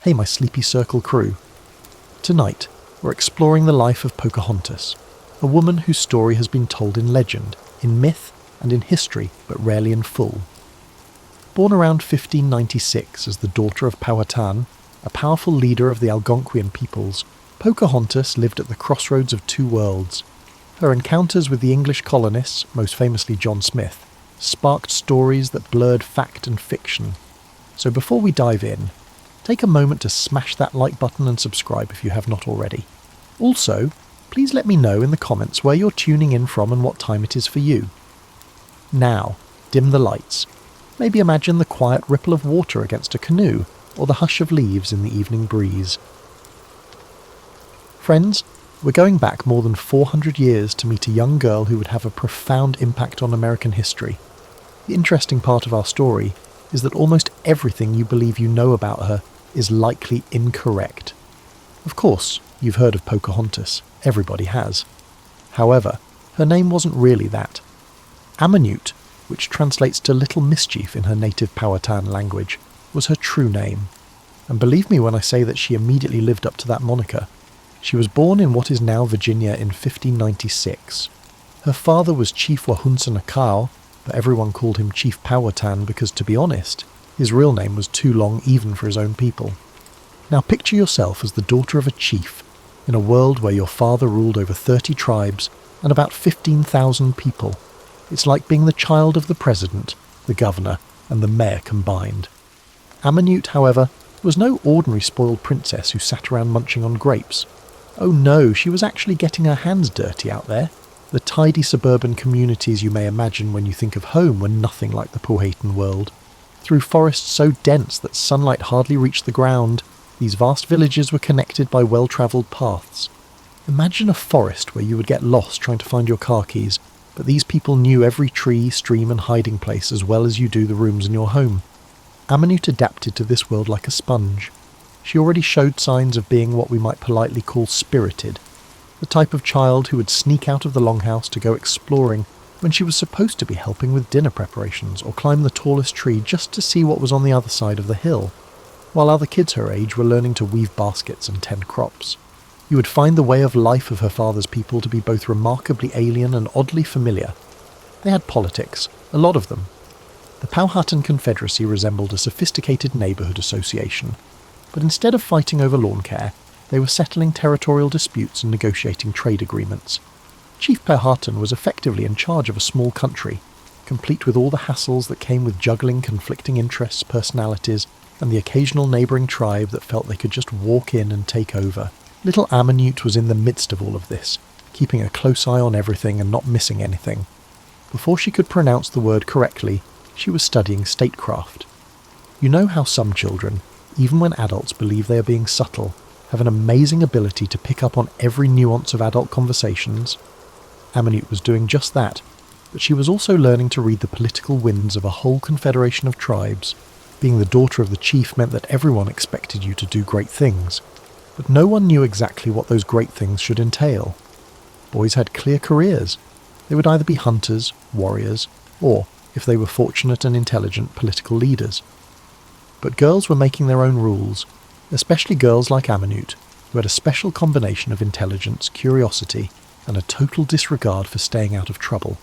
Hey my Sleepy Circle crew. Tonight, we're exploring the life of Pocahontas, a woman whose story has been told in legend, in myth, and in history, but rarely in full. Born around 1596 as the daughter of Powhatan, a powerful leader of the Algonquian peoples, Pocahontas lived at the crossroads of two worlds. Her encounters with the English colonists, most famously John Smith, sparked stories that blurred fact and fiction. So before we dive in, take a moment to smash that like button and subscribe if you have not already. Also, please let me know in the comments where you're tuning in from and what time it is for you. Now, dim the lights. Maybe imagine the quiet ripple of water against a canoe, or the hush of leaves in the evening breeze. Friends, we're going back more than 400 years to meet a young girl who would have a profound impact on American history. The interesting part of our story is that almost everything you believe you know about her is likely incorrect. Of course, you've heard of Pocahontas. Everybody has. However, her name wasn't really that. Ammonute, which translates to Little Mischief in her native Powhatan language, was her true name. And believe me when I say that she immediately lived up to that moniker. She was born in what is now Virginia in 1596. Her father was Chief Wahunsa-Nakau, but everyone called him Chief Powhatan because, to be honest, his real name was too long even for his own people. Now picture yourself as the daughter of a chief, in a world where your father ruled over 30 tribes and about 15,000 people. It's like being the child of the president, the governor, and the mayor combined. Ammonute, however, was no ordinary spoiled princess who sat around munching on grapes. Oh no, she was actually getting her hands dirty out there. The tidy suburban communities you may imagine when you think of home were nothing like the Powhatan world. Through forests so dense that sunlight hardly reached the ground, these vast villages were connected by well-travelled paths. Imagine a forest where you would get lost trying to find your car keys, but these people knew every tree, stream and hiding place as well as you do the rooms in your home. Ammonute adapted to this world like a sponge. She already showed signs of being what we might politely call spirited, the type of child who would sneak out of the longhouse to go exploring when she was supposed to be helping with dinner preparations or climb the tallest tree just to see what was on the other side of the hill, while other kids her age were learning to weave baskets and tend crops. You would find the way of life of her father's people to be both remarkably alien and oddly familiar. They had politics, a lot of them. The Powhatan Confederacy resembled a sophisticated neighbourhood association, but instead of fighting over lawn care, they were settling territorial disputes and negotiating trade agreements. Chief Powhatan was effectively in charge of a small country, complete with all the hassles that came with juggling conflicting interests, personalities, and the occasional neighbouring tribe that felt they could just walk in and take over. Little Ammonute was in the midst of all of this, keeping a close eye on everything and not missing anything. Before she could pronounce the word correctly, she was studying statecraft. You know how some children, even when adults believe they are being subtle, have an amazing ability to pick up on every nuance of adult conversations? Ammonute was doing just that, but she was also learning to read the political winds of a whole confederation of tribes. Being the daughter of the chief meant that everyone expected you to do great things, but no one knew exactly what those great things should entail. Boys had clear careers. They would either be hunters, warriors, or, if they were fortunate and intelligent, political leaders. But girls were making their own rules, especially girls like Ammonute, who had a special combination of intelligence, curiosity, and a total disregard for staying out of trouble.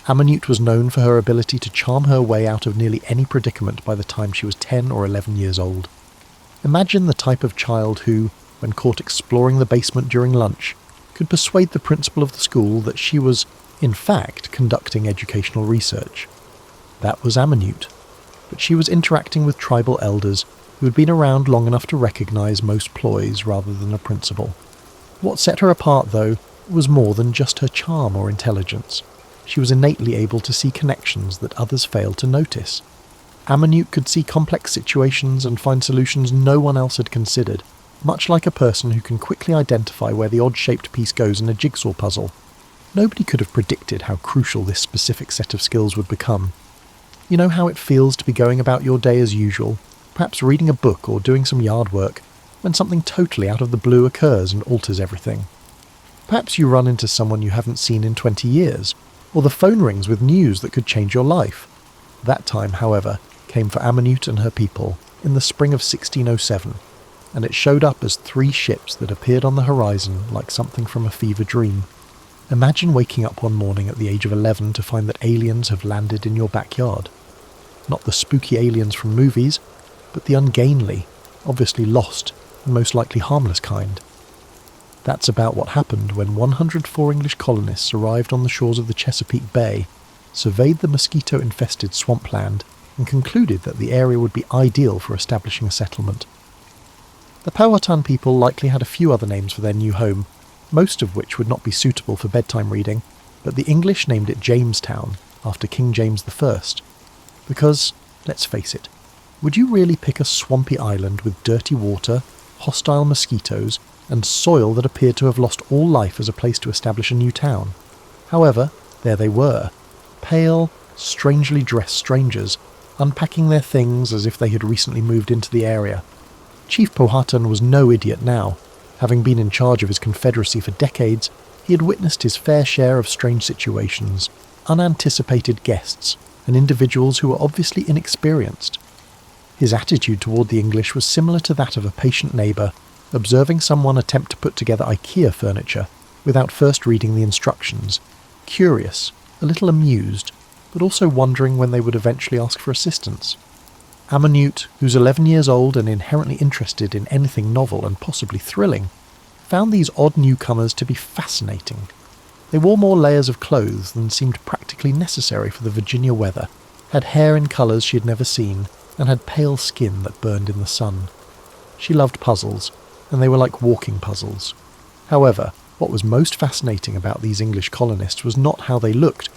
Ammonute was known for her ability to charm her way out of nearly any predicament by the time she was 10 or 11 years old. Imagine the type of child who, when caught exploring the basement during lunch, could persuade the principal of the school that she was, in fact, conducting educational research. That was Ammonute, but she was interacting with tribal elders who had been around long enough to recognise most ploys rather than a principle. What set her apart, though, was more than just her charm or intelligence. She was innately able to see connections that others failed to notice. Ammonute could see complex situations and find solutions no one else had considered, much like a person who can quickly identify where the odd-shaped piece goes in a jigsaw puzzle. Nobody could have predicted how crucial this specific set of skills would become. You know how it feels to be going about your day as usual, perhaps reading a book or doing some yard work, when something totally out of the blue occurs and alters everything. Perhaps you run into someone you haven't seen in 20 years, or the phone rings with news that could change your life. That time, however, came for Ammonute and her people in the spring of 1607. and it showed up as 3 ships that appeared on the horizon like something from a fever dream. Imagine waking up one morning at the age of 11 to find that aliens have landed in your backyard. Not the spooky aliens from movies, but the ungainly, obviously lost, and most likely harmless kind. That's about what happened when 104 English colonists arrived on the shores of the Chesapeake Bay, surveyed the mosquito-infested swampland, and concluded that the area would be ideal for establishing a settlement. The Powhatan people likely had a few other names for their new home, most of which would not be suitable for bedtime reading, but the English named it Jamestown, after King James I. Because, let's face it, would you really pick a swampy island with dirty water, hostile mosquitoes, and soil that appeared to have lost all life as a place to establish a new town? However, there they were, pale, strangely dressed strangers, unpacking their things as if they had recently moved into the area. Chief Powhatan was no idiot now. Having been in charge of his confederacy for decades, he had witnessed his fair share of strange situations, unanticipated guests, and individuals who were obviously inexperienced. His attitude toward the English was similar to that of a patient neighbour, observing someone attempt to put together IKEA furniture without first reading the instructions, curious, a little amused, but also wondering when they would eventually ask for assistance. Ammonute, who's 11 years old and inherently interested in anything novel and possibly thrilling, found these odd newcomers to be fascinating. They wore more layers of clothes than seemed practically necessary for the Virginia weather, had hair in colours she had never seen, and had pale skin that burned in the sun. She loved puzzles, and they were like walking puzzles. However, what was most fascinating about these English colonists was not how they looked,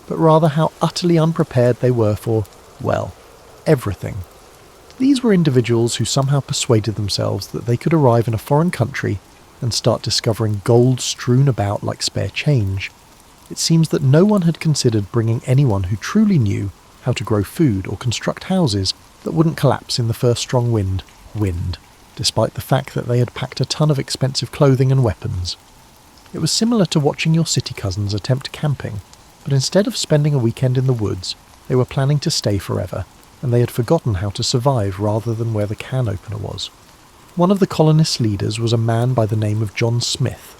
but rather how utterly unprepared they were for, well, everything. These were individuals who somehow persuaded themselves that they could arrive in a foreign country and start discovering gold strewn about like spare change. It seems that no one had considered bringing anyone who truly knew how to grow food or construct houses that wouldn't collapse in the first strong wind, despite the fact that they had packed a ton of expensive clothing and weapons. It was similar to watching your city cousins attempt camping, but instead of spending a weekend in the woods, they were planning to stay forever, and they had forgotten how to survive rather than where the can opener was. One of the colonists' leaders was a man by the name of John Smith.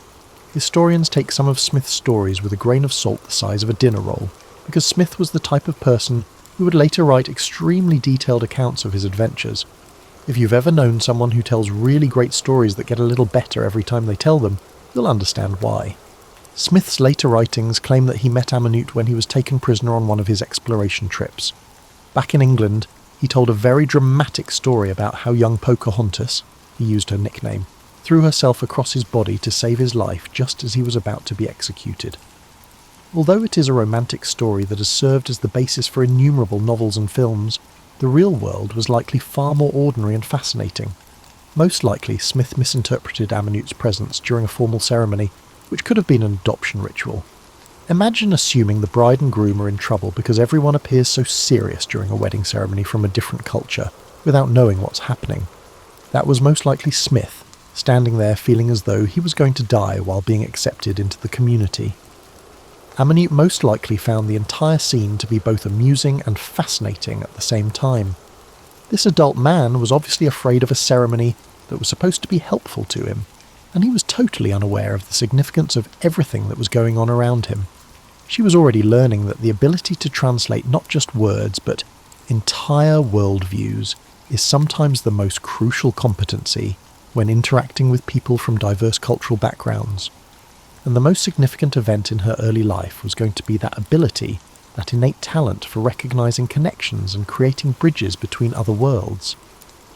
Historians take some of Smith's stories with a grain of salt the size of a dinner roll, because Smith was the type of person who would later write extremely detailed accounts of his adventures. If you've ever known someone who tells really great stories that get a little better every time they tell them, you'll understand why. Smith's later writings claim that he met Ammonute when he was taken prisoner on one of his exploration trips. Back in England, he told a very dramatic story about how young Pocahontas, he used her nickname, threw herself across his body to save his life just as he was about to be executed. Although it is a romantic story that has served as the basis for innumerable novels and films, the real world was likely far more ordinary and fascinating. Most likely, Smith misinterpreted Ammonute's presence during a formal ceremony, which could have been an adoption ritual. Imagine assuming the bride and groom are in trouble because everyone appears so serious during a wedding ceremony from a different culture, without knowing what's happening. That was most likely Smith, standing there feeling as though he was going to die while being accepted into the community. Ammonute most likely found the entire scene to be both amusing and fascinating at the same time. This adult man was obviously afraid of a ceremony that was supposed to be helpful to him, and he was totally unaware of the significance of everything that was going on around him. She was already learning that the ability to translate not just words but entire worldviews is sometimes the most crucial competency when interacting with people from diverse cultural backgrounds. And the most significant event in her early life was going to be that ability, that innate talent for recognizing connections and creating bridges between other worlds.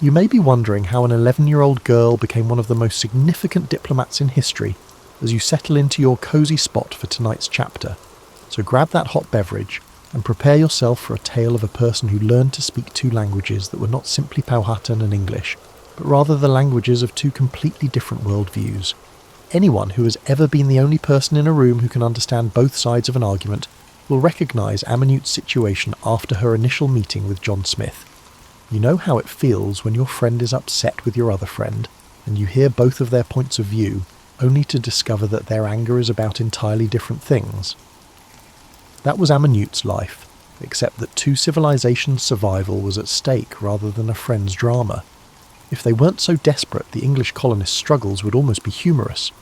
You may be wondering how an 11-year-old girl became one of the most significant diplomats in history as you settle into your cozy spot for tonight's chapter. So grab that hot beverage and prepare yourself for a tale of a person who learned to speak 2 languages that were not simply Powhatan and English, but rather the languages of 2 completely different worldviews. Anyone who has ever been the only person in a room who can understand both sides of an argument will recognise Ammonute's situation after her initial meeting with John Smith. You know how it feels when your friend is upset with your other friend, and you hear both of their points of view, only to discover that their anger is about entirely different things. That was Ammonute's life, except that 2 civilizations' survival was at stake rather than a friend's drama. If they weren't so desperate, the English colonists' struggles would almost be humorous.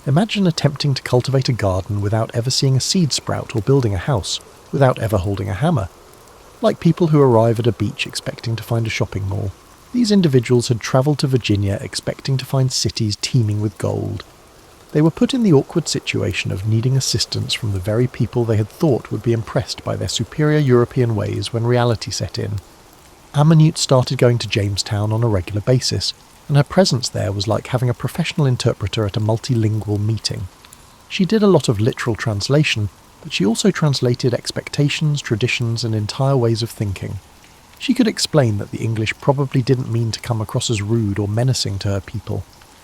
Imagine attempting to cultivate a garden without ever seeing a seed sprout, or building a house without ever holding a hammer. Like people who arrive at a beach expecting to find a shopping mall, these individuals had travelled to Virginia expecting to find cities teeming with gold. They were put in the awkward situation of needing assistance from the very people they had thought would be impressed by their superior European ways when reality set in. Ambient started going to Jamestown on a regular basis, and her presence there was like having a professional interpreter at a multilingual meeting. She did a lot of literal translation, but she also translated expectations, traditions, and entire ways of thinking. She could explain that the English probably didn't mean to come across as rude or menacing to her people.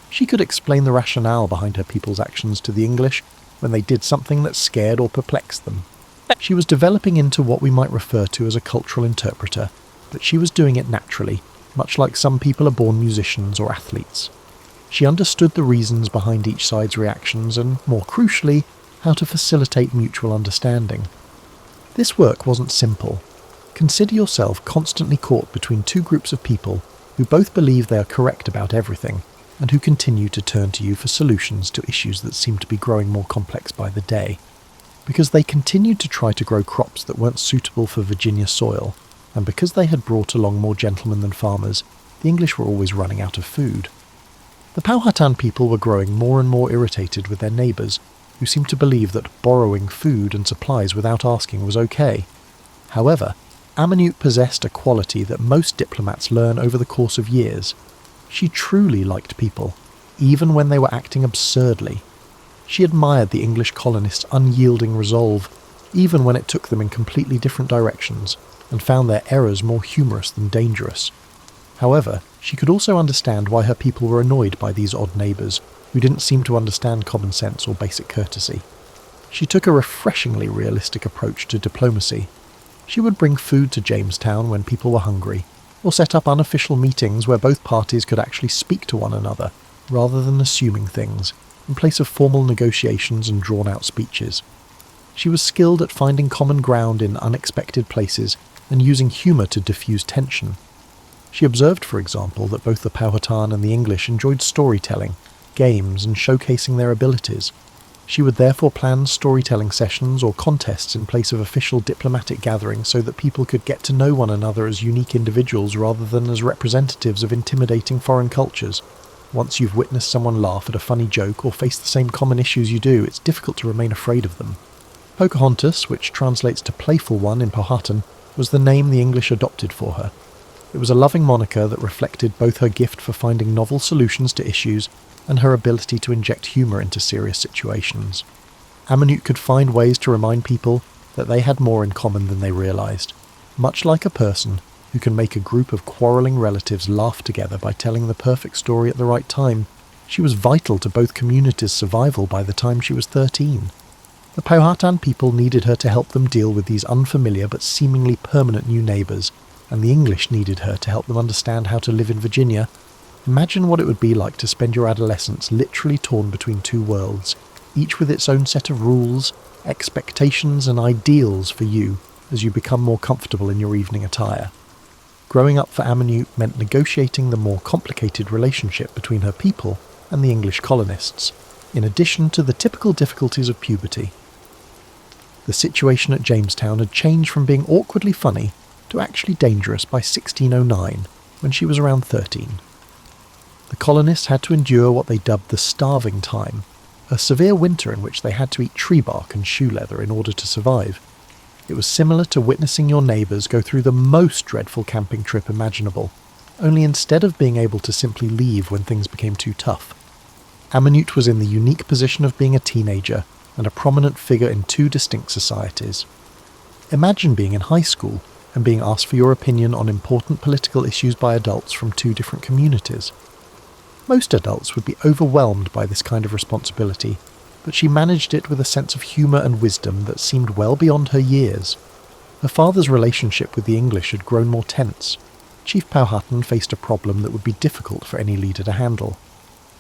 She could explain the rationale behind her people's actions to the English when they did something that scared or perplexed them. She was developing into what we might refer to as a cultural interpreter, but she was doing it naturally, much like some people are born musicians or athletes. She understood the reasons behind each side's reactions and, more crucially, how to facilitate mutual understanding. This work wasn't simple. Consider yourself constantly caught between two groups of people who both believe they are correct about everything, and who continue to turn to you for solutions to issues that seem to be growing more complex by the day. Because they continued to try to grow crops that weren't suitable for Virginia soil, and because they had brought along more gentlemen than farmers, the English were always running out of food. The Powhatan people were growing more and more irritated with their neighbours, who seemed to believe that borrowing food and supplies without asking was okay. However, Ambient possessed a quality that most diplomats learn over the course of years. She truly liked people, even when they were acting absurdly. She admired the English colonists' unyielding resolve, even when it took them in completely different directions, and found their errors more humorous than dangerous. However, she could also understand why her people were annoyed by these odd neighbours, who didn't seem to understand common sense or basic courtesy. She took a refreshingly realistic approach to diplomacy. She would bring food to Jamestown when people were hungry, or set up unofficial meetings where both parties could actually speak to one another, rather than assuming things, in place of formal negotiations and drawn-out speeches. She was skilled at finding common ground in unexpected places and using humour to diffuse tension. She observed, for example, that both the Powhatan and the English enjoyed storytelling, games, and showcasing their abilities. She would therefore plan storytelling sessions or contests in place of official diplomatic gatherings so that people could get to know one another as unique individuals rather than as representatives of intimidating foreign cultures. Once you've witnessed someone laugh at a funny joke or face the same common issues you do, it's difficult to remain afraid of them. Pocahontas, which translates to playful one in Powhatan, was the name the English adopted for her. It was a loving moniker that reflected both her gift for finding novel solutions to issues and her ability to inject humour into serious situations. Ambient could find ways to remind people that they had more in common than they realised, much like a person who can make a group of quarrelling relatives laugh together by telling the perfect story at the right time. She was vital to both communities' survival by the time she was 13. The Powhatan people needed her to help them deal with these unfamiliar but seemingly permanent new neighbours, and the English needed her to help them understand how to live in Virginia. Imagine what it would be like to spend your adolescence literally torn between two worlds, each with its own set of rules, expectations and ideals for you as you become more comfortable in your evening attire. Growing up for Ambient meant negotiating the more complicated relationship between her people and the English colonists, in addition to the typical difficulties of puberty. The situation at Jamestown had changed from being awkwardly funny to actually dangerous by 1609, when she was around 13. The colonists had to endure what they dubbed the starving time, a severe winter in which they had to eat tree bark and shoe leather in order to survive. It was similar to witnessing your neighbours go through the most dreadful camping trip imaginable, only instead of being able to simply leave when things became too tough, Ambient was in the unique position of being a teenager and a prominent figure in two distinct societies. Imagine being in high school and being asked for your opinion on important political issues by adults from two different communities. Most adults would be overwhelmed by this kind of responsibility, but she managed it with a sense of humour and wisdom that seemed well beyond her years. Her father's relationship with the English had grown more tense. Chief Powhatan faced a problem that would be difficult for any leader to handle.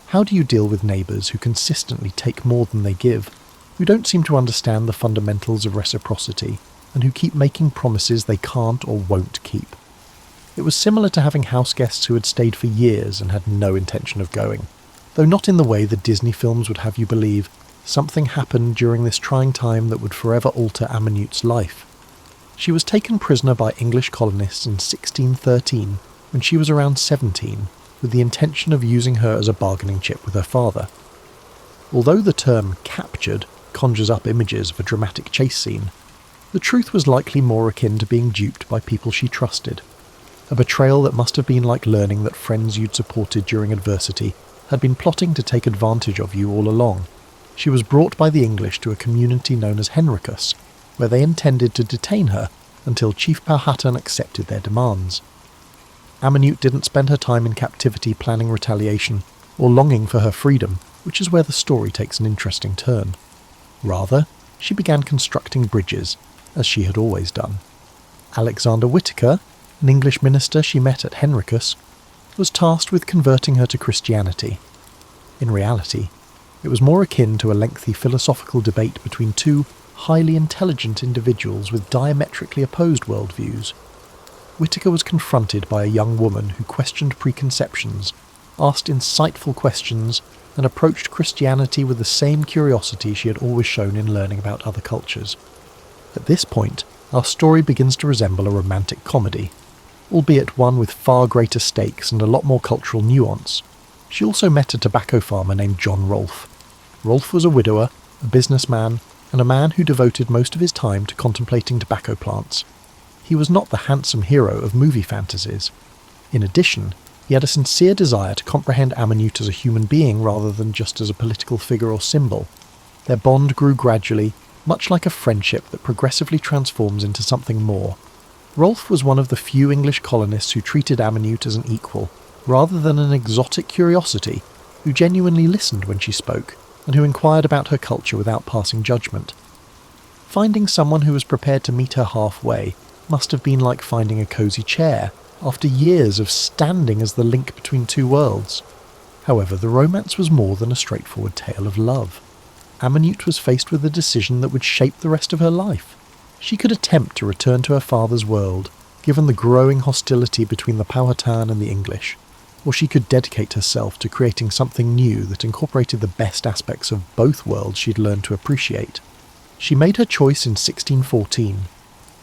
How do you deal with neighbours who consistently take more than they give, who don't seem to understand the fundamentals of reciprocity, and who keep making promises they can't or won't keep? It was similar to having house guests who had stayed for years and had no intention of going. Though not in the way the Disney films would have you believe, something happened during this trying time that would forever alter Amminut's life. She was taken prisoner by English colonists in 1613 when she was around 17, with the intention of using her as a bargaining chip with her father. Although the term captured conjures up images of a dramatic chase scene, the truth was likely more akin to being duped by people she trusted. A betrayal that must have been like learning that friends you'd supported during adversity had been plotting to take advantage of you all along. She was brought by the English to a community known as Henricus, where they intended to detain her until Chief Powhatan accepted their demands. Amminut didn't spend her time in captivity planning retaliation or longing for her freedom, which is where the story takes an interesting turn. Rather, she began constructing bridges, as she had always done. Alexander Whitaker, an English minister she met at Henricus, was tasked with converting her to Christianity. In reality, it was more akin to a lengthy philosophical debate between two highly intelligent individuals with diametrically opposed worldviews. Whitaker was confronted by a young woman who questioned preconceptions, asked insightful questions, and approached Christianity with the same curiosity she had always shown in learning about other cultures. At this point, our story begins to resemble a romantic comedy, albeit one with far greater stakes and a lot more cultural nuance. She also met a tobacco farmer named John Rolfe. Rolfe was a widower, a businessman, and a man who devoted most of his time to contemplating tobacco plants. He was not the handsome hero of movie fantasies. In addition, he had a sincere desire to comprehend Amminut as a human being rather than just as a political figure or symbol. Their bond grew gradually, much like a friendship that progressively transforms into something more. Rolfe was one of the few English colonists who treated Amminut as an equal, rather than an exotic curiosity, who genuinely listened when she spoke, and who inquired about her culture without passing judgment. Finding someone who was prepared to meet her halfway must have been like finding a cosy chair, after years of standing as the link between two worlds. However, the romance was more than a straightforward tale of love. Amminut was faced with a decision that would shape the rest of her life. She could attempt to return to her father's world, given the growing hostility between the Powhatan and the English, or she could dedicate herself to creating something new that incorporated the best aspects of both worlds she'd learned to appreciate. She made her choice in 1614.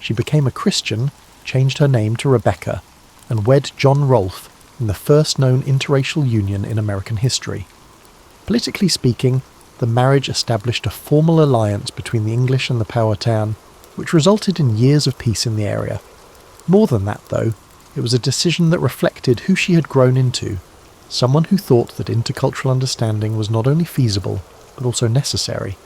She became a Christian, changed her name to Rebecca, and wed John Rolfe in the first known interracial union in American history. Politically speaking, the marriage established a formal alliance between the English and the Powhatan, which resulted in years of peace in the area. More than that, though, it was a decision that reflected who she had grown into, someone who thought that intercultural understanding was not only feasible, but also necessary.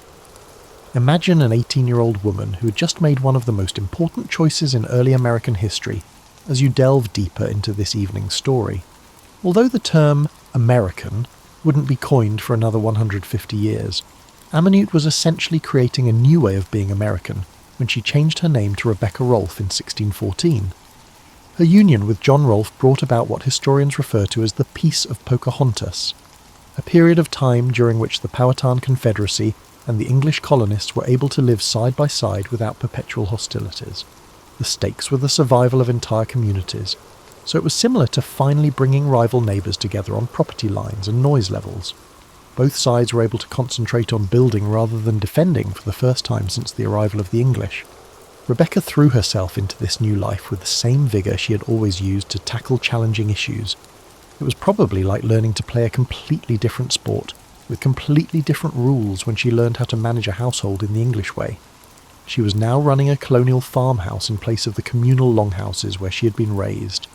Imagine an 18-year-old woman who had just made one of the most important choices in early American history, as you delve deeper into this evening's story. Although the term American wouldn't be coined for another 150 years, Amminut was essentially creating a new way of being American when she changed her name to Rebecca Rolfe in 1614. Her union with John Rolfe brought about what historians refer to as the Peace of Pocahontas, a period of time during which the Powhatan Confederacy and the English colonists were able to live side by side without perpetual hostilities. The stakes were the survival of entire communities, so it was similar to finally bringing rival neighbours together on property lines and noise levels. Both sides were able to concentrate on building rather than defending for the first time since the arrival of the English. Rebecca threw herself into this new life with the same vigour she had always used to tackle challenging issues. It was probably like learning to play a completely different sport, with completely different rules when she learned how to manage a household in the English way. She was now running a colonial farmhouse in place of the communal longhouses where she had been raised.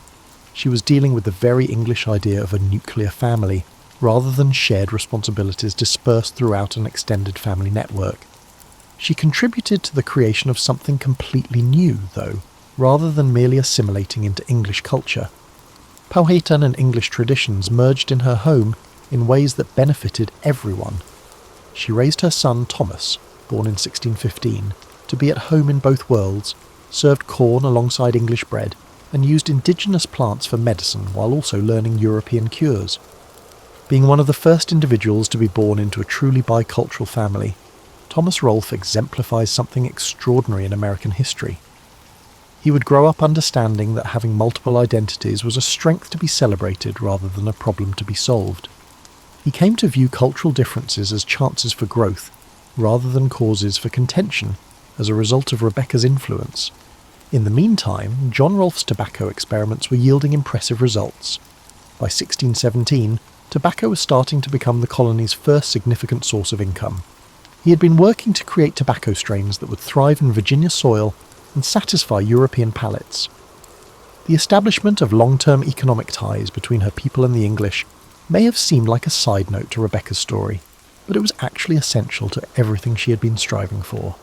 She was dealing with the very English idea of a nuclear family, rather than shared responsibilities dispersed throughout an extended family network. She contributed to the creation of something completely new, though, rather than merely assimilating into English culture. Powhatan and English traditions merged in her home in ways that benefited everyone. She raised her son Thomas, born in 1615, to be at home in both worlds, served corn alongside English bread, and used indigenous plants for medicine while also learning European cures. Being one of the first individuals to be born into a truly bicultural family, Thomas Rolfe exemplifies something extraordinary in American history. He would grow up understanding that having multiple identities was a strength to be celebrated rather than a problem to be solved. He came to view cultural differences as chances for growth, rather than causes for contention, as a result of Rebecca's influence. In the meantime, John Rolfe's tobacco experiments were yielding impressive results. By 1617, tobacco was starting to become the colony's first significant source of income. He had been working to create tobacco strains that would thrive in Virginia soil and satisfy European palates. The establishment of long-term economic ties between her people and the English may have seemed like a side note to Rebecca's story, but it was actually essential to everything she had been striving for.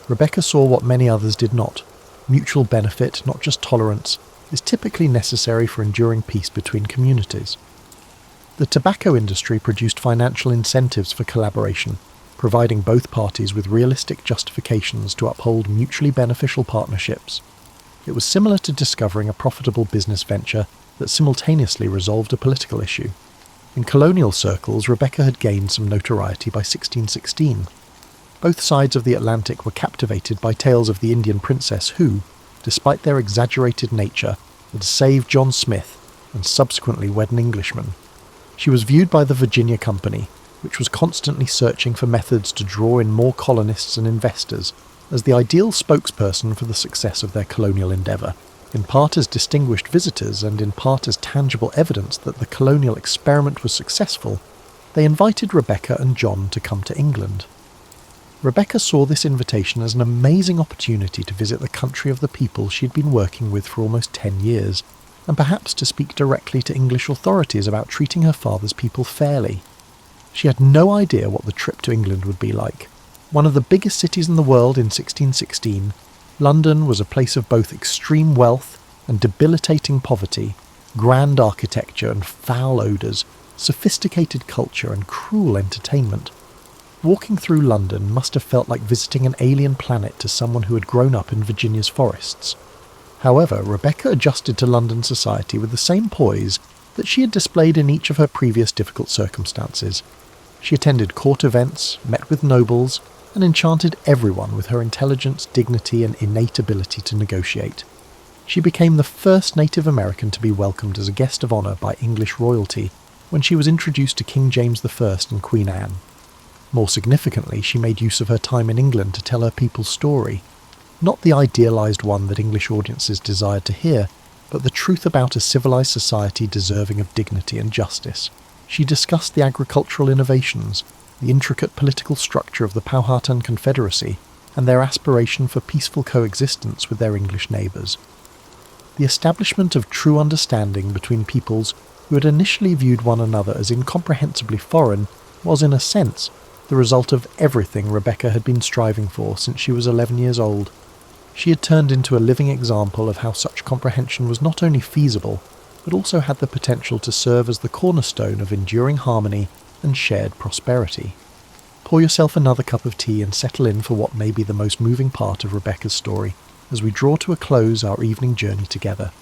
Rebecca saw what many others did not. Mutual benefit, not just tolerance, is typically necessary for enduring peace between communities. The tobacco industry produced financial incentives for collaboration, providing both parties with realistic justifications to uphold mutually beneficial partnerships. It was similar to discovering a profitable business venture that simultaneously resolved a political issue. In colonial circles, Rebecca had gained some notoriety by 1616. Both sides of the Atlantic were captivated by tales of the Indian princess who, despite their exaggerated nature, had saved John Smith and subsequently wed an Englishman. She was viewed by the Virginia Company, which was constantly searching for methods to draw in more colonists and investors, as the ideal spokesperson for the success of their colonial endeavour, in part as distinguished visitors and in part as tangible evidence that the colonial experiment was successful. They invited Rebecca and John to come to England. Rebecca saw this invitation as an amazing opportunity to visit the country of the people she had been working with for almost 10 years, and perhaps to speak directly to English authorities about treating her father's people fairly. She had no idea what the trip to England would be like. One of the biggest cities in the world in 1616, London was a place of both extreme wealth and debilitating poverty, grand architecture and foul odours, sophisticated culture and cruel entertainment. Walking through London must have felt like visiting an alien planet to someone who had grown up in Virginia's forests. However, Rebecca adjusted to London society with the same poise that she had displayed in each of her previous difficult circumstances. She attended court events, met with nobles, and enchanted everyone with her intelligence, dignity, and innate ability to negotiate. She became the first Native American to be welcomed as a guest of honour by English royalty when she was introduced to King James I and Queen Anne. More significantly, she made use of her time in England to tell her people's story, not the idealised one that English audiences desired to hear, but the truth about a civilised society deserving of dignity and justice. She discussed the agricultural innovations, the intricate political structure of the Powhatan Confederacy, and their aspiration for peaceful coexistence with their English neighbours. The establishment of true understanding between peoples who had initially viewed one another as incomprehensibly foreign was, in a sense, the result of everything Rebecca had been striving for since she was 11 years old. She had turned into a living example of how such comprehension was not only feasible, but also had the potential to serve as the cornerstone of enduring harmony and shared prosperity. Pour yourself another cup of tea and settle in for what may be the most moving part of Rebecca's story as we draw to a close our evening journey together.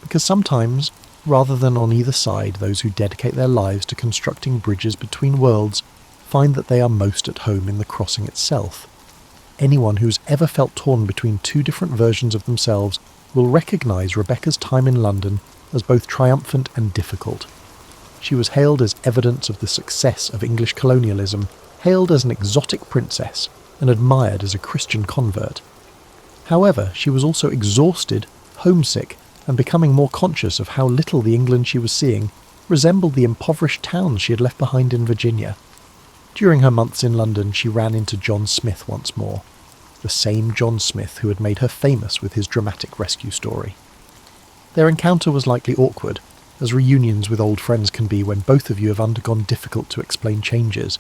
Because sometimes, rather than on either side, those who dedicate their lives to constructing bridges between worlds find that they are most at home in the crossing itself. Anyone who's ever felt torn between two different versions of themselves will recognise Rebecca's time in London as both triumphant and difficult. She was hailed as evidence of the success of English colonialism, hailed as an exotic princess, and admired as a Christian convert. However, she was also exhausted, homesick, and becoming more conscious of how little the England she was seeing resembled the impoverished towns she had left behind in Virginia. During her months in London, she ran into John Smith once more, the same John Smith who had made her famous with his dramatic rescue story. Their encounter was likely awkward, as reunions with old friends can be when both of you have undergone difficult-to-explain changes.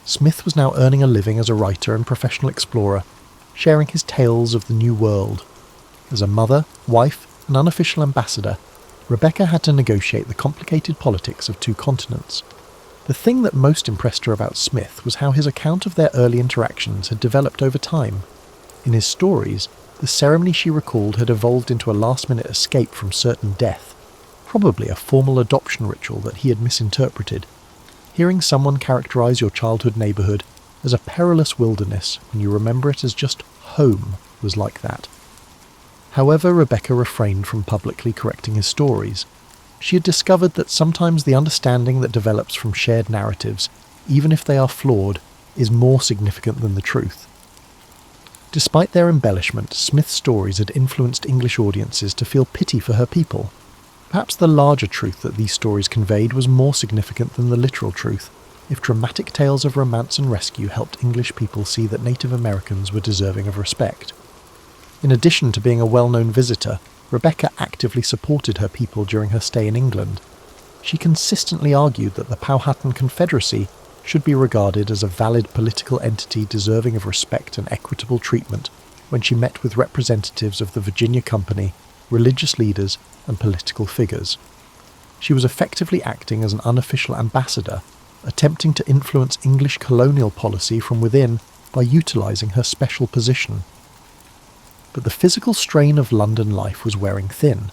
Smith was now earning a living as a writer and professional explorer, sharing his tales of the New World. As a mother, wife, and unofficial ambassador, Rebecca had to negotiate the complicated politics of two continents. The thing that most impressed her about Smith was how his account of their early interactions had developed over time. In his stories, the ceremony she recalled had evolved into a last-minute escape from certain death, probably a formal adoption ritual that he had misinterpreted. Hearing someone characterise your childhood neighbourhood as a perilous wilderness when you remember it as just home was like that. However, Rebecca refrained from publicly correcting his stories. She had discovered that sometimes the understanding that develops from shared narratives, even if they are flawed, is more significant than the truth. Despite their embellishment, Smith's stories had influenced English audiences to feel pity for her people. Perhaps the larger truth that these stories conveyed was more significant than the literal truth, if dramatic tales of romance and rescue helped English people see that Native Americans were deserving of respect. In addition to being a well-known visitor, Rebecca actively supported her people during her stay in England. She consistently argued that the Powhatan Confederacy should be regarded as a valid political entity deserving of respect and equitable treatment when she met with representatives of the Virginia Company, religious leaders, and political figures. She was effectively acting as an unofficial ambassador, attempting to influence English colonial policy from within by utilising her special position. But the physical strain of London life was wearing thin.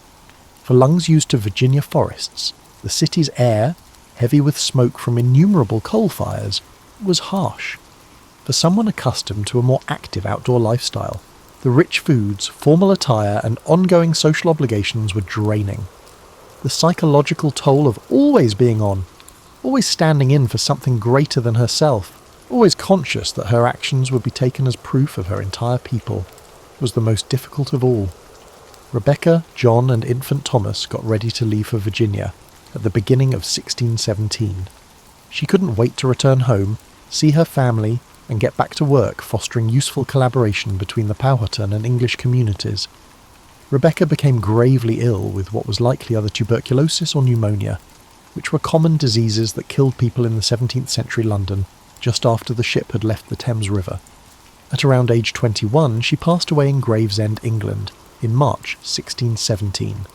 For lungs used to Virginia forests, the city's air, heavy with smoke from innumerable coal fires, was harsh. For someone accustomed to a more active outdoor lifestyle, the rich foods, formal attire, and ongoing social obligations were draining. The psychological toll of always being on, always standing in for something greater than herself, always conscious that her actions would be taken as proof of her entire people, was the most difficult of all. Rebecca, John, and infant Thomas got ready to leave for Virginia at the beginning of 1617. She couldn't wait to return home, see her family, and get back to work fostering useful collaboration between the Powhatan and English communities. Rebecca became gravely ill with what was likely either tuberculosis or pneumonia, which were common diseases that killed people in the 17th century London just after the ship had left the Thames River. At around age 21, she passed away in Gravesend, England, in March 1617.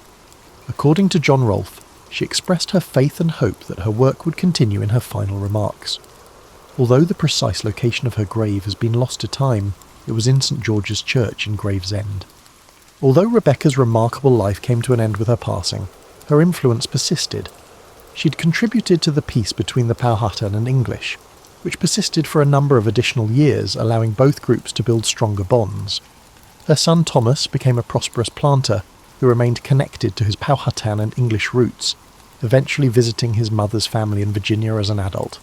According to John Rolfe, she expressed her faith and hope that her work would continue in her final remarks. Although the precise location of her grave has been lost to time, it was in St George's Church in Gravesend. Although Rebecca's remarkable life came to an end with her passing, her influence persisted. She'd contributed to the peace between the Powhatan and English, which persisted for a number of additional years, allowing both groups to build stronger bonds. Her son Thomas became a prosperous planter who remained connected to his Powhatan and English roots, eventually visiting his mother's family in Virginia as an adult.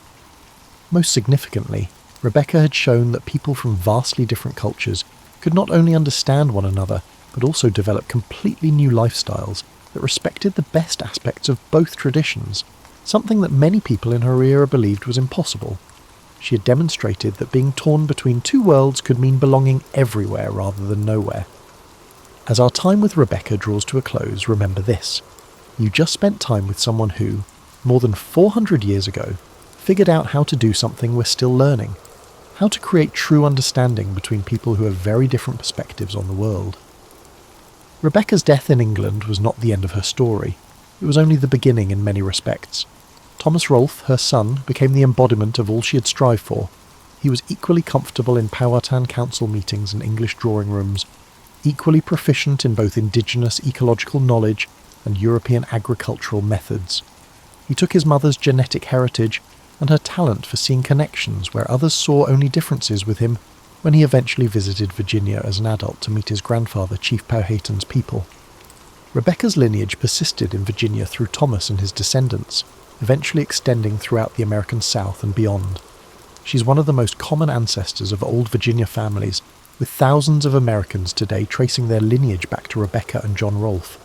Most significantly, Rebecca had shown that people from vastly different cultures could not only understand one another, but also develop completely new lifestyles that respected the best aspects of both traditions, something that many people in her era believed was impossible. She had demonstrated that being torn between two worlds could mean belonging everywhere rather than nowhere. As our time with Rebecca draws to a close, remember this. You just spent time with someone who, more than 400 years ago, figured out how to do something we're still learning, how to create true understanding between people who have very different perspectives on the world. Rebecca's death in England was not the end of her story. It was only the beginning in many respects. Thomas Rolfe, her son, became the embodiment of all she had strived for. He was equally comfortable in Powhatan council meetings and English drawing rooms, equally proficient in both indigenous ecological knowledge and European agricultural methods. He took his mother's genetic heritage and her talent for seeing connections where others saw only differences with him when he eventually visited Virginia as an adult to meet his grandfather, Chief Powhatan's people. Rebecca's lineage persisted in Virginia through Thomas and his descendants, eventually extending throughout the American South and beyond. She's one of the most common ancestors of old Virginia families, with thousands of Americans today tracing their lineage back to Rebecca and John Rolfe.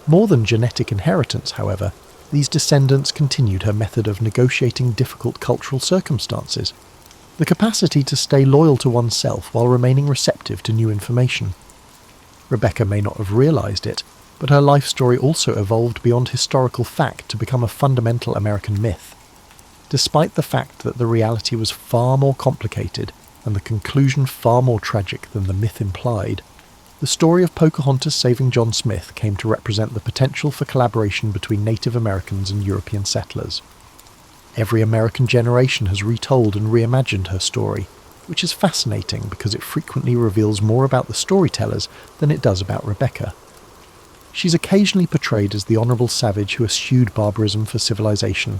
More than genetic inheritance, however, these descendants continued her method of negotiating difficult cultural circumstances, the capacity to stay loyal to oneself while remaining receptive to new information. Rebecca may not have realised it, but her life story also evolved beyond historical fact to become a fundamental American myth. Despite the fact that the reality was far more complicated and the conclusion far more tragic than the myth implied, the story of Pocahontas saving John Smith came to represent the potential for collaboration between Native Americans and European settlers. Every American generation has retold and reimagined her story, which is fascinating because it frequently reveals more about the storytellers than it does about Rebecca. She's occasionally portrayed as the honourable savage who eschewed barbarism for civilization.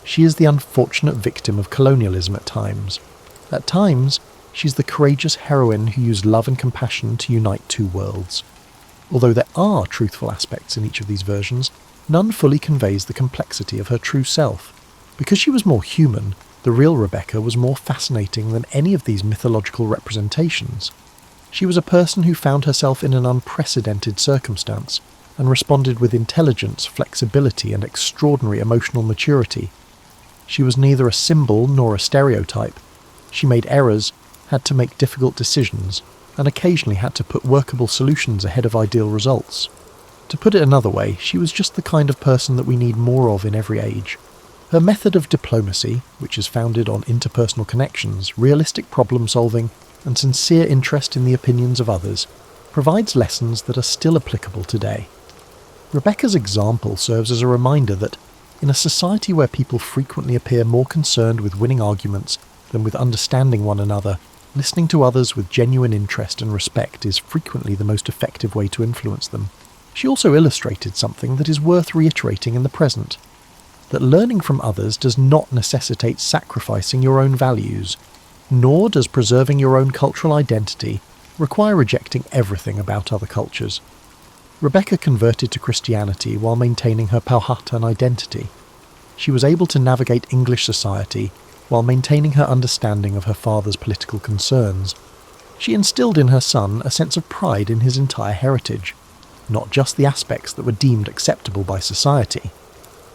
She is the unfortunate victim of colonialism at times. At times, She's the courageous heroine who used love and compassion to unite two worlds. Although there are truthful aspects in each of these versions, none fully conveys the complexity of her true self. Because she was more human, the real Rebecca was more fascinating than any of these mythological representations. She was a person who found herself in an unprecedented circumstance, and responded with intelligence, flexibility, and extraordinary emotional maturity. She was neither a symbol nor a stereotype. She made errors, had to make difficult decisions, and occasionally had to put workable solutions ahead of ideal results. To put it another way, she was just the kind of person that we need more of in every age. Her method of diplomacy, which is founded on interpersonal connections, realistic problem-solving, and sincere interest in the opinions of others, provides lessons that are still applicable today. Rebecca's example serves as a reminder that, in a society where people frequently appear more concerned with winning arguments than with understanding one another, listening to others with genuine interest and respect is frequently the most effective way to influence them. She also illustrated something that is worth reiterating in the present, that learning from others does not necessitate sacrificing your own values, nor does preserving your own cultural identity require rejecting everything about other cultures. Rebecca converted to Christianity while maintaining her Powhatan identity. She was able to navigate English society while maintaining her understanding of her father's political concerns. She instilled in her son a sense of pride in his entire heritage, not just the aspects that were deemed acceptable by society.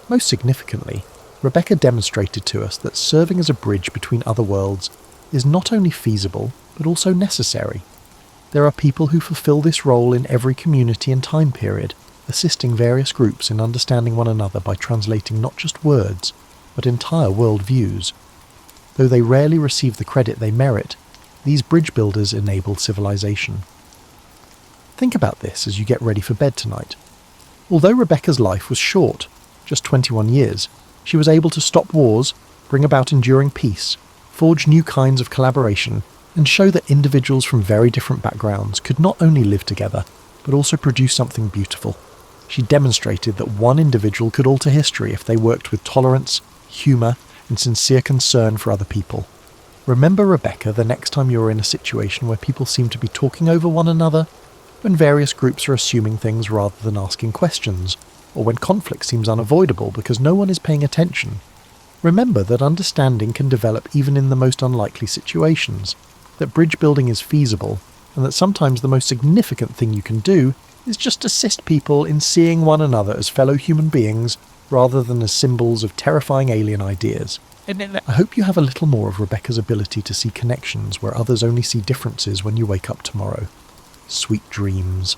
Most significantly, Rebecca demonstrated to us that serving as a bridge between other worlds is not only feasible, but also necessary. There are people who fulfill this role in every community and time period, assisting various groups in understanding one another by translating not just words, but entire world views. Though they rarely receive the credit they merit, these bridge builders enable civilization. Think about this as you get ready for bed tonight. Although Rebecca's life was short, just 21 years, she was able to stop wars, bring about enduring peace, forge new kinds of collaboration, and show that individuals from very different backgrounds could not only live together, but also produce something beautiful. She demonstrated that one individual could alter history if they worked with tolerance, humour, and sincere concern for other people. Remember Rebecca the next time you're in a situation where people seem to be talking over one another, when various groups are assuming things rather than asking questions, or when conflict seems unavoidable because no one is paying attention. Remember that understanding can develop even in the most unlikely situations, that bridge building is feasible, and that sometimes the most significant thing you can do is just assist people in seeing one another as fellow human beings rather than as symbols of terrifying alien ideas. I hope you have a little more of Rebecca's ability to see connections where others only see differences when you wake up tomorrow. Sweet dreams.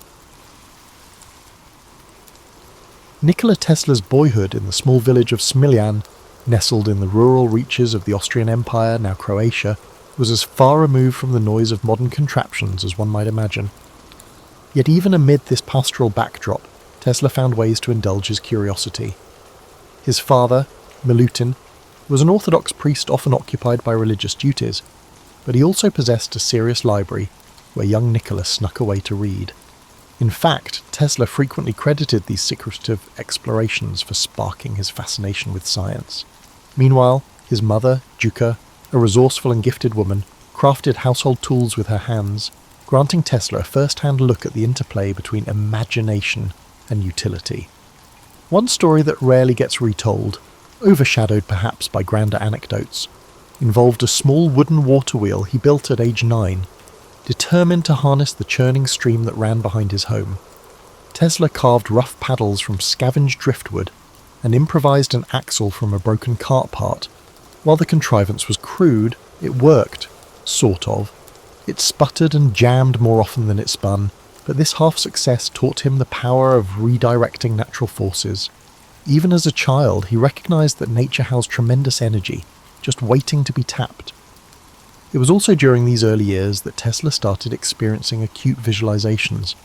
Nikola Tesla's boyhood in the small village of Smiljan, nestled in the rural reaches of the Austrian Empire, now Croatia, was as far removed from the noise of modern contraptions as one might imagine. Yet even amid this pastoral backdrop, Tesla found ways to indulge his curiosity. His father, Milutin, was an Orthodox priest often occupied by religious duties, but he also possessed a serious library where young Nikola snuck away to read. In fact, Tesla frequently credited these secretive explorations for sparking his fascination with science. Meanwhile, his mother, Juka, a resourceful and gifted woman, crafted household tools with her hands, granting Tesla a first-hand look at the interplay between imagination and utility. One story that rarely gets retold, overshadowed perhaps by grander anecdotes, involved a small wooden water wheel he built at age 9, determined to harness the churning stream that ran behind his home. Tesla carved rough paddles from scavenged driftwood and improvised an axle from a broken cart part. While the contrivance was crude, it worked, sort of. It sputtered and jammed more often than it spun, but this half-success taught him the power of redirecting natural forces. Even as a child, he recognized that nature housed tremendous energy, just waiting to be tapped. It was also during these early years that Tesla started experiencing acute visualizations.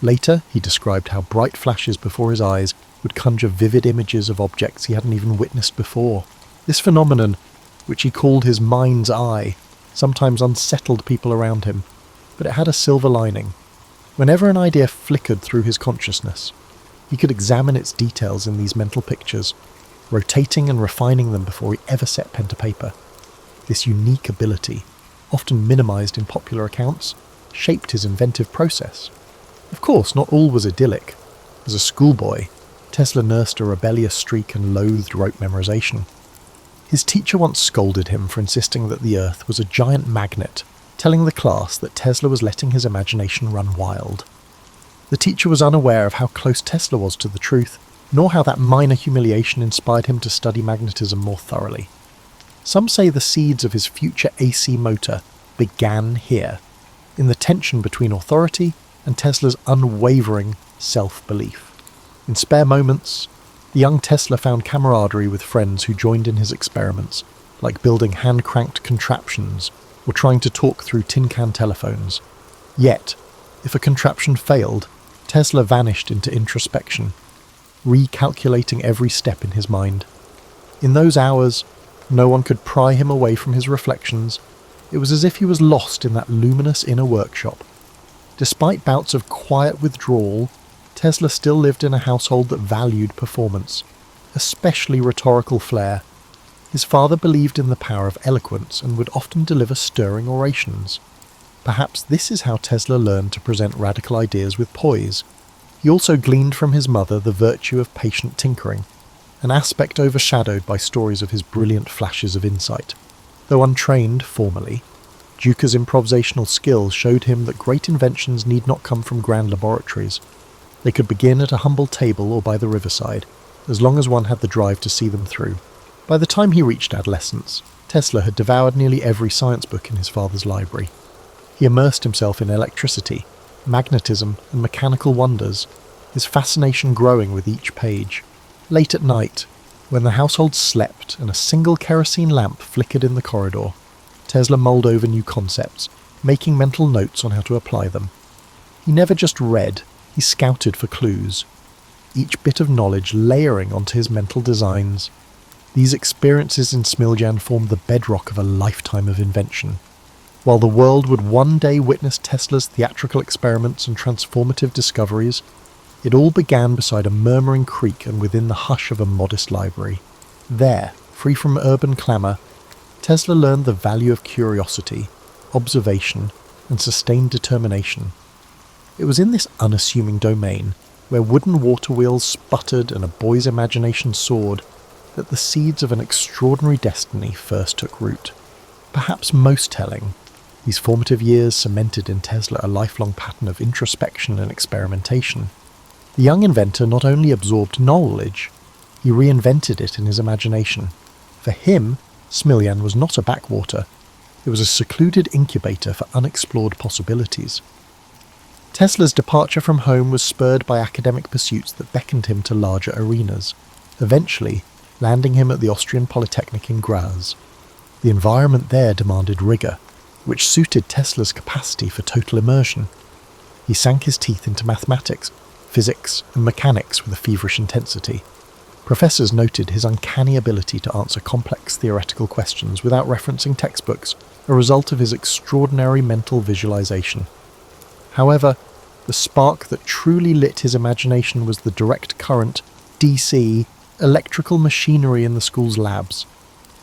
Later, he described how bright flashes before his eyes would conjure vivid images of objects he hadn't even witnessed before. This phenomenon, which he called his mind's eye, sometimes unsettled people around him, but it had a silver lining. Whenever an idea flickered through his consciousness, he could examine its details in these mental pictures, rotating and refining them before he ever set pen to paper. This unique ability, often minimized in popular accounts, shaped his inventive process. Of course, not all was idyllic. As a schoolboy, Tesla nursed a rebellious streak and loathed rote memorization. His teacher once scolded him for insisting that the Earth was a giant magnet, telling the class that Tesla was letting his imagination run wild. The teacher was unaware of how close Tesla was to the truth, nor how that minor humiliation inspired him to study magnetism more thoroughly. Some say the seeds of his future AC motor began here, in the tension between authority and Tesla's unwavering self-belief. In spare moments, the young Tesla found camaraderie with friends who joined in his experiments, like building hand-cranked contraptions or trying to talk through tin can telephones. Yet, if a contraption failed, Tesla vanished into introspection, recalculating every step in his mind. In those hours, no one could pry him away from his reflections. It was as if he was lost in that luminous inner workshop. Despite bouts of quiet withdrawal, Tesla still lived in a household that valued performance, especially rhetorical flair. His father believed in the power of eloquence and would often deliver stirring orations. Perhaps this is how Tesla learned to present radical ideas with poise. He also gleaned from his mother the virtue of patient tinkering, an aspect overshadowed by stories of his brilliant flashes of insight. Though untrained formally, Duca's improvisational skills showed him that great inventions need not come from grand laboratories. They could begin at a humble table or by the riverside, as long as one had the drive to see them through. By the time he reached adolescence, Tesla had devoured nearly every science book in his father's library. He immersed himself in electricity, magnetism, and mechanical wonders, his fascination growing with each page. Late at night, when the household slept and a single kerosene lamp flickered in the corridor, Tesla mulled over new concepts, making mental notes on how to apply them. He never just read, he scouted for clues, each bit of knowledge layering onto his mental designs. These experiences in Smiljan formed the bedrock of a lifetime of invention. While the world would one day witness Tesla's theatrical experiments and transformative discoveries, it all began beside a murmuring creek and within the hush of a modest library. There, free from urban clamour, Tesla learned the value of curiosity, observation, and sustained determination. It was in this unassuming domain, where wooden water wheels sputtered and a boy's imagination soared, that the seeds of an extraordinary destiny first took root. Perhaps most telling, these formative years cemented in Tesla a lifelong pattern of introspection and experimentation. The young inventor not only absorbed knowledge, he reinvented it in his imagination. For him, Smiljan was not a backwater. It was a secluded incubator for unexplored possibilities. Tesla's departure from home was spurred by academic pursuits that beckoned him to larger arenas, eventually landing him at the Austrian Polytechnic in Graz. The environment there demanded rigour, which suited Tesla's capacity for total immersion. He sank his teeth into mathematics, physics, and mechanics with a feverish intensity. Professors noted his uncanny ability to answer complex theoretical questions without referencing textbooks, a result of his extraordinary mental visualization. However, the spark that truly lit his imagination was the direct current, DC, electrical machinery in the school's labs.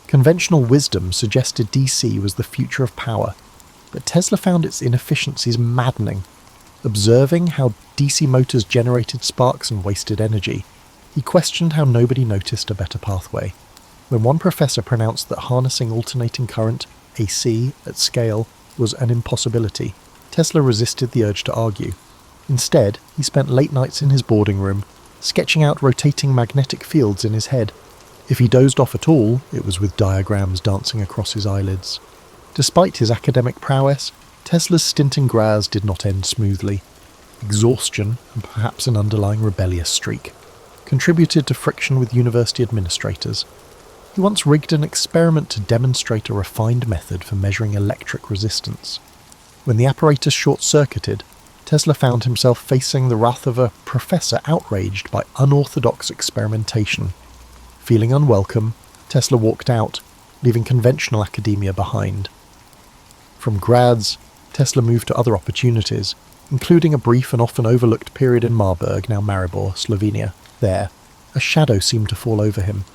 Conventional wisdom suggested DC was the future of power, but Tesla found its inefficiencies maddening. Observing how DC motors generated sparks and wasted energy, he questioned how nobody noticed a better pathway. When one professor pronounced that harnessing alternating current, AC, at scale, was an impossibility, Tesla resisted the urge to argue. Instead, he spent late nights in his boarding room, sketching out rotating magnetic fields in his head. If he dozed off at all, it was with diagrams dancing across his eyelids. Despite his academic prowess, Tesla's stint in Graz did not end smoothly. Exhaustion, and perhaps an underlying rebellious streak, contributed to friction with university administrators. He once rigged an experiment to demonstrate a refined method for measuring electric resistance. When the apparatus short-circuited, Tesla found himself facing the wrath of a professor outraged by unorthodox experimentation. Feeling unwelcome, Tesla walked out, leaving conventional academia behind. From Graz, Tesla moved to other opportunities, including a brief and often overlooked period in Marburg, now Maribor, Slovenia. There, a shadow seemed to fall over him.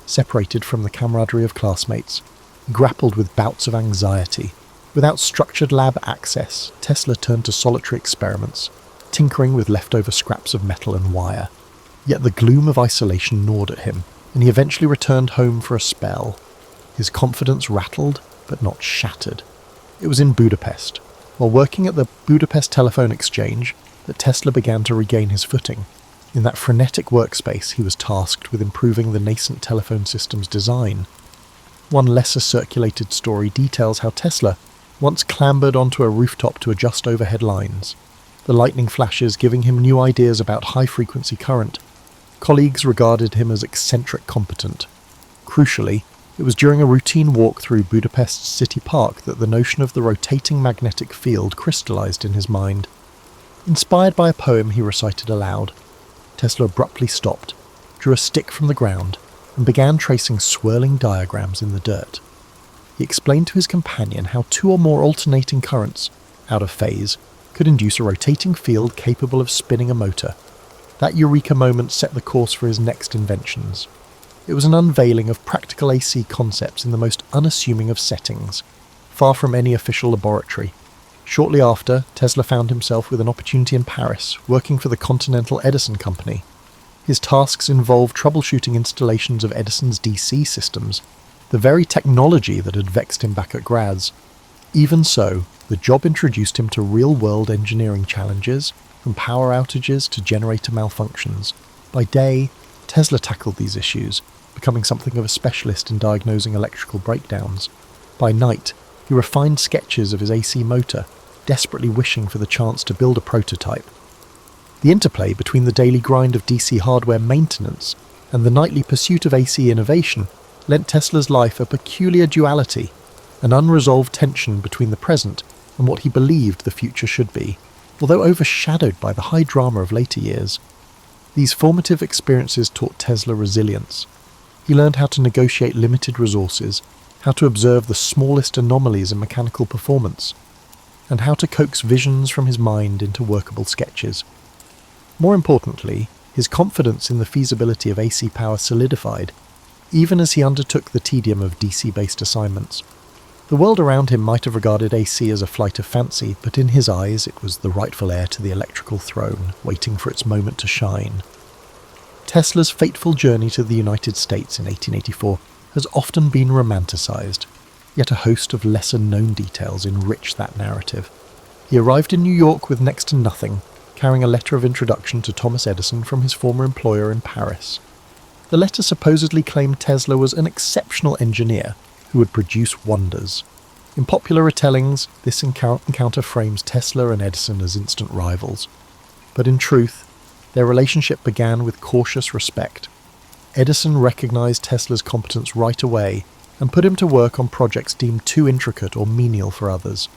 Separated from the camaraderie of classmates, he grappled with bouts of anxiety, Without structured lab access, Tesla turned to solitary experiments, tinkering with leftover scraps of metal and wire. Yet the gloom of isolation gnawed at him, and he eventually returned home for a spell. His confidence rattled, but not shattered. It was in Budapest, while working at the Budapest Telephone Exchange, that Tesla began to regain his footing. In that frenetic workspace, he was tasked with improving the nascent telephone system's design. One lesser circulated story details how Tesla once clambered onto a rooftop to adjust overhead lines, the lightning flashes giving him new ideas about high-frequency current. Colleagues regarded him as eccentric competent. Crucially, it was during a routine walk through Budapest's city park that the notion of the rotating magnetic field crystallized in his mind. Inspired by a poem he recited aloud, Tesla abruptly stopped, drew a stick from the ground, and began tracing swirling diagrams in the dirt. He explained to his companion how 2 or more alternating currents, out of phase, could induce a rotating field capable of spinning a motor. That eureka moment set the course for his next inventions. It was an unveiling of practical AC concepts in the most unassuming of settings, far from any official laboratory. Shortly after, Tesla found himself with an opportunity in Paris, working for the Continental Edison Company. His tasks involved troubleshooting installations of Edison's DC systems, the very technology that had vexed him back at Graz. Even so, the job introduced him to real-world engineering challenges, from power outages to generator malfunctions. By day, Tesla tackled these issues, becoming something of a specialist in diagnosing electrical breakdowns. By night, he refined sketches of his AC motor, desperately wishing for the chance to build a prototype. The interplay between the daily grind of DC hardware maintenance and the nightly pursuit of AC innovation lent Tesla's life a peculiar duality, an unresolved tension between the present and what he believed the future should be, although overshadowed by the high drama of later years. These formative experiences taught Tesla resilience. He learned how to negotiate limited resources, how to observe the smallest anomalies in mechanical performance, and how to coax visions from his mind into workable sketches. More importantly, his confidence in the feasibility of AC power solidified, even as he undertook the tedium of DC-based assignments. The world around him might have regarded AC as a flight of fancy, but in his eyes it was the rightful heir to the electrical throne, waiting for its moment to shine. Tesla's fateful journey to the United States in 1884 has often been romanticized, yet a host of lesser-known details enrich that narrative. He arrived in New York with next to nothing, carrying a letter of introduction to Thomas Edison from his former employer in Paris. The letter supposedly claimed Tesla was an exceptional engineer who would produce wonders. In popular retellings, this encounter frames Tesla and Edison as instant rivals. But in truth, their relationship began with cautious respect. Edison recognized Tesla's competence right away and put him to work on projects deemed too intricate or menial for others.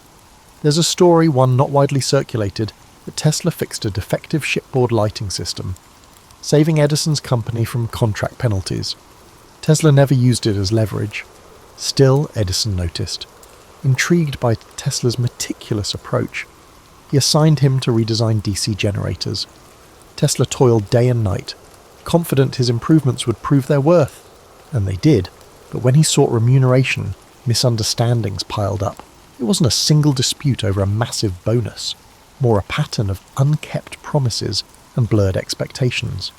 There's a story, one not widely circulated, that Tesla fixed a defective shipboard lighting system, saving Edison's company from contract penalties. Tesla never used it as leverage. Still, Edison noticed. Intrigued by Tesla's meticulous approach, he assigned him to redesign DC generators. Tesla toiled day and night, confident his improvements would prove their worth. And they did, but when he sought remuneration, misunderstandings piled up. It wasn't a single dispute over a massive bonus, more a pattern of unkept promises and blurred expectations.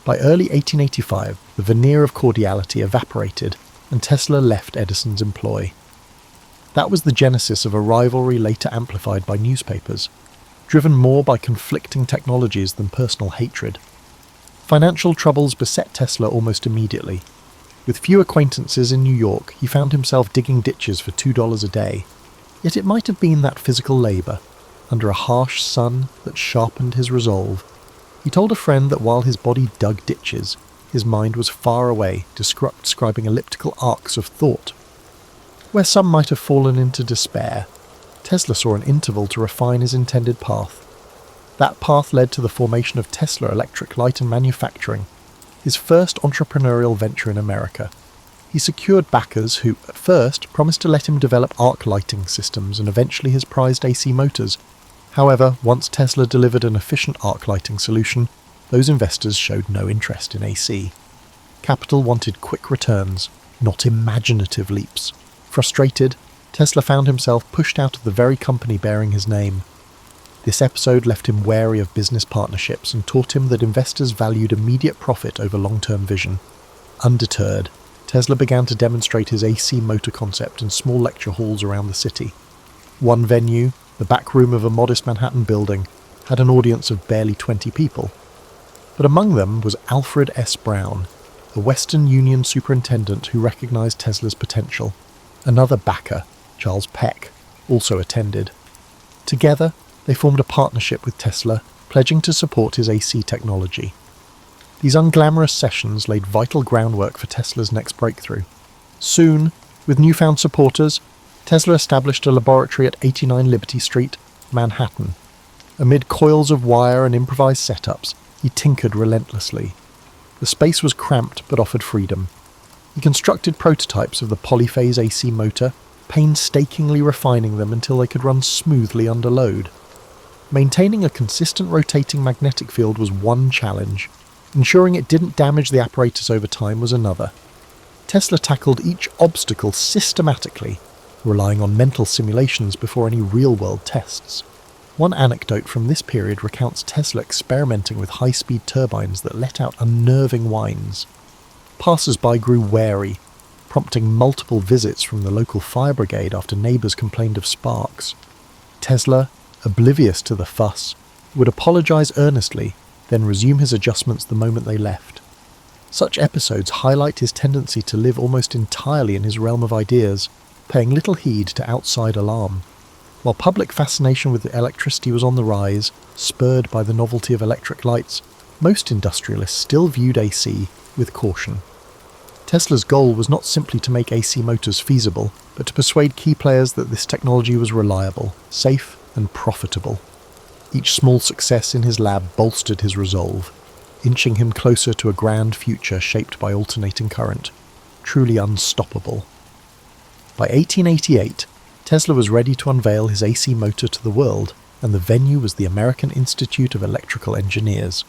By early 1885, the veneer of cordiality evaporated, and Tesla left Edison's employ. That was the genesis of a rivalry later amplified by newspapers, driven more by conflicting technologies than personal hatred. Financial troubles beset Tesla almost immediately. With few acquaintances in New York, he found himself digging ditches for $2 a day. Yet it might have been that physical labour, under a harsh sun, that sharpened his resolve. He told a friend that while his body dug ditches, his mind was far away, describing elliptical arcs of thought. Where some might have fallen into despair, Tesla saw an interval to refine his intended path. That path led to the formation of Tesla Electric Light and Manufacturing, his first entrepreneurial venture in America. He secured backers who, at first, promised to let him develop arc lighting systems and eventually his prized AC motors. However, once Tesla delivered an efficient arc lighting solution, those investors showed no interest in AC. Capital wanted quick returns, not imaginative leaps. Frustrated, Tesla found himself pushed out of the very company bearing his name. This episode left him wary of business partnerships and taught him that investors valued immediate profit over long-term vision. Undeterred, Tesla began to demonstrate his AC motor concept in small lecture halls around the city. One venue, the back room of a modest Manhattan building, had an audience of barely 20 people. But among them was Alfred S. Brown, a Western Union superintendent who recognized Tesla's potential. Another backer, Charles Peck, also attended. Together, they formed a partnership with Tesla, pledging to support his AC technology. These unglamorous sessions laid vital groundwork for Tesla's next breakthrough. Soon, with newfound supporters, Tesla established a laboratory at 89 Liberty Street, Manhattan. Amid coils of wire and improvised setups, he tinkered relentlessly. The space was cramped but offered freedom. He constructed prototypes of the polyphase AC motor, painstakingly refining them until they could run smoothly under load. Maintaining a consistent rotating magnetic field was one challenge. Ensuring it didn't damage the apparatus over time was another. Tesla tackled each obstacle systematically, relying on mental simulations before any real-world tests. One anecdote from this period recounts Tesla experimenting with high-speed turbines that let out unnerving whines. Passers-by grew wary, prompting multiple visits from the local fire brigade after neighbours complained of sparks. Tesla, oblivious to the fuss, would apologise earnestly, then resume his adjustments the moment they left. Such episodes highlight his tendency to live almost entirely in his realm of ideas, paying little heed to outside alarm. While public fascination with electricity was on the rise, spurred by the novelty of electric lights, most industrialists still viewed AC with caution. Tesla's goal was not simply to make AC motors feasible, but to persuade key players that this technology was reliable, safe, and profitable. Each small success in his lab bolstered his resolve, inching him closer to a grand future shaped by alternating current, truly unstoppable. By 1888, Tesla was ready to unveil his AC motor to the world, and the venue was the American Institute of Electrical Engineers.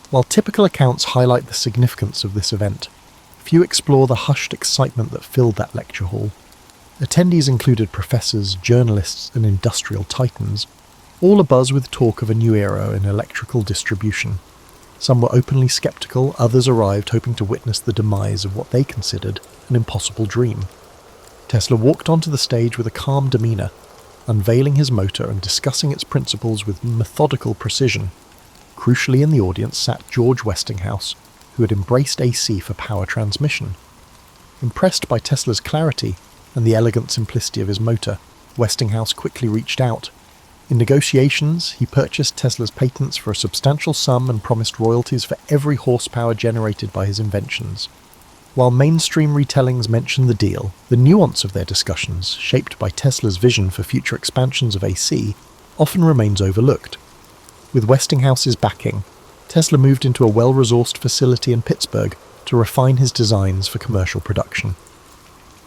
While typical accounts highlight the significance of this event, few explore the hushed excitement that filled that lecture hall. Attendees included professors, journalists, and industrial titans, all abuzz with talk of a new era in electrical distribution. Some were openly skeptical, others arrived hoping to witness the demise of what they considered an impossible dream. Tesla walked onto the stage with a calm demeanour, unveiling his motor and discussing its principles with methodical precision. Crucially in the audience sat George Westinghouse, who had embraced AC for power transmission. Impressed by Tesla's clarity and the elegant simplicity of his motor, Westinghouse quickly reached out. In negotiations, he purchased Tesla's patents for a substantial sum and promised royalties for every horsepower generated by his inventions. While mainstream retellings mention the deal, the nuance of their discussions, shaped by Tesla's vision for future expansions of AC, often remains overlooked. With Westinghouse's backing, Tesla moved into a well-resourced facility in Pittsburgh to refine his designs for commercial production.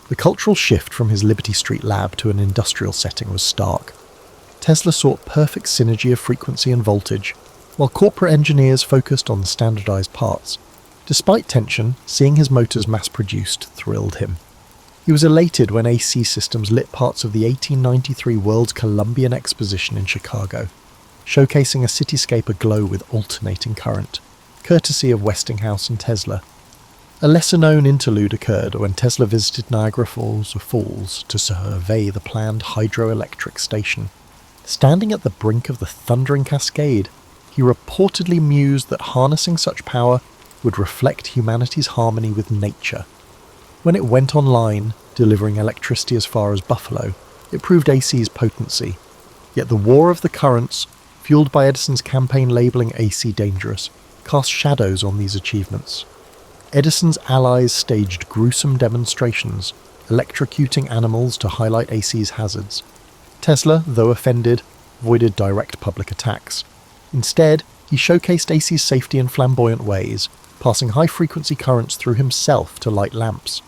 The cultural shift from his Liberty Street lab to an industrial setting was stark. Tesla sought perfect synergy of frequency and voltage, while corporate engineers focused on the standardized parts. Despite tension, seeing his motors mass-produced thrilled him. He was elated when AC systems lit parts of the 1893 World's Columbian Exposition in Chicago, showcasing a cityscape aglow with alternating current, courtesy of Westinghouse and Tesla. A lesser-known interlude occurred when Tesla visited Niagara Falls to survey the planned hydroelectric station. Standing at the brink of the thundering cascade, he reportedly mused that harnessing such power would reflect humanity's harmony with nature. When it went online, delivering electricity as far as Buffalo, it proved AC's potency. Yet the war of the currents, fueled by Edison's campaign labelling AC dangerous, cast shadows on these achievements. Edison's allies staged gruesome demonstrations, electrocuting animals to highlight AC's hazards. Tesla, though offended, avoided direct public attacks. Instead, he showcased AC's safety in flamboyant ways, passing high-frequency currents through himself to light lamps.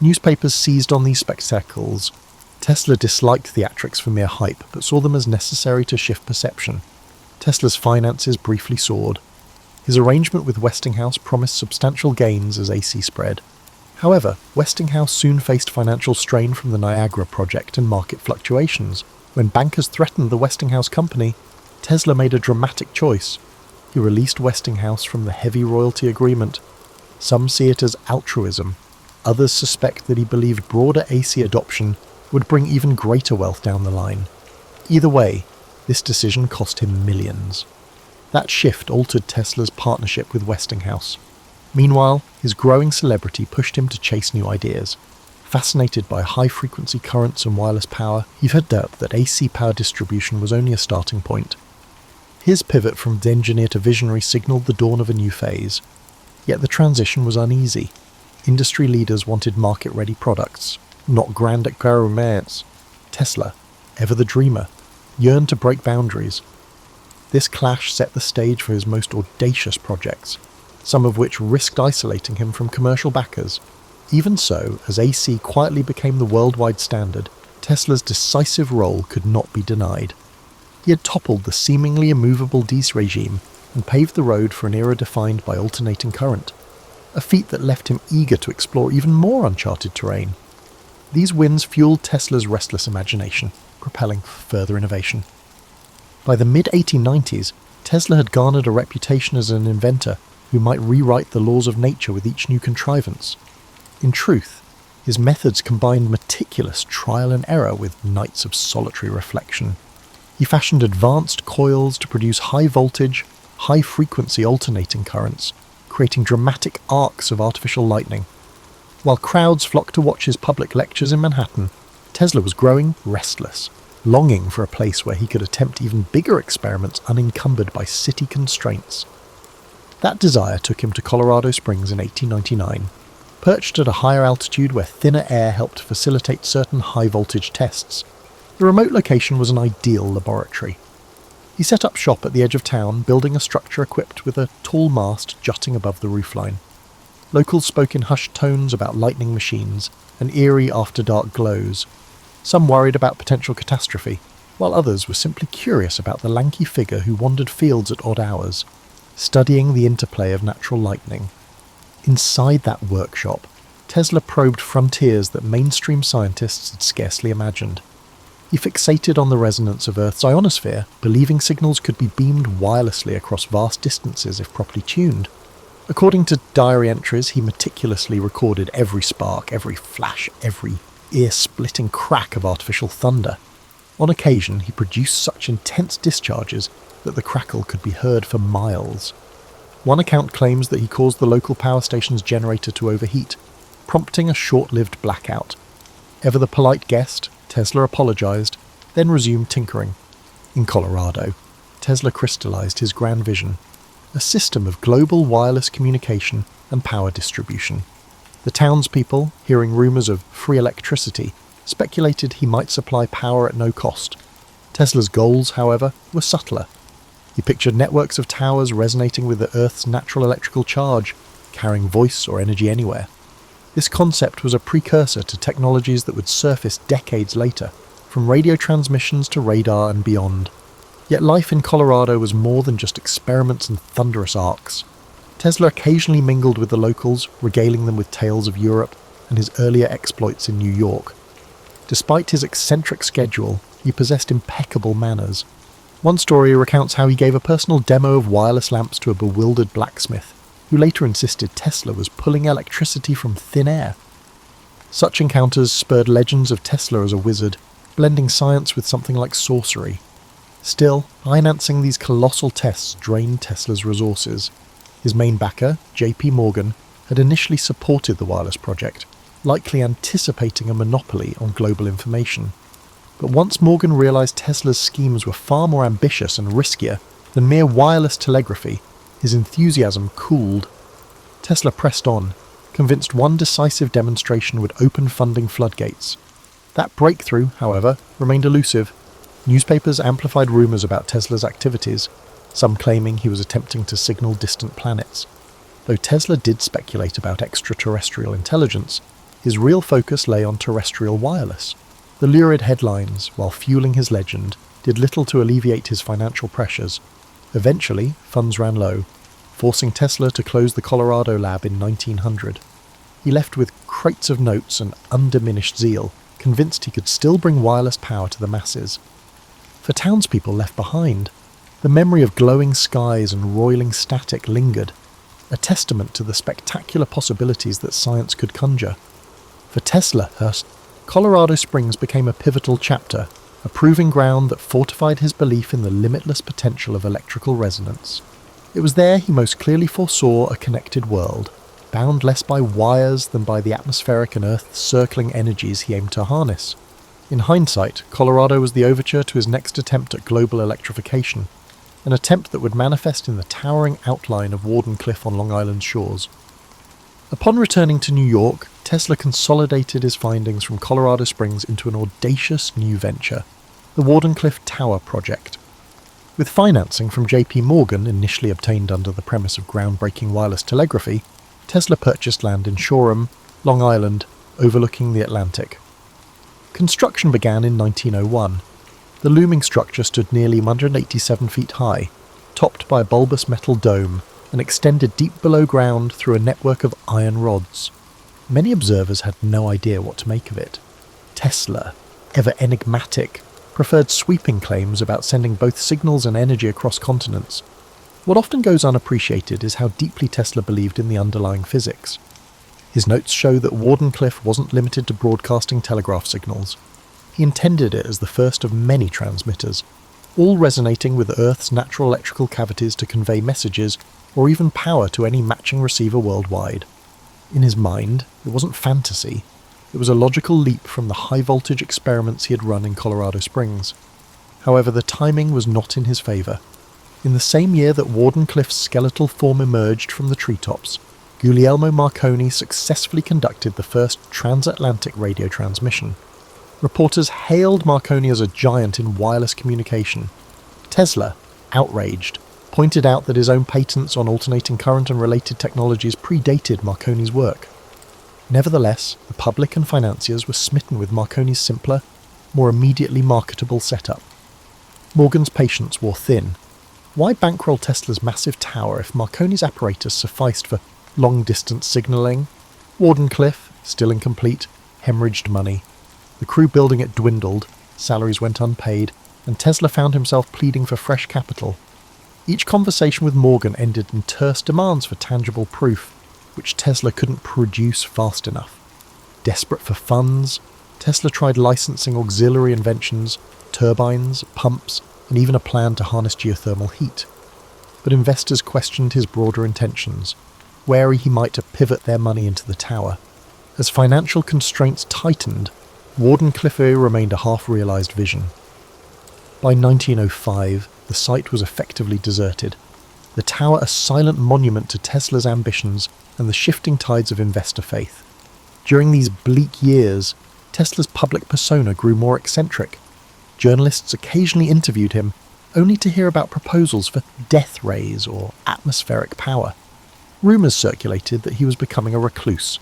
Newspapers seized on these spectacles. Tesla disliked theatrics for mere hype, but saw them as necessary to shift perception. Tesla's finances briefly soared. His arrangement with Westinghouse promised substantial gains as AC spread. However, Westinghouse soon faced financial strain from the Niagara project and market fluctuations. When bankers threatened the Westinghouse company, Tesla made a dramatic choice. He released Westinghouse from the heavy royalty agreement. Some see it as altruism. Others suspect that he believed broader AC adoption would bring even greater wealth down the line. Either way, this decision cost him millions. That shift altered Tesla's partnership with Westinghouse. Meanwhile, his growing celebrity pushed him to chase new ideas. Fascinated by high-frequency currents and wireless power, he figured out that AC power distribution was only a starting point. His pivot from engineer to visionary signaled the dawn of a new phase. Yet the transition was uneasy. Industry leaders wanted market-ready products, not grand experiments. Tesla, ever the dreamer, yearned to break boundaries. This clash set the stage for his most audacious projects, some of which risked isolating him from commercial backers. Even so, as AC quietly became the worldwide standard, Tesla's decisive role could not be denied. He had toppled the seemingly immovable DC regime and paved the road for an era defined by alternating current, a feat that left him eager to explore even more uncharted terrain. These wins fueled Tesla's restless imagination, propelling further innovation. By the mid-1890s, Tesla had garnered a reputation as an inventor who might rewrite the laws of nature with each new contrivance. In truth, his methods combined meticulous trial and error with nights of solitary reflection. He fashioned advanced coils to produce high-voltage, high-frequency alternating currents, creating dramatic arcs of artificial lightning. While crowds flocked to watch his public lectures in Manhattan, Tesla was growing restless, longing for a place where he could attempt even bigger experiments unencumbered by city constraints. That desire took him to Colorado Springs in 1899. Perched at a higher altitude where thinner air helped facilitate certain high-voltage tests, the remote location was an ideal laboratory. He set up shop at the edge of town, building a structure equipped with a tall mast jutting above the roofline. Locals spoke in hushed tones about lightning machines and eerie after-dark glows. Some worried about potential catastrophe, while others were simply curious about the lanky figure who wandered fields at odd hours, studying the interplay of natural lightning. Inside that workshop, Tesla probed frontiers that mainstream scientists had scarcely imagined. He fixated on the resonance of Earth's ionosphere, believing signals could be beamed wirelessly across vast distances if properly tuned. According to diary entries, he meticulously recorded every spark, every flash, every ear-splitting crack of artificial thunder. On occasion, he produced such intense discharges that the crackle could be heard for miles. One account claims that he caused the local power station's generator to overheat, prompting a short-lived blackout. Ever the polite guest, Tesla apologized, then resumed tinkering. In Colorado, Tesla crystallized his grand vision, a system of global wireless communication and power distribution. The townspeople, hearing rumors of free electricity, speculated he might supply power at no cost. Tesla's goals, however, were subtler. He pictured networks of towers resonating with the Earth's natural electrical charge, carrying voice or energy anywhere. This concept was a precursor to technologies that would surface decades later, from radio transmissions to radar and beyond. Yet life in Colorado was more than just experiments and thunderous arcs. Tesla occasionally mingled with the locals, regaling them with tales of Europe and his earlier exploits in New York. Despite his eccentric schedule, he possessed impeccable manners. One story recounts how he gave a personal demo of wireless lamps to a bewildered blacksmith, who later insisted Tesla was pulling electricity from thin air. Such encounters spurred legends of Tesla as a wizard, blending science with something like sorcery. Still, financing these colossal tests drained Tesla's resources. His main backer, J.P. Morgan, had initially supported the wireless project, likely anticipating a monopoly on global information. But once Morgan realized Tesla's schemes were far more ambitious and riskier than mere wireless telegraphy, his enthusiasm cooled. Tesla pressed on, convinced one decisive demonstration would open funding floodgates. That breakthrough, however, remained elusive. Newspapers amplified rumors about Tesla's activities, some claiming he was attempting to signal distant planets. Though Tesla did speculate about extraterrestrial intelligence, his real focus lay on terrestrial wireless. The lurid headlines, while fueling his legend, did little to alleviate his financial pressures. Eventually, funds ran low, forcing Tesla to close the Colorado lab in 1900. He left with crates of notes and undiminished zeal, convinced he could still bring wireless power to the masses. For townspeople left behind, the memory of glowing skies and roiling static lingered, a testament to the spectacular possibilities that science could conjure. For Tesla, thus, Colorado Springs became a pivotal chapter, a proving ground that fortified his belief in the limitless potential of electrical resonance. It was there he most clearly foresaw a connected world, bound less by wires than by the atmospheric and earth-circling energies he aimed to harness. In hindsight, Colorado was the overture to his next attempt at global electrification, an attempt that would manifest in the towering outline of Wardenclyffe on Long Island's shores. Upon returning to New York, Tesla consolidated his findings from Colorado Springs into an audacious new venture, the Wardenclyffe Tower Project. With financing from J.P. Morgan, initially obtained under the premise of groundbreaking wireless telegraphy, Tesla purchased land in Shoreham, Long Island, overlooking the Atlantic. Construction began in 1901. The looming structure stood nearly 187 feet high, topped by a bulbous metal dome, and extended deep below ground through a network of iron rods. Many observers had no idea what to make of it. Tesla, ever enigmatic, preferred sweeping claims about sending both signals and energy across continents. What often goes unappreciated is how deeply Tesla believed in the underlying physics. His notes show that Wardenclyffe wasn't limited to broadcasting telegraph signals. He intended it as the first of many transmitters, all resonating with Earth's natural electrical cavities to convey messages or even power to any matching receiver worldwide. In his mind, it wasn't fantasy. It was a logical leap from the high-voltage experiments he had run in Colorado Springs. However, the timing was not in his favour. In the same year that Wardenclyffe's skeletal form emerged from the treetops, Guglielmo Marconi successfully conducted the first transatlantic radio transmission. Reporters hailed Marconi as a giant in wireless communication. Tesla, outraged, pointed out that his own patents on alternating current and related technologies predated Marconi's work. Nevertheless, the public and financiers were smitten with Marconi's simpler, more immediately marketable setup. Morgan's patience wore thin. Why bankroll Tesla's massive tower if Marconi's apparatus sufficed for long-distance signalling? Wardenclyffe, still incomplete, hemorrhaged money. The crew building it dwindled, salaries went unpaid, and Tesla found himself pleading for fresh capital. Each conversation with Morgan ended in terse demands for tangible proof, which Tesla couldn't produce fast enough. Desperate for funds, Tesla tried licensing auxiliary inventions, turbines, pumps, and even a plan to harness geothermal heat. But investors questioned his broader intentions, wary he might pivot their money into the tower. As financial constraints tightened, Wardenclyffe remained a half-realised vision. By 1905, the site was effectively deserted, the tower a silent monument to Tesla's ambitions and the shifting tides of investor faith. During these bleak years, Tesla's public persona grew more eccentric. Journalists occasionally interviewed him, only to hear about proposals for death rays or atmospheric power. Rumours circulated that he was becoming a recluse.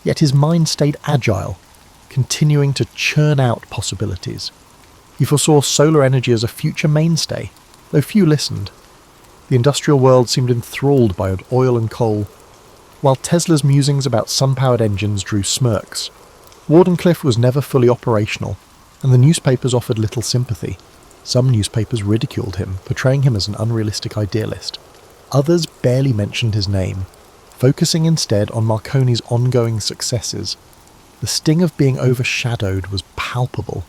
Yet his mind stayed agile, continuing to churn out possibilities. He foresaw solar energy as a future mainstay, though few listened. The industrial world seemed enthralled by oil and coal, while Tesla's musings about sun-powered engines drew smirks. Wardenclyffe was never fully operational, and the newspapers offered little sympathy. Some newspapers ridiculed him, portraying him as an unrealistic idealist. Others barely mentioned his name, focusing instead on Marconi's ongoing successes. The sting of being overshadowed was palpable.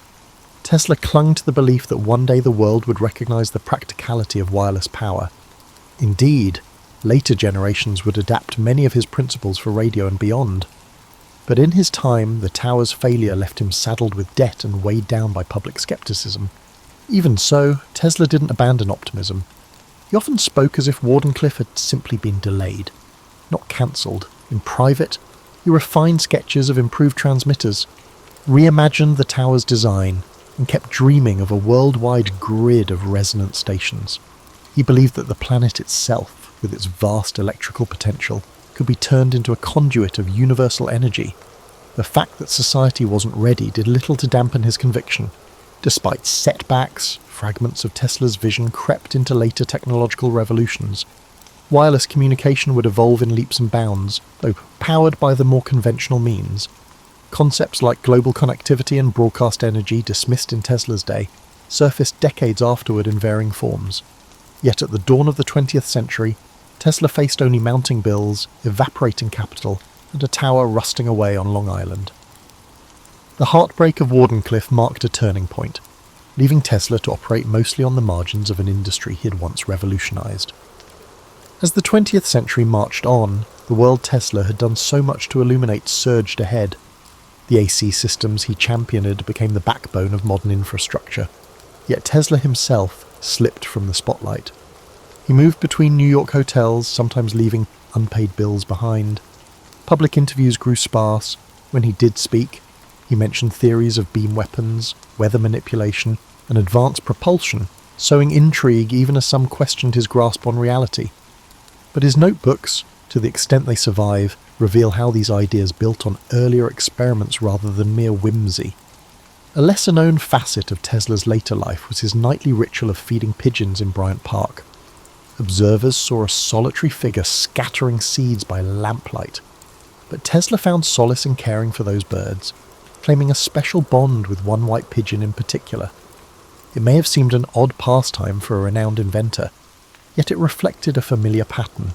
Tesla clung to the belief that one day the world would recognise the practicality of wireless power. Indeed, later generations would adapt many of his principles for radio and beyond. But in his time, the tower's failure left him saddled with debt and weighed down by public scepticism. Even so, Tesla didn't abandon optimism. He often spoke as if Wardenclyffe had simply been delayed, not cancelled. In private, he refined sketches of improved transmitters, reimagined the tower's design, and kept dreaming of a worldwide grid of resonant stations. He believed that the planet itself, with its vast electrical potential, could be turned into a conduit of universal energy. The fact that society wasn't ready did little to dampen his conviction. Despite setbacks, fragments of Tesla's vision crept into later technological revolutions. Wireless communication would evolve in leaps and bounds, though powered by the more conventional means. Concepts like global connectivity and broadcast energy, dismissed in Tesla's day, surfaced decades afterward in varying forms. Yet at the dawn of the 20th century, Tesla faced only mounting bills, evaporating capital, and a tower rusting away on Long Island. The heartbreak of Wardenclyffe marked a turning point, leaving Tesla to operate mostly on the margins of an industry he had once revolutionized. As the 20th century marched on, the world Tesla had done so much to illuminate surged ahead. The AC systems he championed became the backbone of modern infrastructure, yet Tesla himself slipped from the spotlight. He moved between New York hotels, sometimes leaving unpaid bills behind. Public interviews grew sparse. When he did speak, he mentioned theories of beam weapons, weather manipulation, and advanced propulsion, sowing intrigue even as some questioned his grasp on reality. But his notebooks, to the extent they survive, reveal how these ideas built on earlier experiments rather than mere whimsy. A lesser-known facet of Tesla's later life was his nightly ritual of feeding pigeons in Bryant Park. Observers saw a solitary figure scattering seeds by lamplight, but Tesla found solace in caring for those birds, claiming a special bond with one white pigeon in particular. It may have seemed an odd pastime for a renowned inventor, yet it reflected a familiar pattern.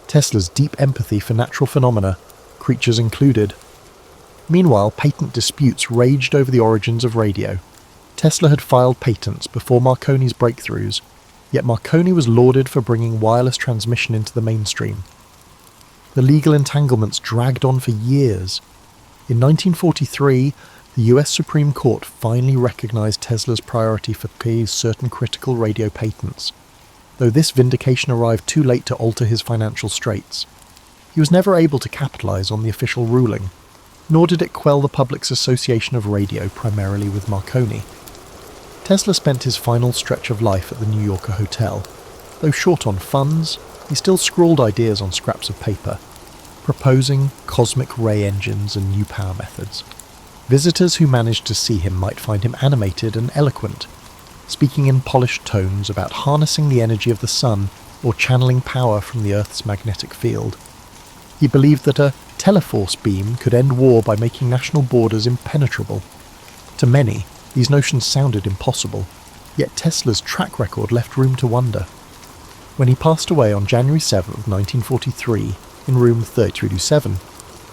Tesla's deep empathy for natural phenomena, creatures included. Meanwhile, patent disputes raged over the origins of radio. Tesla had filed patents before Marconi's breakthroughs, yet Marconi was lauded for bringing wireless transmission into the mainstream. The legal entanglements dragged on for years. In 1943, the US Supreme Court finally recognized Tesla's priority for certain critical radio patents, though this vindication arrived too late to alter his financial straits. He was never able to capitalize on the official ruling, nor did it quell the public's association of radio primarily with Marconi. Tesla spent his final stretch of life at the New Yorker hotel. Though short on funds, he still scrawled ideas on scraps of paper, proposing cosmic ray engines and new power methods. Visitors who managed to see him might find him animated and eloquent, speaking in polished tones about harnessing the energy of the sun or channeling power from the Earth's magnetic field. He believed that a teleforce beam could end war by making national borders impenetrable. To many, these notions sounded impossible, yet Tesla's track record left room to wonder. When he passed away on January 7, 1943, in room 3327,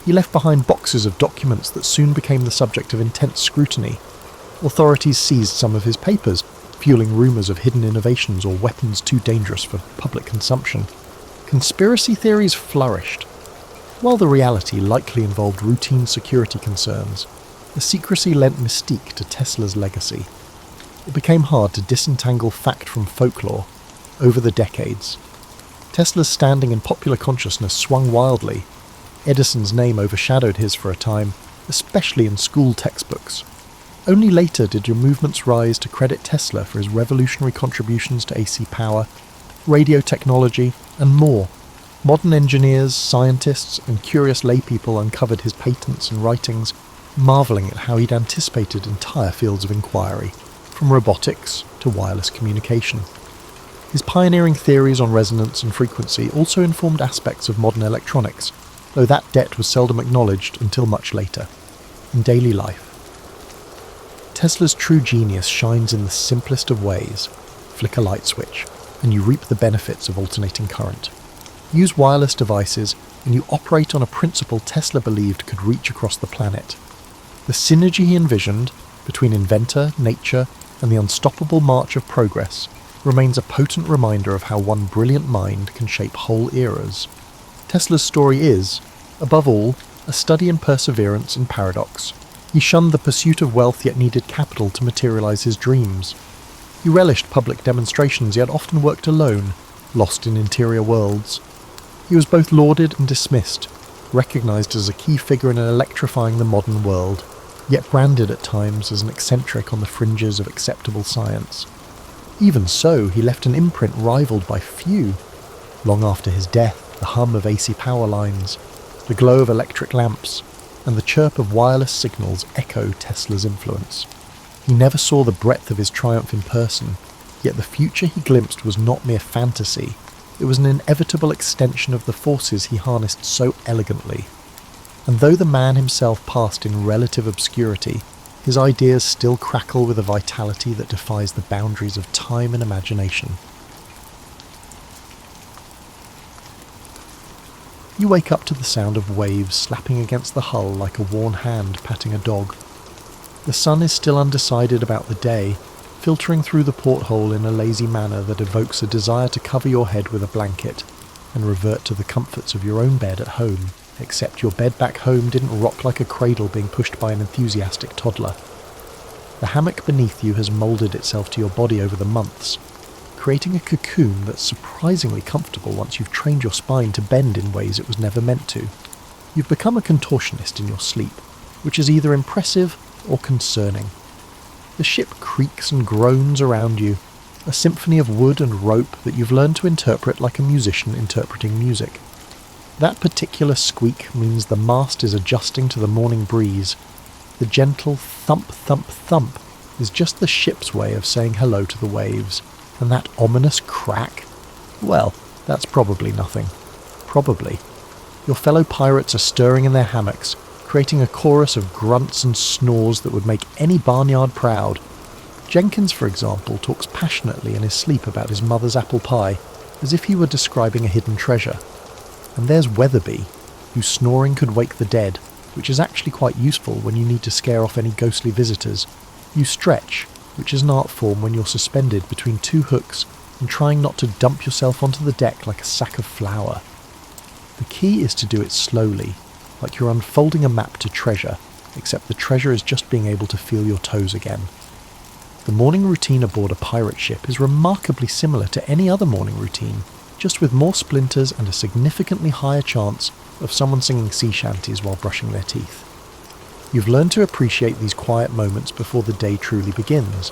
he left behind boxes of documents that soon became the subject of intense scrutiny. Authorities seized some of his papers, fueling rumours of hidden innovations or weapons too dangerous for public consumption. Conspiracy theories flourished. While the reality likely involved routine security concerns, the secrecy lent mystique to Tesla's legacy. It became hard to disentangle fact from folklore. Over the decades, Tesla's standing in popular consciousness swung wildly. Edison's name overshadowed his for a time, especially in school textbooks. Only later did your movements rise to credit Tesla for his revolutionary contributions to AC power, radio technology, and more. Modern engineers, scientists, and curious laypeople uncovered his patents and writings, marvelling at how he'd anticipated entire fields of inquiry, from robotics to wireless communication. His pioneering theories on resonance and frequency also informed aspects of modern electronics, though that debt was seldom acknowledged until much later, in daily life. Tesla's true genius shines in the simplest of ways. Flick a light switch, and you reap the benefits of alternating current. Use wireless devices, and you operate on a principle Tesla believed could reach across the planet. The synergy he envisioned between inventor, nature, and the unstoppable march of progress remains a potent reminder of how one brilliant mind can shape whole eras. Tesla's story is, above all, a study in perseverance and paradox. He shunned the pursuit of wealth yet needed capital to materialize his dreams. He relished public demonstrations yet often worked alone, lost in interior worlds. He was both lauded and dismissed, recognized as a key figure in electrifying the modern world, yet branded at times as an eccentric on the fringes of acceptable science. Even so, he left an imprint rivaled by few. Long after his death, the hum of AC power lines, the glow of electric lamps, and the chirp of wireless signals echo Tesla's influence. He never saw the breadth of his triumph in person, yet the future he glimpsed was not mere fantasy. It was an inevitable extension of the forces he harnessed so elegantly. And though the man himself passed in relative obscurity, his ideas still crackle with a vitality that defies the boundaries of time and imagination. You wake up to the sound of waves slapping against the hull like a worn hand patting a dog. The sun is still undecided about the day, filtering through the porthole in a lazy manner that evokes a desire to cover your head with a blanket and revert to the comforts of your own bed at home, except your bed back home didn't rock like a cradle being pushed by an enthusiastic toddler. The hammock beneath you has moulded itself to your body over the months, creating a cocoon that's surprisingly comfortable once you've trained your spine to bend in ways it was never meant to. You've become a contortionist in your sleep, which is either impressive or concerning. The ship creaks and groans around you, a symphony of wood and rope that you've learned to interpret like a musician interpreting music. That particular squeak means the mast is adjusting to the morning breeze. The gentle thump thump thump is just the ship's way of saying hello to the waves. And that ominous crack? Well, that's probably nothing. Probably. Your fellow pirates are stirring in their hammocks, creating a chorus of grunts and snores that would make any barnyard proud. Jenkins, for example, talks passionately in his sleep about his mother's apple pie, as if he were describing a hidden treasure. And there's Weatherby, whose snoring could wake the dead, which is actually quite useful when you need to scare off any ghostly visitors. You stretch, which is an art form when you're suspended between two hooks and trying not to dump yourself onto the deck like a sack of flour. The key is to do it slowly, like you're unfolding a map to treasure, except the treasure is just being able to feel your toes again. The morning routine aboard a pirate ship is remarkably similar to any other morning routine, just with more splinters and a significantly higher chance of someone singing sea shanties while brushing their teeth. You've learned to appreciate these quiet moments before the day truly begins,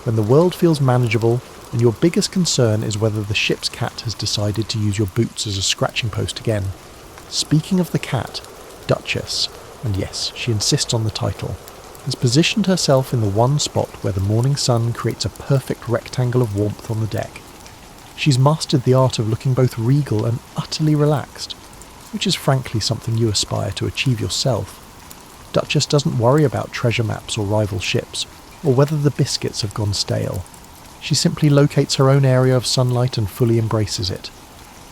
when the world feels manageable and your biggest concern is whether the ship's cat has decided to use your boots as a scratching post again. Speaking of the cat, Duchess, and yes, she insists on the title, has positioned herself in the one spot where the morning sun creates a perfect rectangle of warmth on the deck. She's mastered the art of looking both regal and utterly relaxed, which is frankly something you aspire to achieve yourself. Duchess doesn't worry about treasure maps or rival ships, or whether the biscuits have gone stale. She simply locates her own area of sunlight and fully embraces it.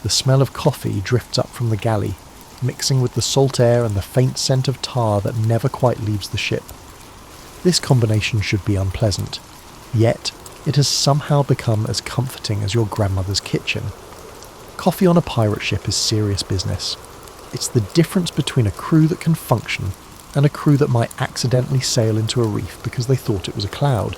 The smell of coffee drifts up from the galley, mixing with the salt air and the faint scent of tar that never quite leaves the ship. This combination should be unpleasant, yet it has somehow become as comforting as your grandmother's kitchen. Coffee on a pirate ship is serious business. It's the difference between a crew that can function and a crew that might accidentally sail into a reef because they thought it was a cloud.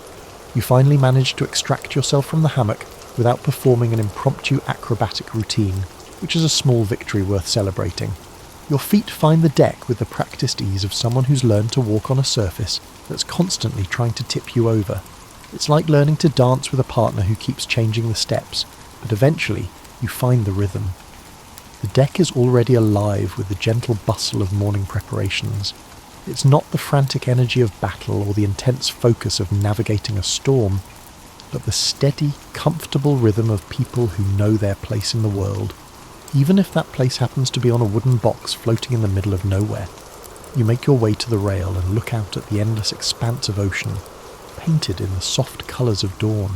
You finally manage to extract yourself from the hammock without performing an impromptu acrobatic routine, which is a small victory worth celebrating. Your feet find the deck with the practiced ease of someone who's learned to walk on a surface that's constantly trying to tip you over. It's like learning to dance with a partner who keeps changing the steps, but eventually you find the rhythm. The deck is already alive with the gentle bustle of morning preparations. It's not the frantic energy of battle or the intense focus of navigating a storm, but the steady, comfortable rhythm of people who know their place in the world, even if that place happens to be on a wooden box floating in the middle of nowhere. You make your way to the rail and look out at the endless expanse of ocean, painted in the soft colours of dawn.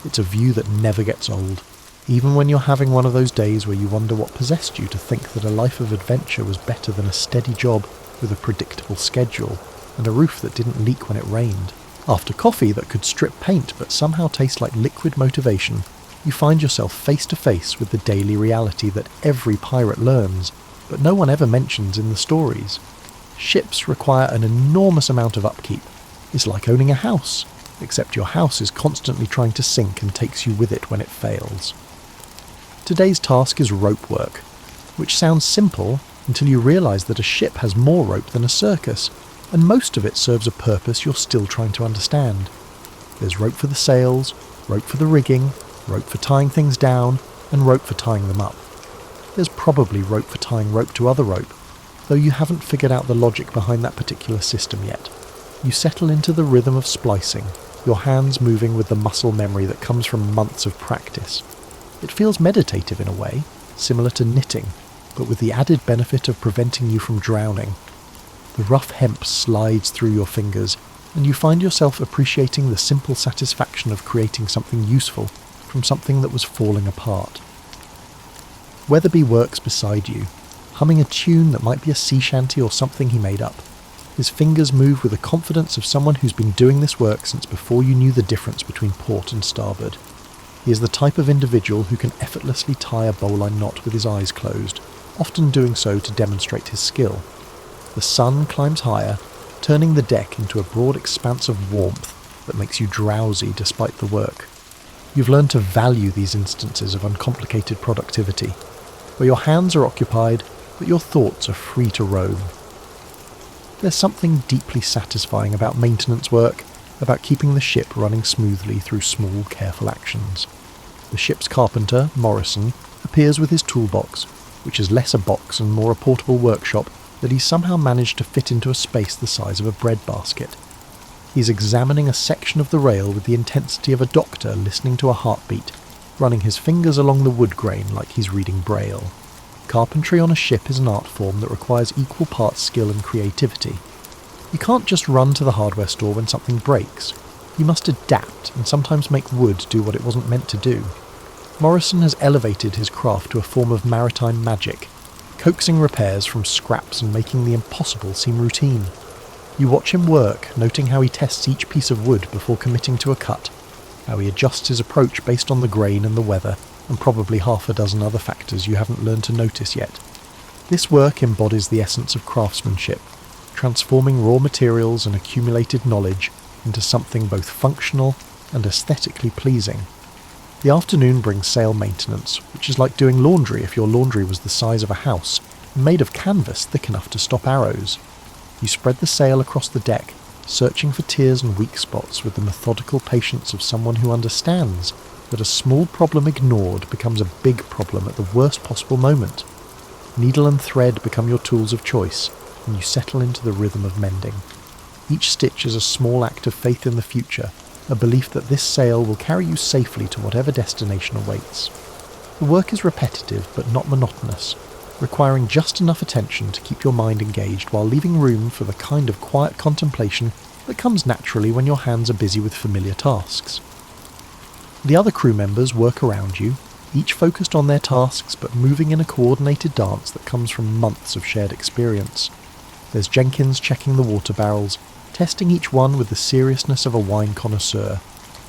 It's a view that never gets old, even when you're having one of those days where you wonder what possessed you to think that a life of adventure was better than a steady job with a predictable schedule and a roof that didn't leak when it rained. After coffee that could strip paint but somehow taste like liquid motivation, you find yourself face to face with the daily reality that every pirate learns, but no one ever mentions in the stories. Ships require an enormous amount of upkeep. It's like owning a house, except your house is constantly trying to sink and takes you with it when it fails. Today's task is rope work, which sounds simple until you realise that a ship has more rope than a circus, and most of it serves a purpose you're still trying to understand. There's rope for the sails, rope for the rigging, rope for tying things down, and rope for tying them up. There's probably rope for tying rope to other rope, though you haven't figured out the logic behind that particular system yet. You settle into the rhythm of splicing, your hands moving with the muscle memory that comes from months of practice. It feels meditative in a way, similar to knitting, but with the added benefit of preventing you from drowning. The rough hemp slides through your fingers, and you find yourself appreciating the simple satisfaction of creating something useful from something that was falling apart. Weatherby works beside you, humming a tune that might be a sea shanty or something he made up. His fingers move with the confidence of someone who's been doing this work since before you knew the difference between port and starboard. He is the type of individual who can effortlessly tie a bowline knot with his eyes closed, often doing so to demonstrate his skill. The sun climbs higher, turning the deck into a broad expanse of warmth that makes you drowsy despite the work. You've learned to value these instances of uncomplicated productivity, where your hands are occupied, but your thoughts are free to roam. There's something deeply satisfying about maintenance work, about keeping the ship running smoothly through small, careful actions. The ship's carpenter, Morrison, appears with his toolbox, which is less a box and more a portable workshop that he's somehow managed to fit into a space the size of a bread basket. He's examining a section of the rail with the intensity of a doctor listening to a heartbeat, running his fingers along the wood grain like he's reading Braille. Carpentry on a ship is an art form that requires equal parts skill and creativity. You can't just run to the hardware store when something breaks. You must adapt and sometimes make wood do what it wasn't meant to do. Morrison has elevated his craft to a form of maritime magic, coaxing repairs from scraps and making the impossible seem routine. You watch him work, noting how he tests each piece of wood before committing to a cut, how he adjusts his approach based on the grain and the weather, and probably half a dozen other factors you haven't learned to notice yet. This work embodies the essence of craftsmanship, transforming raw materials and accumulated knowledge into something both functional and aesthetically pleasing. The afternoon brings sail maintenance, which is like doing laundry if your laundry was the size of a house, and made of canvas thick enough to stop arrows. You spread the sail across the deck, searching for tears and weak spots with the methodical patience of someone who understands that a small problem ignored becomes a big problem at the worst possible moment. Needle and thread become your tools of choice, and you settle into the rhythm of mending. Each stitch is a small act of faith in the future, a belief that this sail will carry you safely to whatever destination awaits. The work is repetitive but not monotonous, requiring just enough attention to keep your mind engaged while leaving room for the kind of quiet contemplation that comes naturally when your hands are busy with familiar tasks. The other crew members work around you, each focused on their tasks but moving in a coordinated dance that comes from months of shared experience. There's Jenkins checking the water barrels, testing each one with the seriousness of a wine connoisseur.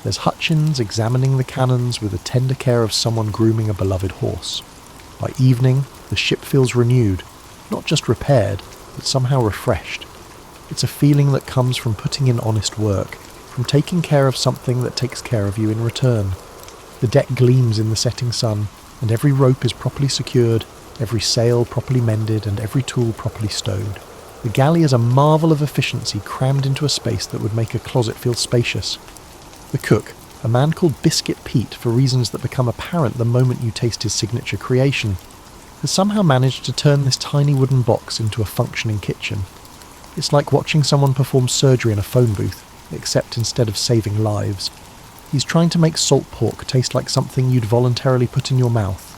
There's Hutchins examining the cannons with the tender care of someone grooming a beloved horse. By evening, the ship feels renewed, not just repaired, but somehow refreshed. It's a feeling that comes from putting in honest work, from taking care of something that takes care of you in return. The deck gleams in the setting sun, and every rope is properly secured, every sail properly mended, and every tool properly stowed. The galley is a marvel of efficiency crammed into a space that would make a closet feel spacious. The cook, a man called Biscuit Pete for reasons that become apparent the moment you taste his signature creation, has somehow managed to turn this tiny wooden box into a functioning kitchen. It's like watching someone perform surgery in a phone booth, except instead of saving lives, he's trying to make salt pork taste like something you'd voluntarily put in your mouth.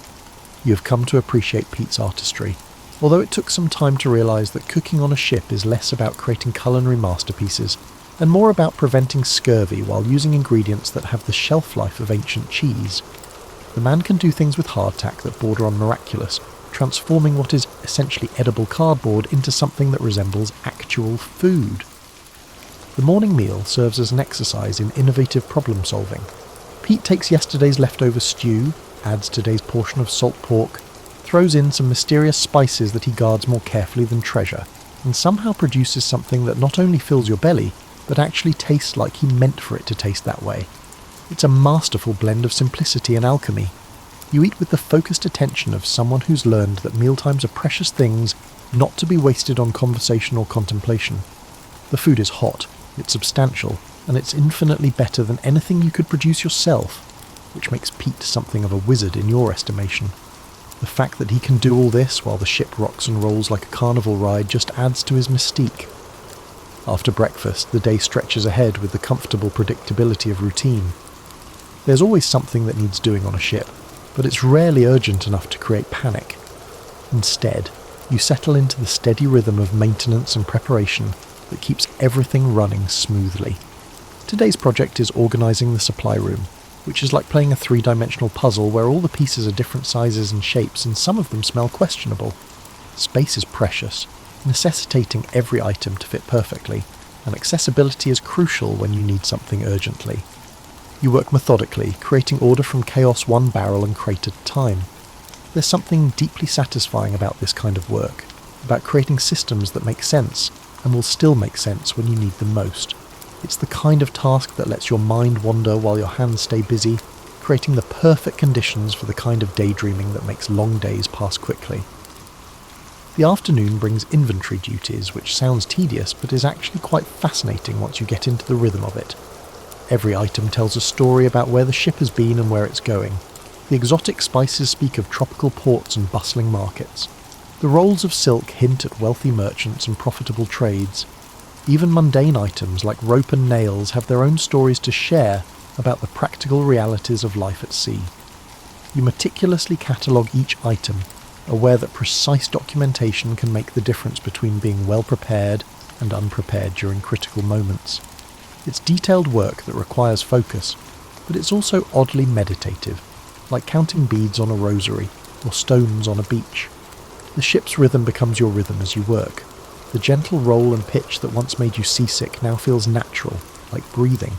You have come to appreciate Pete's artistry, although it took some time to realise that cooking on a ship is less about creating culinary masterpieces and more about preventing scurvy while using ingredients that have the shelf life of ancient cheese. The man can do things with hardtack that border on miraculous, transforming what is essentially edible cardboard into something that resembles actual food. The morning meal serves as an exercise in innovative problem solving. Pete takes yesterday's leftover stew, adds today's portion of salt pork, throws in some mysterious spices that he guards more carefully than treasure, and somehow produces something that not only fills your belly, but actually tastes like he meant for it to taste that way. It's a masterful blend of simplicity and alchemy. You eat with the focused attention of someone who's learned that mealtimes are precious things not to be wasted on conversation or contemplation. The food is hot, it's substantial, and it's infinitely better than anything you could produce yourself, which makes Pete something of a wizard in your estimation. The fact that he can do all this while the ship rocks and rolls like a carnival ride just adds to his mystique. After breakfast, the day stretches ahead with the comfortable predictability of routine. There's always something that needs doing on a ship. but it's rarely urgent enough to create panic. Instead, you settle into the steady rhythm of maintenance and preparation that keeps everything running smoothly. Today's project is organising the supply room, which is like playing a three-dimensional puzzle where all the pieces are different sizes and shapes and some of them smell questionable. Space is precious, necessitating every item to fit perfectly, and accessibility is crucial when you need something urgently. You work methodically, creating order from chaos one barrel and crate at a time. There's something deeply satisfying about this kind of work, about creating systems that make sense and will still make sense when you need them most. It's the kind of task that lets your mind wander while your hands stay busy, creating the perfect conditions for the kind of daydreaming that makes long days pass quickly. The afternoon brings inventory duties, which sounds tedious but is actually quite fascinating once you get into the rhythm of it. Every item tells a story about where the ship has been and where it's going. The exotic spices speak of tropical ports and bustling markets. The rolls of silk hint at wealthy merchants and profitable trades. Even mundane items like rope and nails have their own stories to share about the practical realities of life at sea. You meticulously catalogue each item, aware that precise documentation can make the difference between being well prepared and unprepared during critical moments. It's detailed work that requires focus, but it's also oddly meditative, like counting beads on a rosary or stones on a beach. The ship's rhythm becomes your rhythm as you work. The gentle roll and pitch that once made you seasick now feels natural, like breathing.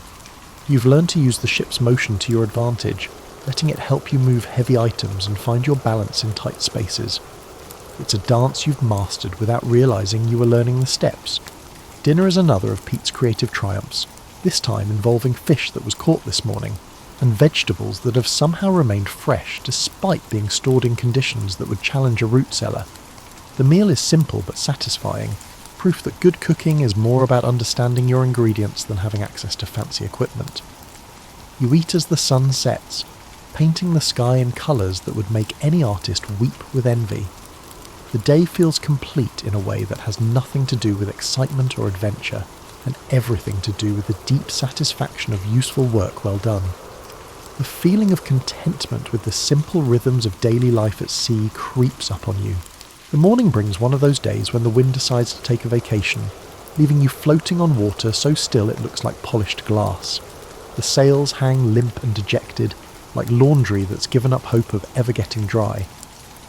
You've learned to use the ship's motion to your advantage, letting it help you move heavy items and find your balance in tight spaces. It's a dance you've mastered without realising you were learning the steps. Dinner is another of Pete's creative triumphs, this time involving fish that was caught this morning, and vegetables that have somehow remained fresh despite being stored in conditions that would challenge a root cellar. The meal is simple but satisfying, proof that good cooking is more about understanding your ingredients than having access to fancy equipment. You eat as the sun sets, painting the sky in colours that would make any artist weep with envy. The day feels complete in a way that has nothing to do with excitement or adventure, and everything to do with the deep satisfaction of useful work well done. The feeling of contentment with the simple rhythms of daily life at sea creeps up on you. The morning brings one of those days when the wind decides to take a vacation, leaving you floating on water so still it looks like polished glass. The sails hang limp and dejected, like laundry that's given up hope of ever getting dry.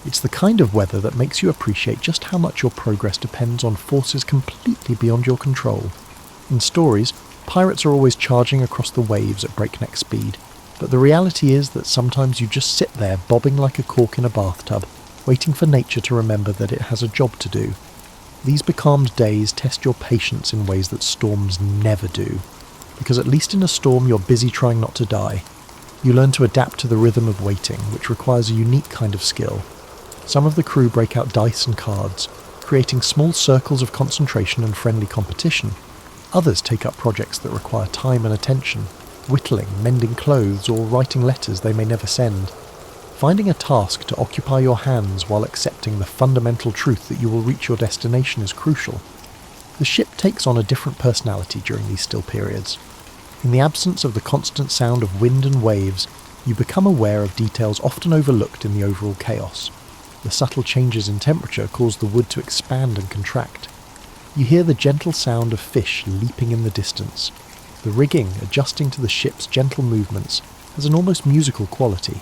It's the kind of weather that makes you appreciate just how much your progress depends on forces completely beyond your control. In stories, pirates are always charging across the waves at breakneck speed, but the reality is that sometimes you just sit there bobbing like a cork in a bathtub, waiting for nature to remember that it has a job to do. These becalmed days test your patience in ways that storms never do, because at least in a storm you're busy trying not to die. You learn to adapt to the rhythm of waiting, which requires a unique kind of skill. Some of the crew break out dice and cards, creating small circles of concentration and friendly competition. Others take up projects that require time and attention, whittling, mending clothes, or writing letters they may never send. Finding a task to occupy your hands while accepting the fundamental truth that you will reach your destination is crucial. The ship takes on a different personality during these still periods. In the absence of the constant sound of wind and waves, you become aware of details often overlooked in the overall chaos. The subtle changes in temperature cause the wood to expand and contract. You hear the gentle sound of fish leaping in the distance. The rigging, adjusting to the ship's gentle movements, has an almost musical quality.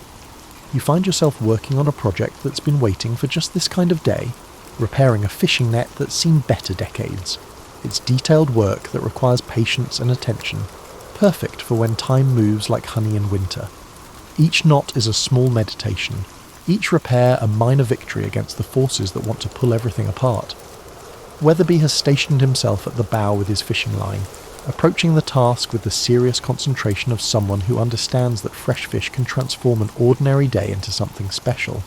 You find yourself working on a project that's been waiting for just this kind of day, repairing a fishing net that's seen better decades. It's detailed work that requires patience and attention, perfect for when time moves like honey in winter. Each knot is a small meditation, each repair a minor victory against the forces that want to pull everything apart. Weatherby has stationed himself at the bow with his fishing line, approaching the task with the serious concentration of someone who understands that fresh fish can transform an ordinary day into something special.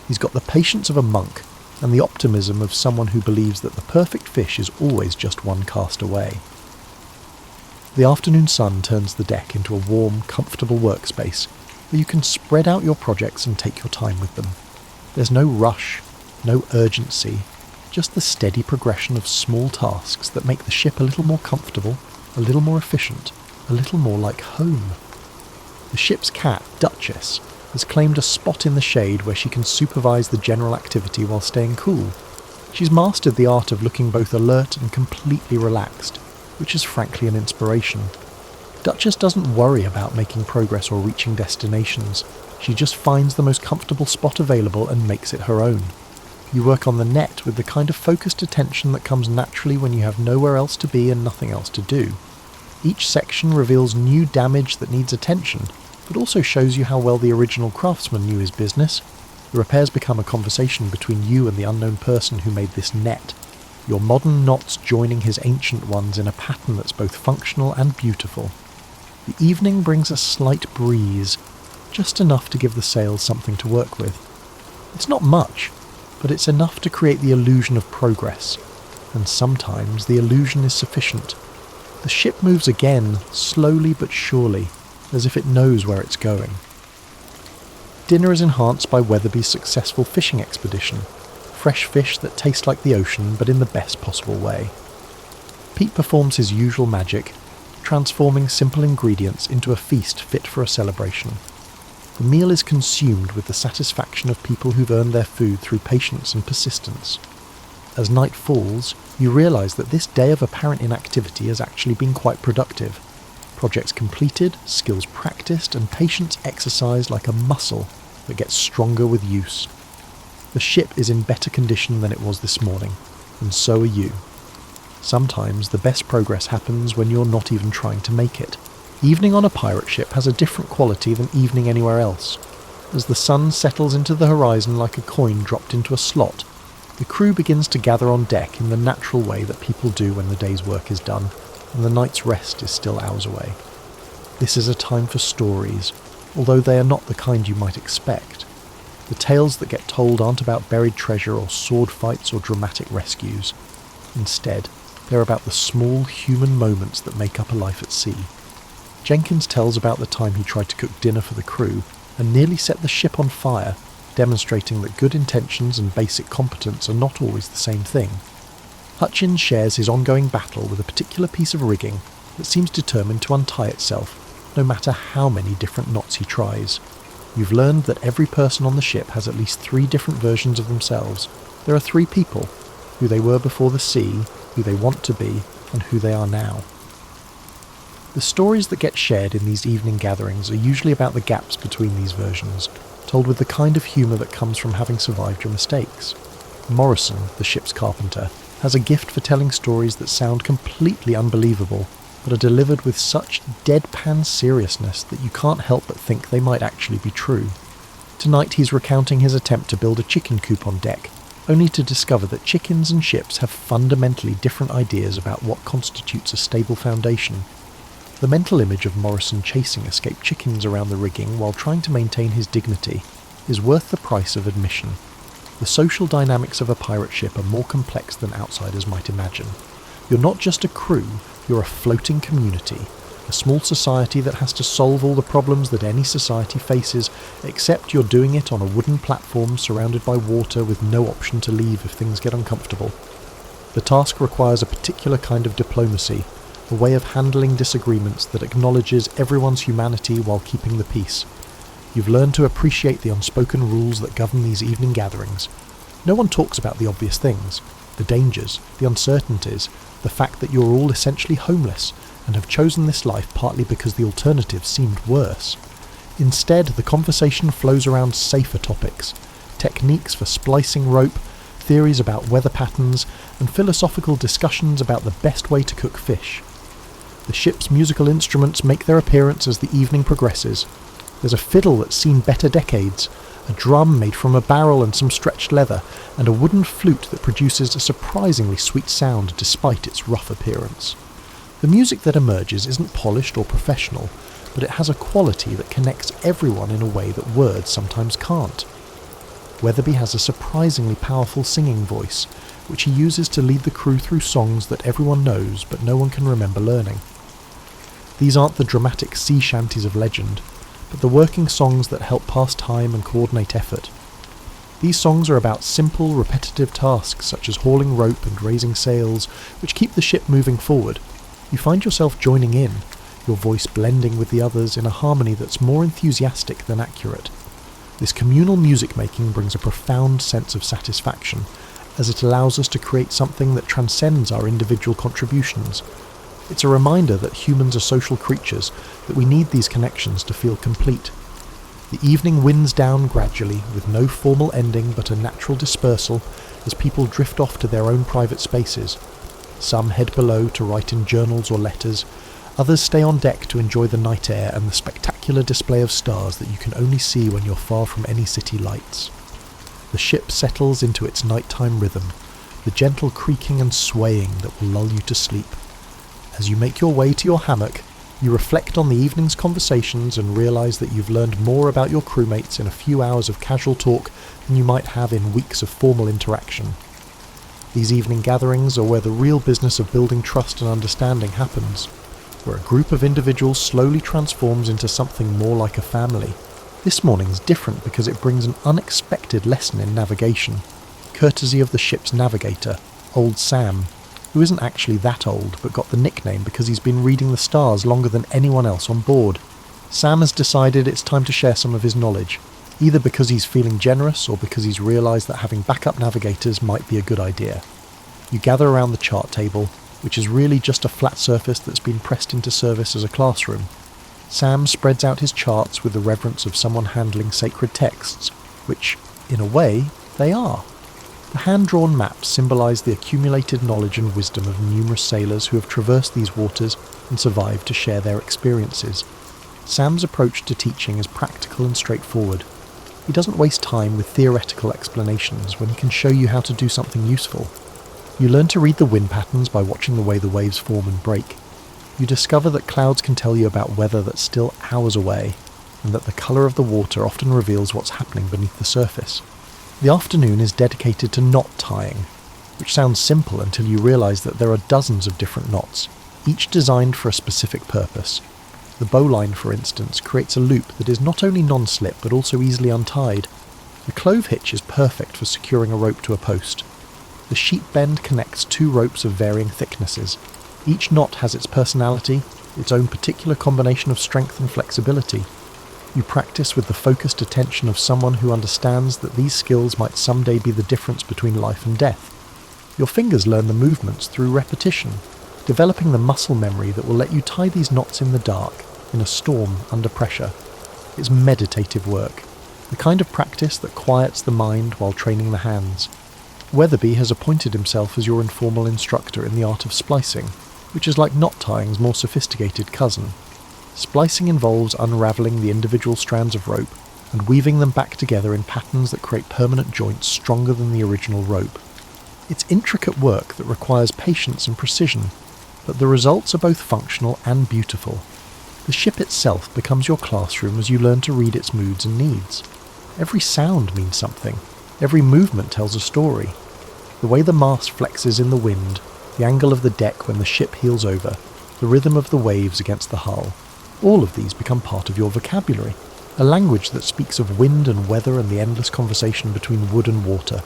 He's got the patience of a monk and the optimism of someone who believes that the perfect fish is always just one cast away. The afternoon sun turns the deck into a warm, comfortable workspace where you can spread out your projects and take your time with them. There's no rush, no urgency, just the steady progression of small tasks that make the ship a little more comfortable, a little more efficient, a little more like home. The ship's cat, Duchess, has claimed a spot in the shade where she can supervise the general activity while staying cool. She's mastered the art of looking both alert and completely relaxed, which is frankly an inspiration. Duchess doesn't worry about making progress or reaching destinations. She just finds the most comfortable spot available and makes it her own. You work on the net with the kind of focused attention that comes naturally when you have nowhere else to be and nothing else to do. Each section reveals new damage that needs attention, but also shows you how well the original craftsman knew his business. The repairs become a conversation between you and the unknown person who made this net, your modern knots joining his ancient ones in a pattern that's both functional and beautiful. The evening brings a slight breeze, just enough to give the sails something to work with. It's not much, but it's enough to create the illusion of progress, and sometimes the illusion is sufficient. The ship moves again, slowly but surely, as if it knows where it's going. Dinner is enhanced by Weatherby's successful fishing expedition, fresh fish that taste like the ocean but in the best possible way. Pete performs his usual magic, transforming simple ingredients into a feast fit for a celebration. The meal is consumed with the satisfaction of people who've earned their food through patience and persistence. As night falls, you realise that this day of apparent inactivity has actually been quite productive. Projects completed, skills practiced, and patience exercised like a muscle that gets stronger with use. The ship is in better condition than it was this morning, and so are you. Sometimes the best progress happens when you're not even trying to make it. Evening on a pirate ship has a different quality than evening anywhere else. As the sun settles into the horizon like a coin dropped into a slot, the crew begins to gather on deck in the natural way that people do when the day's work is done, and the night's rest is still hours away. This is a time for stories, although they are not the kind you might expect. The tales that get told aren't about buried treasure or sword fights or dramatic rescues. Instead, they're about the small human moments that make up a life at sea. Jenkins tells about the time he tried to cook dinner for the crew and nearly set the ship on fire, demonstrating that good intentions and basic competence are not always the same thing. Hutchins shares his ongoing battle with a particular piece of rigging that seems determined to untie itself, no matter how many different knots he tries. You've learned that every person on the ship has at least 3 different versions of themselves. There are 3 people: who they were before the sea, who they want to be, and who they are now. The stories that get shared in these evening gatherings are usually about the gaps between these versions, told with the kind of humour that comes from having survived your mistakes. Morrison, the ship's carpenter, has a gift for telling stories that sound completely unbelievable, but are delivered with such deadpan seriousness that you can't help but think they might actually be true. Tonight he's recounting his attempt to build a chicken coop on deck, only to discover that chickens and ships have fundamentally different ideas about what constitutes a stable foundation. The mental image of Morrison chasing escaped chickens around the rigging while trying to maintain his dignity is worth the price of admission. The social dynamics of a pirate ship are more complex than outsiders might imagine. You're not just a crew, you're a floating community, a small society that has to solve all the problems that any society faces, except you're doing it on a wooden platform surrounded by water with no option to leave if things get uncomfortable. The task requires a particular kind of diplomacy, a way of handling disagreements that acknowledges everyone's humanity while keeping the peace. You've learned to appreciate the unspoken rules that govern these evening gatherings. No one talks about the obvious things, the dangers, the uncertainties, the fact that you're all essentially homeless and have chosen this life partly because the alternatives seemed worse. Instead, the conversation flows around safer topics, techniques for splicing rope, theories about weather patterns, and philosophical discussions about the best way to cook fish. The ship's musical instruments make their appearance as the evening progresses. There's a fiddle that's seen better decades, a drum made from a barrel and some stretched leather, and a wooden flute that produces a surprisingly sweet sound despite its rough appearance. The music that emerges isn't polished or professional, but it has a quality that connects everyone in a way that words sometimes can't. Weatherby has a surprisingly powerful singing voice, which he uses to lead the crew through songs that everyone knows but no one can remember learning. These aren't the dramatic sea shanties of legend, but the working songs that help pass time and coordinate effort. These songs are about simple, repetitive tasks such as hauling rope and raising sails, which keep the ship moving forward. You find yourself joining in, your voice blending with the others in a harmony that's more enthusiastic than accurate. This communal music making brings a profound sense of satisfaction, as it allows us to create something that transcends our individual contributions. It's a reminder that humans are social creatures, that we need these connections to feel complete. The evening winds down gradually, with no formal ending but a natural dispersal as people drift off to their own private spaces. Some head below to write in journals or letters, others stay on deck to enjoy the night air and the spectacular display of stars that you can only see when you're far from any city lights. The ship settles into its nighttime rhythm, the gentle creaking and swaying that will lull you to sleep. As you make your way to your hammock, you reflect on the evening's conversations and realise that you've learned more about your crewmates in a few hours of casual talk than you might have in weeks of formal interaction. These evening gatherings are where the real business of building trust and understanding happens, where a group of individuals slowly transforms into something more like a family. This morning's different because it brings an unexpected lesson in navigation, courtesy of the ship's navigator, Old Sam, who isn't actually that old but got the nickname because he's been reading the stars longer than anyone else on board. Sam has decided it's time to share some of his knowledge, either because he's feeling generous or because he's realised that having backup navigators might be a good idea. You gather around the chart table, which is really just a flat surface that's been pressed into service as a classroom. Sam spreads out his charts with the reverence of someone handling sacred texts, which, in a way, they are. The hand-drawn maps symbolise the accumulated knowledge and wisdom of numerous sailors who have traversed these waters and survived to share their experiences. Sam's approach to teaching is practical and straightforward. He doesn't waste time with theoretical explanations when he can show you how to do something useful. You learn to read the wind patterns by watching the way the waves form and break. You discover that clouds can tell you about weather that's still hours away, and that the colour of the water often reveals what's happening beneath the surface. The afternoon is dedicated to knot tying, which sounds simple until you realise that there are dozens of different knots, each designed for a specific purpose. The bowline, for instance, creates a loop that is not only non-slip but also easily untied. The clove hitch is perfect for securing a rope to a post. The sheet bend connects two ropes of varying thicknesses. Each knot has its personality, its own particular combination of strength and flexibility. You practice with the focused attention of someone who understands that these skills might someday be the difference between life and death. Your fingers learn the movements through repetition, developing the muscle memory that will let you tie these knots in the dark, in a storm, under pressure. It's meditative work, the kind of practice that quiets the mind while training the hands. Weatherby has appointed himself as your informal instructor in the art of splicing, which is like knot tying's more sophisticated cousin. Splicing involves unravelling the individual strands of rope and weaving them back together in patterns that create permanent joints stronger than the original rope. It's intricate work that requires patience and precision, but the results are both functional and beautiful. The ship itself becomes your classroom as you learn to read its moods and needs. Every sound means something. Every movement tells a story. The way the mast flexes in the wind, the angle of the deck when the ship heels over, the rhythm of the waves against the hull, all of these become part of your vocabulary, a language that speaks of wind and weather and the endless conversation between wood and water.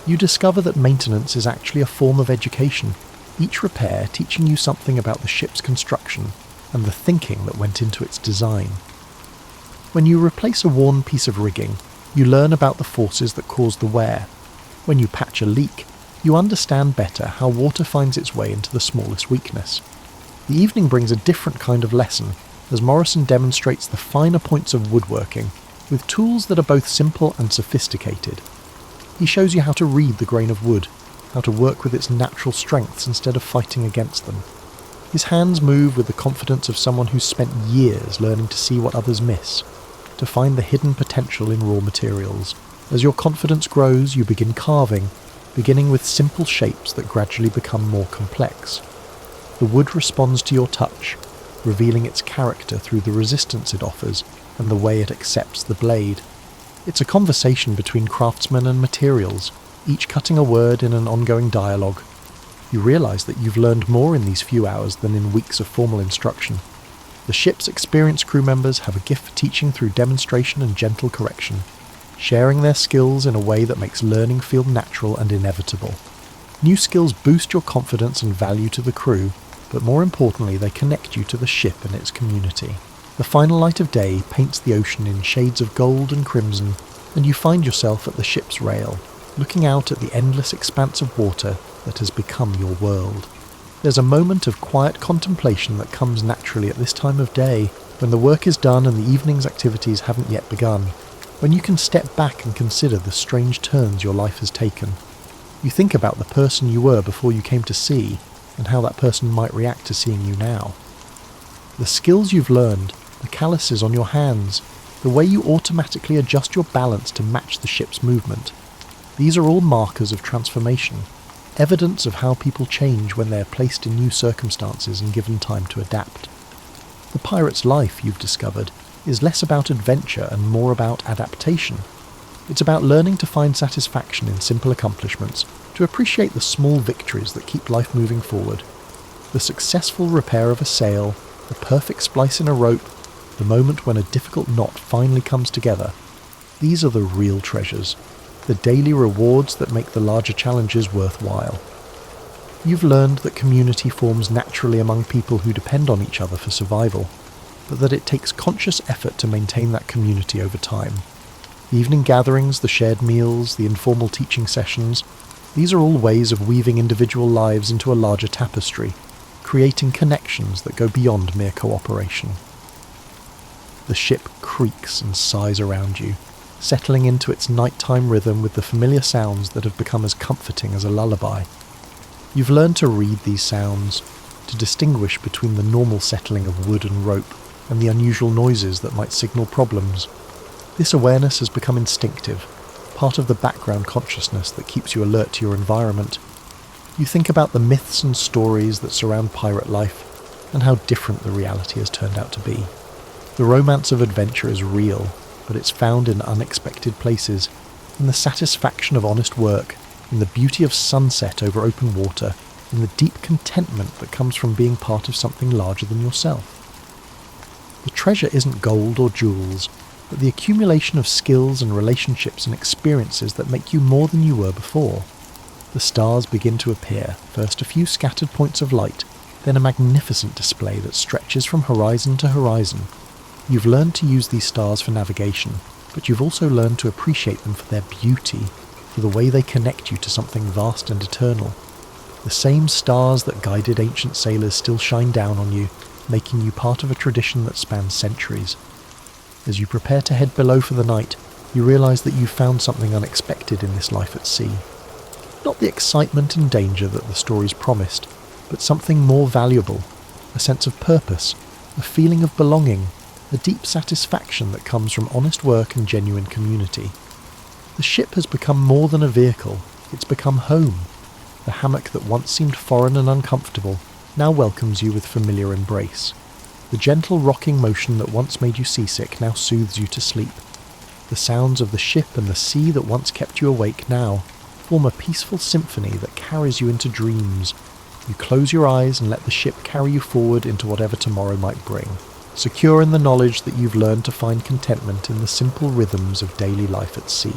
You discover that maintenance is actually a form of education, each repair teaching you something about the ship's construction and the thinking that went into its design. When you replace a worn piece of rigging, you learn about the forces that cause the wear. When you patch a leak, you understand better how water finds its way into the smallest weakness. The evening brings a different kind of lesson, as Morrison demonstrates the finer points of woodworking, with tools that are both simple and sophisticated. He shows you how to read the grain of wood, how to work with its natural strengths instead of fighting against them. His hands move with the confidence of someone who's spent years learning to see what others miss, to find the hidden potential in raw materials. As your confidence grows, you begin carving, beginning with simple shapes that gradually become more complex. The wood responds to your touch, revealing its character through the resistance it offers and the way it accepts the blade. It's a conversation between craftsmen and materials, each cutting a word in an ongoing dialogue. You realise that you've learned more in these few hours than in weeks of formal instruction. The ship's experienced crew members have a gift for teaching through demonstration and gentle correction, sharing their skills in a way that makes learning feel natural and inevitable. New skills boost your confidence and value to the crew, but more importantly they connect you to the ship and its community. The final light of day paints the ocean in shades of gold and crimson, and you find yourself at the ship's rail, looking out at the endless expanse of water that has become your world. There's a moment of quiet contemplation that comes naturally at this time of day, when the work is done and the evening's activities haven't yet begun, when you can step back and consider the strange turns your life has taken. You think about the person you were before you came to sea, and how that person might react to seeing you now. The skills you've learned, the calluses on your hands, the way you automatically adjust your balance to match the ship's movement. These are all markers of transformation, evidence of how people change when they are placed in new circumstances and given time to adapt. The pirate's life, you've discovered, is less about adventure and more about adaptation. It's about learning to find satisfaction in simple accomplishments, to appreciate the small victories that keep life moving forward. The successful repair of a sail, the perfect splice in a rope, the moment when a difficult knot finally comes together. These are the real treasures, the daily rewards that make the larger challenges worthwhile. You've learned that community forms naturally among people who depend on each other for survival, but that it takes conscious effort to maintain that community over time. The evening gatherings, the shared meals, the informal teaching sessions, these are all ways of weaving individual lives into a larger tapestry, creating connections that go beyond mere cooperation. The ship creaks and sighs around you, settling into its nighttime rhythm with the familiar sounds that have become as comforting as a lullaby. You've learned to read these sounds, to distinguish between the normal settling of wood and rope and the unusual noises that might signal problems. This awareness has become instinctive, part of the background consciousness that keeps you alert to your environment. You think about the myths and stories that surround pirate life and how different the reality has turned out to be. The romance of adventure is real, but it's found in unexpected places, in the satisfaction of honest work, in the beauty of sunset over open water, in the deep contentment that comes from being part of something larger than yourself. The treasure isn't gold or jewels, but the accumulation of skills and relationships and experiences that make you more than you were before. The stars begin to appear, first a few scattered points of light, then a magnificent display that stretches from horizon to horizon. You've learned to use these stars for navigation, but you've also learned to appreciate them for their beauty, for the way they connect you to something vast and eternal. The same stars that guided ancient sailors still shine down on you, making you part of a tradition that spans centuries. As you prepare to head below for the night, you realise that you've found something unexpected in this life at sea. Not the excitement and danger that the stories promised, but something more valuable, a sense of purpose, a feeling of belonging, a deep satisfaction that comes from honest work and genuine community. The ship has become more than a vehicle, it's become home. The hammock that once seemed foreign and uncomfortable now welcomes you with familiar embrace. The gentle rocking motion that once made you seasick now soothes you to sleep. The sounds of the ship and the sea that once kept you awake now form a peaceful symphony that carries you into dreams. You close your eyes and let the ship carry you forward into whatever tomorrow might bring, secure in the knowledge that you've learned to find contentment in the simple rhythms of daily life at sea.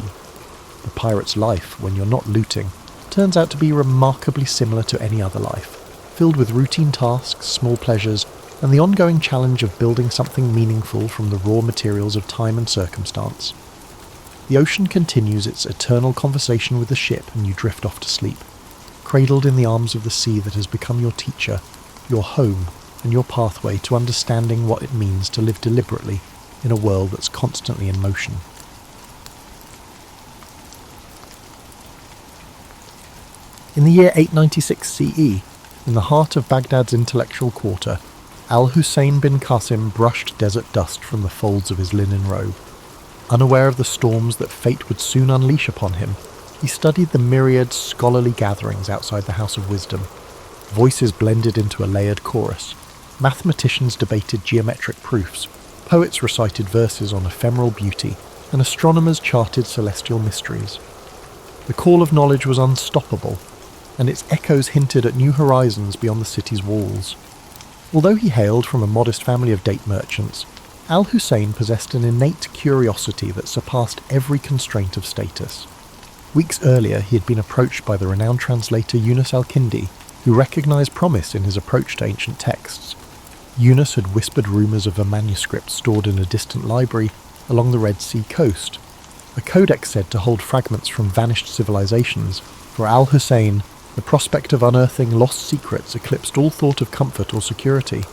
The pirate's life, when you're not looting, turns out to be remarkably similar to any other life, filled with routine tasks, small pleasures, and the ongoing challenge of building something meaningful from the raw materials of time and circumstance. The ocean continues its eternal conversation with the ship and you drift off to sleep, cradled in the arms of the sea that has become your teacher, your home, and your pathway to understanding what it means to live deliberately in a world that's constantly in motion. In the year 896 CE, in the heart of Baghdad's intellectual quarter, Al Husayn bin Qasim brushed desert dust from the folds of his linen robe. Unaware of the storms that fate would soon unleash upon him, he studied the myriad scholarly gatherings outside the House of Wisdom. Voices blended into a layered chorus. Mathematicians debated geometric proofs, poets recited verses on ephemeral beauty, and astronomers charted celestial mysteries. The call of knowledge was unstoppable, and its echoes hinted at new horizons beyond the city's walls. Although he hailed from a modest family of date merchants, Al Husayn possessed an innate curiosity that surpassed every constraint of status. Weeks earlier he had been approached by the renowned translator Yunus al-Kindi, who recognized promise in his approach to ancient texts. Yunus had whispered rumours of a manuscript stored in a distant library along the Red Sea coast, a codex said to hold fragments from vanished civilizations. For Al Husayn, the prospect of unearthing lost secrets eclipsed all thought of comfort or security.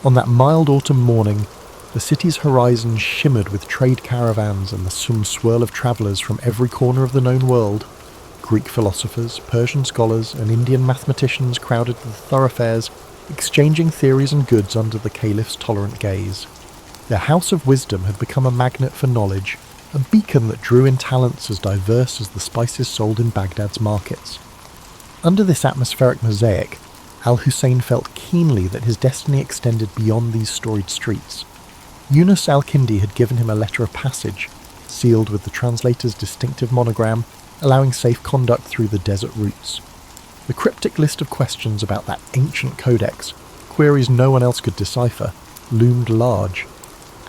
On that mild autumn morning, the city's horizon shimmered with trade caravans and the swirl of travellers from every corner of the known world. Greek philosophers, Persian scholars, and Indian mathematicians crowded the thoroughfares, exchanging theories and goods under the caliph's tolerant gaze. Their house of wisdom had become a magnet for knowledge, a beacon that drew in talents as diverse as the spices sold in Baghdad's markets. Under this atmospheric mosaic, Al Husayn felt keenly that his destiny extended beyond these storied streets. Yunus al-Kindi had given him a letter of passage, sealed with the translator's distinctive monogram, allowing safe conduct through the desert routes. The cryptic list of questions about that ancient codex, queries no one else could decipher, loomed large.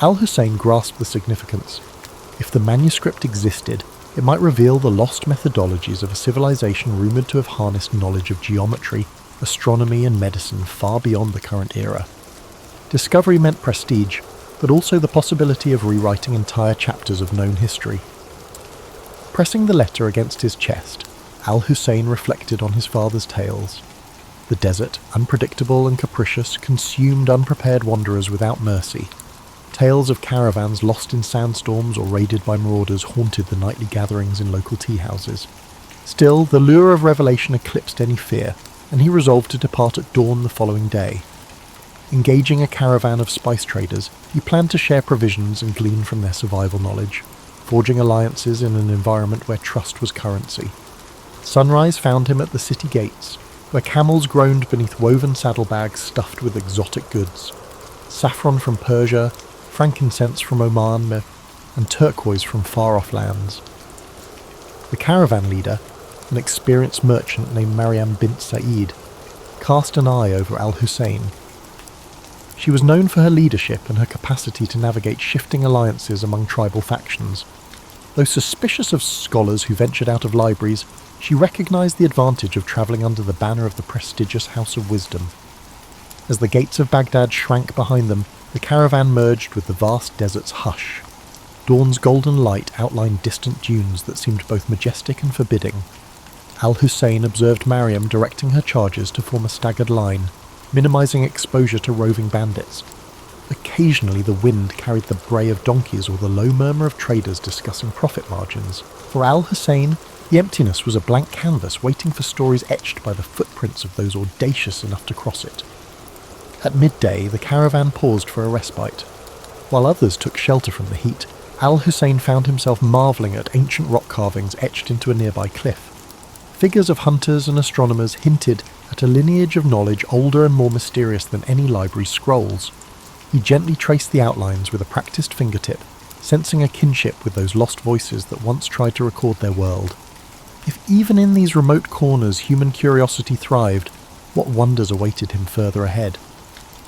Al Husayn grasped the significance. If the manuscript existed, it might reveal the lost methodologies of a civilization rumoured to have harnessed knowledge of geometry, astronomy and medicine far beyond the current era. Discovery meant prestige, but also the possibility of rewriting entire chapters of known history. Pressing the letter against his chest, Al Husayn reflected on his father's tales. The desert, unpredictable and capricious, consumed unprepared wanderers without mercy. Tales of caravans lost in sandstorms or raided by marauders haunted the nightly gatherings in local tea houses. Still, the lure of revelation eclipsed any fear, and he resolved to depart at dawn the following day. Engaging a caravan of spice traders, he planned to share provisions and glean from their survival knowledge, forging alliances in an environment where trust was currency. Sunrise found him at the city gates, where camels groaned beneath woven saddlebags stuffed with exotic goods. Saffron from Persia, frankincense from Oman, and turquoise from far-off lands. The caravan leader, an experienced merchant named Maryam bint Sa'id, cast an eye over Al Husayn. She was known for her leadership and her capacity to navigate shifting alliances among tribal factions. Though suspicious of scholars who ventured out of libraries, she recognised the advantage of travelling under the banner of the prestigious House of Wisdom. As the gates of Baghdad shrank behind them, the caravan merged with the vast desert's hush. Dawn's golden light outlined distant dunes that seemed both majestic and forbidding. Al Husayn observed Maryam directing her charges to form a staggered line, minimising exposure to roving bandits. Occasionally the wind carried the bray of donkeys or the low murmur of traders discussing profit margins. For Al Husayn, the emptiness was a blank canvas waiting for stories etched by the footprints of those audacious enough to cross it. At midday, the caravan paused for a respite. While others took shelter from the heat, Al Husayn found himself marvelling at ancient rock carvings etched into a nearby cliff. Figures of hunters and astronomers hinted at a lineage of knowledge older and more mysterious than any library scrolls. He gently traced the outlines with a practiced fingertip, sensing a kinship with those lost voices that once tried to record their world. If even in these remote corners human curiosity thrived, what wonders awaited him further ahead?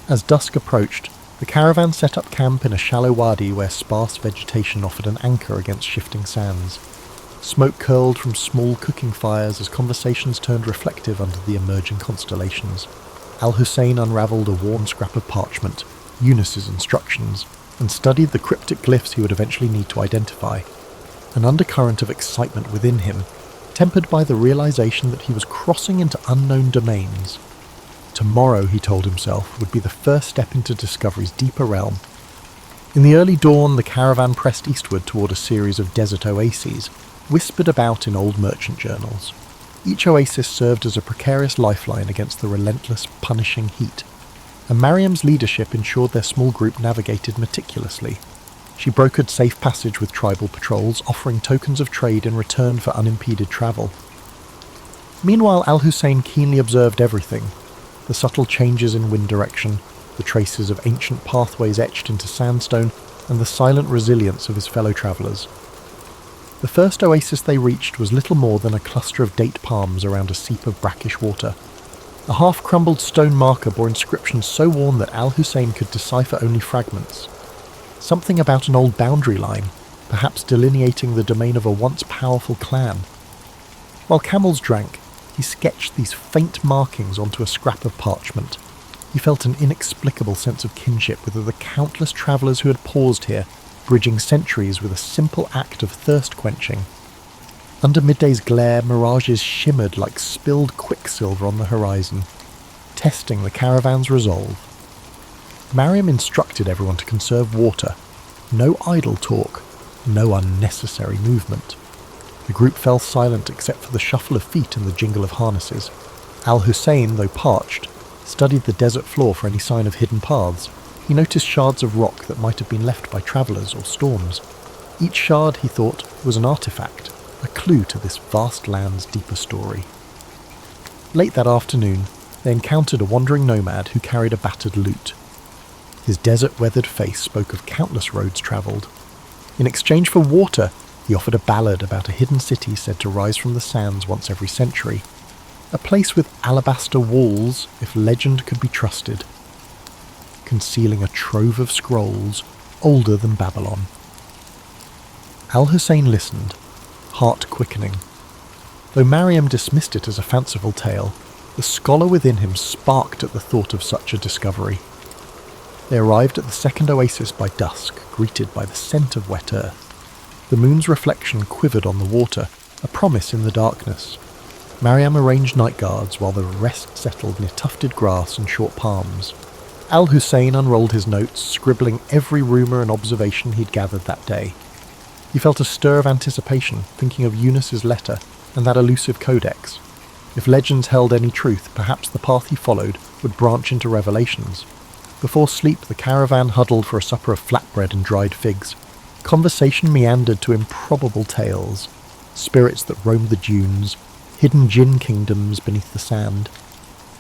As dusk approached, the caravan set up camp in a shallow wadi where sparse vegetation offered an anchor against shifting sands. Smoke curled from small cooking fires as conversations turned reflective under the emerging constellations. Al Husayn unravelled a worn scrap of parchment, Yunus's instructions, and studied the cryptic glyphs he would eventually need to identify. An undercurrent of excitement within him, tempered by the realisation that he was crossing into unknown domains. Tomorrow, he told himself, would be the first step into discovery's deeper realm. In the early dawn, the caravan pressed eastward toward a series of desert oases, whispered about in old merchant journals. Each oasis served as a precarious lifeline against the relentless, punishing heat, and Maryam's leadership ensured their small group navigated meticulously. She brokered safe passage with tribal patrols, offering tokens of trade in return for unimpeded travel. Meanwhile, Al Husayn keenly observed everything: the subtle changes in wind direction, the traces of ancient pathways etched into sandstone, and the silent resilience of his fellow travellers. The first oasis they reached was little more than a cluster of date palms around a seep of brackish water. A half-crumbled stone marker bore inscriptions so worn that Al Husayn could decipher only fragments. Something about an old boundary line, perhaps delineating the domain of a once powerful clan. While camels drank, he sketched these faint markings onto a scrap of parchment. He felt an inexplicable sense of kinship with the countless travellers who had paused here, bridging centuries with a simple act of thirst quenching. Under midday's glare, mirages shimmered like spilled quicksilver on the horizon, testing the caravan's resolve. Mariam instructed everyone to conserve water. No idle talk, no unnecessary movement. The group fell silent except for the shuffle of feet and the jingle of harnesses. Al Husayn, though parched, studied the desert floor for any sign of hidden paths. He noticed shards of rock that might have been left by travellers or storms. Each shard, he thought, was an artifact, a clue to this vast land's deeper story. Late that afternoon, they encountered a wandering nomad who carried a battered lute. His desert-weathered face spoke of countless roads travelled. In exchange for water, he offered a ballad about a hidden city said to rise from the sands once every century. A place with alabaster walls, if legend could be trusted, concealing a trove of scrolls older than Babylon. Al Husayn listened, heart quickening. Though Mariam dismissed it as a fanciful tale, the scholar within him sparked at the thought of such a discovery. They arrived at the second oasis by dusk, greeted by the scent of wet earth. The moon's reflection quivered on the water, a promise in the darkness. Mariam arranged night guards while the rest settled near tufted grass and short palms. Al Husayn unrolled his notes, scribbling every rumour and observation he'd gathered that day. He felt a stir of anticipation, thinking of Eunice's letter and that elusive codex. If legends held any truth, perhaps the path he followed would branch into revelations. Before sleep, the caravan huddled for a supper of flatbread and dried figs. Conversation meandered to improbable tales, spirits that roamed the dunes, hidden jinn kingdoms beneath the sand.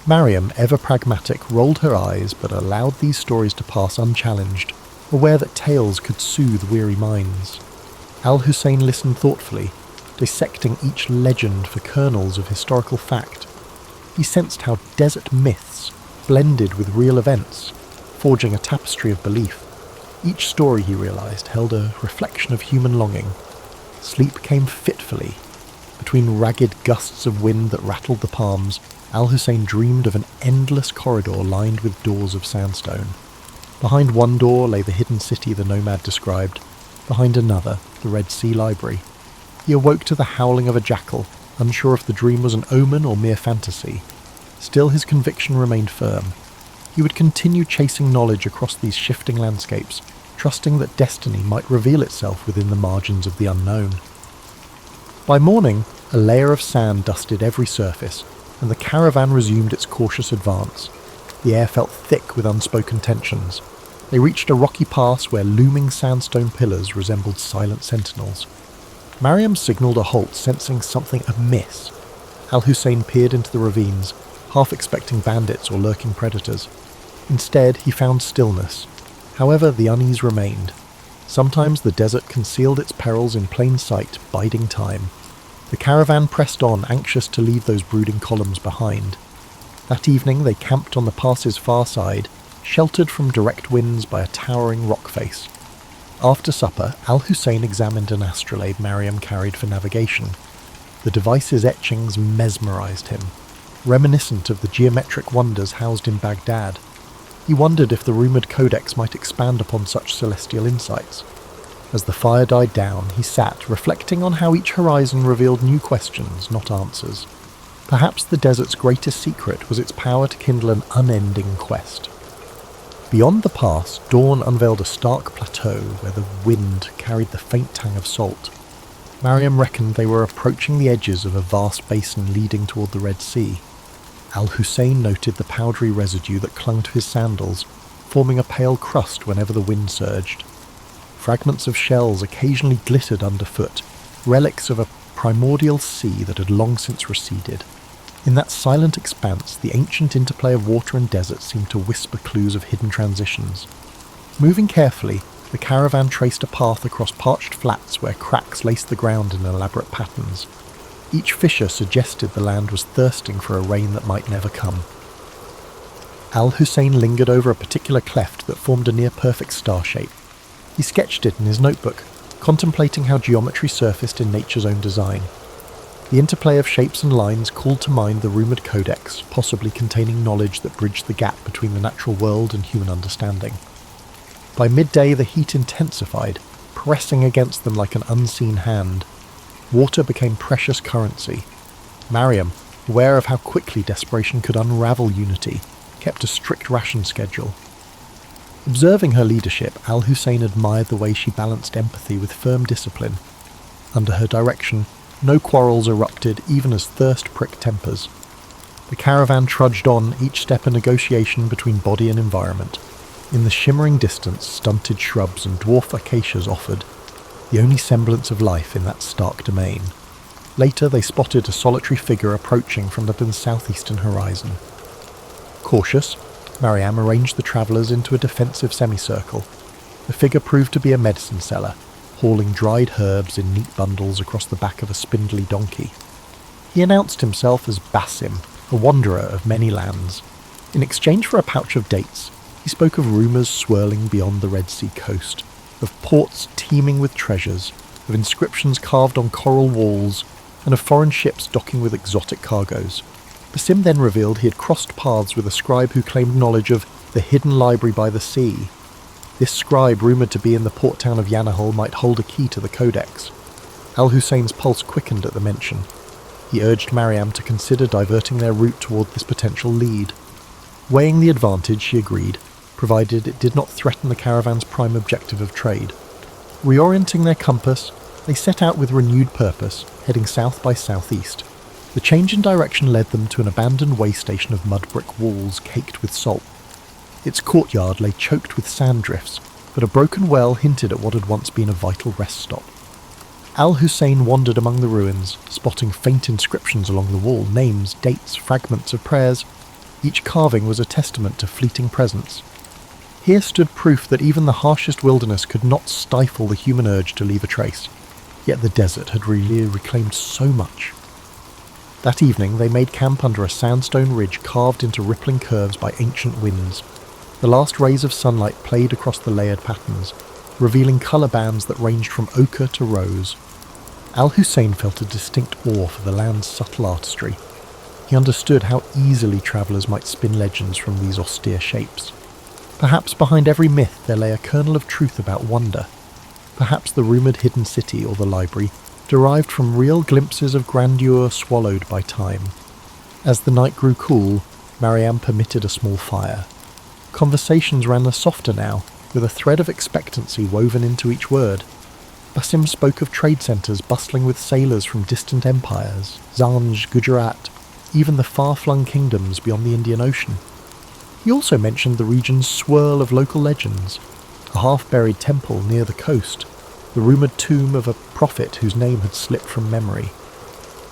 Mariam, ever pragmatic, rolled her eyes but allowed these stories to pass unchallenged, aware that tales could soothe weary minds. Al Husayn listened thoughtfully, dissecting each legend for kernels of historical fact. He sensed how desert myths blended with real events, forging a tapestry of belief. Each story, he realized, held a reflection of human longing. Sleep came fitfully. Between ragged gusts of wind that rattled the palms, Al Husayn dreamed of an endless corridor lined with doors of sandstone. Behind one door lay the hidden city the nomad described. Behind another, the Red Sea Library. He awoke to the howling of a jackal, unsure if the dream was an omen or mere fantasy. Still, his conviction remained firm. He would continue chasing knowledge across these shifting landscapes, trusting that destiny might reveal itself within the margins of the unknown. By morning, a layer of sand dusted every surface, and the caravan resumed its cautious advance. The air felt thick with unspoken tensions. They reached a rocky pass where looming sandstone pillars resembled silent sentinels. Mariam signalled a halt, sensing something amiss. Al Husayn peered into the ravines, half expecting bandits or lurking predators. Instead, he found stillness. However, the unease remained. Sometimes the desert concealed its perils in plain sight, biding time. The caravan pressed on, anxious to leave those brooding columns behind. That evening they camped on the pass's far side, sheltered from direct winds by a towering rock face. After supper, Al Husayn examined an astrolabe Mariam carried for navigation. The device's etchings mesmerized him, reminiscent of the geometric wonders housed in Baghdad. He wondered if the rumoured codex might expand upon such celestial insights. As the fire died down, he sat, reflecting on how each horizon revealed new questions, not answers. Perhaps the desert's greatest secret was its power to kindle an unending quest. Beyond the pass, dawn unveiled a stark plateau where the wind carried the faint tang of salt. Mariam reckoned they were approaching the edges of a vast basin leading toward the Red Sea. Al Husayn noted the powdery residue that clung to his sandals, forming a pale crust whenever the wind surged. Fragments of shells occasionally glittered underfoot, relics of a primordial sea that had long since receded. In that silent expanse, the ancient interplay of water and desert seemed to whisper clues of hidden transitions. Moving carefully, the caravan traced a path across parched flats where cracks laced the ground in elaborate patterns. Each fissure suggested the land was thirsting for a rain that might never come. Al Husayn lingered over a particular cleft that formed a near-perfect star shape. He sketched it in his notebook, contemplating how geometry surfaced in nature's own design. The interplay of shapes and lines called to mind the rumoured codex, possibly containing knowledge that bridged the gap between the natural world and human understanding. By midday the heat intensified, pressing against them like an unseen hand. Water became precious currency. Mariam, aware of how quickly desperation could unravel unity, kept a strict ration schedule. Observing her leadership, Al Husayn admired the way she balanced empathy with firm discipline. Under her direction, no quarrels erupted even as thirst pricked tempers. The caravan trudged on, each step a negotiation between body and environment. In the shimmering distance, stunted shrubs and dwarf acacias offered, the only semblance of life in that stark domain. Later they spotted a solitary figure approaching from the southeastern horizon. Cautious, Mariam arranged the travellers into a defensive semicircle. The figure proved to be a medicine seller, hauling dried herbs in neat bundles across the back of a spindly donkey. He announced himself as Basim, a wanderer of many lands. In exchange for a pouch of dates, he spoke of rumours swirling beyond the Red Sea coast, of ports teeming with treasures, of inscriptions carved on coral walls, and of foreign ships docking with exotic cargoes. Basim then revealed he had crossed paths with a scribe who claimed knowledge of the hidden library by the sea. This scribe, rumoured to be in the port town of Yanahal, might hold a key to the codex. Al Husayn's pulse quickened at the mention. He urged Mariam to consider diverting their route toward this potential lead. Weighing the advantage, she agreed, provided it did not threaten the caravan's prime objective of trade. Reorienting their compass, they set out with renewed purpose, heading south by southeast. The change in direction led them to an abandoned way station of mud brick walls caked with salt. Its courtyard lay choked with sand drifts, but a broken well hinted at what had once been a vital rest stop. Al Husayn wandered among the ruins, spotting faint inscriptions along the wall, names, dates, fragments of prayers. Each carving was a testament to fleeting presence. Here stood proof that even the harshest wilderness could not stifle the human urge to leave a trace. Yet the desert had really reclaimed so much. That evening they made camp under a sandstone ridge carved into rippling curves by ancient winds. The last rays of sunlight played across the layered patterns, revealing colour bands that ranged from ochre to rose. Al Husayn felt a distinct awe for the land's subtle artistry. He understood how easily travellers might spin legends from these austere shapes. Perhaps behind every myth there lay a kernel of truth about wonder. Perhaps the rumoured hidden city or the library derived from real glimpses of grandeur swallowed by time. As the night grew cool, Mariam permitted a small fire. Conversations ran softer now, with a thread of expectancy woven into each word. Basim spoke of trade centres bustling with sailors from distant empires, Zanj, Gujarat, even the far-flung kingdoms beyond the Indian Ocean. He also mentioned the region's swirl of local legends, a half-buried temple near the coast, the rumoured tomb of a prophet whose name had slipped from memory.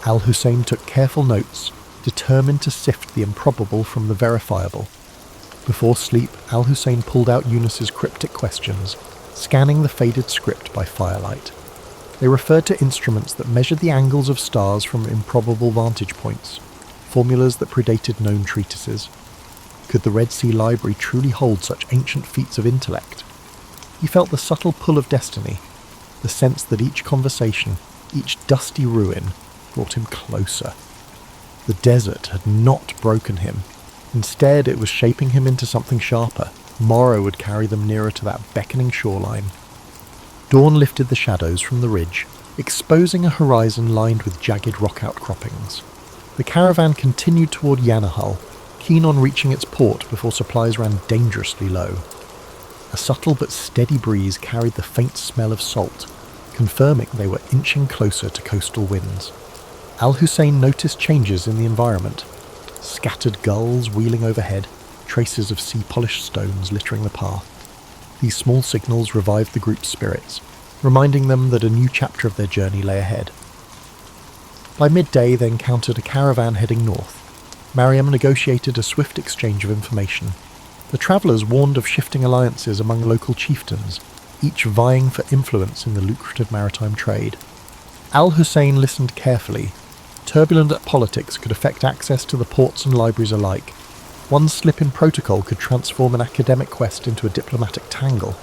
Al Husayn took careful notes, determined to sift the improbable from the verifiable. Before sleep, Al Husayn pulled out Eunice's cryptic questions, scanning the faded script by firelight. They referred to instruments that measured the angles of stars from improbable vantage points, formulas that predated known treatises. Could the Red Sea Library truly hold such ancient feats of intellect? He felt the subtle pull of destiny, the sense that each conversation, each dusty ruin, brought him closer. The desert had not broken him. Instead, it was shaping him into something sharper. Morrow would carry them nearer to that beckoning shoreline. Dawn lifted the shadows from the ridge, exposing a horizon lined with jagged rock outcroppings. The caravan continued toward Yanahal, keen on reaching its port before supplies ran dangerously low. A subtle but steady breeze carried the faint smell of salt, confirming they were inching closer to coastal winds. Al Husayn noticed changes in the environment. Scattered gulls wheeling overhead, traces of sea-polished stones littering the path. These small signals revived the group's spirits, reminding them that a new chapter of their journey lay ahead. By midday they encountered a caravan heading north. Mariam negotiated a swift exchange of information. The travellers warned of shifting alliances among local chieftains, each vying for influence in the lucrative maritime trade. Al Husayn listened carefully. Turbulent politics could affect access to the ports and libraries alike. One slip in protocol could transform an academic quest into a diplomatic tangle.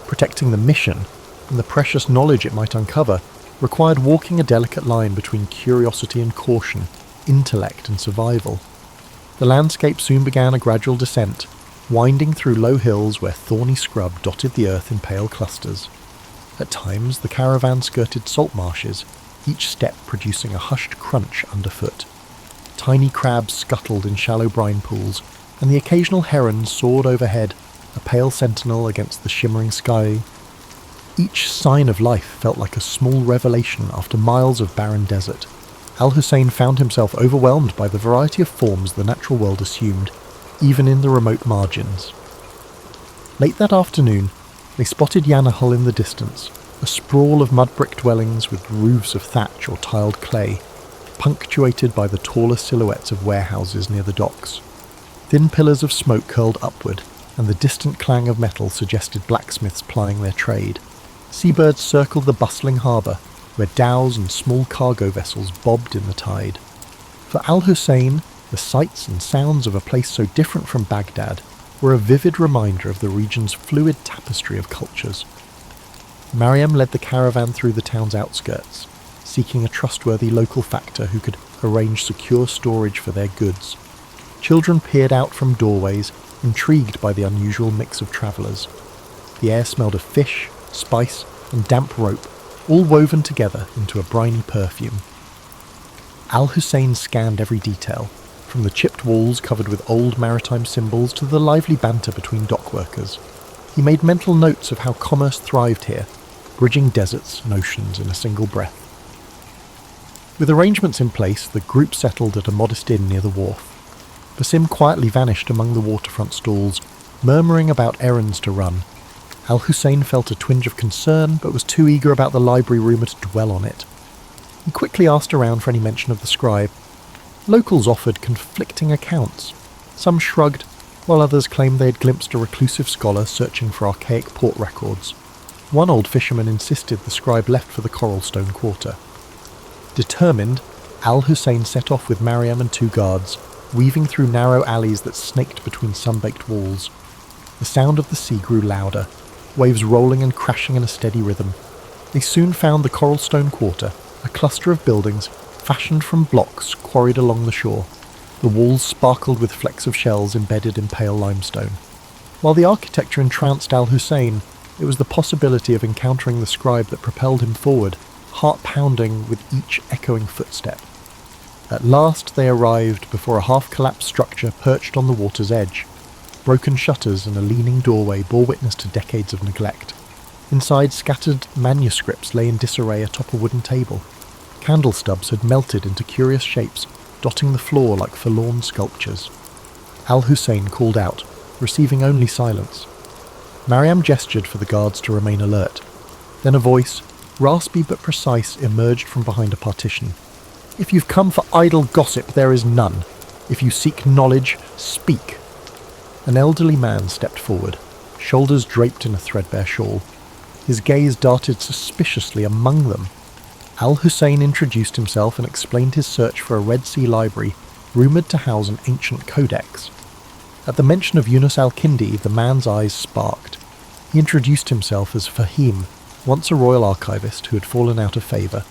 Protecting the mission and the precious knowledge it might uncover required walking a delicate line between curiosity and caution, intellect and survival. The landscape soon began a gradual descent, winding through low hills where thorny scrub dotted the earth in pale clusters. At times, the caravan skirted salt marshes, each step producing a hushed crunch underfoot. Tiny crabs scuttled in shallow brine pools, and the occasional heron soared overhead, a pale sentinel against the shimmering sky. Each sign of life felt like a small revelation after miles of barren desert. Al Husayn found himself overwhelmed by the variety of forms the natural world assumed, even in the remote margins. Late that afternoon, they spotted Yanahal in the distance, a sprawl of mud-brick dwellings with roofs of thatch or tiled clay, punctuated by the taller silhouettes of warehouses near the docks. Thin pillars of smoke curled upward, and the distant clang of metal suggested blacksmiths plying their trade. Seabirds circled the bustling harbour, where dhows and small cargo vessels bobbed in the tide. For Al Husayn, the sights and sounds of a place so different from Baghdad were a vivid reminder of the region's fluid tapestry of cultures. Mariam led the caravan through the town's outskirts, seeking a trustworthy local factor who could arrange secure storage for their goods. Children peered out from doorways, intrigued by the unusual mix of travellers. The air smelled of fish, spice, and damp rope, all woven together into a briny perfume. Al Husayn scanned every detail, from the chipped walls covered with old maritime symbols to the lively banter between dockworkers. He made mental notes of how commerce thrived here, bridging deserts and oceans in a single breath. With arrangements in place, the group settled at a modest inn near the wharf. Basim quietly vanished among the waterfront stalls, murmuring about errands to run. Al Husayn felt a twinge of concern, but was too eager about the library rumour to dwell on it. He quickly asked around for any mention of the scribe. Locals offered conflicting accounts. Some shrugged, while others claimed they had glimpsed a reclusive scholar searching for archaic port records. One old fisherman insisted the scribe left for the Coralstone Quarter. Determined, Al Husayn set off with Mariam and two guards, weaving through narrow alleys that snaked between sun-baked walls. The sound of the sea grew louder, waves rolling and crashing in a steady rhythm. They soon found the Coralstone Quarter, a cluster of buildings fashioned from blocks quarried along the shore. The walls sparkled with flecks of shells embedded in pale limestone. While the architecture entranced Al Husayn, it was the possibility of encountering the scribe that propelled him forward, heart-pounding with each echoing footstep. At last they arrived before a half-collapsed structure perched on the water's edge. Broken shutters and a leaning doorway bore witness to decades of neglect. Inside, scattered manuscripts lay in disarray atop a wooden table. Candle stubs had melted into curious shapes, dotting the floor like forlorn sculptures. Al Husayn called out, receiving only silence. Mariam gestured for the guards to remain alert. Then a voice, raspy but precise, emerged from behind a partition. "If you've come for idle gossip, there is none. If you seek knowledge, speak." An elderly man stepped forward, shoulders draped in a threadbare shawl. His gaze darted suspiciously among them. Al Husayn introduced himself and explained his search for a Red Sea library rumoured to house an ancient codex. At the mention of Yunus al-Kindi, the man's eyes sparked. He introduced himself as Fahim, once a royal archivist who had fallen out of favour.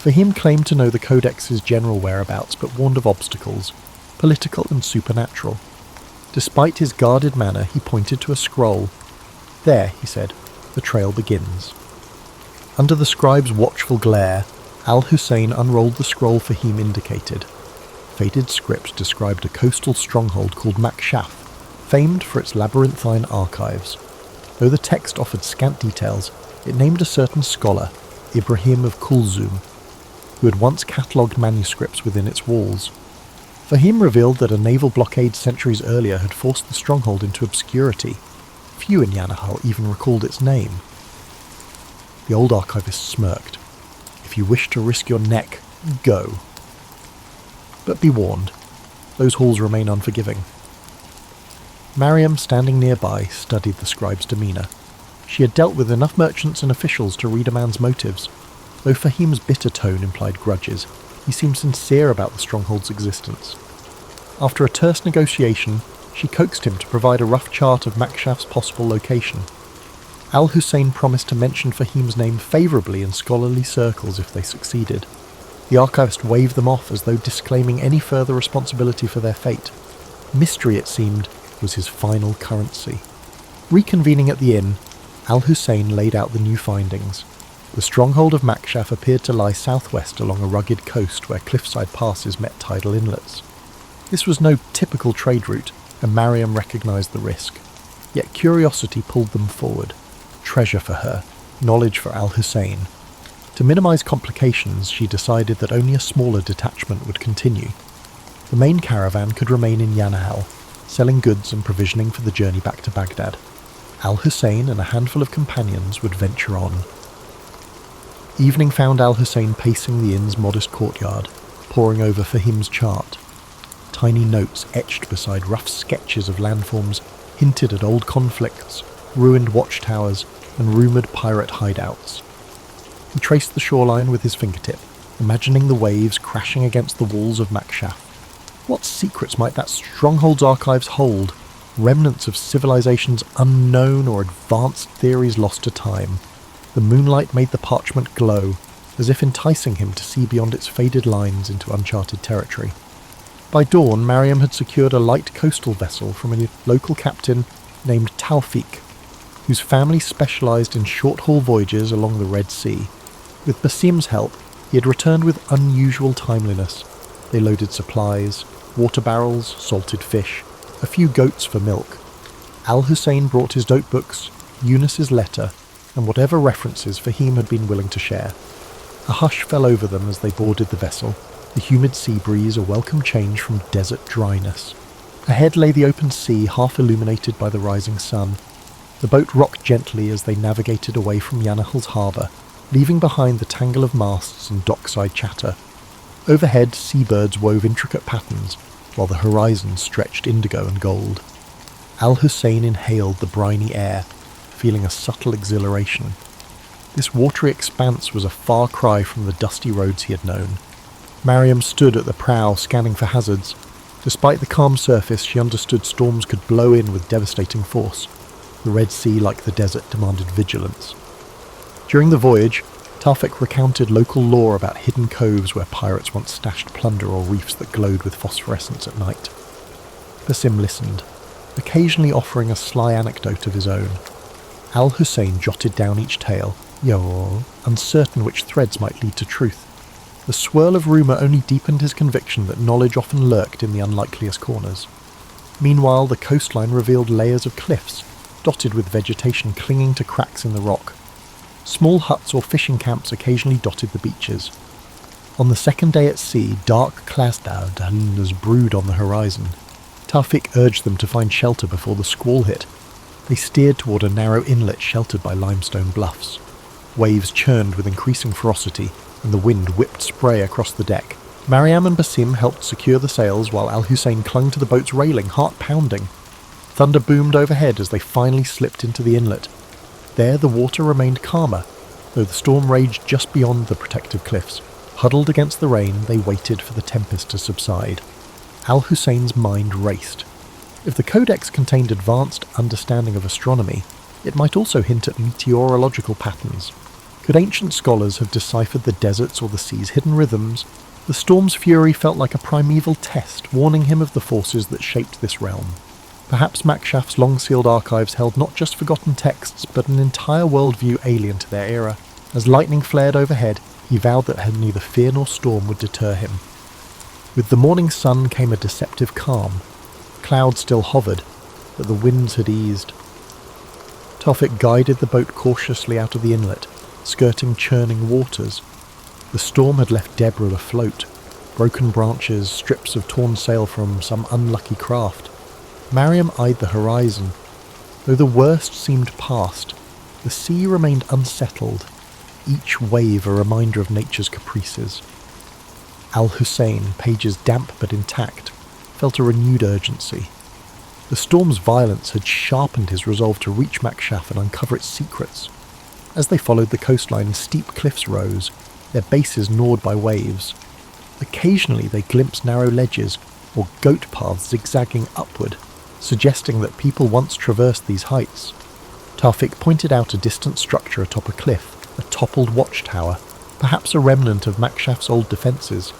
Fahim claimed to know the codex's general whereabouts, but warned of obstacles, political and supernatural. Despite his guarded manner, he pointed to a scroll. "There," he said, "the trail begins." Under the scribe's watchful glare, Al Husayn unrolled the scroll Fahim indicated. Faded script described a coastal stronghold called Makshaf, famed for its labyrinthine archives. Though the text offered scant details, it named a certain scholar, Ibrahim of Kulzum, who had once catalogued manuscripts within its walls. Fahim revealed that a naval blockade centuries earlier had forced the stronghold into obscurity. Few in Yanahal even recalled its name. The old archivist smirked. "If you wish to risk your neck, go. But be warned, those halls remain unforgiving." Mariam, standing nearby, studied the scribe's demeanour. She had dealt with enough merchants and officials to read a man's motives. Though Fahim's bitter tone implied grudges, he seemed sincere about the stronghold's existence. After a terse negotiation, she coaxed him to provide a rough chart of Makshaf's possible location. Al Husayn promised to mention Fahim's name favourably in scholarly circles if they succeeded. The archivist waved them off as though disclaiming any further responsibility for their fate. Mystery, it seemed, was his final currency. Reconvening at the inn, Al Husayn laid out the new findings. The stronghold of Makshaf appeared to lie southwest along a rugged coast where cliffside passes met tidal inlets. This was no typical trade route, and Mariam recognised the risk. Yet curiosity pulled them forward. Treasure for her, knowledge for Al Husayn. To minimise complications, she decided that only a smaller detachment would continue. The main caravan could remain in Yanahal, selling goods and provisioning for the journey back to Baghdad. Al Husayn and a handful of companions would venture on. Evening found Al Husayn pacing the inn's modest courtyard, poring over Fahim's chart. Tiny notes etched beside rough sketches of landforms hinted at old conflicts, ruined watchtowers, and rumoured pirate hideouts. He traced the shoreline with his fingertip, imagining the waves crashing against the walls of Makshaf. What secrets might that stronghold's archives hold? Remnants of civilizations unknown or advanced theories lost to time. The moonlight made the parchment glow, as if enticing him to see beyond its faded lines into uncharted territory. By dawn, Mariam had secured a light coastal vessel from a local captain named Tawfiq, whose family specialised in short-haul voyages along the Red Sea. With Basim's help, he had returned with unusual timeliness. They loaded supplies, water barrels, salted fish, a few goats for milk. Al Husayn brought his notebooks, Eunice's letter, and whatever references Fahim had been willing to share. A hush fell over them as they boarded the vessel, the humid sea breeze a welcome change from desert dryness. Ahead lay the open sea, half illuminated by the rising sun. The boat rocked gently as they navigated away from Yanahal's harbour, leaving behind the tangle of masts and dockside chatter. Overhead, seabirds wove intricate patterns, while the horizon stretched indigo and gold. Al Husayn inhaled the briny air, feeling a subtle exhilaration. This watery expanse was a far cry from the dusty roads he had known. Mariam stood at the prow, scanning for hazards. Despite the calm surface, she understood storms could blow in with devastating force. The Red Sea, like the desert, demanded vigilance. During the voyage, Tawfiq recounted local lore about hidden coves where pirates once stashed plunder or reefs that glowed with phosphorescence at night. Basim listened, occasionally offering a sly anecdote of his own. Al Husayn jotted down each tale, uncertain which threads might lead to truth. The swirl of rumour only deepened his conviction that knowledge often lurked in the unlikeliest corners. Meanwhile, the coastline revealed layers of cliffs, dotted with vegetation clinging to cracks in the rock. Small huts or fishing camps occasionally dotted the beaches. On the second day at sea, dark clouds brewed on the horizon. Tawfiq urged them to find shelter before the squall hit. They steered toward a narrow inlet sheltered by limestone bluffs. Waves churned with increasing ferocity, and the wind whipped spray across the deck. Mariam and Basim helped secure the sails while Al Husayn clung to the boat's railing, heart pounding. Thunder boomed overhead as they finally slipped into the inlet. There the water remained calmer, though the storm raged just beyond the protective cliffs. Huddled against the rain, they waited for the tempest to subside. Al Husayn's mind raced. If the codex contained advanced understanding of astronomy, it might also hint at meteorological patterns. Could ancient scholars have deciphered the desert's or the sea's hidden rhythms? The storm's fury felt like a primeval test, warning him of the forces that shaped this realm. Perhaps Makshaf's long-sealed archives held not just forgotten texts, but an entire worldview alien to their era. As lightning flared overhead, he vowed that neither fear nor storm would deter him. With the morning sun came a deceptive calm. Clouds still hovered, but the winds had eased. Tawfiq guided the boat cautiously out of the inlet, skirting churning waters. The storm had left debris afloat, broken branches, strips of torn sail from some unlucky craft. Mariam eyed the horizon. Though the worst seemed past, the sea remained unsettled, each wave a reminder of nature's caprices. Al Husayn, pages damp but intact, felt a renewed urgency. The storm's violence had sharpened his resolve to reach Makshaf and uncover its secrets. As they followed the coastline, steep cliffs rose, their bases gnawed by waves. Occasionally they glimpsed narrow ledges or goat paths zigzagging upward, suggesting that people once traversed these heights. Tawfiq pointed out a distant structure atop a cliff, a toppled watchtower, perhaps a remnant of Makshaf's old defences.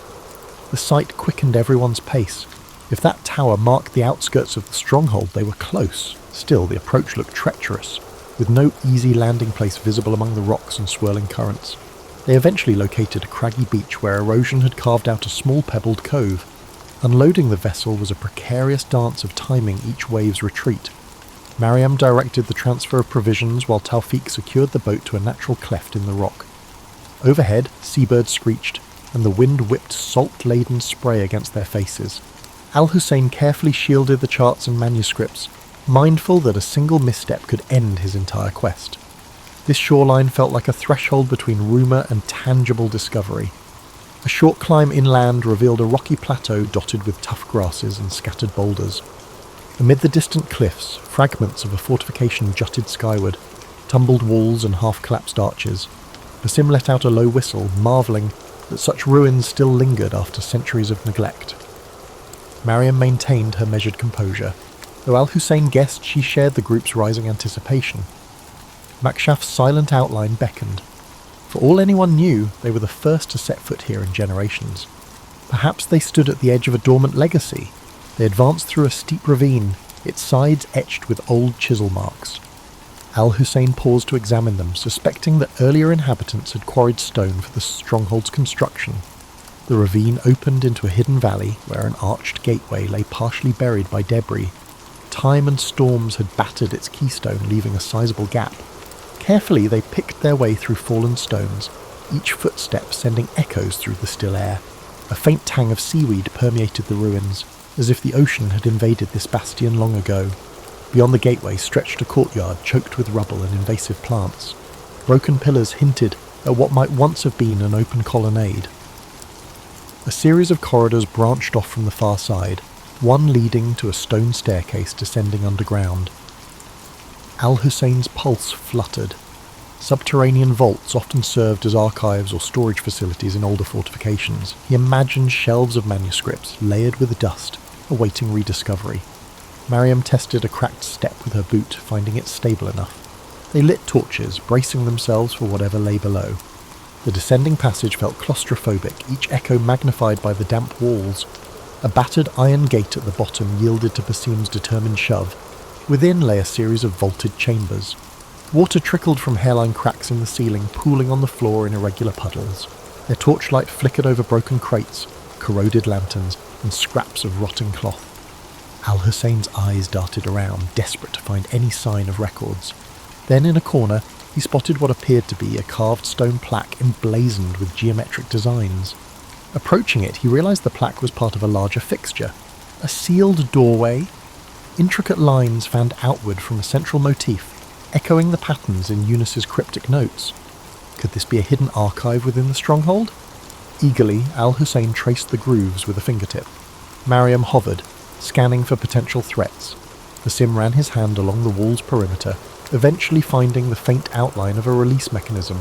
The sight quickened everyone's pace. If that tower marked the outskirts of the stronghold, they were close. Still, the approach looked treacherous, with no easy landing place visible among the rocks and swirling currents. They eventually located a craggy beach where erosion had carved out a small pebbled cove. Unloading the vessel was a precarious dance of timing each wave's retreat. Mariam directed the transfer of provisions while Tawfiq secured the boat to a natural cleft in the rock. Overhead, seabirds screeched, and the wind whipped salt-laden spray against their faces. Al Husayn carefully shielded the charts and manuscripts, mindful that a single misstep could end his entire quest. This shoreline felt like a threshold between rumour and tangible discovery. A short climb inland revealed a rocky plateau dotted with tough grasses and scattered boulders. Amid the distant cliffs, fragments of a fortification jutted skyward, tumbled walls and half-collapsed arches. Basim let out a low whistle, marvelling that such ruins still lingered after centuries of neglect. Mariam maintained her measured composure, though Al Husayn guessed she shared the group's rising anticipation. Makshaf's silent outline beckoned. For all anyone knew, they were the first to set foot here in generations. Perhaps they stood at the edge of a dormant legacy. They advanced through a steep ravine, its sides etched with old chisel marks. Al Husayn paused to examine them, suspecting that earlier inhabitants had quarried stone for the stronghold's construction. The ravine opened into a hidden valley where an arched gateway lay partially buried by debris. Time and storms had battered its keystone, leaving a sizable gap. Carefully they picked their way through fallen stones, each footstep sending echoes through the still air. A faint tang of seaweed permeated the ruins, as if the ocean had invaded this bastion long ago. Beyond the gateway stretched a courtyard choked with rubble and invasive plants. Broken pillars hinted at what might once have been an open colonnade. A series of corridors branched off from the far side, one leading to a stone staircase descending underground. Al Husayn's pulse fluttered. Subterranean vaults often served as archives or storage facilities in older fortifications. He imagined shelves of manuscripts layered with dust, awaiting rediscovery. Mariam tested a cracked step with her boot, finding it stable enough. They lit torches, bracing themselves for whatever lay below. The descending passage felt claustrophobic, each echo magnified by the damp walls. A battered iron gate at the bottom yielded to Basim's determined shove. Within lay a series of vaulted chambers. Water trickled from hairline cracks in the ceiling, pooling on the floor in irregular puddles. Their torchlight flickered over broken crates, corroded lanterns, and scraps of rotting cloth. Al Husayn's eyes darted around, desperate to find any sign of records. Then in a corner, he spotted what appeared to be a carved stone plaque emblazoned with geometric designs. Approaching it, he realized the plaque was part of a larger fixture. A sealed doorway. Intricate lines fanned outward from a central motif, echoing the patterns in Eunice's cryptic notes. Could this be a hidden archive within the stronghold? Eagerly, Al Husayn traced the grooves with a fingertip. Mariam hovered, scanning for potential threats. Basim ran his hand along the wall's perimeter, eventually finding the faint outline of a release mechanism.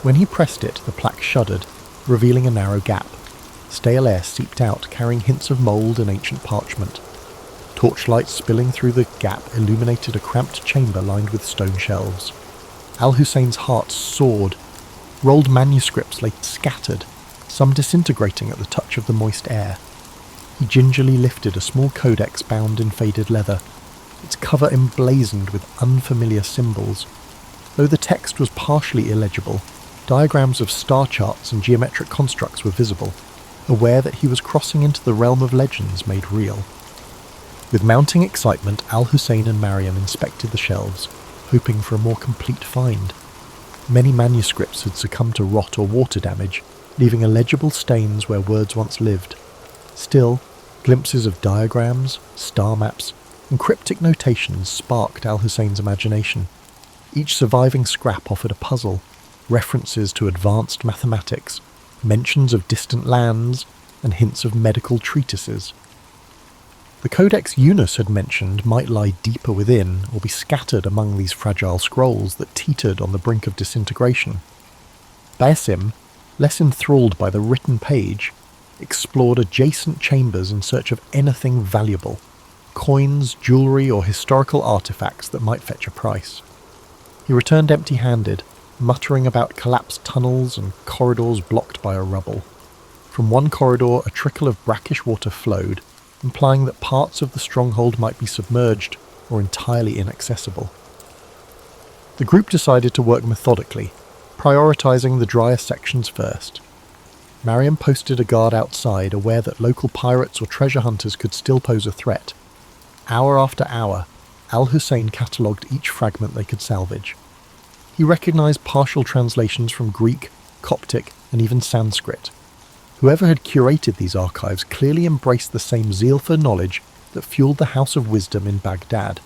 When he pressed it, the plaque shuddered, revealing a narrow gap. Stale air seeped out, carrying hints of mould and ancient parchment. Torchlight spilling through the gap illuminated a cramped chamber lined with stone shelves. Al Husayn's heart soared. Rolled manuscripts lay scattered, some disintegrating at the touch of the moist air. He gingerly lifted a small codex bound in faded leather, its cover emblazoned with unfamiliar symbols. Though the text was partially illegible, diagrams of star charts and geometric constructs were visible, aware that he was crossing into the realm of legends made real. With mounting excitement, Al Husayn and Mariam inspected the shelves, hoping for a more complete find. Many manuscripts had succumbed to rot or water damage, leaving illegible stains where words once lived. Still, glimpses of diagrams, star maps, and cryptic notations sparked Al Husayn's imagination. Each surviving scrap offered a puzzle, references to advanced mathematics, mentions of distant lands, and hints of medical treatises. The codex Eunice had mentioned might lie deeper within or be scattered among these fragile scrolls that teetered on the brink of disintegration. Basim, less enthralled by the written page, explored adjacent chambers in search of anything valuable, coins, jewellery, or historical artefacts that might fetch a price. He returned empty-handed, muttering about collapsed tunnels and corridors blocked by a rubble. From one corridor, a trickle of brackish water flowed, implying that parts of the stronghold might be submerged or entirely inaccessible. The group decided to work methodically, prioritizing the drier sections first. Mariam posted a guard outside, aware that local pirates or treasure hunters could still pose a threat. Hour after hour, Al Husayn catalogued each fragment they could salvage. He recognized partial translations from Greek, Coptic, and even Sanskrit. Whoever had curated these archives clearly embraced the same zeal for knowledge that fueled the House of Wisdom in Baghdad.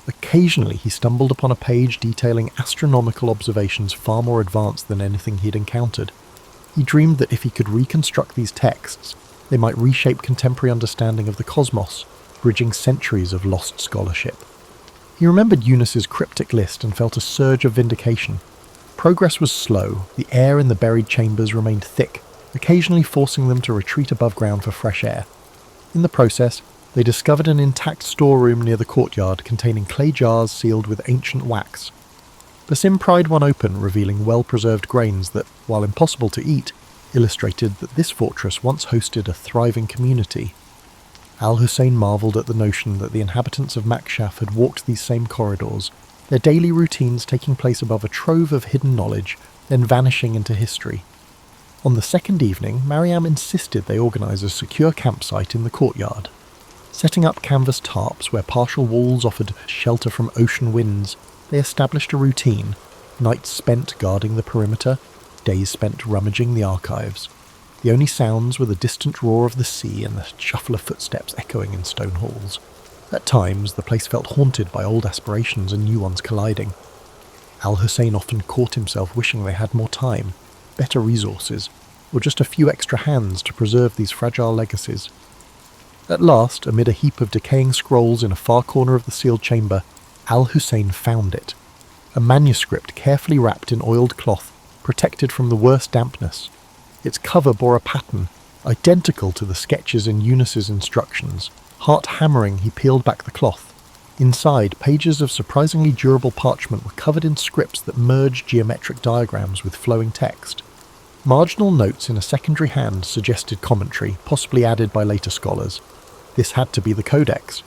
Occasionally he stumbled upon a page detailing astronomical observations far more advanced than anything he'd encountered. He dreamed that if he could reconstruct these texts, they might reshape contemporary understanding of the cosmos, bridging centuries of lost scholarship. He remembered Eunice's cryptic list and felt a surge of vindication. Progress was slow, the air in the buried chambers remained thick, occasionally forcing them to retreat above ground for fresh air. In the process, they discovered an intact storeroom near the courtyard containing clay jars sealed with ancient wax. Basim pried one open, revealing well-preserved grains that, while impossible to eat, illustrated that this fortress once hosted a thriving community. Al Husayn marvelled at the notion that the inhabitants of Makshaf had walked these same corridors, their daily routines taking place above a trove of hidden knowledge, then vanishing into history. On the second evening, Mariam insisted they organise a secure campsite in the courtyard. Setting up canvas tarps where partial walls offered shelter from ocean winds, they established a routine, nights spent guarding the perimeter, days spent rummaging the archives. The only sounds were the distant roar of the sea and the shuffle of footsteps echoing in stone halls. At times, the place felt haunted by old aspirations and new ones colliding. Al Husayn often caught himself wishing they had more time, better resources, or just a few extra hands to preserve these fragile legacies. At last, amid a heap of decaying scrolls in a far corner of the sealed chamber, Al Husayn found it. A manuscript carefully wrapped in oiled cloth, protected from the worst dampness. Its cover bore a pattern, identical to the sketches in Eunice's instructions. Heart-hammering, he peeled back the cloth. Inside, pages of surprisingly durable parchment were covered in scripts that merged geometric diagrams with flowing text. Marginal notes in a secondary hand suggested commentary, possibly added by later scholars. This had to be the codex.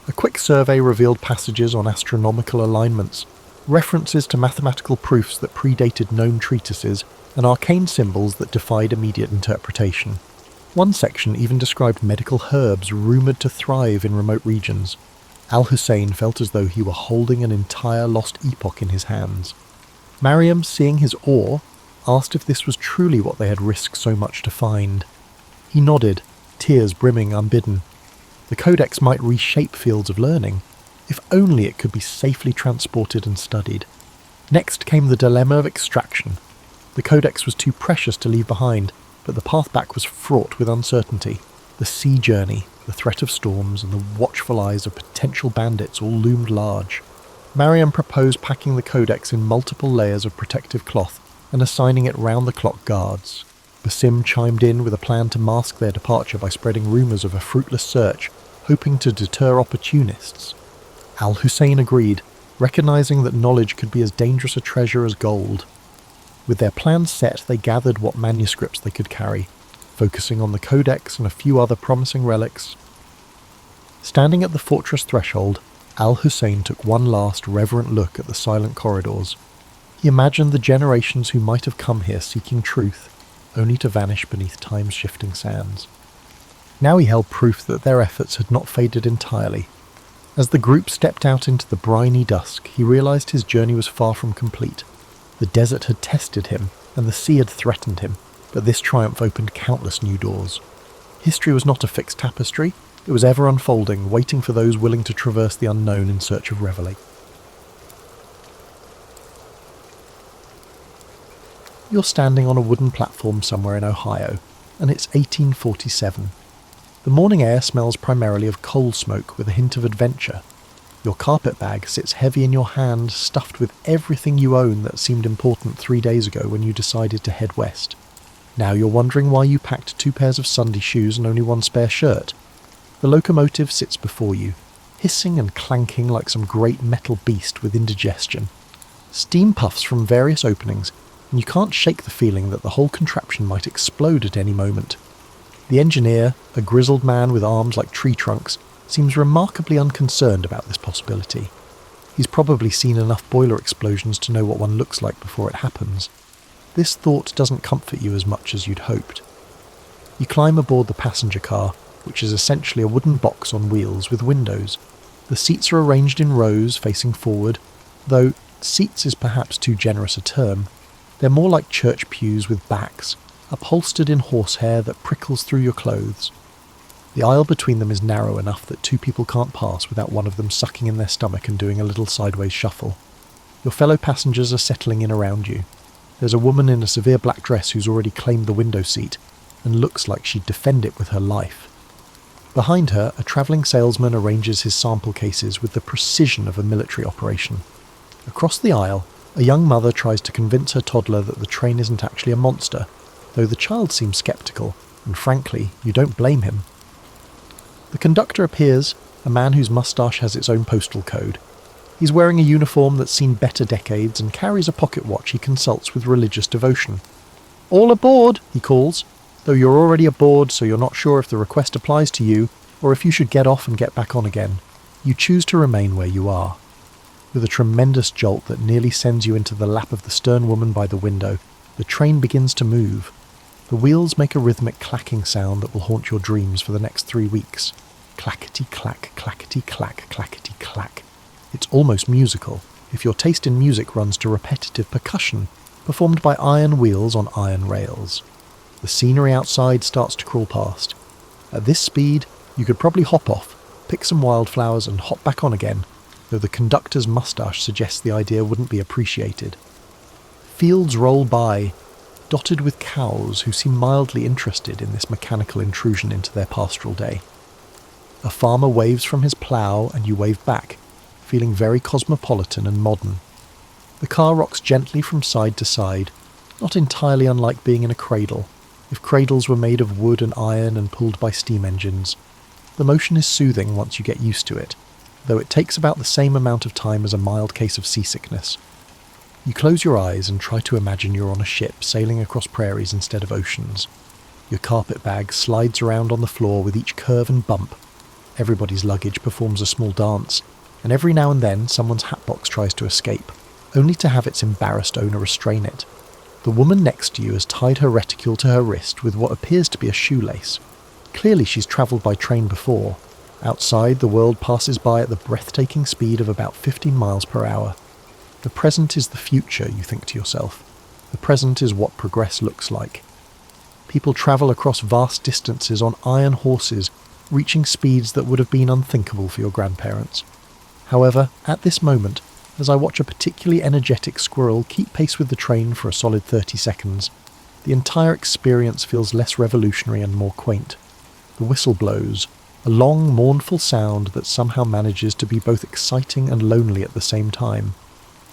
A quick survey revealed passages on astronomical alignments, references to mathematical proofs that predated known treatises, and arcane symbols that defied immediate interpretation. One section even described medical herbs rumoured to thrive in remote regions. Al Husayn felt as though he were holding an entire lost epoch in his hands. Mariam, seeing his awe, asked if this was truly what they had risked so much to find. He nodded, tears brimming unbidden. The codex might reshape fields of learning, if only it could be safely transported and studied. Next came the dilemma of extraction. The codex was too precious to leave behind, but the path back was fraught with uncertainty. The sea journey, the threat of storms, and the watchful eyes of potential bandits all loomed large. Mariam proposed packing the codex in multiple layers of protective cloth and assigning it round-the-clock guards. Basim chimed in with a plan to mask their departure by spreading rumours of a fruitless search, hoping to deter opportunists. Al Husayn agreed, recognising that knowledge could be as dangerous a treasure as gold. With their plans set, they gathered what manuscripts they could carry, focusing on the codex and a few other promising relics. Standing at the fortress threshold, Al Husayn took one last reverent look at the silent corridors. He imagined the generations who might have come here seeking truth, only to vanish beneath time's shifting sands. Now he held proof that their efforts had not faded entirely. As the group stepped out into the briny dusk, he realised his journey was far from complete. The desert had tested him, and the sea had threatened him, but this triumph opened countless new doors. History was not a fixed tapestry, it was ever unfolding, waiting for those willing to traverse the unknown in search of revelation. You're standing on a wooden platform somewhere in Ohio, and it's 1847. The morning air smells primarily of coal smoke with a hint of adventure. Your carpet bag sits heavy in your hand, stuffed with everything you own that seemed important 3 days ago when you decided to head west. Now you're wondering why you packed 2 pairs of Sunday shoes and only 1 spare shirt. The locomotive sits before you, hissing and clanking like some great metal beast with indigestion. Steam puffs from various openings, and you can't shake the feeling that the whole contraption might explode at any moment. The engineer, a grizzled man with arms like tree trunks, seems remarkably unconcerned about this possibility. He's probably seen enough boiler explosions to know what one looks like before it happens. This thought doesn't comfort you as much as you'd hoped. You climb aboard the passenger car, which is essentially a wooden box on wheels with windows. The seats are arranged in rows facing forward, though seats is perhaps too generous a term. They're more like church pews with backs, upholstered in horsehair that prickles through your clothes. The aisle between them is narrow enough that two people can't pass without one of them sucking in their stomach and doing a little sideways shuffle. Your fellow passengers are settling in around you. There's a woman in a severe black dress who's already claimed the window seat and looks like she'd defend it with her life. Behind her, a travelling salesman arranges his sample cases with the precision of a military operation. Across the aisle, a young mother tries to convince her toddler that the train isn't actually a monster, though the child seems sceptical, and frankly, you don't blame him. The conductor appears, a man whose moustache has its own postal code. He's wearing a uniform that's seen better decades and carries a pocket watch he consults with religious devotion. "All aboard," he calls, though you're already aboard, so you're not sure if the request applies to you or if you should get off and get back on again. You choose to remain where you are. With a tremendous jolt that nearly sends you into the lap of the stern woman by the window, the train begins to move. The wheels make a rhythmic clacking sound that will haunt your dreams for the next 3 weeks. Clackety-clack, clackety-clack, clackety-clack. It's almost musical, if your taste in music runs to repetitive percussion, performed by iron wheels on iron rails. The scenery outside starts to crawl past. At this speed, you could probably hop off, pick some wildflowers and hop back on again, though the conductor's moustache suggests the idea wouldn't be appreciated. Fields roll by, dotted with cows who seem mildly interested in this mechanical intrusion into their pastoral day. A farmer waves from his plough and you wave back, feeling very cosmopolitan and modern. The car rocks gently from side to side, not entirely unlike being in a cradle, if cradles were made of wood and iron and pulled by steam engines. The motion is soothing once you get used to it, though it takes about the same amount of time as a mild case of seasickness. You close your eyes and try to imagine you're on a ship sailing across prairies instead of oceans. Your carpet bag slides around on the floor with each curve and bump. Everybody's luggage performs a small dance, and every now and then someone's hatbox tries to escape, only to have its embarrassed owner restrain it. The woman next to you has tied her reticule to her wrist with what appears to be a shoelace. Clearly she's travelled by train before. Outside, the world passes by at the breathtaking speed of about 15 miles per hour. The present is the future, you think to yourself. The present is what progress looks like. People travel across vast distances on iron horses, reaching speeds that would have been unthinkable for your grandparents. However, at this moment, as I watch a particularly energetic squirrel keep pace with the train for a solid 30 seconds, the entire experience feels less revolutionary and more quaint. The whistle blows, a long, mournful sound that somehow manages to be both exciting and lonely at the same time.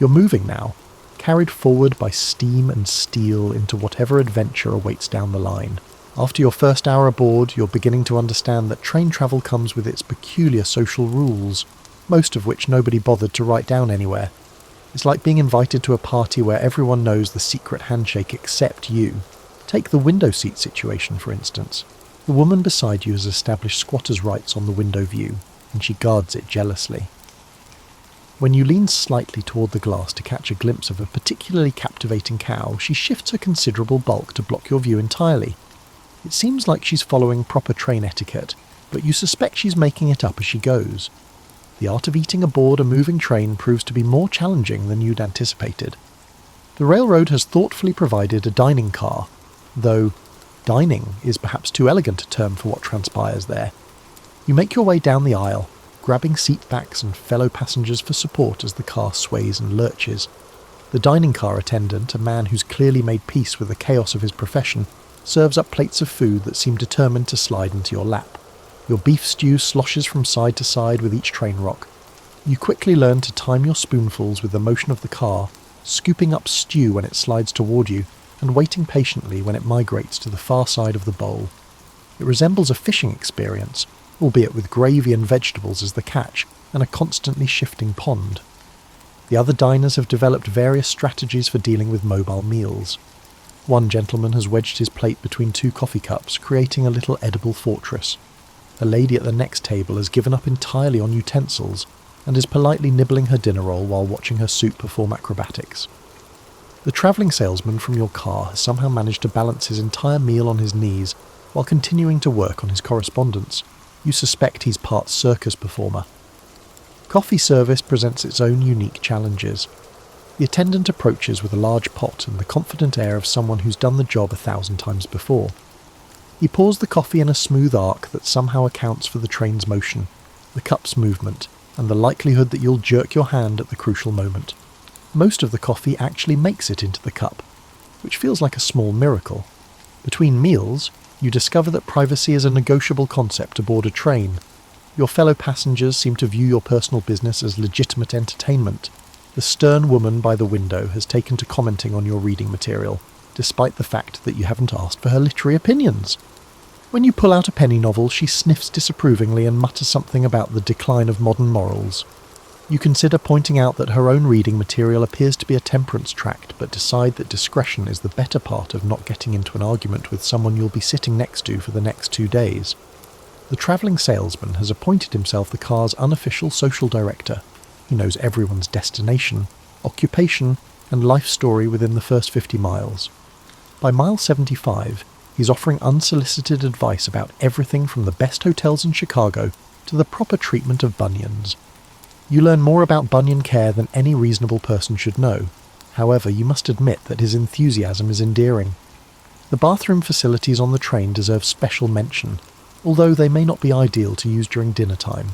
You're moving now, carried forward by steam and steel into whatever adventure awaits down the line. After your first hour aboard, you're beginning to understand that train travel comes with its peculiar social rules, most of which nobody bothered to write down anywhere. It's like being invited to a party where everyone knows the secret handshake except you. Take the window seat situation, for instance. The woman beside you has established squatters' rights on the window view, and she guards it jealously. When you lean slightly toward the glass to catch a glimpse of a particularly captivating cow, she shifts her considerable bulk to block your view entirely. It seems like she's following proper train etiquette, but you suspect she's making it up as she goes. The art of eating aboard a moving train proves to be more challenging than you'd anticipated. The railroad has thoughtfully provided a dining car, though dining is perhaps too elegant a term for what transpires there. You make your way down the aisle, grabbing seat backs and fellow passengers for support as the car sways and lurches. The dining car attendant, a man who's clearly made peace with the chaos of his profession, serves up plates of food that seem determined to slide into your lap. Your beef stew sloshes from side to side with each train rock. You quickly learn to time your spoonfuls with the motion of the car, scooping up stew when it slides toward you, and waiting patiently when it migrates to the far side of the bowl. It resembles a fishing experience, albeit with gravy and vegetables as the catch, and a constantly shifting pond. The other diners have developed various strategies for dealing with mobile meals. One gentleman has wedged his plate between two coffee cups, creating a little edible fortress. A lady at the next table has given up entirely on utensils and is politely nibbling her dinner roll while watching her soup perform acrobatics. The travelling salesman from your car has somehow managed to balance his entire meal on his knees while continuing to work on his correspondence. You suspect he's part circus performer. Coffee service presents its own unique challenges. The attendant approaches with a large pot and the confident air of someone who's done the job 1,000 times before. He pours the coffee in a smooth arc that somehow accounts for the train's motion, the cup's movement, and the likelihood that you'll jerk your hand at the crucial moment. Most of the coffee actually makes it into the cup, which feels like a small miracle. Between meals, you discover that privacy is a negotiable concept aboard a train. Your fellow passengers seem to view your personal business as legitimate entertainment. The stern woman by the window has taken to commenting on your reading material, despite the fact that you haven't asked for her literary opinions. When you pull out a penny novel, she sniffs disapprovingly and mutters something about the decline of modern morals. You consider pointing out that her own reading material appears to be a temperance tract, but decide that discretion is the better part of not getting into an argument with someone you'll be sitting next to for the next 2 days. The travelling salesman has appointed himself the car's unofficial social director. He knows everyone's destination, occupation, and life story within the first 50 miles. By mile 75, he's offering unsolicited advice about everything from the best hotels in Chicago to the proper treatment of bunions. You learn more about bunion care than any reasonable person should know. However, you must admit that his enthusiasm is endearing. The bathroom facilities on the train deserve special mention, although they may not be ideal to use during dinner time.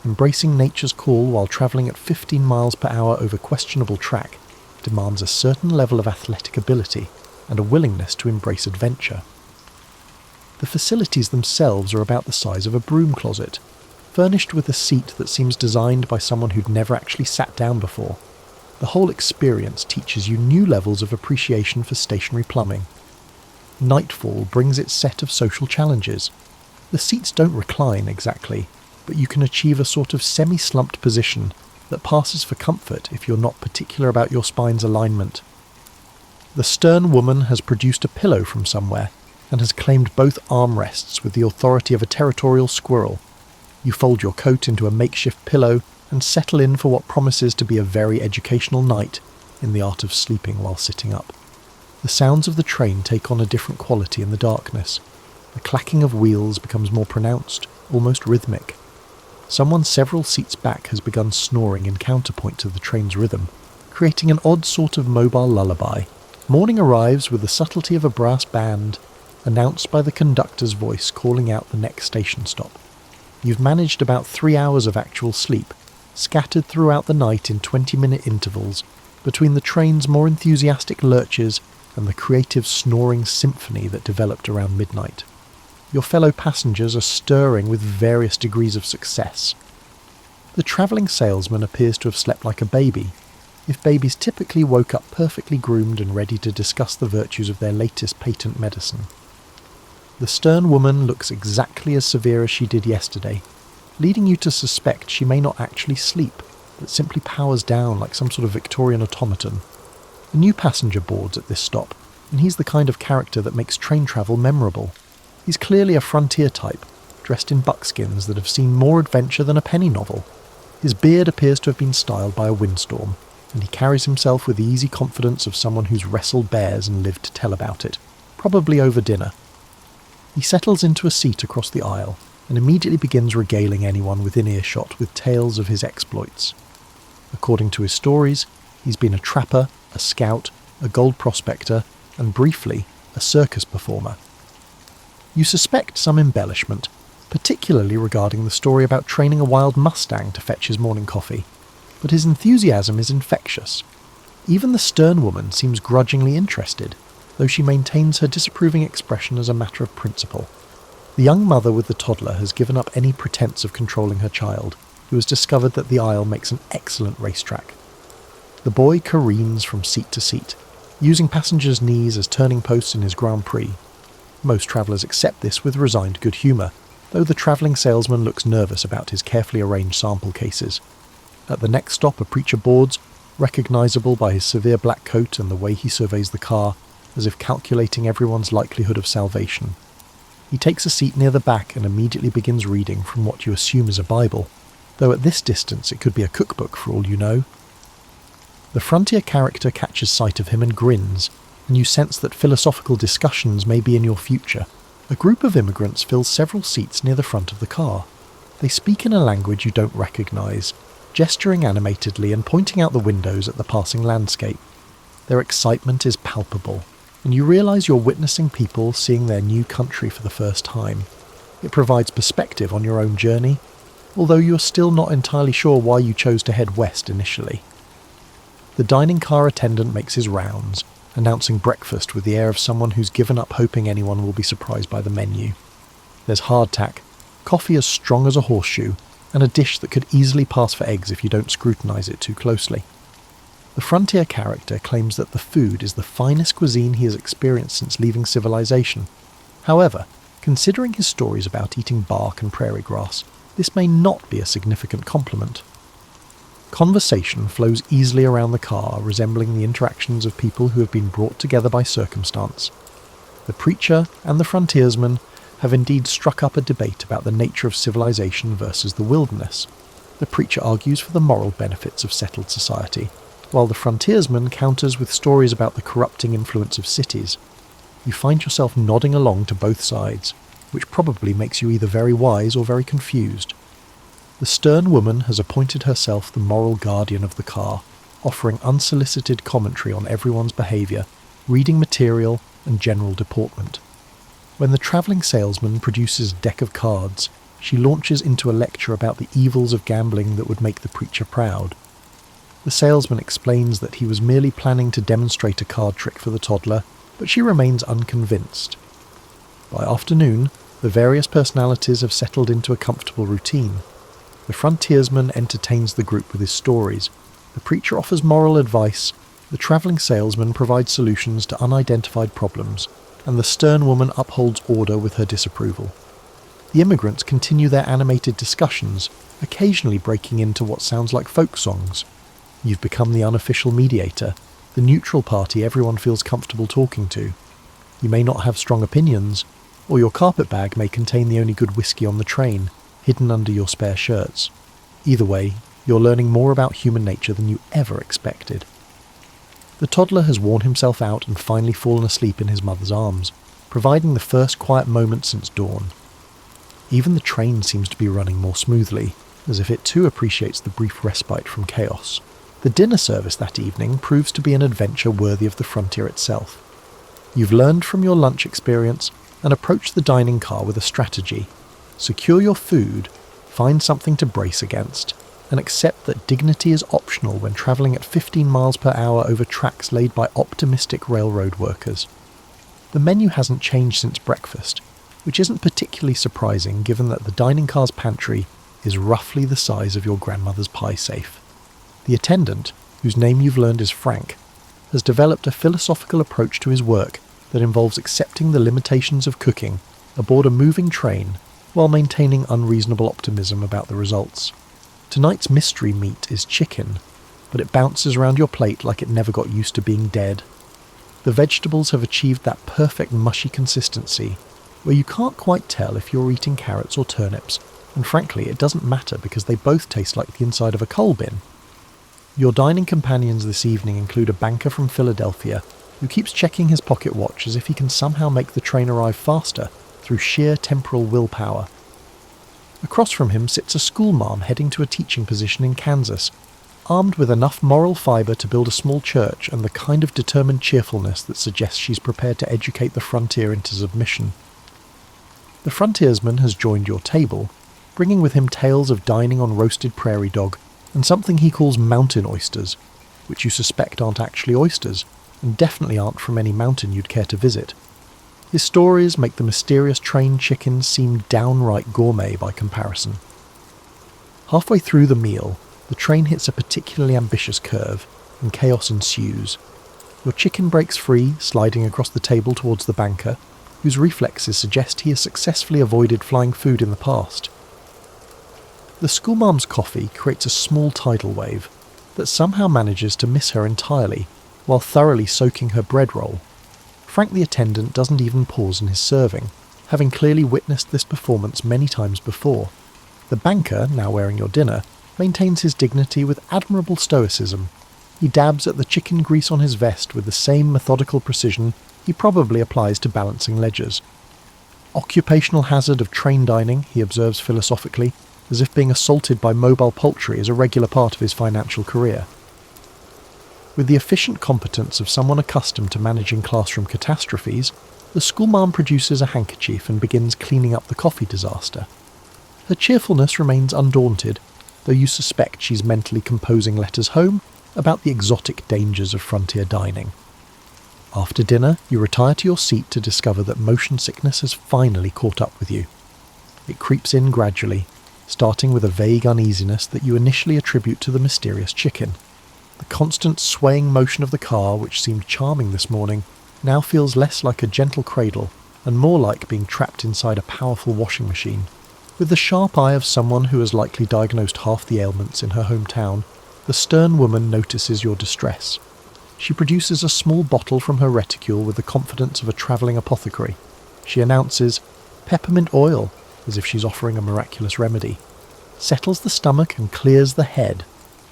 Embracing nature's call while travelling at 15 miles per hour over questionable track demands a certain level of athletic ability and a willingness to embrace adventure. The facilities themselves are about the size of a broom closet, furnished with a seat that seems designed by someone who'd never actually sat down before. The whole experience teaches you new levels of appreciation for stationary plumbing. Nightfall brings its set of social challenges. The seats don't recline exactly, but you can achieve a sort of semi-slumped position that passes for comfort if you're not particular about your spine's alignment. The stern woman has produced a pillow from somewhere and has claimed both armrests with the authority of a territorial squirrel. You fold your coat into a makeshift pillow and settle in for what promises to be a very educational night in the art of sleeping while sitting up. The sounds of the train take on a different quality in the darkness. The clacking of wheels becomes more pronounced, almost rhythmic. Someone several seats back has begun snoring in counterpoint to the train's rhythm, creating an odd sort of mobile lullaby. Morning arrives with the subtlety of a brass band, announced by the conductor's voice calling out the next station stop. You've managed about 3 hours of actual sleep, scattered throughout the night in 20-minute intervals, between the train's more enthusiastic lurches and the creative snoring symphony that developed around midnight. Your fellow passengers are stirring with various degrees of success. The travelling salesman appears to have slept like a baby, if babies typically woke up perfectly groomed and ready to discuss the virtues of their latest patent medicine. The stern woman looks exactly as severe as she did yesterday, leading you to suspect she may not actually sleep, but simply powers down like some sort of Victorian automaton. A new passenger boards at this stop, and he's the kind of character that makes train travel memorable. He's clearly a frontier type, dressed in buckskins that have seen more adventure than a penny novel. His beard appears to have been styled by a windstorm, and he carries himself with the easy confidence of someone who's wrestled bears and lived to tell about it, probably over dinner. He settles into a seat across the aisle and immediately begins regaling anyone within earshot with tales of his exploits. According to his stories, he's been a trapper, a scout, a gold prospector, and briefly, a circus performer. You suspect some embellishment, particularly regarding the story about training a wild mustang to fetch his morning coffee, but his enthusiasm is infectious. Even the stern woman seems grudgingly interested, though she maintains her disapproving expression as a matter of principle. The young mother with the toddler has given up any pretense of controlling her child, who has discovered that the aisle makes an excellent racetrack. The boy careens from seat to seat, using passengers' knees as turning posts in his Grand Prix. Most travellers accept this with resigned good humour, though the travelling salesman looks nervous about his carefully arranged sample cases. At the next stop, a preacher boards, recognisable by his severe black coat and the way he surveys the car, as if calculating everyone's likelihood of salvation. He takes a seat near the back and immediately begins reading from what you assume is a Bible, though at this distance it could be a cookbook for all you know. The frontier character catches sight of him and grins, and you sense that philosophical discussions may be in your future. A group of immigrants fills several seats near the front of the car. They speak in a language you don't recognise, gesturing animatedly and pointing out the windows at the passing landscape. Their excitement is palpable, and you realise you're witnessing people seeing their new country for the first time. It provides perspective on your own journey, although you're still not entirely sure why you chose to head west initially. The dining car attendant makes his rounds, announcing breakfast with the air of someone who's given up hoping anyone will be surprised by the menu. There's hardtack, coffee as strong as a horseshoe, and a dish that could easily pass for eggs if you don't scrutinise it too closely. The frontier character claims that the food is the finest cuisine he has experienced since leaving civilization. However, considering his stories about eating bark and prairie grass, this may not be a significant compliment. Conversation flows easily around the car, resembling the interactions of people who have been brought together by circumstance. The preacher and the frontiersman have indeed struck up a debate about the nature of civilization versus the wilderness. The preacher argues for the moral benefits of settled society, while the frontiersman counters with stories about the corrupting influence of cities. You find yourself nodding along to both sides, which probably makes you either very wise or very confused. The stern woman has appointed herself the moral guardian of the car, offering unsolicited commentary on everyone's behaviour, reading material, and general deportment. When the travelling salesman produces a deck of cards, she launches into a lecture about the evils of gambling that would make the preacher proud. The salesman explains that he was merely planning to demonstrate a card trick for the toddler, but she remains unconvinced. By afternoon, the various personalities have settled into a comfortable routine. The frontiersman entertains the group with his stories, the preacher offers moral advice, the travelling salesman provides solutions to unidentified problems, and the stern woman upholds order with her disapproval. The immigrants continue their animated discussions, occasionally breaking into what sounds like folk songs. You've become the unofficial mediator, the neutral party everyone feels comfortable talking to. You may not have strong opinions, or your carpet bag may contain the only good whiskey on the train, hidden under your spare shirts. Either way, you're learning more about human nature than you ever expected. The toddler has worn himself out and finally fallen asleep in his mother's arms, providing the first quiet moment since dawn. Even the train seems to be running more smoothly, as if it too appreciates the brief respite from chaos. The dinner service that evening proves to be an adventure worthy of the frontier itself. You've learned from your lunch experience and approach the dining car with a strategy. Secure your food, find something to brace against, and accept that dignity is optional when travelling at 15 miles per hour over tracks laid by optimistic railroad workers. The menu hasn't changed since breakfast, which isn't particularly surprising given that the dining car's pantry is roughly the size of your grandmother's pie safe. The attendant, whose name you've learned is Frank, has developed a philosophical approach to his work that involves accepting the limitations of cooking aboard a moving train while maintaining unreasonable optimism about the results. Tonight's mystery meat is chicken, but it bounces around your plate like it never got used to being dead. The vegetables have achieved that perfect mushy consistency where you can't quite tell if you're eating carrots or turnips, and frankly it doesn't matter because they both taste like the inside of a coal bin. Your dining companions this evening include a banker from Philadelphia who keeps checking his pocket watch as if he can somehow make the train arrive faster through sheer temporal willpower. Across from him sits a schoolmarm heading to a teaching position in Kansas, armed with enough moral fibre to build a small church and the kind of determined cheerfulness that suggests she's prepared to educate the frontier into submission. The frontiersman has joined your table, bringing with him tales of dining on roasted prairie dog and something he calls mountain oysters, which you suspect aren't actually oysters, and definitely aren't from any mountain you'd care to visit. His stories make the mysterious train chicken seem downright gourmet by comparison. Halfway through the meal, the train hits a particularly ambitious curve, and chaos ensues. Your chicken breaks free, sliding across the table towards the banker, whose reflexes suggest he has successfully avoided flying food in the past. The schoolmarm's coffee creates a small tidal wave that somehow manages to miss her entirely while thoroughly soaking her bread roll. Frank the attendant doesn't even pause in his serving, having clearly witnessed this performance many times before. The banker, now wearing your dinner, maintains his dignity with admirable stoicism. He dabs at the chicken grease on his vest with the same methodical precision he probably applies to balancing ledgers. Occupational hazard of train dining, he observes philosophically, as if being assaulted by mobile poultry is a regular part of his financial career. With the efficient competence of someone accustomed to managing classroom catastrophes, the schoolmarm produces a handkerchief and begins cleaning up the coffee disaster. Her cheerfulness remains undaunted, though you suspect she's mentally composing letters home about the exotic dangers of frontier dining. After dinner, you retire to your seat to discover that motion sickness has finally caught up with you. It creeps in gradually, starting with a vague uneasiness that you initially attribute to the mysterious chicken. The constant swaying motion of the car, which seemed charming this morning, now feels less like a gentle cradle and more like being trapped inside a powerful washing machine. With the sharp eye of someone who has likely diagnosed half the ailments in her hometown, the stern woman notices your distress. She produces a small bottle from her reticule with the confidence of a travelling apothecary. She announces, "Peppermint oil," as if she's offering a miraculous remedy. Settles the stomach and clears the head.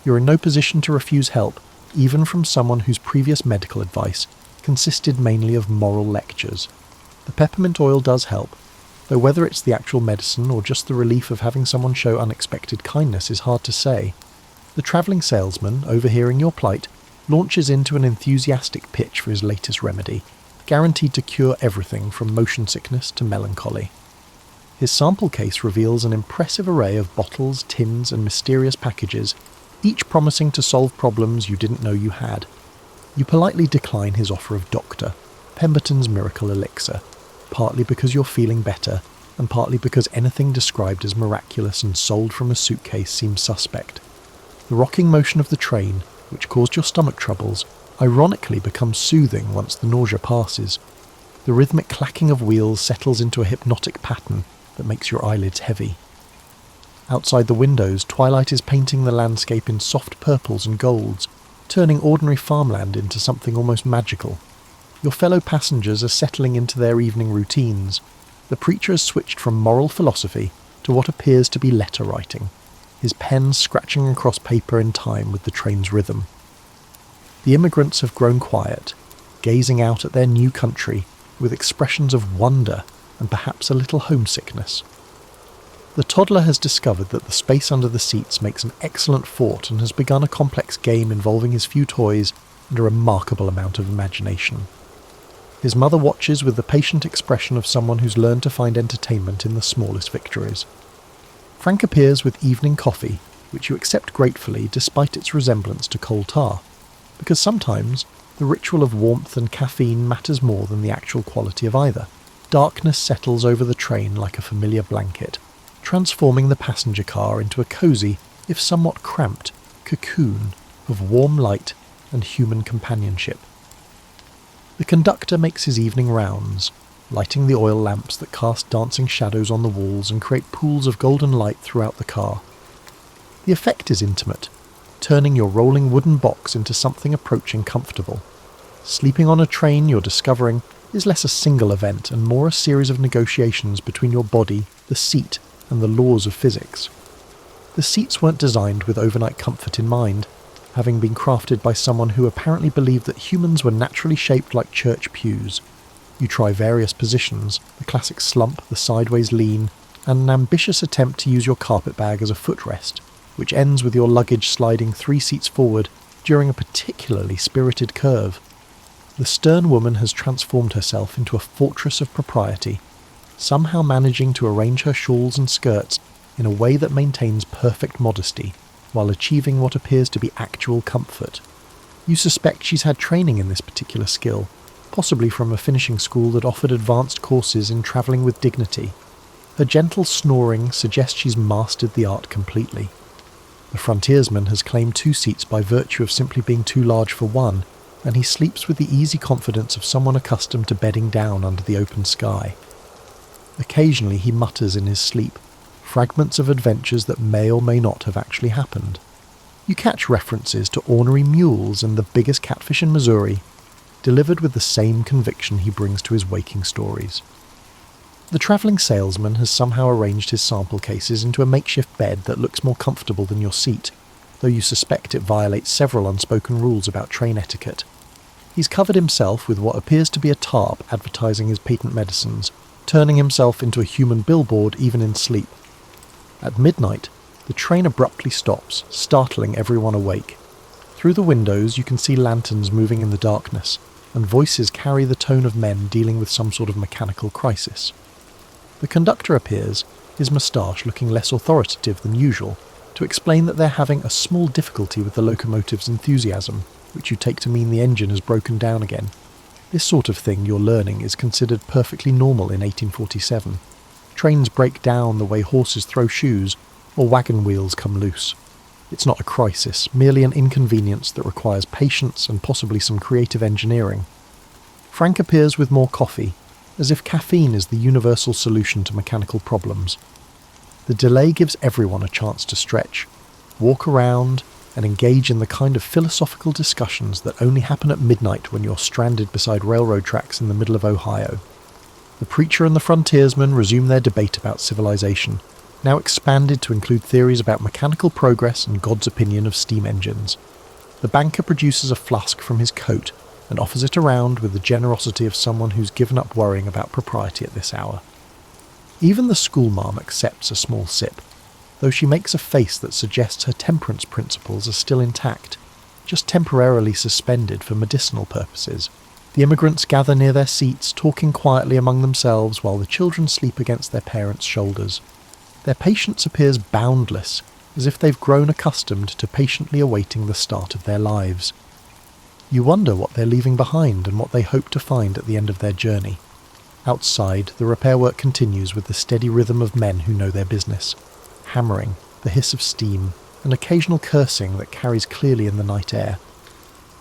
You're in no position to refuse help, even from someone whose previous medical advice consisted mainly of moral lectures. The peppermint oil does help, though whether it's the actual medicine or just the relief of having someone show unexpected kindness is hard to say. The travelling salesman, overhearing your plight, launches into an enthusiastic pitch for his latest remedy, guaranteed to cure everything from motion sickness to melancholy. His sample case reveals an impressive array of bottles, tins, and mysterious packages, each promising to solve problems you didn't know you had. You politely decline his offer of Doctor, Pemberton's miracle elixir, partly because you're feeling better, and partly because anything described as miraculous and sold from a suitcase seems suspect. The rocking motion of the train, which caused your stomach troubles, ironically becomes soothing once the nausea passes. The rhythmic clacking of wheels settles into a hypnotic pattern that makes your eyelids heavy. Outside the windows, twilight is painting the landscape in soft purples and golds, turning ordinary farmland into something almost magical. Your fellow passengers are settling into their evening routines. The preacher has switched from moral philosophy to what appears to be letter writing, his pen scratching across paper in time with the train's rhythm. The immigrants have grown quiet, gazing out at their new country with expressions of wonder and perhaps a little homesickness. The toddler has discovered that the space under the seats makes an excellent fort and has begun a complex game involving his few toys and a remarkable amount of imagination. His mother watches with the patient expression of someone who's learned to find entertainment in the smallest victories. Frank appears with evening coffee, which you accept gratefully despite its resemblance to coal tar, because sometimes the ritual of warmth and caffeine matters more than the actual quality of either. Darkness settles over the train like a familiar blanket, transforming the passenger car into a cosy, if somewhat cramped, cocoon of warm light and human companionship. The conductor makes his evening rounds, lighting the oil lamps that cast dancing shadows on the walls and create pools of golden light throughout the car. The effect is intimate, turning your rolling wooden box into something approaching comfortable. Sleeping on a train, you're discovering, is less a single event and more a series of negotiations between your body, the seat, and the laws of physics. The seats weren't designed with overnight comfort in mind, having been crafted by someone who apparently believed that humans were naturally shaped like church pews. You try various positions, the classic slump, the sideways lean, and an ambitious attempt to use your carpet bag as a footrest, which ends with your luggage sliding 3 seats forward during a particularly spirited curve. The stern woman has transformed herself into a fortress of propriety, somehow managing to arrange her shawls and skirts in a way that maintains perfect modesty, while achieving what appears to be actual comfort. You suspect she's had training in this particular skill, possibly from a finishing school that offered advanced courses in travelling with dignity. Her gentle snoring suggests she's mastered the art completely. The frontiersman has claimed 2 seats by virtue of simply being too large for one, and he sleeps with the easy confidence of someone accustomed to bedding down under the open sky. Occasionally he mutters in his sleep, fragments of adventures that may or may not have actually happened. You catch references to ornery mules and the biggest catfish in Missouri, delivered with the same conviction he brings to his waking stories. The travelling salesman has somehow arranged his sample cases into a makeshift bed that looks more comfortable than your seat, though you suspect it violates several unspoken rules about train etiquette. He's covered himself with what appears to be a tarp advertising his patent medicines, turning himself into a human billboard even in sleep. At midnight, the train abruptly stops, startling everyone awake. Through the windows you can see lanterns moving in the darkness, and voices carry the tone of men dealing with some sort of mechanical crisis. The conductor appears, his moustache looking less authoritative than usual, to explain that they're having a small difficulty with the locomotive's enthusiasm, which you take to mean the engine has broken down again. This sort of thing, you're learning, is considered perfectly normal in 1847. Trains break down the way horses throw shoes, or wagon wheels come loose. It's not a crisis, merely an inconvenience that requires patience and possibly some creative engineering. Frank appears with more coffee, as if caffeine is the universal solution to mechanical problems. The delay gives everyone a chance to stretch, walk around, and engage in the kind of philosophical discussions that only happen at midnight when you're stranded beside railroad tracks in the middle of Ohio. The preacher and the frontiersman resume their debate about civilization, now expanded to include theories about mechanical progress and God's opinion of steam engines. The banker produces a flask from his coat and offers it around with the generosity of someone who's given up worrying about propriety at this hour. Even the schoolmarm accepts a small sip, though she makes a face that suggests her temperance principles are still intact, just temporarily suspended for medicinal purposes. The immigrants gather near their seats, talking quietly among themselves while the children sleep against their parents' shoulders. Their patience appears boundless, as if they've grown accustomed to patiently awaiting the start of their lives. You wonder what they're leaving behind and what they hope to find at the end of their journey. Outside, the repair work continues with the steady rhythm of men who know their business. Hammering, the hiss of steam, and occasional cursing that carries clearly in the night air.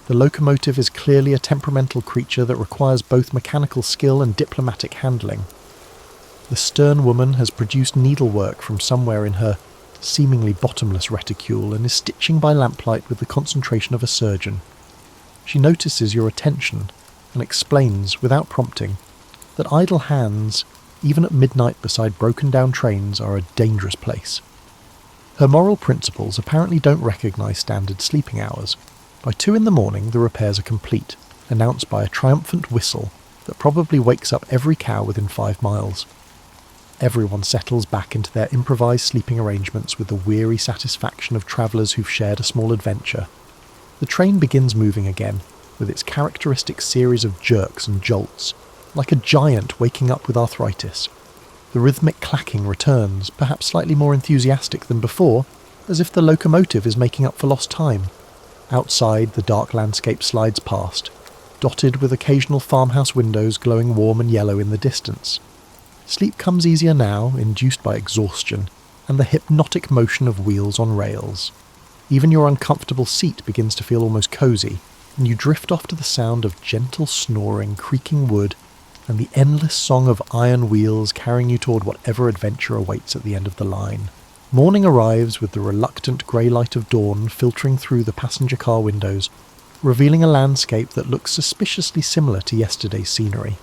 The locomotive is clearly a temperamental creature that requires both mechanical skill and diplomatic handling. The stern woman has produced needlework from somewhere in her seemingly bottomless reticule and is stitching by lamplight with the concentration of a surgeon. She notices your attention and explains, without prompting, that idle hands, even at midnight beside broken-down trains, are a dangerous place. Her moral principles apparently don't recognise standard sleeping hours. By 2 a.m, the repairs are complete, announced by a triumphant whistle that probably wakes up every cow within 5 miles. Everyone settles back into their improvised sleeping arrangements with the weary satisfaction of travellers who've shared a small adventure. The train begins moving again, with its characteristic series of jerks and jolts, like a giant waking up with arthritis. The rhythmic clacking returns, perhaps slightly more enthusiastic than before, as if the locomotive is making up for lost time. Outside, the dark landscape slides past, dotted with occasional farmhouse windows glowing warm and yellow in the distance. Sleep comes easier now, induced by exhaustion, and the hypnotic motion of wheels on rails. Even your uncomfortable seat begins to feel almost cosy, and you drift off to the sound of gentle snoring, creaking wood, and the endless song of iron wheels carrying you toward whatever adventure awaits at the end of the line. Morning arrives with the reluctant grey light of dawn filtering through the passenger car windows, revealing a landscape that looks suspiciously similar to yesterday's scenery.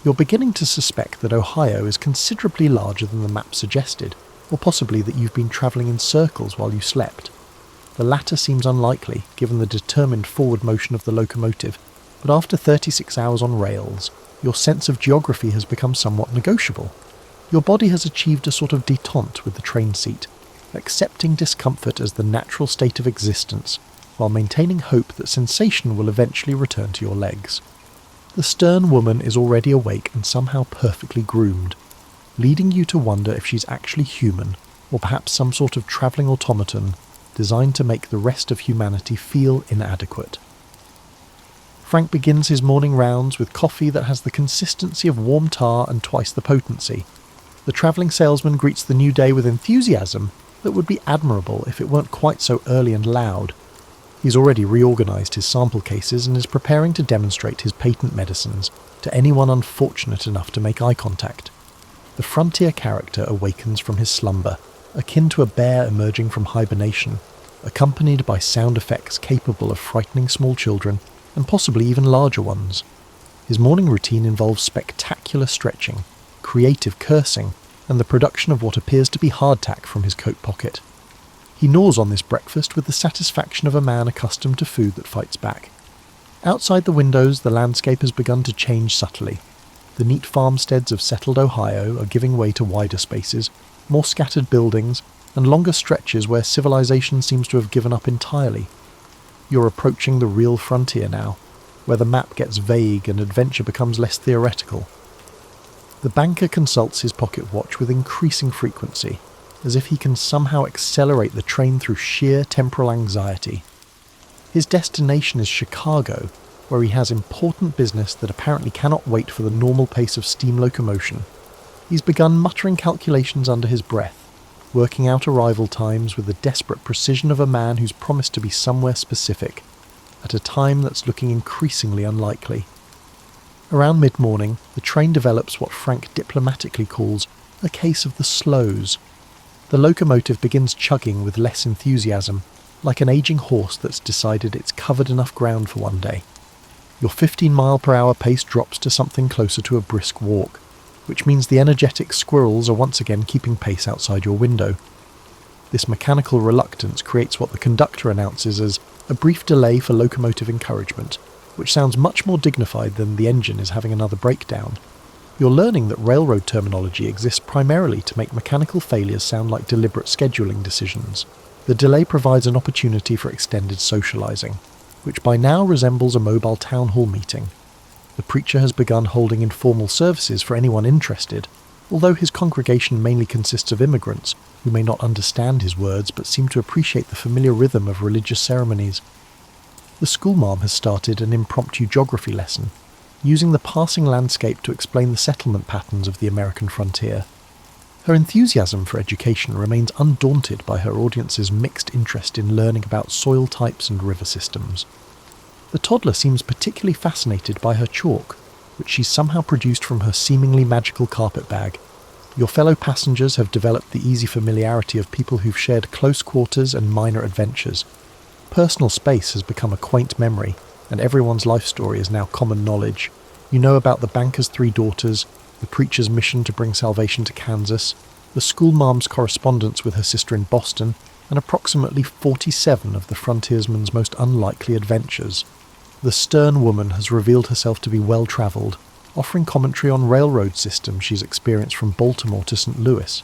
You're beginning to suspect that Ohio is considerably larger than the map suggested, or possibly that you've been travelling in circles while you slept. The latter seems unlikely, given the determined forward motion of the locomotive, but after 36 hours on rails, your sense of geography has become somewhat negotiable. Your body has achieved a sort of détente with the train seat, accepting discomfort as the natural state of existence, while maintaining hope that sensation will eventually return to your legs. The stern woman is already awake and somehow perfectly groomed, leading you to wonder if she's actually human, or perhaps some sort of travelling automaton designed to make the rest of humanity feel inadequate. Frank begins his morning rounds with coffee that has the consistency of warm tar and twice the potency. The travelling salesman greets the new day with enthusiasm that would be admirable if it weren't quite so early and loud. He's already reorganised his sample cases and is preparing to demonstrate his patent medicines to anyone unfortunate enough to make eye contact. the frontier character awakens from his slumber, akin to a bear emerging from hibernation, accompanied by sound effects capable of frightening small children and possibly even larger ones. His morning routine involves spectacular stretching, creative cursing, and the production of what appears to be hardtack from his coat pocket. He gnaws on this breakfast with the satisfaction of a man accustomed to food that fights back. Outside the windows, the landscape has begun to change subtly. The neat farmsteads of settled Ohio are giving way to wider spaces, more scattered buildings, and longer stretches where civilization seems to have given up entirely. You're approaching the real frontier now, where the map gets vague and adventure becomes less theoretical. The banker consults his pocket watch with increasing frequency, as if he can somehow accelerate the train through sheer temporal anxiety. His destination is Chicago, where he has important business that apparently cannot wait for the normal pace of steam locomotion. He's begun muttering calculations under his breath, working out arrival times with the desperate precision of a man who's promised to be somewhere specific, at a time that's looking increasingly unlikely. Around mid-morning, the train develops what Frank diplomatically calls a case of the slows. The locomotive begins chugging with less enthusiasm, like an aging horse that's decided it's covered enough ground for one day. Your 15-mile-per-hour pace drops to something closer to a brisk walk, which means the energetic squirrels are once again keeping pace outside your window. This mechanical reluctance creates what the conductor announces as a brief delay for locomotive encouragement, which sounds much more dignified than the engine is having another breakdown. You're learning that railroad terminology exists primarily to make mechanical failures sound like deliberate scheduling decisions. The delay provides an opportunity for extended socializing, which by now resembles a mobile town hall meeting. The preacher has begun holding informal services for anyone interested, although his congregation mainly consists of immigrants who may not understand his words but seem to appreciate the familiar rhythm of religious ceremonies. The schoolmarm has started an impromptu geography lesson, using the passing landscape to explain the settlement patterns of the American frontier. Her enthusiasm for education remains undaunted by her audience's mixed interest in learning about soil types and river systems. The toddler seems particularly fascinated by her chalk, which she's somehow produced from her seemingly magical carpet bag. Your fellow passengers have developed the easy familiarity of people who've shared close quarters and minor adventures. Personal space has become a quaint memory, and everyone's life story is now common knowledge. You know about the banker's 3 daughters, the preacher's mission to bring salvation to Kansas, the schoolmarm's correspondence with her sister in Boston, and approximately 47 of the frontiersman's most unlikely adventures. The stern woman has revealed herself to be well-travelled, offering commentary on railroad systems she's experienced from Baltimore to St. Louis.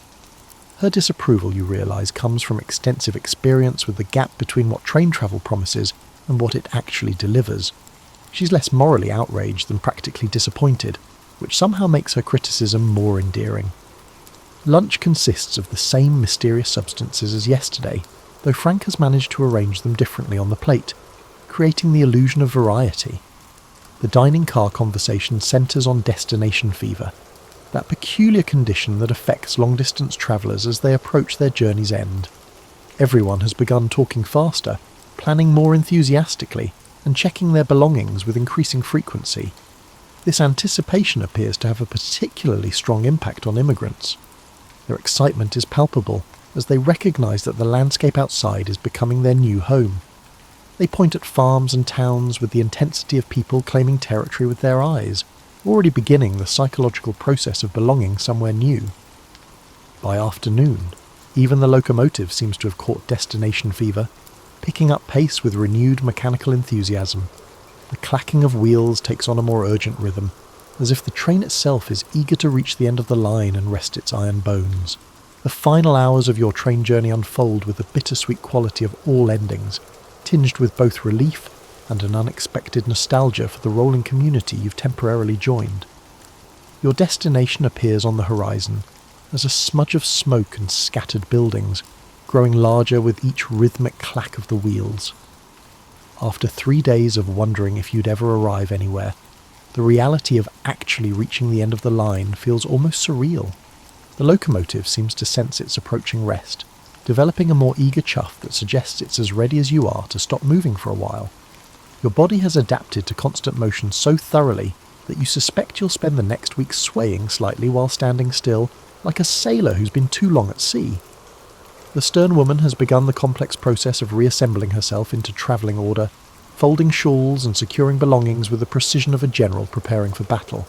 Her disapproval, you realise, comes from extensive experience with the gap between what train travel promises and what it actually delivers. She's less morally outraged than practically disappointed, which somehow makes her criticism more endearing. Lunch consists of the same mysterious substances as yesterday, though Frank has managed to arrange them differently on the plate, creating the illusion of variety. The dining car conversation centres on destination fever, that peculiar condition that affects long-distance travellers as they approach their journey's end. Everyone has begun talking faster, planning more enthusiastically, and checking their belongings with increasing frequency. This anticipation appears to have a particularly strong impact on immigrants. Their excitement is palpable as they recognise that the landscape outside is becoming their new home. They point at farms and towns with the intensity of people claiming territory with their eyes, already beginning the psychological process of belonging somewhere new. By afternoon, even the locomotive seems to have caught destination fever, picking up pace with renewed mechanical enthusiasm. The clacking of wheels takes on a more urgent rhythm, as if the train itself is eager to reach the end of the line and rest its iron bones. The final hours of your train journey unfold with the bittersweet quality of all endings, tinged with both relief and an unexpected nostalgia for the rolling community you've temporarily joined. Your destination appears on the horizon as a smudge of smoke and scattered buildings, growing larger with each rhythmic clack of the wheels. After 3 days of wondering if you'd ever arrive anywhere, the reality of actually reaching the end of the line feels almost surreal. The locomotive seems to sense its approaching rest, developing a more eager chuff that suggests it's as ready as you are to stop moving for a while. Your body has adapted to constant motion so thoroughly that that you suspect you'll spend the next week swaying slightly while standing still, like a sailor who's been too long at sea. The stern woman has begun the complex process of reassembling herself into travelling order, folding shawls and securing belongings with the precision of a general preparing for battle.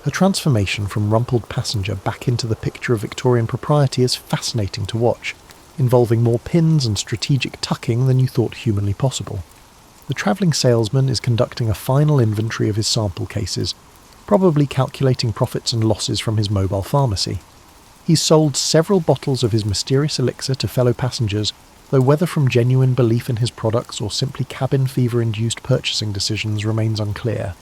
Her transformation from rumpled passenger back into the picture of Victorian propriety is fascinating to watch, involving more pins and strategic tucking than you thought humanly possible. The travelling salesman is conducting a final inventory of his sample cases, probably calculating profits and losses from his mobile pharmacy. He's sold several bottles of his mysterious elixir to fellow passengers, though whether from genuine belief in his products or simply cabin fever-induced purchasing decisions remains unclear.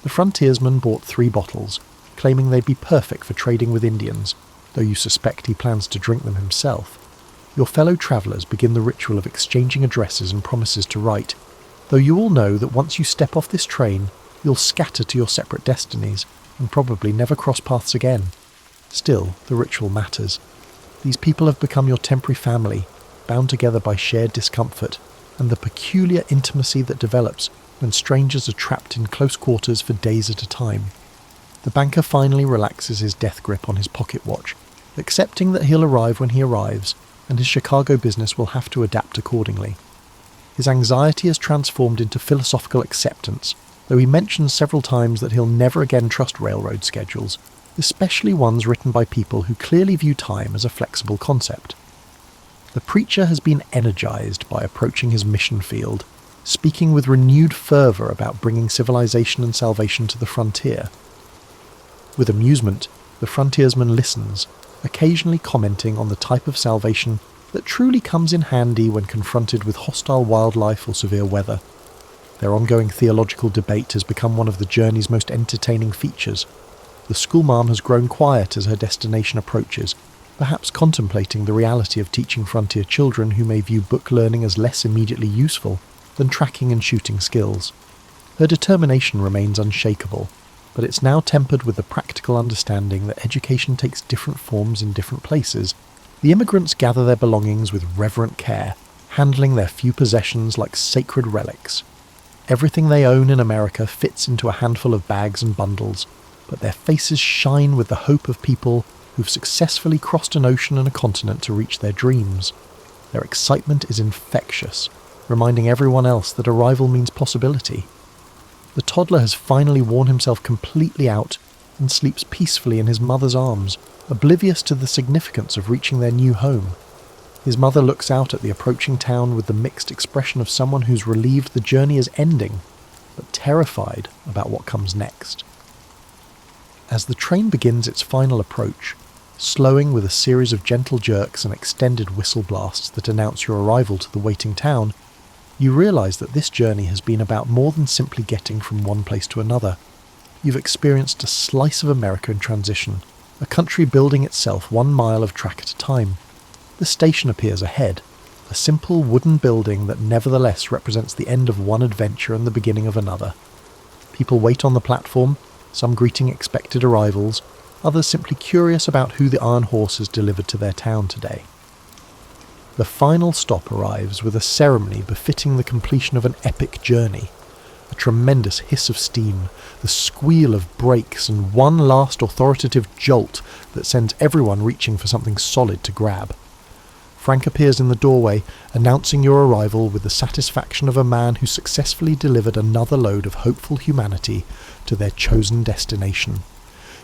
The frontiersman bought 3 bottles, claiming they'd be perfect for trading with Indians, though you suspect he plans to drink them himself. Your fellow travellers begin the ritual of exchanging addresses and promises to write, though you all know that once you step off this train, you'll scatter to your separate destinies and probably never cross paths again. Still, the ritual matters. These people have become your temporary family, bound together by shared discomfort, and the peculiar intimacy that develops when strangers are trapped in close quarters for days at a time. The banker finally relaxes his death grip on his pocket watch, accepting that he'll arrive when he arrives, and his Chicago business will have to adapt accordingly. His anxiety has transformed into philosophical acceptance, though he mentions several times that he'll never again trust railroad schedules, especially ones written by people who clearly view time as a flexible concept. The preacher has been energized by approaching his mission field, speaking with renewed fervour about bringing civilization and salvation to the frontier. With amusement, the frontiersman listens, occasionally commenting on the type of salvation that truly comes in handy when confronted with hostile wildlife or severe weather. Their ongoing theological debate has become one of the journey's most entertaining features. The schoolmarm has grown quiet as her destination approaches, perhaps contemplating the reality of teaching frontier children who may view book learning as less immediately useful than tracking and shooting skills. Her determination remains unshakable, but it's now tempered with the practical understanding that education takes different forms in different places. The immigrants gather their belongings with reverent care, handling their few possessions like sacred relics. Everything they own in America fits into a handful of bags and bundles, but their faces shine with the hope of people who've successfully crossed an ocean and a continent to reach their dreams. Their excitement is infectious, reminding everyone else that arrival means possibility. The toddler has finally worn himself completely out and sleeps peacefully in his mother's arms, oblivious to the significance of reaching their new home. His mother looks out at the approaching town with the mixed expression of someone who's relieved the journey is ending, but terrified about what comes next. As the train begins its final approach, slowing with a series of gentle jerks and extended whistle blasts that announce your arrival to the waiting town, you realise that this journey has been about more than simply getting from one place to another. You've experienced a slice of America in transition, a country building itself 1 mile of track at a time. The station appears ahead, a simple wooden building that nevertheless represents the end of one adventure and the beginning of another. People wait on the platform, some greeting expected arrivals, others simply curious about who the Iron Horse has delivered to their town today. The final stop arrives with a ceremony befitting the completion of an epic journey. A tremendous hiss of steam, the squeal of brakes, and one last authoritative jolt that sends everyone reaching for something solid to grab. Frank appears in the doorway, announcing your arrival with the satisfaction of a man who successfully delivered another load of hopeful humanity to their chosen destination.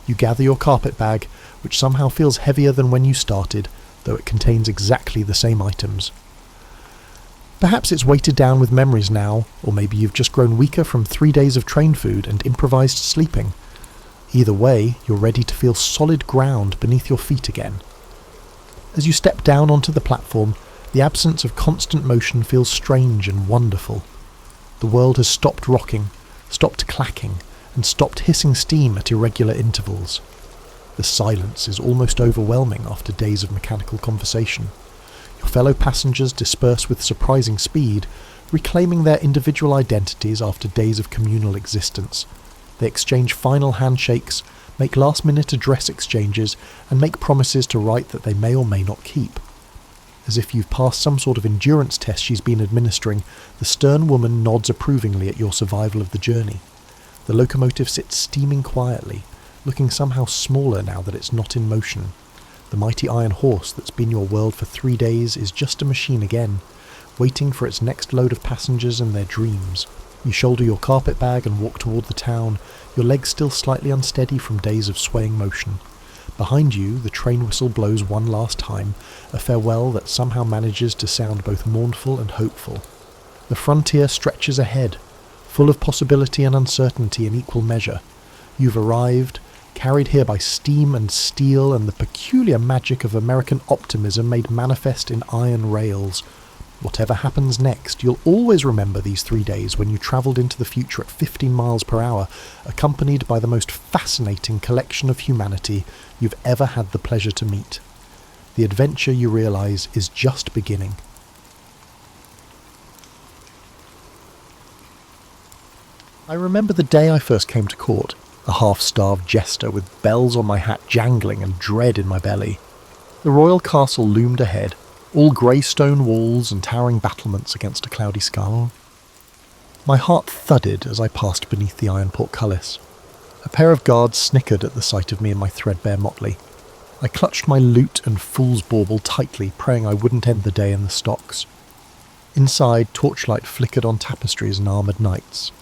You gather your carpet bag, which somehow feels heavier than when you started, though it contains exactly the same items. Perhaps it's weighted down with memories now, or maybe you've just grown weaker from 3 days of train food and improvised sleeping. Either way, you're ready to feel solid ground beneath your feet again. As you step down onto the platform, the absence of constant motion feels strange and wonderful. The world has stopped rocking, stopped clacking, and stopped hissing steam at irregular intervals. The silence is almost overwhelming after days of mechanical conversation. Your fellow passengers disperse with surprising speed, reclaiming their individual identities after days of communal existence. They exchange final handshakes, make last-minute address exchanges, and make promises to write that they may or may not keep. As if you've passed some sort of endurance test she's been administering, the stern woman nods approvingly at your survival of the journey. The locomotive sits steaming quietly, looking somehow smaller now that it's not in motion. The mighty iron horse that's been your world for 3 days is just a machine again, waiting for its next load of passengers and their dreams. You shoulder your carpet bag and walk toward the town, your legs still slightly unsteady from days of swaying motion. Behind you, the train whistle blows one last time, a farewell that somehow manages to sound both mournful and hopeful. The frontier stretches ahead, full of possibility and uncertainty in equal measure. You've arrived, carried here by steam and steel and the peculiar magic of American optimism made manifest in iron rails. Whatever happens next, you'll always remember these 3 days when you travelled into the future at 15 miles per hour, accompanied by the most fascinating collection of humanity you've ever had the pleasure to meet. The adventure, you realise, is just beginning. I remember the day I first came to court, a half-starved jester with bells on my hat jangling and dread in my belly. The royal castle loomed ahead, all grey stone walls and towering battlements against a cloudy sky. My heart thudded as I passed beneath the iron portcullis. A pair of guards snickered at the sight of me in my threadbare motley. I clutched my lute and fool's bauble tightly, praying I wouldn't end the day in the stocks. Inside, torchlight flickered on tapestries and armoured knights.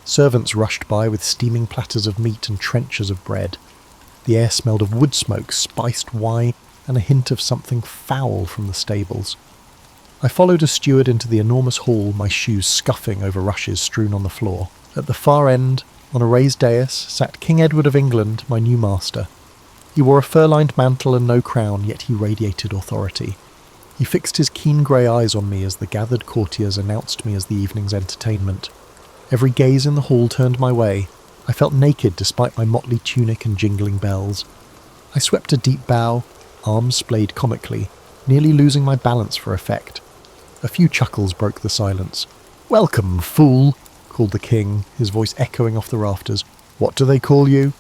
Servants rushed by with steaming platters of meat and trenchers of bread. The air smelled of wood smoke, spiced wine, and a hint of something foul from the stables. I followed a steward into the enormous hall, my shoes scuffing over rushes strewn on the floor. At the far end, on a raised dais, sat King Edward of England, my new master. He wore a fur-lined mantle and no crown, yet he radiated authority. He fixed his keen grey eyes on me as the gathered courtiers announced me as the evening's entertainment. Every gaze in the hall turned my way. I felt naked despite my motley tunic and jingling bells. I swept a deep bow, arms splayed comically, nearly losing my balance for effect. A few chuckles broke the silence. "Welcome, fool," called the king, his voice echoing off the rafters. "What do they call you?"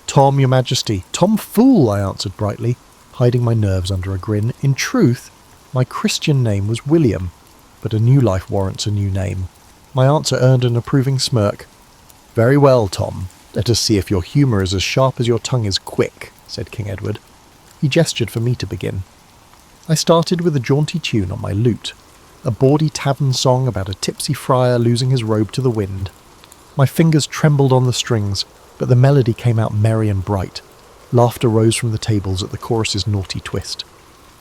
"Tom, your majesty." "Tom Fool," I answered brightly, hiding my nerves under a grin. In truth, my Christian name was William, but a new life warrants a new name. My answer earned an approving smirk. "Very well, Tom. Let us see if your humour is as sharp as your tongue is quick," said King Edward. He gestured for me to begin. I started with a jaunty tune on my lute, a bawdy tavern song about a tipsy friar losing his robe to the wind. My fingers trembled on the strings, but the melody came out merry and bright. Laughter rose from the tables at the chorus's naughty twist.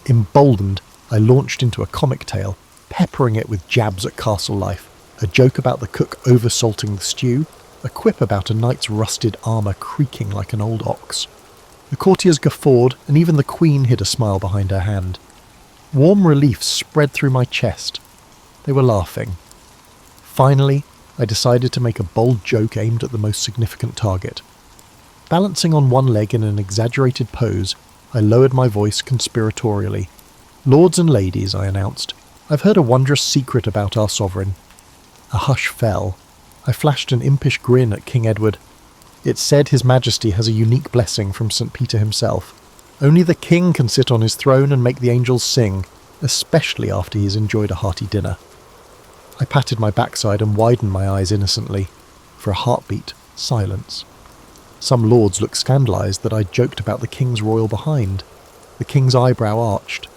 Emboldened, I launched into a comic tale, peppering it with jabs at castle life, a joke about the cook over-salting the stew, a quip about a knight's rusted armour creaking like an old ox. The courtiers guffawed, and even the queen hid a smile behind her hand. Warm relief spread through my chest. They were laughing. Finally, I decided to make a bold joke aimed at the most significant target. Balancing on one leg in an exaggerated pose, I lowered my voice conspiratorially. "Lords and ladies," I announced, "I've heard a wondrous secret about our sovereign." A hush fell. I flashed an impish grin at King Edward. "It's said His Majesty has a unique blessing from St. Peter himself. Only the king can sit on his throne and make the angels sing, especially after he's enjoyed a hearty dinner." I patted my backside and widened my eyes innocently. For a heartbeat, silence. Some lords looked scandalised that I'd joked about the king's royal behind. The king's eyebrow arched.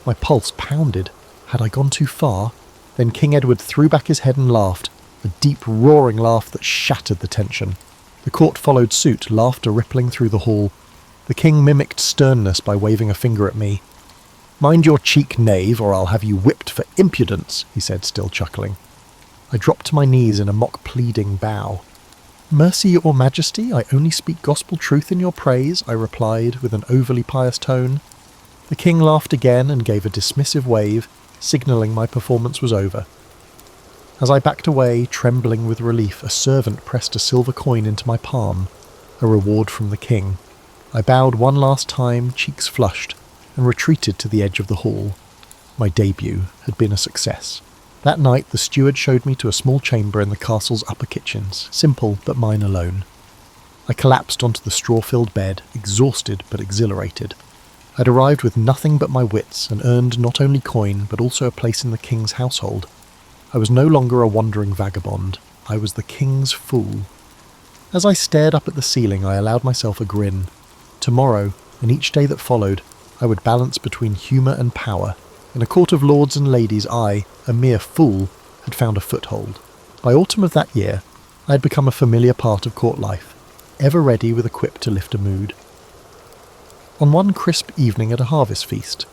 My pulse pounded. Had I gone too far? Then King Edward threw back his head and laughed, a deep roaring laugh that shattered the tension. The court followed suit, laughter rippling through the hall. The king mimicked sternness by waving a finger at me. "Mind your cheek, knave, or I'll have you whipped for impudence," he said, still chuckling. I dropped to my knees in a mock pleading bow. "Mercy, your majesty, I only speak gospel truth in your praise," I replied with an overly pious tone. The king laughed again and gave a dismissive wave, signalling my performance was over. As I backed away, trembling with relief, a servant pressed a silver coin into my palm, a reward from the king. I bowed one last time, cheeks flushed, and retreated to the edge of the hall. My debut had been a success. That night the steward showed me to a small chamber in the castle's upper kitchens, simple but mine alone. I collapsed onto the straw-filled bed, exhausted but exhilarated. I'd arrived with nothing but my wits and earned not only coin but also a place in the king's household. I was no longer a wandering vagabond. I was the king's fool. As I stared up at the ceiling, I allowed myself a grin. Tomorrow, and each day that followed, I would balance between humour and power. In a court of lords and ladies, I, a mere fool, had found a foothold. By autumn of that year, I had become a familiar part of court life, ever ready with a quip to lift a mood. On one crisp evening at a harvest feast,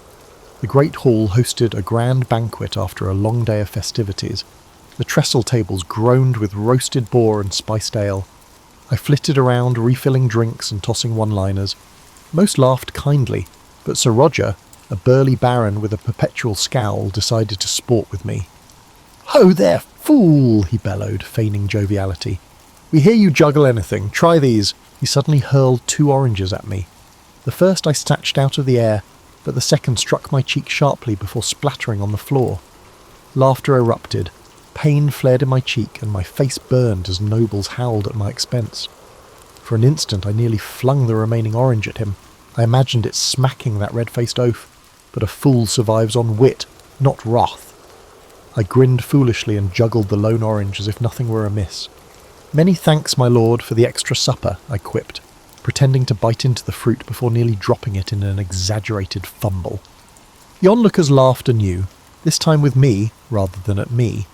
the great hall hosted a grand banquet after a long day of festivities. The trestle tables groaned with roasted boar and spiced ale. I flitted around, refilling drinks and tossing one-liners. Most laughed kindly, but Sir Roger, a burly baron with a perpetual scowl, decided to sport with me. "Ho there, fool!" he bellowed, feigning joviality. "We hear you juggle anything. Try these." He suddenly hurled 2 oranges at me. The first I snatched out of the air, but the second struck my cheek sharply before splattering on the floor. Laughter erupted. Pain flared in my cheek, and my face burned as nobles howled at my expense. For an instant I nearly flung the remaining orange at him. I imagined it smacking that red-faced oaf, but a fool survives on wit, not wrath. I grinned foolishly and juggled the lone orange as if nothing were amiss. "Many thanks, my lord, for the extra supper," I quipped, pretending to bite into the fruit before nearly dropping it in an exaggerated fumble. The onlookers laughed anew, this time with me rather than at me.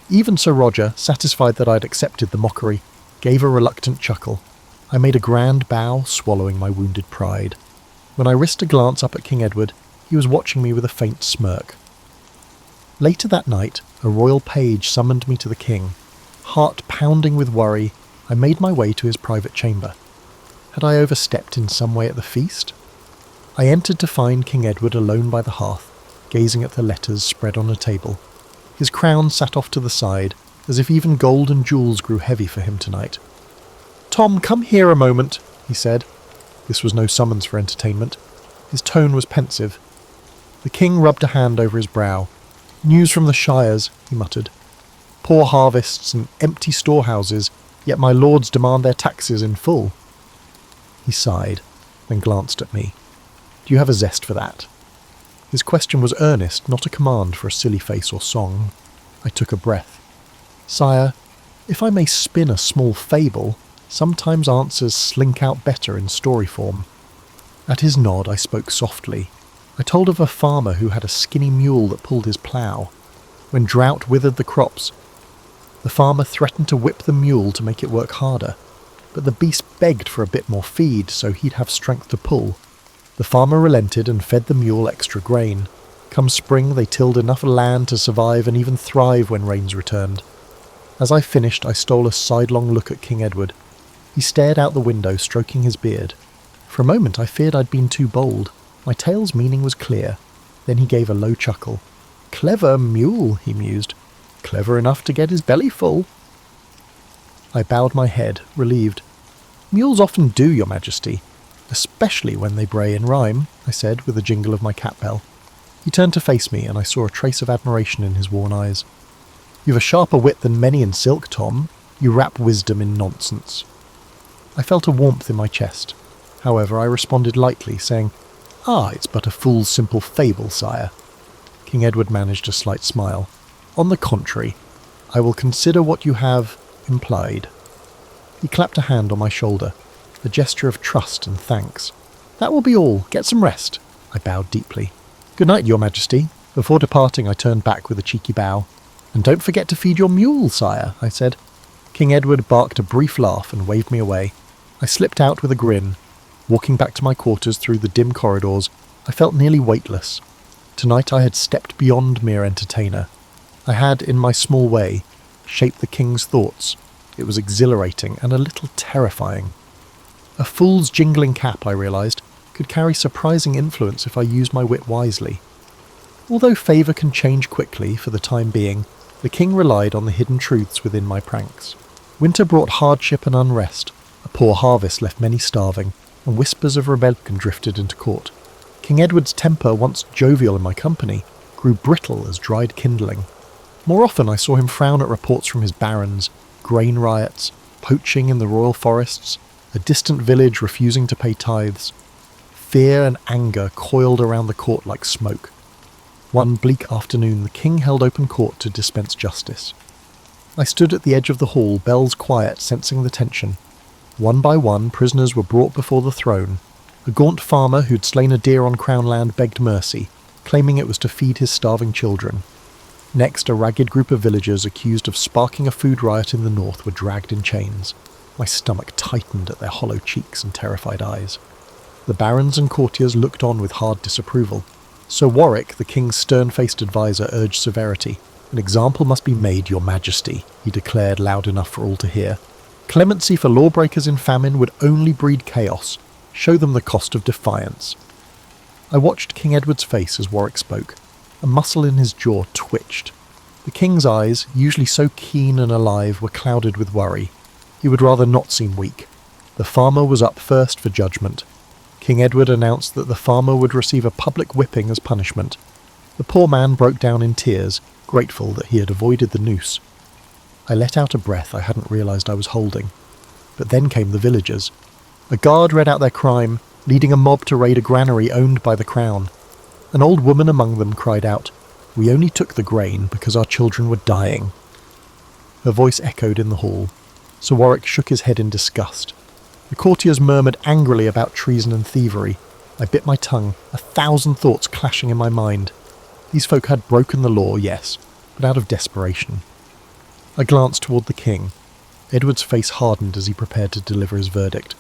Even Sir Roger, satisfied that I'd accepted the mockery, gave a reluctant chuckle. I made a grand bow, swallowing my wounded pride. When I risked a glance up at King Edward, he was watching me with a faint smirk. Later that night, a royal page summoned me to the king. Heart pounding with worry, I made my way to his private chamber. Had I overstepped in some way at the feast? I entered to find King Edward alone by the hearth, gazing at the letters spread on a table. His crown sat off to the side, as if even gold and jewels grew heavy for him tonight. "Tom, come here a moment," he said. This was no summons for entertainment. His tone was pensive. The king rubbed a hand over his brow. "News from the shires," he muttered. "Poor harvests and empty storehouses, yet my lords demand their taxes in full." He sighed, then glanced at me. "Do you have a zest for that?" His question was earnest, not a command for a silly face or song. I took a breath. "Sire, if I may spin a small fable, sometimes answers slink out better in story form." At his nod, I spoke softly. I told of a farmer who had a skinny mule that pulled his plough. When drought withered the crops, the farmer threatened to whip the mule to make it work harder, but the beast begged for a bit more feed so he'd have strength to pull. The farmer relented and fed the mule extra grain. Come spring, they tilled enough land to survive and even thrive when rains returned. As I finished, I stole a sidelong look at King Edward. He stared out the window, stroking his beard. For a moment I feared I'd been too bold. My tale's meaning was clear. Then he gave a low chuckle. "Clever mule," he mused. "Clever enough to get his belly full." I bowed my head, relieved. "Mules often do, your majesty, especially when they bray in rhyme," I said with a jingle of my cat bell. He turned to face me, and I saw a trace of admiration in his worn eyes. "You've a sharper wit than many in silk, Tom. You wrap wisdom in nonsense." I felt a warmth in my chest. However, I responded lightly, saying, "It's but a fool's simple fable, sire." King Edward managed a slight smile. "On the contrary, I will consider what you have implied." He clapped a hand on my shoulder, a gesture of trust and thanks. "That will be all. Get some rest." I bowed deeply. "Good night, your majesty." Before departing, I turned back with a cheeky bow. "And don't forget to feed your mule, sire," I said. King Edward barked a brief laugh and waved me away. I slipped out with a grin. Walking back to my quarters through the dim corridors, I felt nearly weightless. Tonight I had stepped beyond mere entertainer. I had, in my small way, shaped the king's thoughts. It was exhilarating and a little terrifying. A fool's jingling cap, I realised, could carry surprising influence if I used my wit wisely. Although favour can change quickly for the time being, the king relied on the hidden truths within my pranks. Winter brought hardship and unrest. A poor harvest left many starving, and whispers of rebellion drifted into court. King Edward's temper, once jovial in my company, grew brittle as dried kindling. More often I saw him frown at reports from his barons, grain riots, poaching in the royal forests, a distant village refusing to pay tithes. Fear and anger coiled around the court like smoke. One bleak afternoon the king held open court to dispense justice. I stood at the edge of the hall, bells quiet, sensing the tension. One by one, prisoners were brought before the throne. A gaunt farmer who'd slain a deer on Crown land begged mercy, claiming it was to feed his starving children. Next, a ragged group of villagers accused of sparking a food riot in the north were dragged in chains. My stomach tightened at their hollow cheeks and terrified eyes. The barons and courtiers looked on with hard disapproval. Sir Warwick, the king's stern-faced adviser, urged severity. "An example must be made, your majesty," he declared loud enough for all to hear. "Clemency for lawbreakers in famine would only breed chaos. Show them the cost of defiance." I watched King Edward's face as Warwick spoke. A muscle in his jaw twitched. The king's eyes, usually so keen and alive, were clouded with worry. He would rather not seem weak. The farmer was up first for judgment. King Edward announced that the farmer would receive a public whipping as punishment. The poor man broke down in tears, grateful that he had avoided the noose. I let out a breath I hadn't realised I was holding. But then came the villagers. A guard read out their crime, leading a mob to raid a granary owned by the crown. An old woman among them cried out, "We only took the grain because our children were dying." Her voice echoed in the hall. Sir Warwick shook his head in disgust. The courtiers murmured angrily about treason and thievery. I bit my tongue, 1,000 thoughts clashing in my mind. These folk had broken the law, yes, but out of desperation. I glanced toward the king. Edward's face hardened as he prepared to deliver his verdict.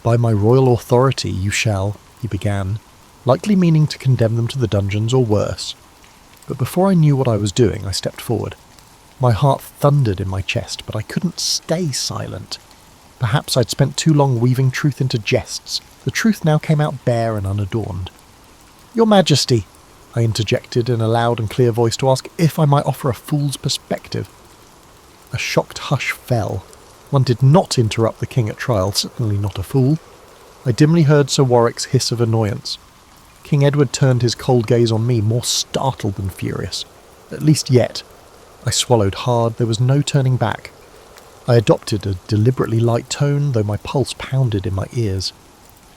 "By my royal authority you shall," he began, likely meaning to condemn them to the dungeons or worse. But before I knew what I was doing, I stepped forward. My heart thundered in my chest, but I couldn't stay silent. Perhaps I'd spent too long weaving truth into jests. The truth now came out bare and unadorned. "Your Majesty," I interjected in a loud and clear voice to ask if I might offer a fool's perspective. A shocked hush fell. One did not interrupt the king at trial, certainly not a fool. I dimly heard Sir Warwick's hiss of annoyance. King Edward turned his cold gaze on me, more startled than furious. At least yet. I swallowed hard. There was no turning back. I adopted a deliberately light tone, though my pulse pounded in my ears.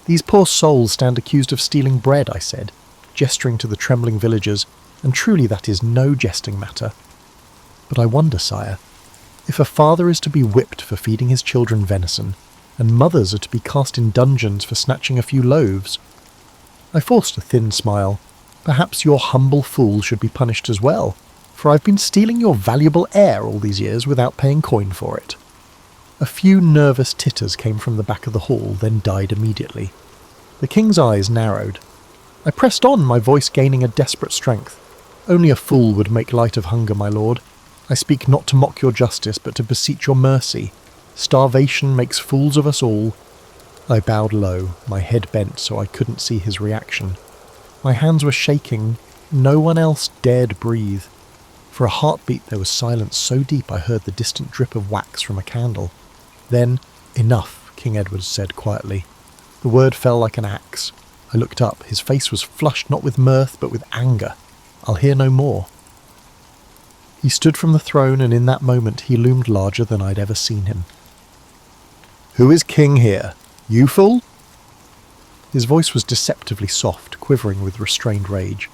"These poor souls stand accused of stealing bread," I said, gesturing to the trembling villagers, "and truly that is no jesting matter. But I wonder, sire, if a father is to be whipped for feeding his children venison, and mothers are to be cast in dungeons for snatching a few loaves." I forced a thin smile. "Perhaps your humble fool should be punished as well, for I've been stealing your valuable air all these years without paying coin for it." A few nervous titters came from the back of the hall, then died immediately. The king's eyes narrowed. I pressed on, my voice gaining a desperate strength. "Only a fool would make light of hunger, my lord. I speak not to mock your justice, but to beseech your mercy. Starvation makes fools of us all." I bowed low, my head bent so I couldn't see his reaction. My hands were shaking. No one else dared breathe. For a heartbeat there was silence so deep I heard the distant drip of wax from a candle. Then, "Enough," King Edward said quietly. The word fell like an axe. I looked up. His face was flushed not with mirth but with anger. "I'll hear no more." He stood from the throne, and in that moment he loomed larger than I'd ever seen him. "Who is king here? You fool?" His voice was deceptively soft, quivering with restrained rage.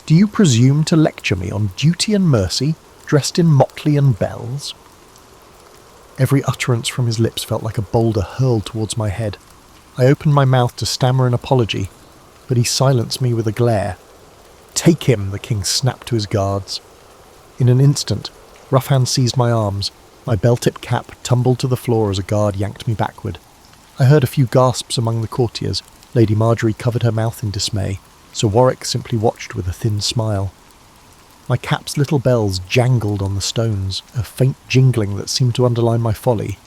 "Do you presume to lecture me on duty and mercy, dressed in motley and bells?" Every utterance from his lips felt like a boulder hurled towards my head. I opened my mouth to stammer an apology, but he silenced me with a glare. "Take him!" the king snapped to his guards. In an instant, rough hands seized my arms. My bell-tipped cap tumbled to the floor as a guard yanked me backward. I heard a few gasps among the courtiers. Lady Marjorie covered her mouth in dismay. Sir Warwick simply watched with a thin smile. My cap's little bells jangled on the stones, a faint jingling that seemed to underline my folly.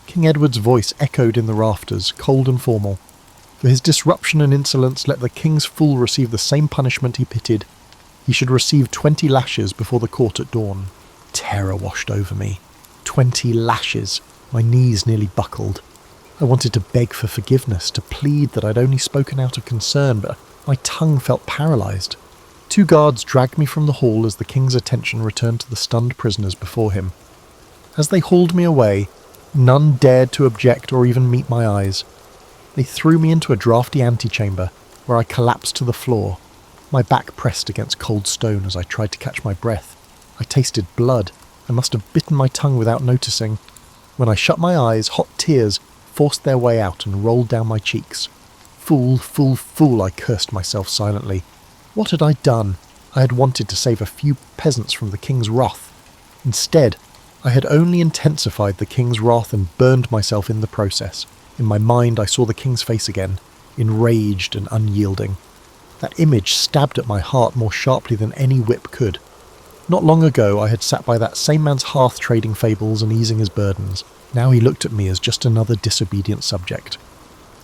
King Edward's voice echoed in the rafters, cold and formal. For his disruption and insolence, let the king's fool receive the same punishment he pitied. He should receive 20 lashes before the court at dawn. Terror washed over me. 20 lashes. My knees nearly buckled. I wanted to beg for forgiveness, to plead that I'd only spoken out of concern, but my tongue felt paralysed. 2 guards dragged me from the hall as the king's attention returned to the stunned prisoners before him. As they hauled me away, none dared to object or even meet my eyes. They threw me into a draughty antechamber, where I collapsed to the floor. My back pressed against cold stone as I tried to catch my breath. I tasted blood. I must have bitten my tongue without noticing. When I shut my eyes, hot tears forced their way out and rolled down my cheeks. Fool, fool, fool, I cursed myself silently. What had I done? I had wanted to save a few peasants from the king's wrath. Instead, I had only intensified the king's wrath and burned myself in the process. In my mind, I saw the king's face again, enraged and unyielding. That image stabbed at my heart more sharply than any whip could. Not long ago, I had sat by that same man's hearth trading fables and easing his burdens. Now he looked at me as just another disobedient subject.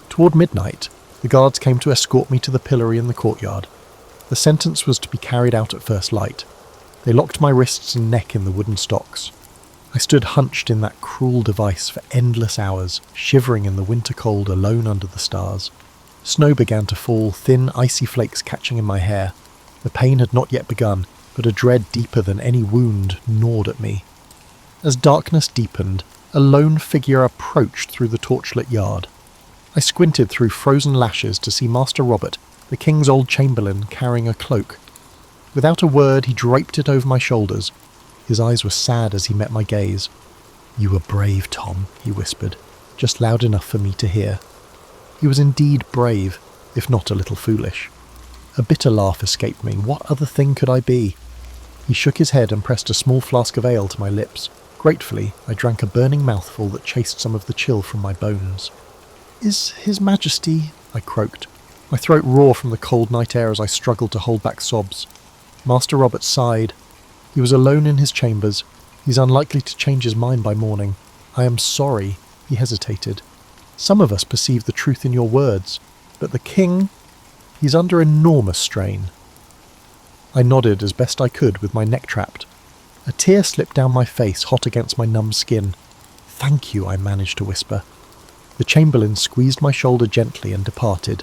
Toward midnight, the guards came to escort me to the pillory in the courtyard. The sentence was to be carried out at first light. They locked my wrists and neck in the wooden stocks. I stood hunched in that cruel device for endless hours, shivering in the winter cold alone under the stars. Snow began to fall, thin, icy flakes catching in my hair. The pain had not yet begun, but a dread deeper than any wound gnawed at me. As darkness deepened, a lone figure approached through the torchlit yard. I squinted through frozen lashes to see Master Robert, the king's old chamberlain, carrying a cloak. Without a word, he draped it over my shoulders. His eyes were sad as he met my gaze. "You were brave, Tom," he whispered, just loud enough for me to hear. He was indeed brave, if not a little foolish. A bitter laugh escaped me. What other thing could I be? He shook his head and pressed a small flask of ale to my lips. Gratefully, I drank a burning mouthful that chased some of the chill from my bones. "Is His Majesty—" I croaked, my throat raw from the cold night air as I struggled to hold back sobs. Master Robert sighed. He was alone in his chambers. He's unlikely to change his mind by morning. "I am sorry," he hesitated. "Some of us perceive the truth in your words, but the king, he's under enormous strain." I nodded as best I could with my neck trapped. A tear slipped down my face, hot against my numb skin. "Thank you," I managed to whisper. The chamberlain squeezed my shoulder gently and departed,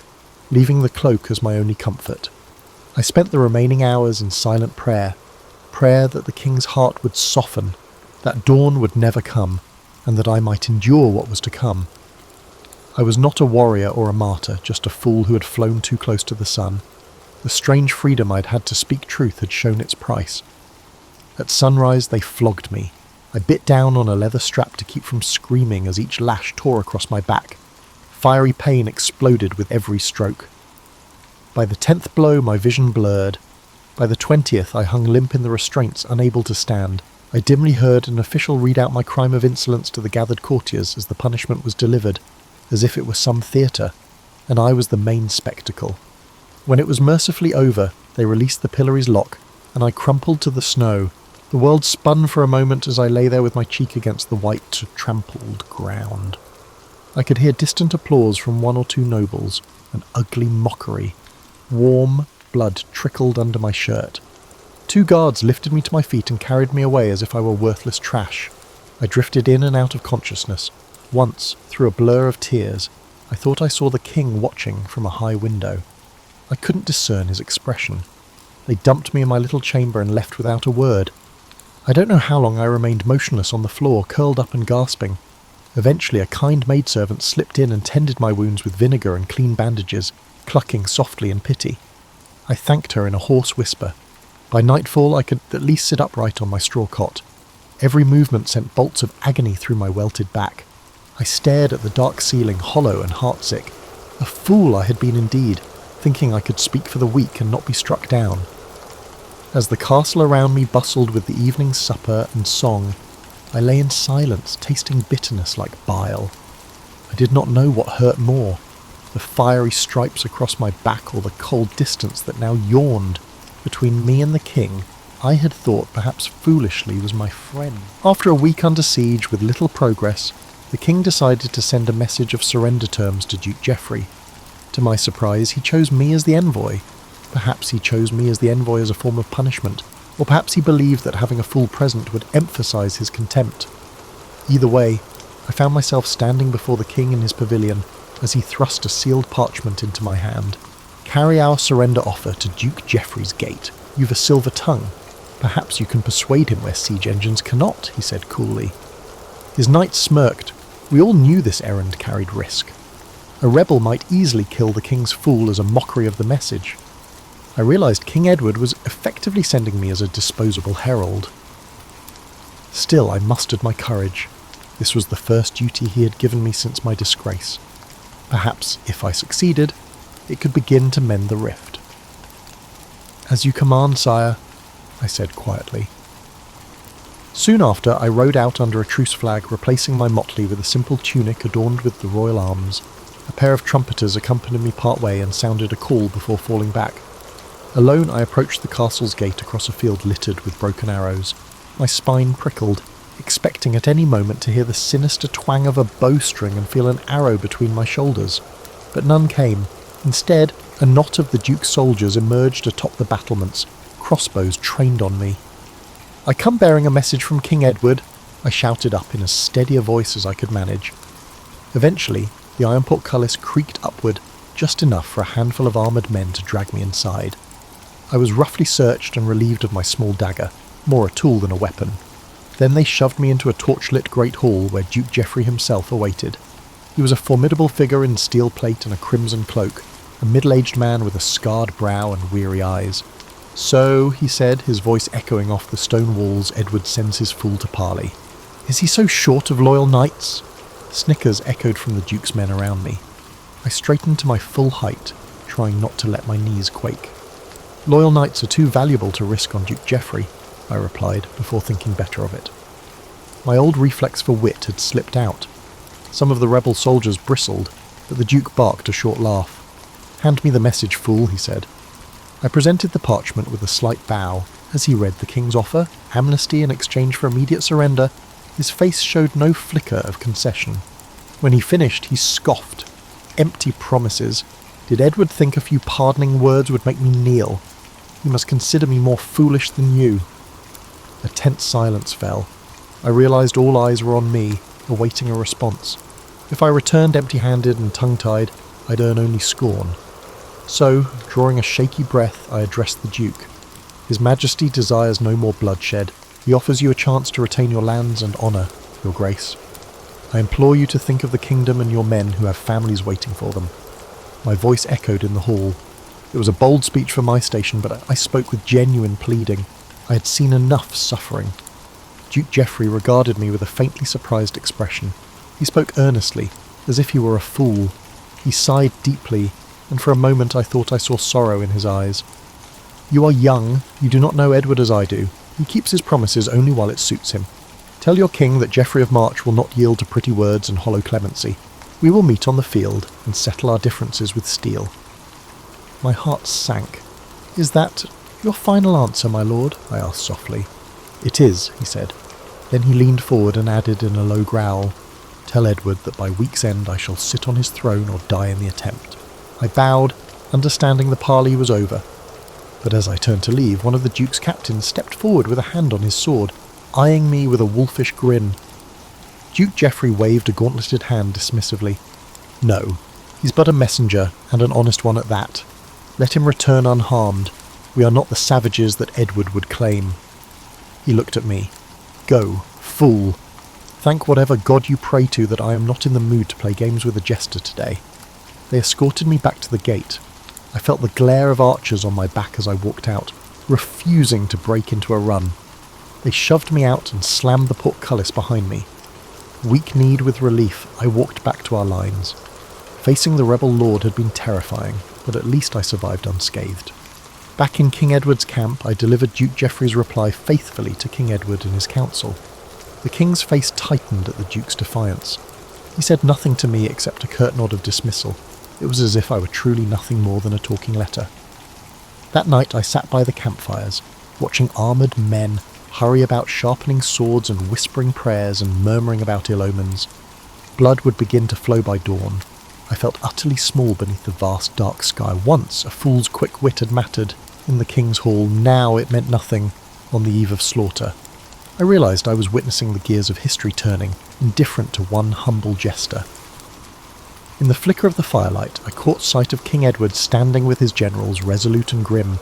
leaving the cloak as my only comfort. I spent the remaining hours in silent prayer that the king's heart would soften, that dawn would never come, and that I might endure what was to come. I was not a warrior or a martyr, just a fool who had flown too close to the sun. The strange freedom I'd had to speak truth had shown its price. At sunrise they flogged me. I bit down on a leather strap to keep from screaming as each lash tore across my back. Fiery pain exploded with every stroke. By the 10th blow my vision blurred. By the 20th I hung limp in the restraints, unable to stand. I dimly heard an official read out my crime of insolence to the gathered courtiers as the punishment was delivered, as if it were some theatre, and I was the main spectacle. When it was mercifully over, they released the pillory's lock, and I crumpled to the snow. The world spun for a moment as I lay there with my cheek against the white, trampled ground. I could hear distant applause from one or two nobles, an ugly mockery. Warm blood trickled under my shirt. 2 guards lifted me to my feet and carried me away as if I were worthless trash. I drifted in and out of consciousness. Once, through a blur of tears, I thought I saw the king watching from a high window. I couldn't discern his expression. They dumped me in my little chamber and left without a word. I don't know how long I remained motionless on the floor, curled up and gasping. Eventually a kind maidservant slipped in and tended my wounds with vinegar and clean bandages, clucking softly in pity. I thanked her in a hoarse whisper. By nightfall I could at least sit upright on my straw cot. Every movement sent bolts of agony through my welted back. I stared at the dark ceiling, hollow and heartsick. A fool I had been indeed, thinking I could speak for the weak and not be struck down. As the castle around me bustled with the evening supper and song, I lay in silence, tasting bitterness like bile. I did not know what hurt more, the fiery stripes across my back or the cold distance that now yawned between me and the king I had thought perhaps foolishly was my friend. After a week under siege with little progress, the king decided to send a message of surrender terms to Duke Geoffrey. To my surprise, he chose me as the envoy. Perhaps he chose me as the envoy as a form of punishment, or perhaps he believed that having a fool present would emphasize his contempt. Either way, I found myself standing before the king in his pavilion as he thrust a sealed parchment into my hand. "Carry our surrender offer to Duke Geoffrey's gate. You've a silver tongue. Perhaps you can persuade him where siege engines cannot," he said coolly. His knights smirked. We all knew this errand carried risk. A rebel might easily kill the king's fool as a mockery of the message. I realized King Edward was effectively sending me as a disposable herald. Still, I mustered my courage. This was the first duty he had given me since my disgrace. Perhaps, if I succeeded, it could begin to mend the rift. "As you command, sire," I said quietly. Soon after, I rode out under a truce flag, replacing my motley with a simple tunic adorned with the royal arms. A pair of trumpeters accompanied me part way and sounded a call before falling back. Alone, I approached the castle's gate across a field littered with broken arrows. My spine prickled, expecting at any moment to hear the sinister twang of a bowstring and feel an arrow between my shoulders. But none came. Instead, a knot of the Duke's soldiers emerged atop the battlements, crossbows trained on me. "I come bearing a message from King Edward," I shouted up in as steady a voice as I could manage. Eventually, the iron portcullis creaked upward, just enough for a handful of armoured men to drag me inside. I was roughly searched and relieved of my small dagger, more a tool than a weapon. Then they shoved me into a torchlit great hall where Duke Geoffrey himself awaited. He was a formidable figure in steel plate and a crimson cloak, a middle-aged man with a scarred brow and weary eyes. "So," he said, his voice echoing off the stone walls, "Edward sends his fool to parley. Is he so short of loyal knights?" Snickers echoed from the Duke's men around me. I straightened to my full height, trying not to let my knees quake. "Loyal knights are too valuable to risk on Duke Geoffrey," I replied, before thinking better of it. My old reflex for wit had slipped out. Some of the rebel soldiers bristled, but the Duke barked a short laugh. "Hand me the message, fool," he said. I presented the parchment with a slight bow. As he read the king's offer, amnesty in exchange for immediate surrender, his face showed no flicker of concession. When he finished, he scoffed. "Empty promises. Did Edward think a few pardoning words would make me kneel? You must consider me more foolish than you." A tense silence fell. I realised all eyes were on me, awaiting a response. If I returned empty-handed and tongue-tied, I'd earn only scorn. So, drawing a shaky breath, I addressed the Duke. "His Majesty desires no more bloodshed. He offers you a chance to retain your lands and honour, Your Grace. I implore you to think of the kingdom and your men who have families waiting for them." My voice echoed in the hall. It was a bold speech for my station, but I spoke with genuine pleading. I had seen enough suffering. Duke Geoffrey regarded me with a faintly surprised expression. He spoke earnestly, as if he were a fool. He sighed deeply, and for a moment I thought I saw sorrow in his eyes. "You are young. You do not know Edward as I do. He keeps his promises only while it suits him. Tell your king that Geoffrey of March will not yield to pretty words and hollow clemency. We will meet on the field and settle our differences with steel." My heart sank. "Is that your final answer, my lord?" I asked softly. "It is," he said. Then he leaned forward and added in a low growl, "Tell Edward that by week's end I shall sit on his throne or die in the attempt." I bowed, understanding the parley was over. But as I turned to leave, one of the Duke's captains stepped forward with a hand on his sword, eyeing me with a wolfish grin. Duke Geoffrey waved a gauntleted hand dismissively. "No, he's but a messenger, and an honest one at that. Let him return unharmed. We are not the savages that Edward would claim." He looked at me. "Go, fool. Thank whatever god you pray to that I am not in the mood to play games with a jester today." They escorted me back to the gate. I felt the glare of archers on my back as I walked out, refusing to break into a run. They shoved me out and slammed the portcullis behind me. Weak-kneed with relief, I walked back to our lines. Facing the rebel lord had been terrifying, but at least I survived unscathed. Back in King Edward's camp, I delivered Duke Geoffrey's reply faithfully to King Edward and his council. The king's face tightened at the Duke's defiance. He said nothing to me except a curt nod of dismissal. It was as if I were truly nothing more than a talking letter. That night I sat by the campfires, watching armoured men hurry about sharpening swords and whispering prayers and murmuring about ill omens. Blood would begin to flow by dawn. I felt utterly small beneath the vast dark sky. Once a fool's quick wit had mattered in the king's hall, now it meant nothing on the eve of slaughter. I realised I was witnessing the gears of history turning, indifferent to one humble jester. In the flicker of the firelight, I caught sight of King Edward standing with his generals, resolute and grim.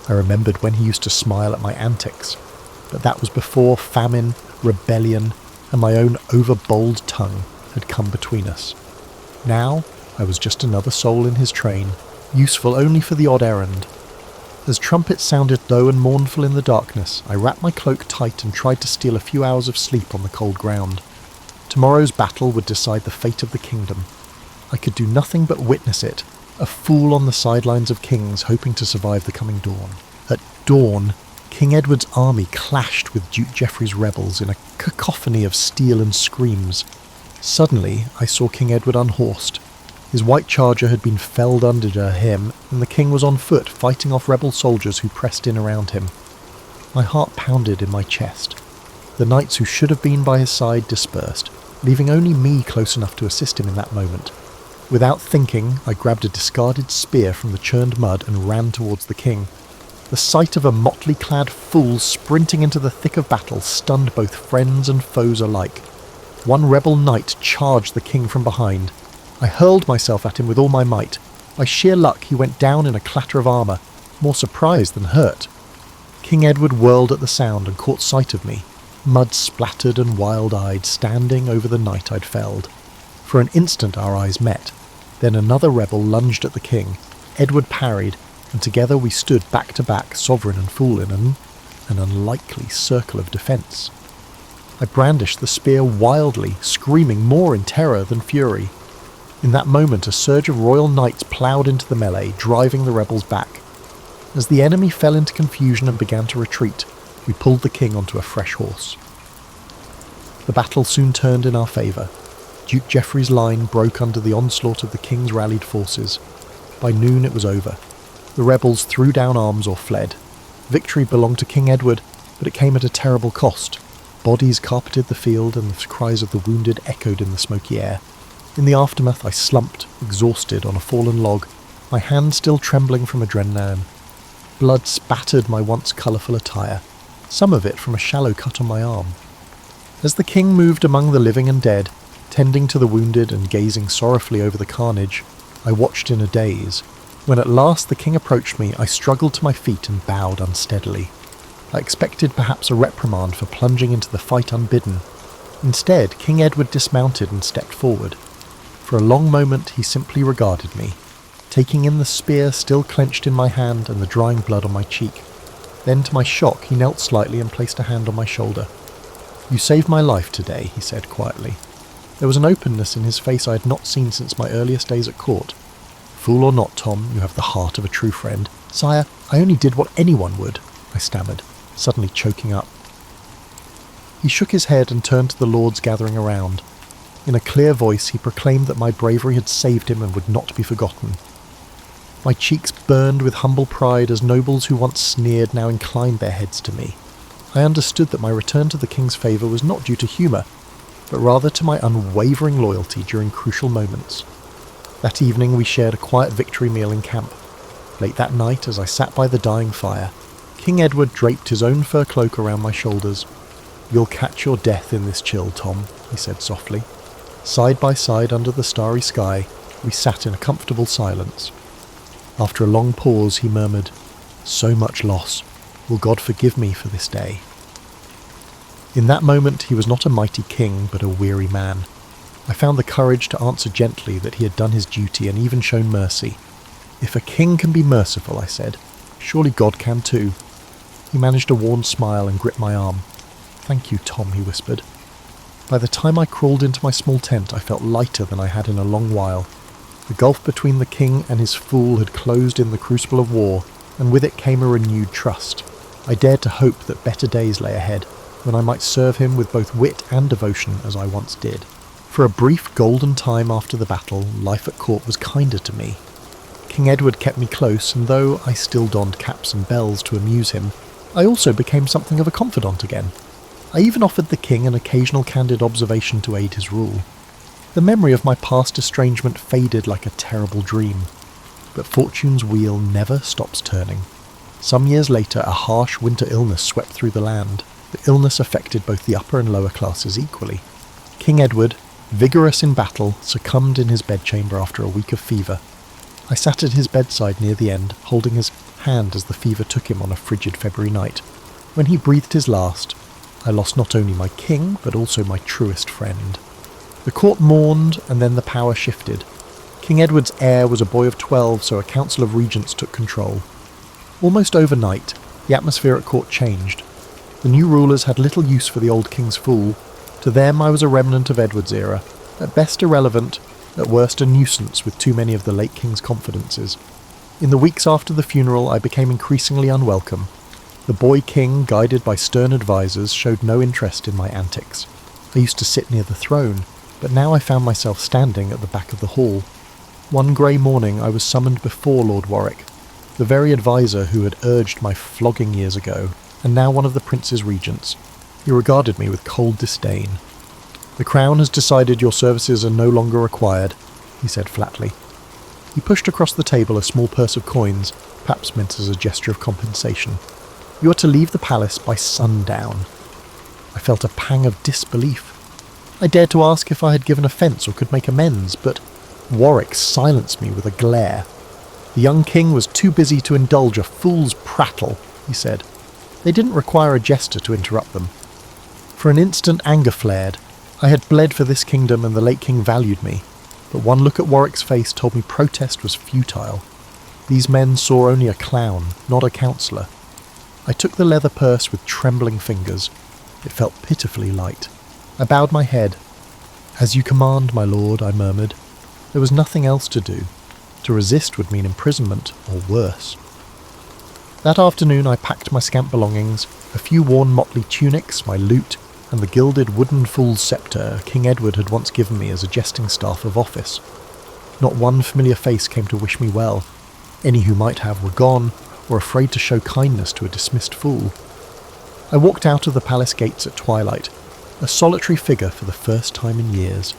I remembered when he used to smile at my antics, but that was before famine, rebellion, and my own over-bold tongue had come between us. Now, I was just another soul in his train, useful only for the odd errand. As trumpets sounded low and mournful in the darkness, I wrapped my cloak tight and tried to steal a few hours of sleep on the cold ground. Tomorrow's battle would decide the fate of the kingdom. I could do nothing but witness it, a fool on the sidelines of kings hoping to survive the coming dawn. At dawn, King Edward's army clashed with Duke Geoffrey's rebels in a cacophony of steel and screams. Suddenly, I saw King Edward unhorsed. His white charger had been felled under him, and the king was on foot fighting off rebel soldiers who pressed in around him. My heart pounded in my chest. The knights who should have been by his side dispersed, leaving only me close enough to assist him in that moment. Without thinking, I grabbed a discarded spear from the churned mud and ran towards the king. The sight of a motley-clad fool sprinting into the thick of battle stunned both friends and foes alike. One rebel knight charged the king from behind. I hurled myself at him with all my might. By sheer luck, he went down in a clatter of armour, more surprised than hurt. King Edward whirled at the sound and caught sight of me, mud-splattered and wild-eyed, standing over the knight I'd felled. For an instant our eyes met. Then another rebel lunged at the king. Edward parried, and together we stood back to back, sovereign and fool, in an unlikely circle of defence. I brandished the spear wildly, screaming more in terror than fury. In that moment, a surge of royal knights ploughed into the melee, driving the rebels back. As the enemy fell into confusion and began to retreat, we pulled the king onto a fresh horse. The battle soon turned in our favour. Duke Geoffrey's line broke under the onslaught of the king's rallied forces. By noon it was over. The rebels threw down arms or fled. Victory belonged to King Edward, but it came at a terrible cost. Bodies carpeted the field, and the cries of the wounded echoed in the smoky air. In the aftermath I slumped, exhausted, on a fallen log, my hand still trembling from adrenaline. Blood spattered my once colourful attire, some of it from a shallow cut on my arm. As the king moved among the living and dead, tending to the wounded and gazing sorrowfully over the carnage, I watched in a daze. When at last the king approached me, I struggled to my feet and bowed unsteadily. I expected perhaps a reprimand for plunging into the fight unbidden. Instead, King Edward dismounted and stepped forward. For a long moment he simply regarded me, taking in the spear still clenched in my hand and the drying blood on my cheek. Then, to my shock, he knelt slightly and placed a hand on my shoulder. "You saved my life today," he said quietly. There was an openness in his face I had not seen since my earliest days at court. "Fool or not, Tom, you have the heart of a true friend." "Sire, I only did what anyone would," I stammered, suddenly choking up. He shook his head and turned to the lords gathering around. In a clear voice he proclaimed that my bravery had saved him and would not be forgotten. My cheeks burned with humble pride as nobles who once sneered now inclined their heads to me. I understood that my return to the king's favour was not due to humour, but rather to my unwavering loyalty during crucial moments. That evening we shared a quiet victory meal in camp. Late that night, as I sat by the dying fire, King Edward draped his own fur cloak around my shoulders. "You'll catch your death in this chill, Tom," he said softly. Side by side under the starry sky, we sat in a comfortable silence. After a long pause, he murmured, "So much loss. Will God forgive me for this day?" In that moment, he was not a mighty king, but a weary man. I found the courage to answer gently that he had done his duty and even shown mercy. "If a king can be merciful," I said, "surely God can too." He managed a worn smile and gripped my arm. "Thank you, Tom," he whispered. By the time I crawled into my small tent, I felt lighter than I had in a long while. The gulf between the king and his fool had closed in the crucible of war, and with it came a renewed trust. I dared to hope that better days lay ahead, when I might serve him with both wit and devotion as I once did. For a brief golden time after the battle, life at court was kinder to me. King Edward kept me close, and though I still donned caps and bells to amuse him, I also became something of a confidant again. I even offered the king an occasional candid observation to aid his rule. The memory of my past estrangement faded like a terrible dream. But fortune's wheel never stops turning. Some years later, a harsh winter illness swept through the land. The illness affected both the upper and lower classes equally. King Edward, vigorous in battle, succumbed in his bedchamber after a week of fever. I sat at his bedside near the end, holding his hand as the fever took him on a frigid February night. When he breathed his last, I lost not only my king, but also my truest friend. The court mourned, and then the power shifted. King Edward's heir was a boy of 12, so a council of regents took control. Almost overnight, the atmosphere at court changed. The new rulers had little use for the old king's fool. To them I was a remnant of Edward's era, at best irrelevant, at worst a nuisance with too many of the late king's confidences. In the weeks after the funeral I became increasingly unwelcome. The boy king, guided by stern advisors, showed no interest in my antics. I used to sit near the throne, but now I found myself standing at the back of the hall. One grey morning I was summoned before Lord Warwick, the very adviser who had urged my flogging years ago, and now one of the prince's regents. He regarded me with cold disdain. "The Crown has decided your services are no longer required," he said flatly. He pushed across the table a small purse of coins, perhaps meant as a gesture of compensation. "You are to leave the palace by sundown." I felt a pang of disbelief. I dared to ask if I had given offence or could make amends, but Warwick silenced me with a glare. "The young king was too busy to indulge a fool's prattle," he said. They didn't require a jester to interrupt them. For an instant anger flared. I had bled for this kingdom and the late king valued me, but one look at Warwick's face told me protest was futile. These men saw only a clown, not a counsellor. I took the leather purse with trembling fingers. It felt pitifully light. I bowed my head. "As you command, my lord," I murmured. There was nothing else to do. To resist would mean imprisonment, or worse. That afternoon I packed my scant belongings, a few worn motley tunics, my lute, and the gilded wooden fool's sceptre King Edward had once given me as a jesting staff of office. Not one familiar face came to wish me well. Any who might have were gone, or afraid to show kindness to a dismissed fool. I walked out of the palace gates at twilight, a solitary figure for the first time in years.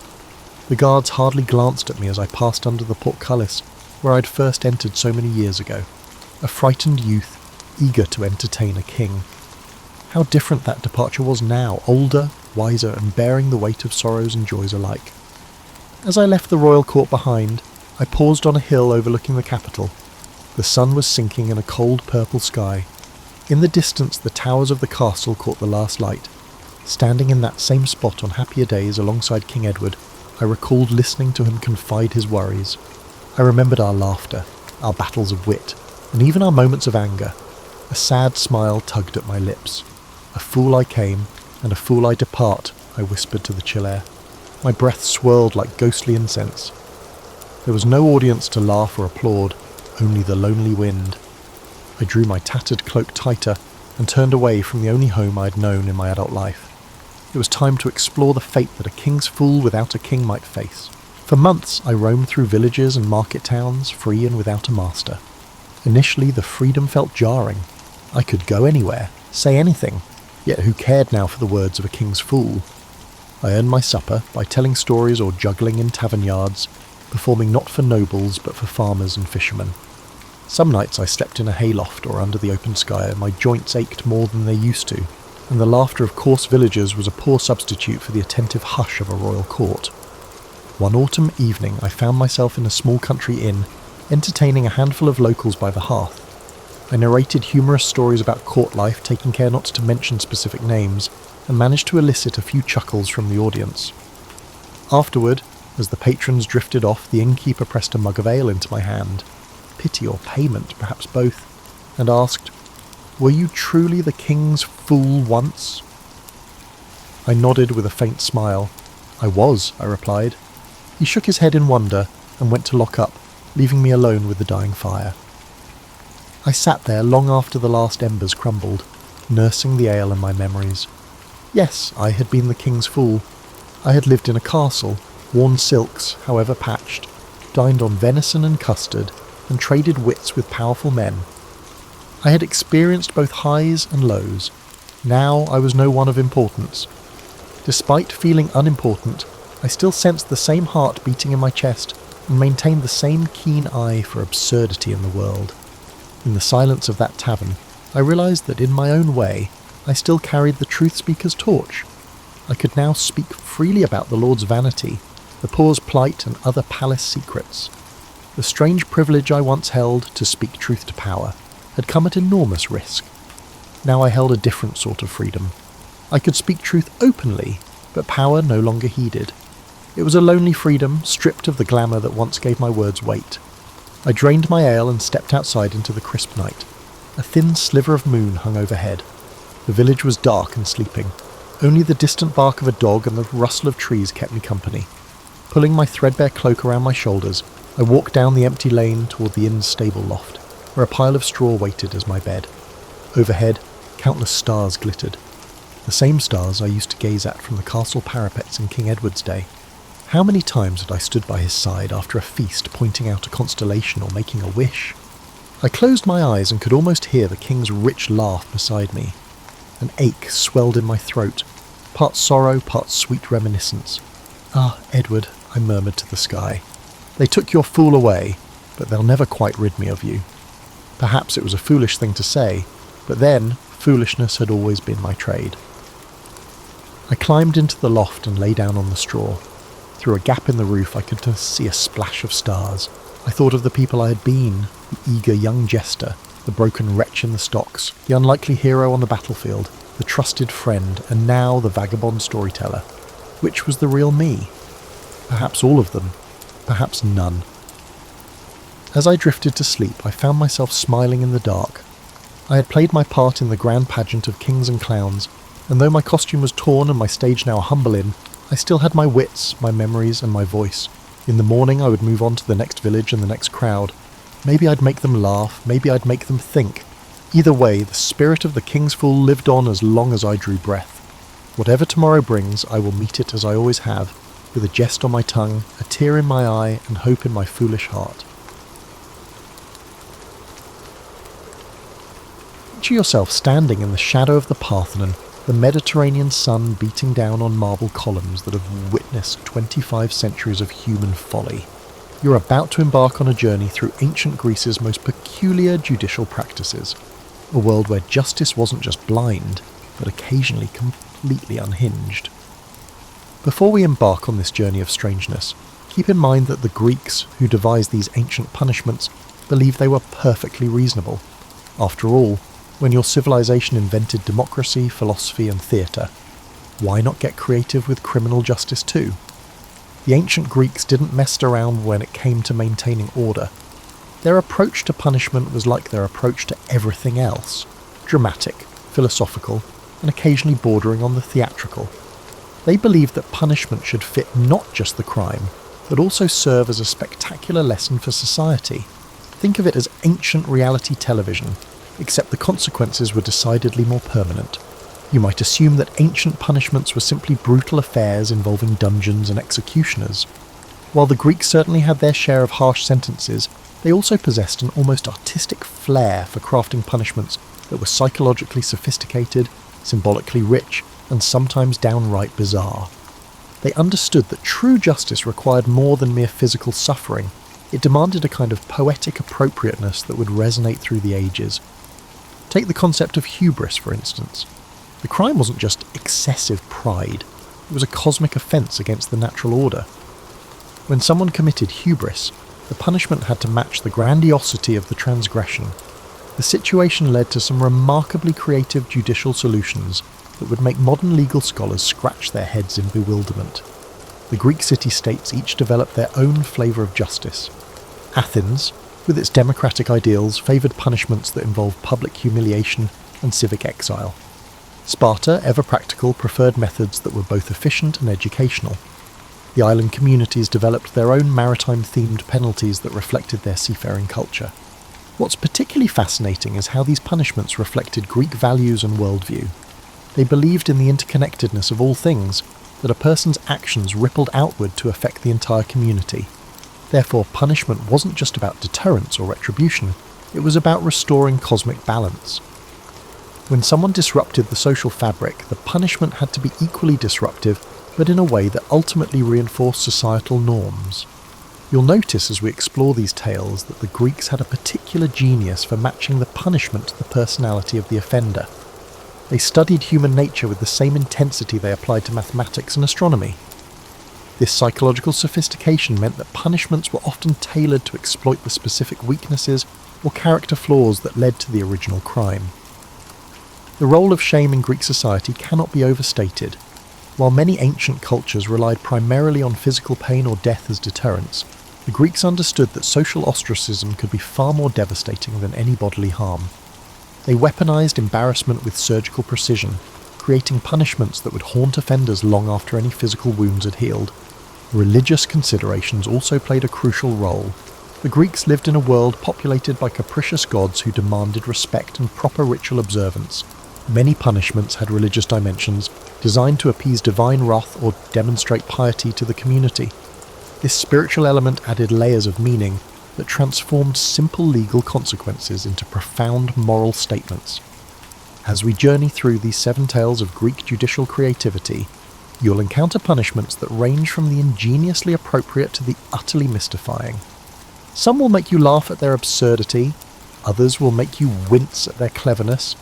The guards hardly glanced at me as I passed under the portcullis, where I'd first entered so many years ago, a frightened youth, eager to entertain a king. How different that departure was now, older, wiser, and bearing the weight of sorrows and joys alike. As I left the royal court behind, I paused on a hill overlooking the capital. The sun was sinking in a cold purple sky. In the distance the towers of the castle caught the last light. Standing in that same spot on happier days alongside King Edward, I recalled listening to him confide his worries. I remembered our laughter, our battles of wit, and even our moments of anger. A sad smile tugged at my lips. "A fool I came, and a fool I depart," I whispered to the chill air. My breath swirled like ghostly incense. There was no audience to laugh or applaud, only the lonely wind. I drew my tattered cloak tighter and turned away from the only home I had known in my adult life. It was time to explore the fate that a king's fool without a king might face. For months I roamed through villages and market towns, free and without a master. Initially the freedom felt jarring. I could go anywhere, say anything, yet who cared now for the words of a king's fool? I earned my supper by telling stories or juggling in tavern yards, performing not for nobles but for farmers and fishermen. Some nights I slept in a hayloft or under the open sky, and my joints ached more than they used to, and the laughter of coarse villagers was a poor substitute for the attentive hush of a royal court. One autumn evening I found myself in a small country inn, entertaining a handful of locals by the hearth. I narrated humorous stories about court life, taking care not to mention specific names, and managed to elicit a few chuckles from the audience. Afterward, as the patrons drifted off, the innkeeper pressed a mug of ale into my hand, pity or payment, perhaps both, and asked, "Were you truly the king's fool once?" I nodded with a faint smile. "I was," I replied. He shook his head in wonder and went to lock up, leaving me alone with the dying fire. I sat there long after the last embers crumbled, nursing the ale and my memories. Yes, I had been the king's fool. I had lived in a castle, worn silks, however patched, dined on venison and custard, and traded wits with powerful men. I had experienced both highs and lows. Now I was no one of importance. Despite feeling unimportant, I still sensed the same heart beating in my chest and maintained the same keen eye for absurdity in the world. In the silence of that tavern, I realized that in my own way, I still carried the truth speaker's torch. I could now speak freely about the Lord's vanity, the poor's plight, and other palace secrets. The strange privilege I once held to speak truth to power had come at enormous risk. Now I held a different sort of freedom. I could speak truth openly, but power no longer heeded. It was a lonely freedom, stripped of the glamour that once gave my words weight. I drained my ale and stepped outside into the crisp night. A thin sliver of moon hung overhead. The village was dark and sleeping. Only the distant bark of a dog and the rustle of trees kept me company. Pulling my threadbare cloak around my shoulders, I walked down the empty lane toward the inn's stable loft, where a pile of straw waited as my bed. Overhead, countless stars glittered. The same stars I used to gaze at from the castle parapets in King Edward's day. How many times had I stood by his side after a feast, pointing out a constellation or making a wish? I closed my eyes and could almost hear the king's rich laugh beside me. An ache swelled in my throat, part sorrow, part sweet reminiscence. "Ah, Edward," I murmured to the sky. "They took your fool away, but they'll never quite rid me of you." Perhaps it was a foolish thing to say, but then foolishness had always been my trade. I climbed into the loft and lay down on the straw. Through a gap in the roof I could see a splash of stars. I thought of the people I had been, the eager young jester, the broken wretch in the stocks, the unlikely hero on the battlefield, the trusted friend, and now the vagabond storyteller. Which was the real me? Perhaps all of them, perhaps none. As I drifted to sleep, I found myself smiling in the dark. I had played my part in the grand pageant of kings and clowns, and though my costume was torn and my stage now a humble inn, I still had my wits, my memories, and my voice. In the morning I would move on to the next village and the next crowd. Maybe I'd make them laugh, maybe I'd make them think. Either way, the spirit of the King's Fool lived on as long as I drew breath. Whatever tomorrow brings, I will meet it as I always have, with a jest on my tongue, a tear in my eye, and hope in my foolish heart. Picture yourself standing in the shadow of the Parthenon, the Mediterranean sun beating down on marble columns that have witnessed 25 centuries of human folly. You're about to embark on a journey through ancient Greece's most peculiar judicial practices, a world where justice wasn't just blind, but occasionally completely unhinged. Before we embark on this journey of strangeness, keep in mind that the Greeks who devised these ancient punishments believed they were perfectly reasonable. After all, when your civilization invented democracy, philosophy, and theatre, why not get creative with criminal justice too? The ancient Greeks didn't mess around when it came to maintaining order. Their approach to punishment was like their approach to everything else: dramatic, philosophical, and occasionally bordering on the theatrical. They believed that punishment should fit not just the crime, but also serve as a spectacular lesson for society. Think of it as ancient reality television, except the consequences were decidedly more permanent. You might assume that ancient punishments were simply brutal affairs involving dungeons and executioners. While the Greeks certainly had their share of harsh sentences, they also possessed an almost artistic flair for crafting punishments that were psychologically sophisticated, symbolically rich, and sometimes downright bizarre. They understood that true justice required more than mere physical suffering. It demanded a kind of poetic appropriateness that would resonate through the ages. Take the concept of hubris, for instance. The crime wasn't just excessive pride, it was a cosmic offence against the natural order. When someone committed hubris, the punishment had to match the grandiosity of the transgression. The situation led to some remarkably creative judicial solutions that would make modern legal scholars scratch their heads in bewilderment. The Greek city-states each developed their own flavour of justice. Athens, with its democratic ideals, favoured punishments that involved public humiliation and civic exile. Sparta, ever practical, preferred methods that were both efficient and educational. The island communities developed their own maritime-themed penalties that reflected their seafaring culture. What's particularly fascinating is how these punishments reflected Greek values and worldview. They believed in the interconnectedness of all things, that a person's actions rippled outward to affect the entire community. Therefore, punishment wasn't just about deterrence or retribution, it was about restoring cosmic balance. When someone disrupted the social fabric, the punishment had to be equally disruptive, but in a way that ultimately reinforced societal norms. You'll notice as we explore these tales that the Greeks had a particular genius for matching the punishment to the personality of the offender. They studied human nature with the same intensity they applied to mathematics and astronomy. This psychological sophistication meant that punishments were often tailored to exploit the specific weaknesses or character flaws that led to the original crime. The role of shame in Greek society cannot be overstated. While many ancient cultures relied primarily on physical pain or death as deterrents, the Greeks understood that social ostracism could be far more devastating than any bodily harm. They weaponized embarrassment with surgical precision, creating punishments that would haunt offenders long after any physical wounds had healed. Religious considerations also played a crucial role. The Greeks lived in a world populated by capricious gods who demanded respect and proper ritual observance. Many punishments had religious dimensions, designed to appease divine wrath or demonstrate piety to the community. This spiritual element added layers of meaning that transformed simple legal consequences into profound moral statements. As we journey through these 7 tales of Greek judicial creativity, you'll encounter punishments that range from the ingeniously appropriate to the utterly mystifying. Some will make you laugh at their absurdity, others will make you wince at their cleverness,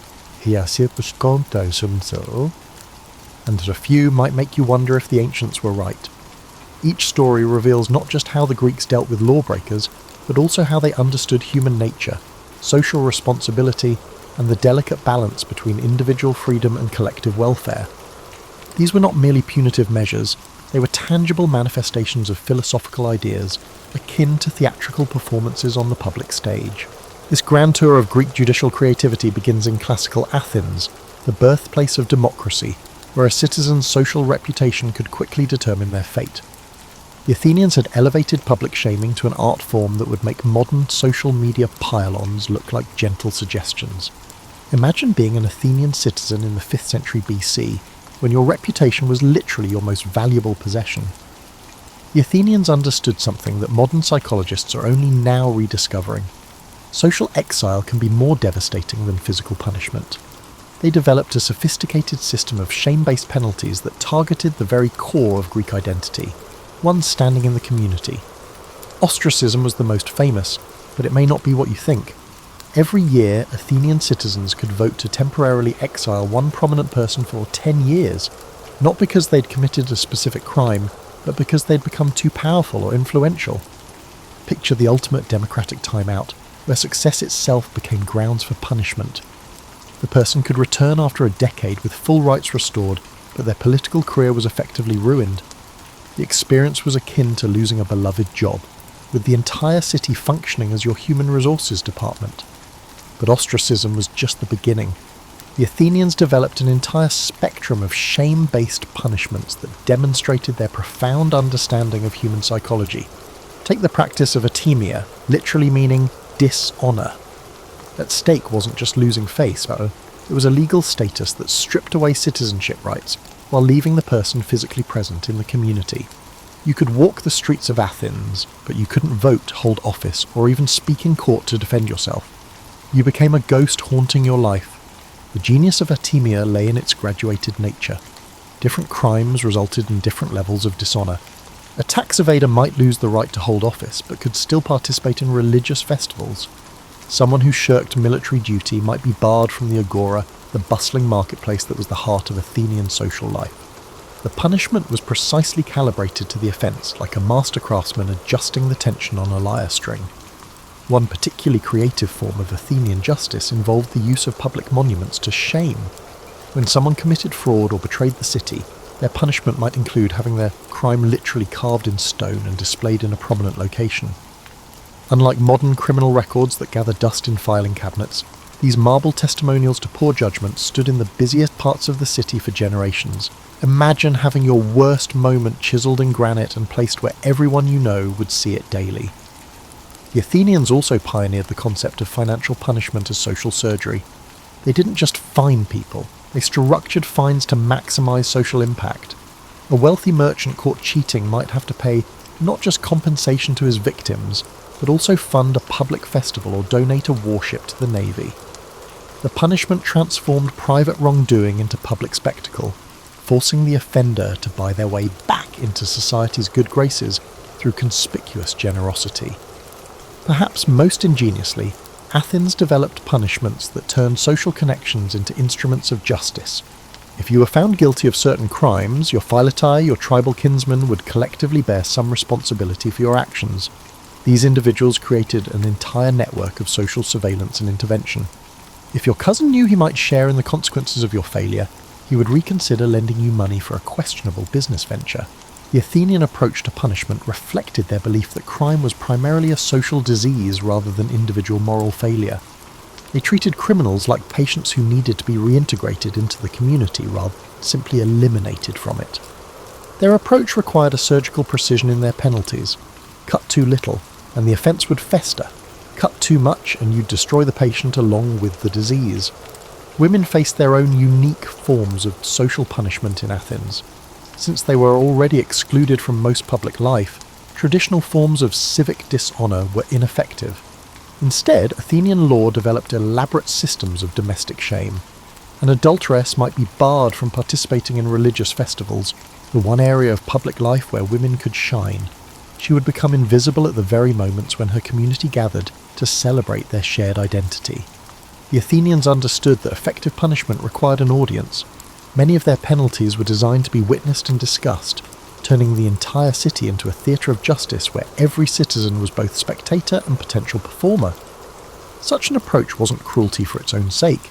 and a few might make you wonder if the ancients were right. Each story reveals not just how the Greeks dealt with lawbreakers, but also how they understood human nature, social responsibility, and the delicate balance between individual freedom and collective welfare. These were not merely punitive measures, they were tangible manifestations of philosophical ideas, akin to theatrical performances on the public stage. This grand tour of Greek judicial creativity begins in classical Athens, the birthplace of democracy, where a citizen's social reputation could quickly determine their fate. The Athenians had elevated public shaming to an art form that would make modern social media pile-ons look like gentle suggestions. Imagine being an Athenian citizen in the 5th century BC, when your reputation was literally your most valuable possession. The Athenians understood something that modern psychologists are only now rediscovering. Social exile can be more devastating than physical punishment. They developed a sophisticated system of shame-based penalties that targeted the very core of Greek identity, one standing in the community. Ostracism was the most famous, but it may not be what you think. Every year, Athenian citizens could vote to temporarily exile one prominent person for 10 years, not because they'd committed a specific crime, but because they'd become too powerful or influential. Picture the ultimate democratic timeout, where success itself became grounds for punishment. The person could return after a decade with full rights restored, but their political career was effectively ruined. The experience was akin to losing a beloved job, with the entire city functioning as your human resources department. But ostracism was just the beginning. The Athenians developed an entire spectrum of shame-based punishments that demonstrated their profound understanding of human psychology. Take the practice of atimia, literally meaning dishonour. At stake wasn't just losing face, though. It was a legal status that stripped away citizenship rights while leaving the person physically present in the community. You could walk the streets of Athens, but you couldn't vote, hold office, or even speak in court to defend yourself. You became a ghost haunting your life. The genius of atimia lay in its graduated nature. Different crimes resulted in different levels of dishonour. A tax evader might lose the right to hold office, but could still participate in religious festivals. Someone who shirked military duty might be barred from the agora, the bustling marketplace that was the heart of Athenian social life. The punishment was precisely calibrated to the offence, like a master craftsman adjusting the tension on a lyre string. One particularly creative form of Athenian justice involved the use of public monuments to shame. When someone committed fraud or betrayed the city, their punishment might include having their crime literally carved in stone and displayed in a prominent location. Unlike modern criminal records that gather dust in filing cabinets, these marble testimonials to poor judgment stood in the busiest parts of the city for generations. Imagine having your worst moment chiselled in granite and placed where everyone you know would see it daily. The Athenians also pioneered the concept of financial punishment as social surgery. They didn't just fine people, they structured fines to maximise social impact. A wealthy merchant caught cheating might have to pay not just compensation to his victims, but also fund a public festival or donate a warship to the navy. The punishment transformed private wrongdoing into public spectacle, forcing the offender to buy their way back into society's good graces through conspicuous generosity. Perhaps most ingeniously, Athens developed punishments that turned social connections into instruments of justice. If you were found guilty of certain crimes, your philotai, your tribal kinsmen, would collectively bear some responsibility for your actions. These individuals created an entire network of social surveillance and intervention. If your cousin knew he might share in the consequences of your failure, he would reconsider lending you money for a questionable business venture. The Athenian approach to punishment reflected their belief that crime was primarily a social disease rather than individual moral failure. They treated criminals like patients who needed to be reintegrated into the community rather than simply eliminated from it. Their approach required a surgical precision in their penalties. Cut too little, and the offence would fester. Cut too much, and you'd destroy the patient along with the disease. Women faced their own unique forms of social punishment in Athens. Since they were already excluded from most public life, traditional forms of civic dishonour were ineffective. Instead, Athenian law developed elaborate systems of domestic shame. An adulteress might be barred from participating in religious festivals, the one area of public life where women could shine. She would become invisible at the very moments when her community gathered to celebrate their shared identity. The Athenians understood that effective punishment required an audience. Many of their penalties were designed to be witnessed and discussed, turning the entire city into a theatre of justice where every citizen was both spectator and potential performer. Such an approach wasn't cruelty for its own sake.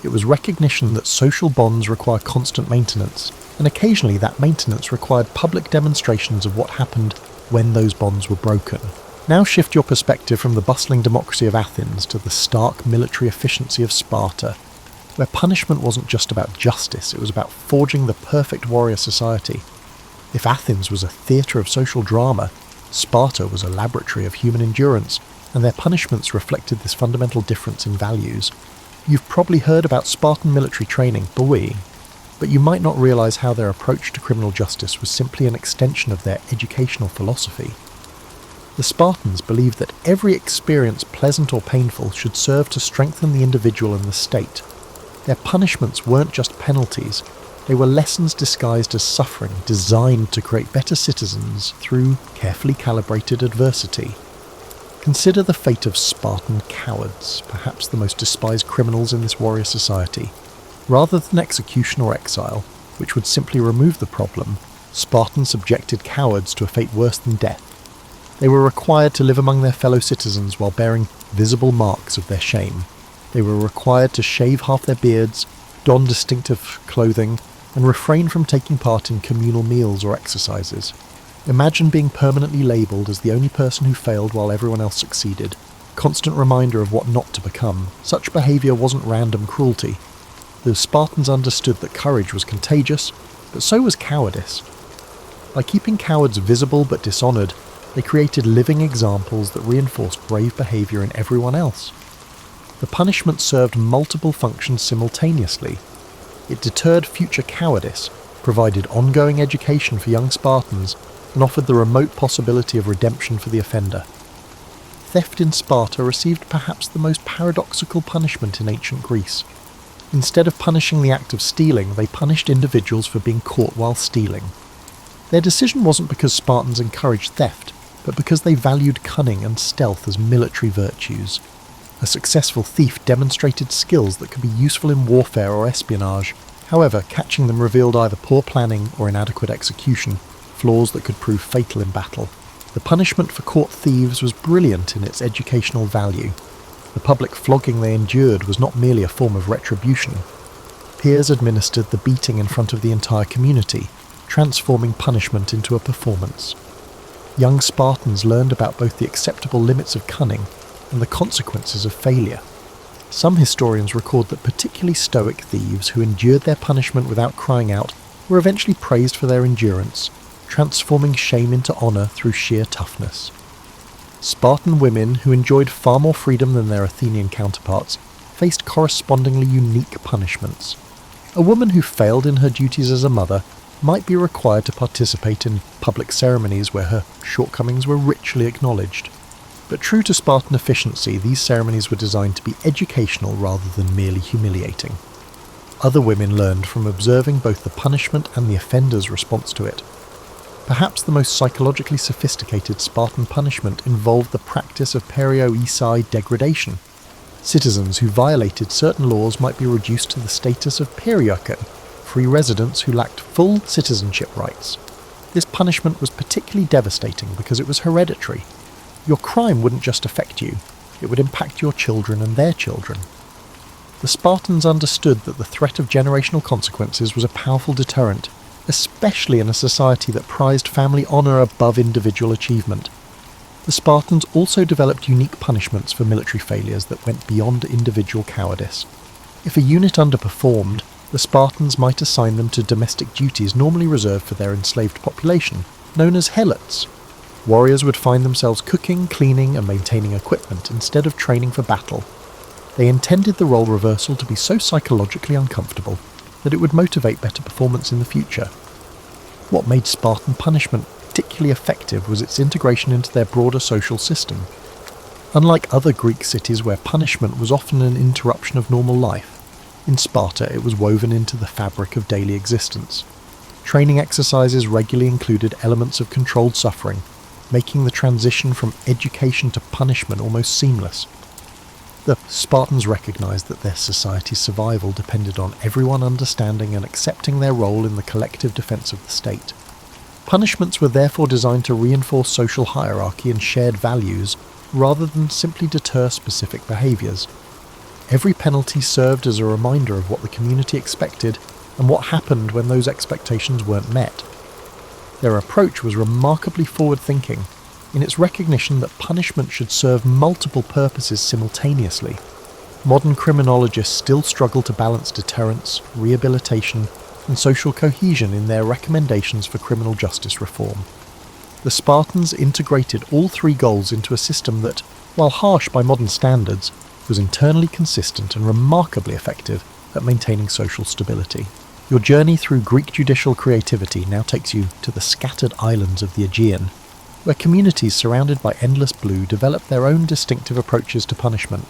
It was recognition that social bonds require constant maintenance, and occasionally that maintenance required public demonstrations of what happened when those bonds were broken. Now shift your perspective from the bustling democracy of Athens to the stark military efficiency of Sparta, where punishment wasn't just about justice, it was about forging the perfect warrior society. If Athens was a theatre of social drama, Sparta was a laboratory of human endurance, and their punishments reflected this fundamental difference in values. You've probably heard about Spartan military training, bullying, but you might not realise how their approach to criminal justice was simply an extension of their educational philosophy. The Spartans believed that every experience, pleasant or painful, should serve to strengthen the individual and the state. Their punishments weren't just penalties, they were lessons disguised as suffering, designed to create better citizens through carefully calibrated adversity. Consider the fate of Spartan cowards, perhaps the most despised criminals in this warrior society. Rather than execution or exile, which would simply remove the problem, Spartans subjected cowards to a fate worse than death. They were required to live among their fellow citizens while bearing visible marks of their shame. They were required to shave half their beards, don distinctive clothing, and refrain from taking part in communal meals or exercises. Imagine being permanently labelled as the only person who failed while everyone else succeeded. Constant reminder of what not to become. Such behaviour wasn't random cruelty. The Spartans understood that courage was contagious, but so was cowardice. By keeping cowards visible but dishonoured, they created living examples that reinforced brave behaviour in everyone else. The punishment served multiple functions simultaneously. It deterred future cowardice, provided ongoing education for young Spartans, and offered the remote possibility of redemption for the offender. Theft in Sparta received perhaps the most paradoxical punishment in ancient Greece. Instead of punishing the act of stealing, they punished individuals for being caught while stealing. Their decision wasn't because Spartans encouraged theft, but because they valued cunning and stealth as military virtues. A successful thief demonstrated skills that could be useful in warfare or espionage. However, catching them revealed either poor planning or inadequate execution, flaws that could prove fatal in battle. The punishment for caught thieves was brilliant in its educational value. The public flogging they endured was not merely a form of retribution. Peers administered the beating in front of the entire community, transforming punishment into a performance. Young Spartans learned about both the acceptable limits of cunning and the consequences of failure. Some historians record that particularly stoic thieves who endured their punishment without crying out were eventually praised for their endurance, transforming shame into honour through sheer toughness. Spartan women, who enjoyed far more freedom than their Athenian counterparts, faced correspondingly unique punishments. A woman who failed in her duties as a mother might be required to participate in public ceremonies where her shortcomings were ritually acknowledged. But true to Spartan efficiency, these ceremonies were designed to be educational rather than merely humiliating. Other women learned from observing both the punishment and the offender's response to it. Perhaps the most psychologically sophisticated Spartan punishment involved the practice of perio-esai degradation. Citizens who violated certain laws might be reduced to the status of perioko, free residents who lacked full citizenship rights. This punishment was particularly devastating because it was hereditary. Your crime wouldn't just affect you, it would impact your children and their children. The Spartans understood that the threat of generational consequences was a powerful deterrent, especially in a society that prized family honour above individual achievement. The Spartans also developed unique punishments for military failures that went beyond individual cowardice. If a unit underperformed, the Spartans might assign them to domestic duties normally reserved for their enslaved population, known as helots. Warriors would find themselves cooking, cleaning, and maintaining equipment instead of training for battle. They intended the role reversal to be so psychologically uncomfortable that it would motivate better performance in the future. What made Spartan punishment particularly effective was its integration into their broader social system. Unlike other Greek cities where punishment was often an interruption of normal life, in Sparta it was woven into the fabric of daily existence. Training exercises regularly included elements of controlled suffering, making the transition from education to punishment almost seamless. The Spartans recognized that their society's survival depended on everyone understanding and accepting their role in the collective defense of the state. Punishments were therefore designed to reinforce social hierarchy and shared values, rather than simply deter specific behaviors. Every penalty served as a reminder of what the community expected and what happened when those expectations weren't met. Their approach was remarkably forward-thinking, in its recognition that punishment should serve multiple purposes simultaneously. Modern criminologists still struggle to balance deterrence, rehabilitation, and social cohesion in their recommendations for criminal justice reform. The Spartans integrated all three goals into a system that, while harsh by modern standards, was internally consistent and remarkably effective at maintaining social stability. Your journey through Greek judicial creativity now takes you to the scattered islands of the Aegean, where communities surrounded by endless blue develop their own distinctive approaches to punishment.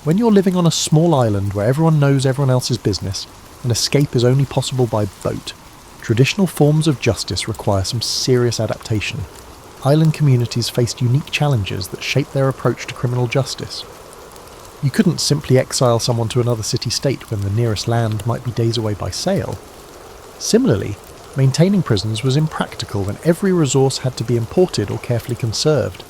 When you're living on a small island where everyone knows everyone else's business, and escape is only possible by boat, traditional forms of justice require some serious adaptation. Island communities faced unique challenges that shaped their approach to criminal justice. You couldn't simply exile someone to another city-state when the nearest land might be days away by sail. Similarly, maintaining prisons was impractical when every resource had to be imported or carefully conserved.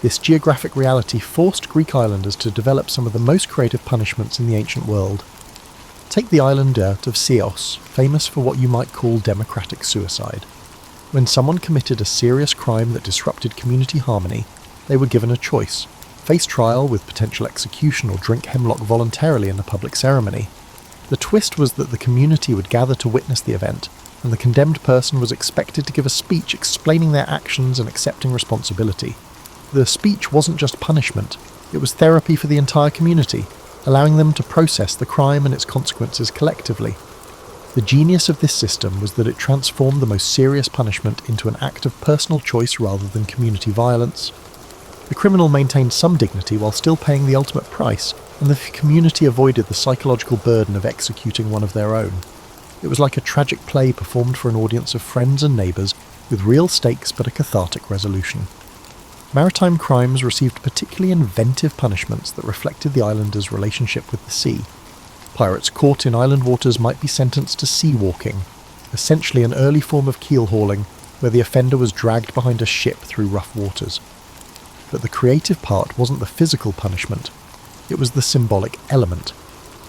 This geographic reality forced Greek islanders to develop some of the most creative punishments in the ancient world. Take the island of Chios, famous for what you might call democratic suicide. When someone committed a serious crime that disrupted community harmony, they were given a choice: face trial with potential execution or drink hemlock voluntarily in a public ceremony. The twist was that the community would gather to witness the event, and the condemned person was expected to give a speech explaining their actions and accepting responsibility. The speech wasn't just punishment, it was therapy for the entire community, allowing them to process the crime and its consequences collectively. The genius of this system was that it transformed the most serious punishment into an act of personal choice rather than community violence. The criminal maintained some dignity while still paying the ultimate price, and the community avoided the psychological burden of executing one of their own. It was like a tragic play performed for an audience of friends and neighbours, with real stakes but a cathartic resolution. Maritime crimes received particularly inventive punishments that reflected the islanders' relationship with the sea. Pirates caught in island waters might be sentenced to sea walking, essentially an early form of keel hauling, where the offender was dragged behind a ship through rough waters. But the creative part wasn't the physical punishment, it was the symbolic element.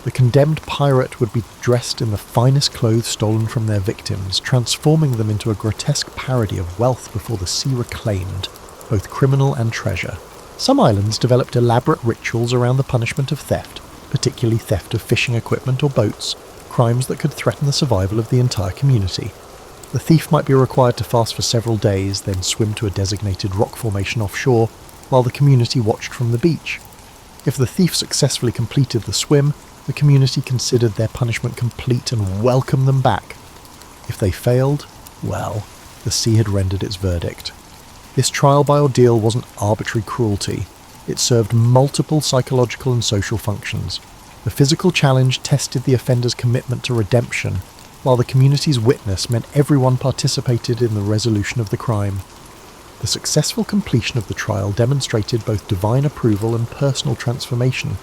The condemned pirate would be dressed in the finest clothes stolen from their victims, transforming them into a grotesque parody of wealth before the sea reclaimed, both criminal and treasure. Some islands developed elaborate rituals around the punishment of theft, particularly theft of fishing equipment or boats, crimes that could threaten the survival of the entire community. The thief might be required to fast for several days, then swim to a designated rock formation offshore, while the community watched from the beach. If the thief successfully completed the swim, the community considered their punishment complete and welcomed them back. If they failed, well, the sea had rendered its verdict. This trial by ordeal wasn't arbitrary cruelty. It served multiple psychological and social functions. The physical challenge tested the offender's commitment to redemption, while the community's witness meant everyone participated in the resolution of the crime. The successful completion of the trial demonstrated both divine approval and personal transformation,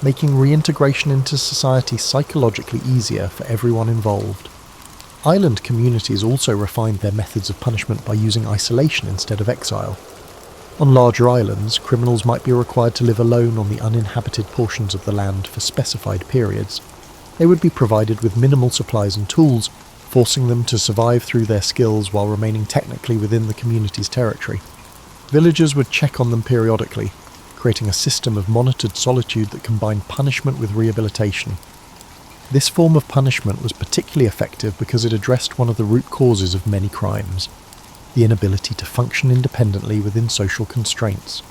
making reintegration into society psychologically easier for everyone involved. Island communities also refined their methods of punishment by using isolation instead of exile. On larger islands, criminals might be required to live alone on the uninhabited portions of the land for specified periods. They would be provided with minimal supplies and tools, forcing them to survive through their skills while remaining technically within the community's territory. Villagers would check on them periodically, creating a system of monitored solitude that combined punishment with rehabilitation. This form of punishment was particularly effective because it addressed one of the root causes of many crimes: the inability to function independently within social constraints.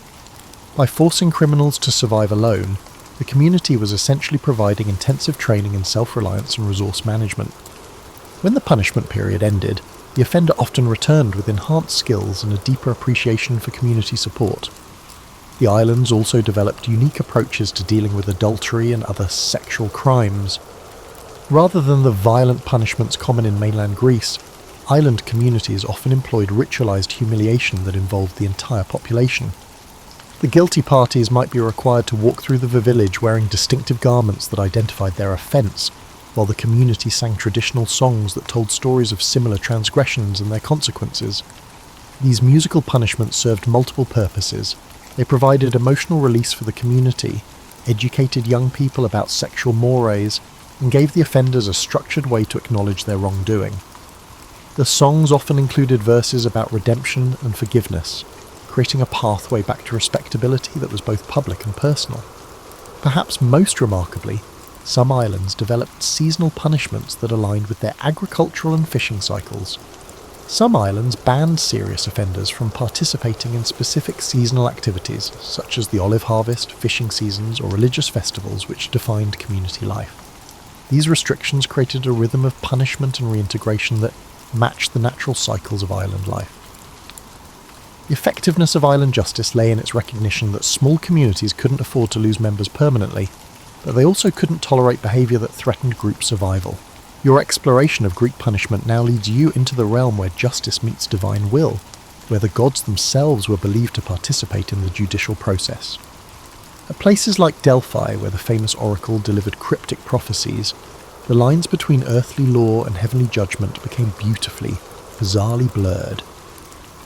By forcing criminals to survive alone, the community was essentially providing intensive training in self-reliance and resource management. When the punishment period ended, the offender often returned with enhanced skills and a deeper appreciation for community support. The islands also developed unique approaches to dealing with adultery and other sexual crimes. Rather than the violent punishments common in mainland Greece, island communities often employed ritualized humiliation that involved the entire population. The guilty parties might be required to walk through the village wearing distinctive garments that identified their offence, while the community sang traditional songs that told stories of similar transgressions and their consequences. These musical punishments served multiple purposes. They provided emotional release for the community, educated young people about sexual mores, and gave the offenders a structured way to acknowledge their wrongdoing. The songs often included verses about redemption and forgiveness, creating a pathway back to respectability that was both public and personal. Perhaps most remarkably, some islands developed seasonal punishments that aligned with their agricultural and fishing cycles. Some islands banned serious offenders from participating in specific seasonal activities, such as the olive harvest, fishing seasons, or religious festivals which defined community life. These restrictions created a rhythm of punishment and reintegration that matched the natural cycles of island life. The effectiveness of island justice lay in its recognition that small communities couldn't afford to lose members permanently, but they also couldn't tolerate behaviour that threatened group survival. Your exploration of Greek punishment now leads you into the realm where justice meets divine will, where the gods themselves were believed to participate in the judicial process. At places like Delphi, where the famous oracle delivered cryptic prophecies, the lines between earthly law and heavenly judgment became beautifully, bizarrely blurred.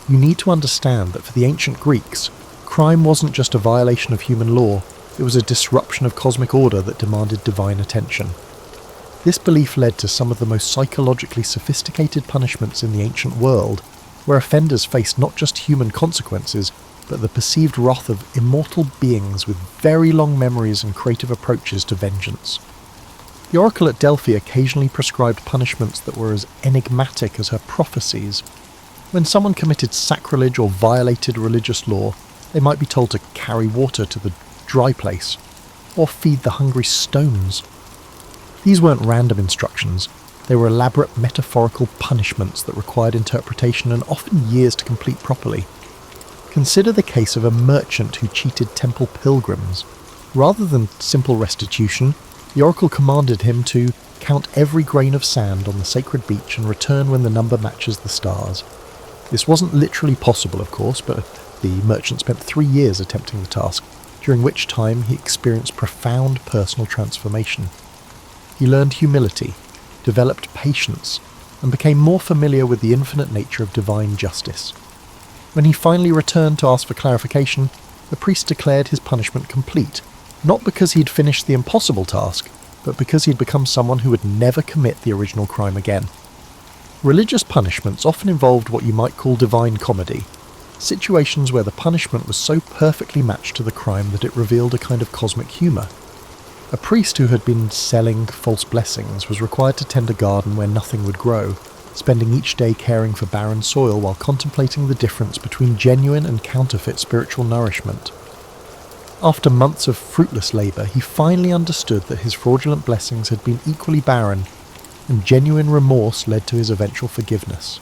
You need to understand that for the ancient Greeks, crime wasn't just a violation of human law, it was a disruption of cosmic order that demanded divine attention. This belief led to some of the most psychologically sophisticated punishments in the ancient world, where offenders faced not just human consequences, but the perceived wrath of immortal beings with very long memories and creative approaches to vengeance. The oracle at Delphi occasionally prescribed punishments that were as enigmatic as her prophecies. When someone committed sacrilege or violated religious law, they might be told to carry water to the dry place, or feed the hungry stones. These weren't random instructions, they were elaborate metaphorical punishments that required interpretation and often years to complete properly. Consider the case of a merchant who cheated temple pilgrims. Rather than simple restitution, the oracle commanded him to count every grain of sand on the sacred beach and return when the number matches the stars. This wasn't literally possible, of course, but the merchant spent 3 years attempting the task, during which time he experienced profound personal transformation. He learned humility, developed patience, and became more familiar with the infinite nature of divine justice. When he finally returned to ask for clarification, the priest declared his punishment complete, not because he'd finished the impossible task, but because he'd become someone who would never commit the original crime again. Religious punishments often involved what you might call divine comedy, situations where the punishment was so perfectly matched to the crime that it revealed a kind of cosmic humour. A priest who had been selling false blessings was required to tend a garden where nothing would grow, spending each day caring for barren soil while contemplating the difference between genuine and counterfeit spiritual nourishment. After months of fruitless labour, he finally understood that his fraudulent blessings had been equally barren, and genuine remorse led to his eventual forgiveness.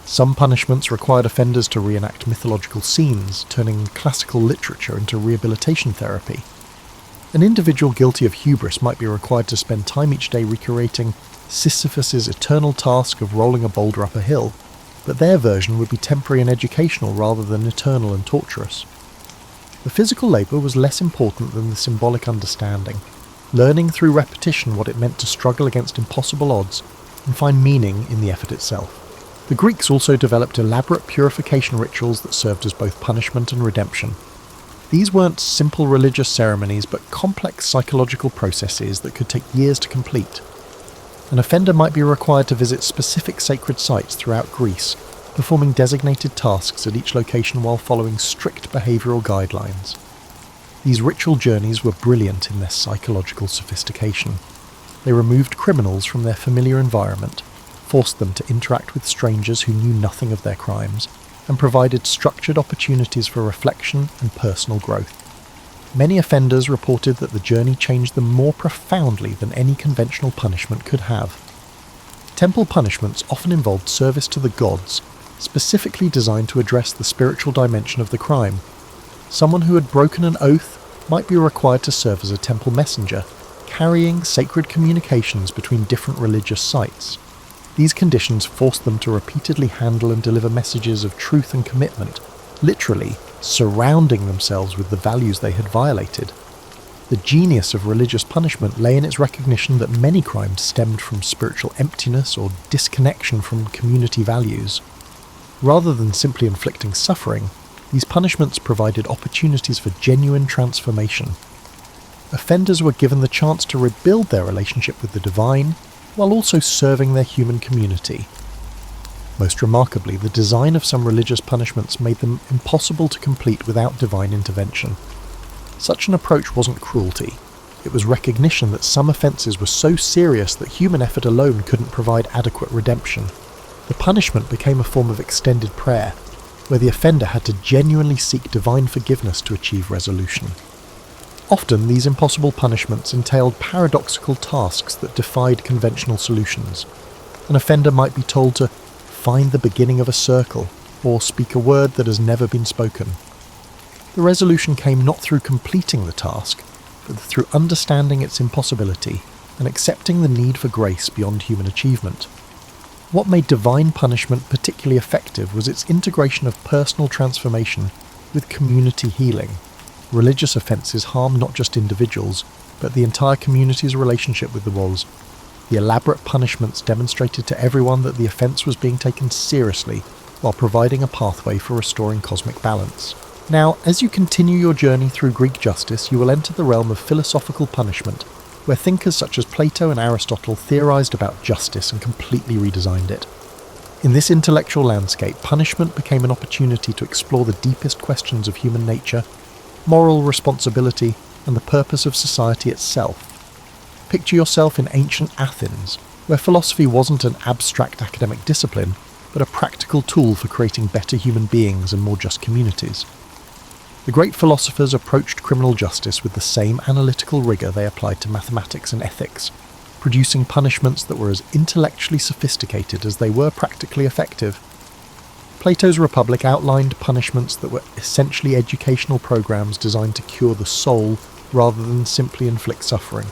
Some punishments required offenders to reenact mythological scenes, turning classical literature into rehabilitation therapy. An individual guilty of hubris might be required to spend time each day recreating Sisyphus's eternal task of rolling a boulder up a hill, but their version would be temporary and educational rather than eternal and torturous. The physical labour was less important than the symbolic understanding, learning through repetition what it meant to struggle against impossible odds and find meaning in the effort itself. The Greeks also developed elaborate purification rituals that served as both punishment and redemption. These weren't simple religious ceremonies, but complex psychological processes that could take years to complete. An offender might be required to visit specific sacred sites throughout Greece, performing designated tasks at each location while following strict behavioural guidelines. These ritual journeys were brilliant in their psychological sophistication. They removed criminals from their familiar environment, forced them to interact with strangers who knew nothing of their crimes, and provided structured opportunities for reflection and personal growth. Many offenders reported that the journey changed them more profoundly than any conventional punishment could have. Temple punishments often involved service to the gods, specifically designed to address the spiritual dimension of the crime. Someone who had broken an oath might be required to serve as a temple messenger, carrying sacred communications between different religious sites. These conditions forced them to repeatedly handle and deliver messages of truth and commitment, literally surrounding themselves with the values they had violated. The genius of religious punishment lay in its recognition that many crimes stemmed from spiritual emptiness or disconnection from community values. Rather than simply inflicting suffering, these punishments provided opportunities for genuine transformation. Offenders were given the chance to rebuild their relationship with the divine, while also serving their human community. Most remarkably, the design of some religious punishments made them impossible to complete without divine intervention. Such an approach wasn't cruelty. It was recognition that some offences were so serious that human effort alone couldn't provide adequate redemption. The punishment became a form of extended prayer, where the offender had to genuinely seek divine forgiveness to achieve resolution. Often, these impossible punishments entailed paradoxical tasks that defied conventional solutions. An offender might be told to find the beginning of a circle, or speak a word that has never been spoken. The resolution came not through completing the task, but through understanding its impossibility and accepting the need for grace beyond human achievement. What made divine punishment particularly effective was its integration of personal transformation with community healing. Religious offences harm not just individuals, but the entire community's relationship with the walls. The elaborate punishments demonstrated to everyone that the offence was being taken seriously, while providing a pathway for restoring cosmic balance. Now, as you continue your journey through Greek justice, you will enter the realm of philosophical punishment, where thinkers such as Plato and Aristotle theorized about justice and completely redesigned it. In this intellectual landscape, punishment became an opportunity to explore the deepest questions of human nature, moral responsibility, and the purpose of society itself. Picture yourself in ancient Athens, where philosophy wasn't an abstract academic discipline, but a practical tool for creating better human beings and more just communities. The great philosophers approached criminal justice with the same analytical rigour they applied to mathematics and ethics, producing punishments that were as intellectually sophisticated as they were practically effective. Plato's Republic outlined punishments that were essentially educational programs designed to cure the soul rather than simply inflict suffering.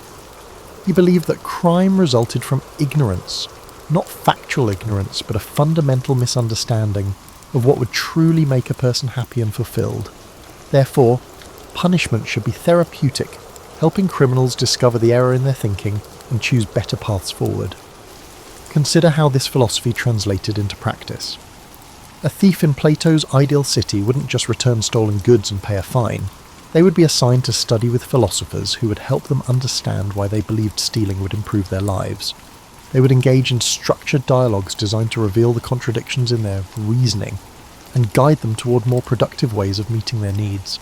He believed that crime resulted from ignorance, not factual ignorance, but a fundamental misunderstanding of what would truly make a person happy and fulfilled. Therefore, punishment should be therapeutic, helping criminals discover the error in their thinking and choose better paths forward. Consider how this philosophy translated into practice. A thief in Plato's ideal city wouldn't just return stolen goods and pay a fine. They would be assigned to study with philosophers who would help them understand why they believed stealing would improve their lives. They would engage in structured dialogues designed to reveal the contradictions in their reasoning and guide them toward more productive ways of meeting their needs.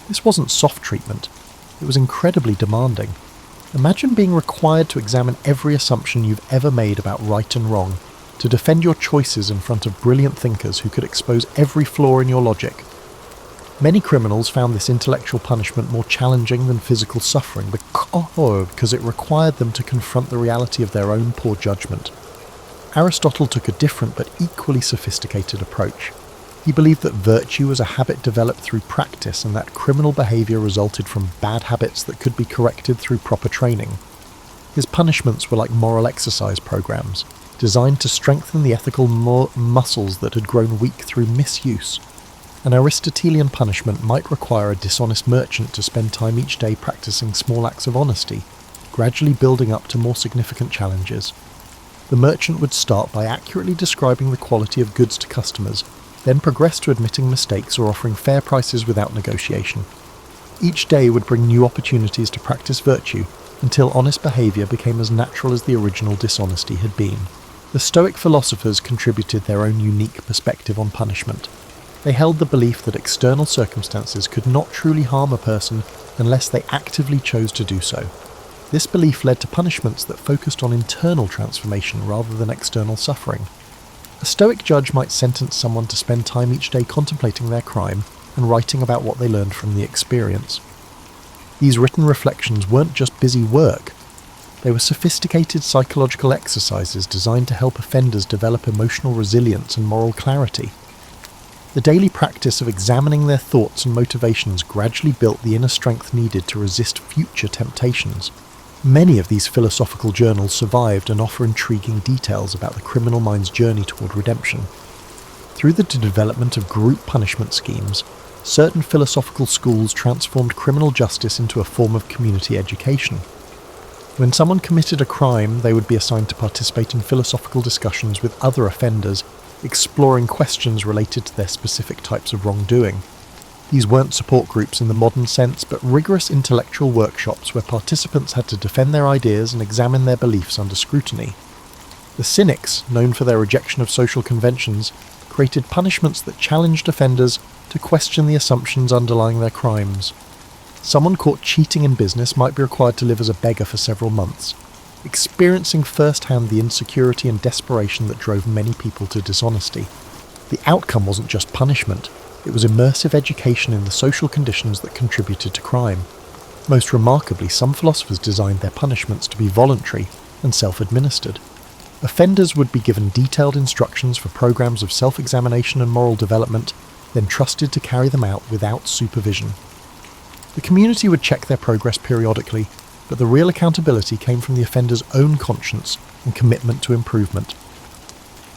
This wasn't soft treatment. It was incredibly demanding. Imagine being required to examine every assumption you've ever made about right and wrong, to defend your choices in front of brilliant thinkers who could expose every flaw in your logic. Many criminals found this intellectual punishment more challenging than physical suffering because it required them to confront the reality of their own poor judgment. Aristotle took a different but equally sophisticated approach. He believed that virtue was a habit developed through practice and that criminal behaviour resulted from bad habits that could be corrected through proper training. His punishments were like moral exercise programs, designed to strengthen the ethical muscles that had grown weak through misuse. An Aristotelian punishment might require a dishonest merchant to spend time each day practicing small acts of honesty, gradually building up to more significant challenges. The merchant would start by accurately describing the quality of goods to customers, then progress to admitting mistakes or offering fair prices without negotiation. Each day would bring new opportunities to practice virtue until honest behaviour became as natural as the original dishonesty had been. The Stoic philosophers contributed their own unique perspective on punishment. They held the belief that external circumstances could not truly harm a person unless they actively chose to do so. This belief led to punishments that focused on internal transformation rather than external suffering. A Stoic judge might sentence someone to spend time each day contemplating their crime and writing about what they learned from the experience. These written reflections weren't just busy work. They were sophisticated psychological exercises designed to help offenders develop emotional resilience and moral clarity. The daily practice of examining their thoughts and motivations gradually built the inner strength needed to resist future temptations. Many of these philosophical journals survived and offer intriguing details about the criminal mind's journey toward redemption. Through the development of group punishment schemes, certain philosophical schools transformed criminal justice into a form of community education. When someone committed a crime, they would be assigned to participate in philosophical discussions with other offenders, exploring questions related to their specific types of wrongdoing. These weren't support groups in the modern sense, but rigorous intellectual workshops where participants had to defend their ideas and examine their beliefs under scrutiny. The cynics, known for their rejection of social conventions, created punishments that challenged offenders to question the assumptions underlying their crimes. Someone caught cheating in business might be required to live as a beggar for several months, experiencing firsthand the insecurity and desperation that drove many people to dishonesty. The outcome wasn't just punishment, it was immersive education in the social conditions that contributed to crime. Most remarkably, some philosophers designed their punishments to be voluntary and self-administered. Offenders would be given detailed instructions for programs of self-examination and moral development, then trusted to carry them out without supervision. The community would check their progress periodically, but the real accountability came from the offender's own conscience and commitment to improvement.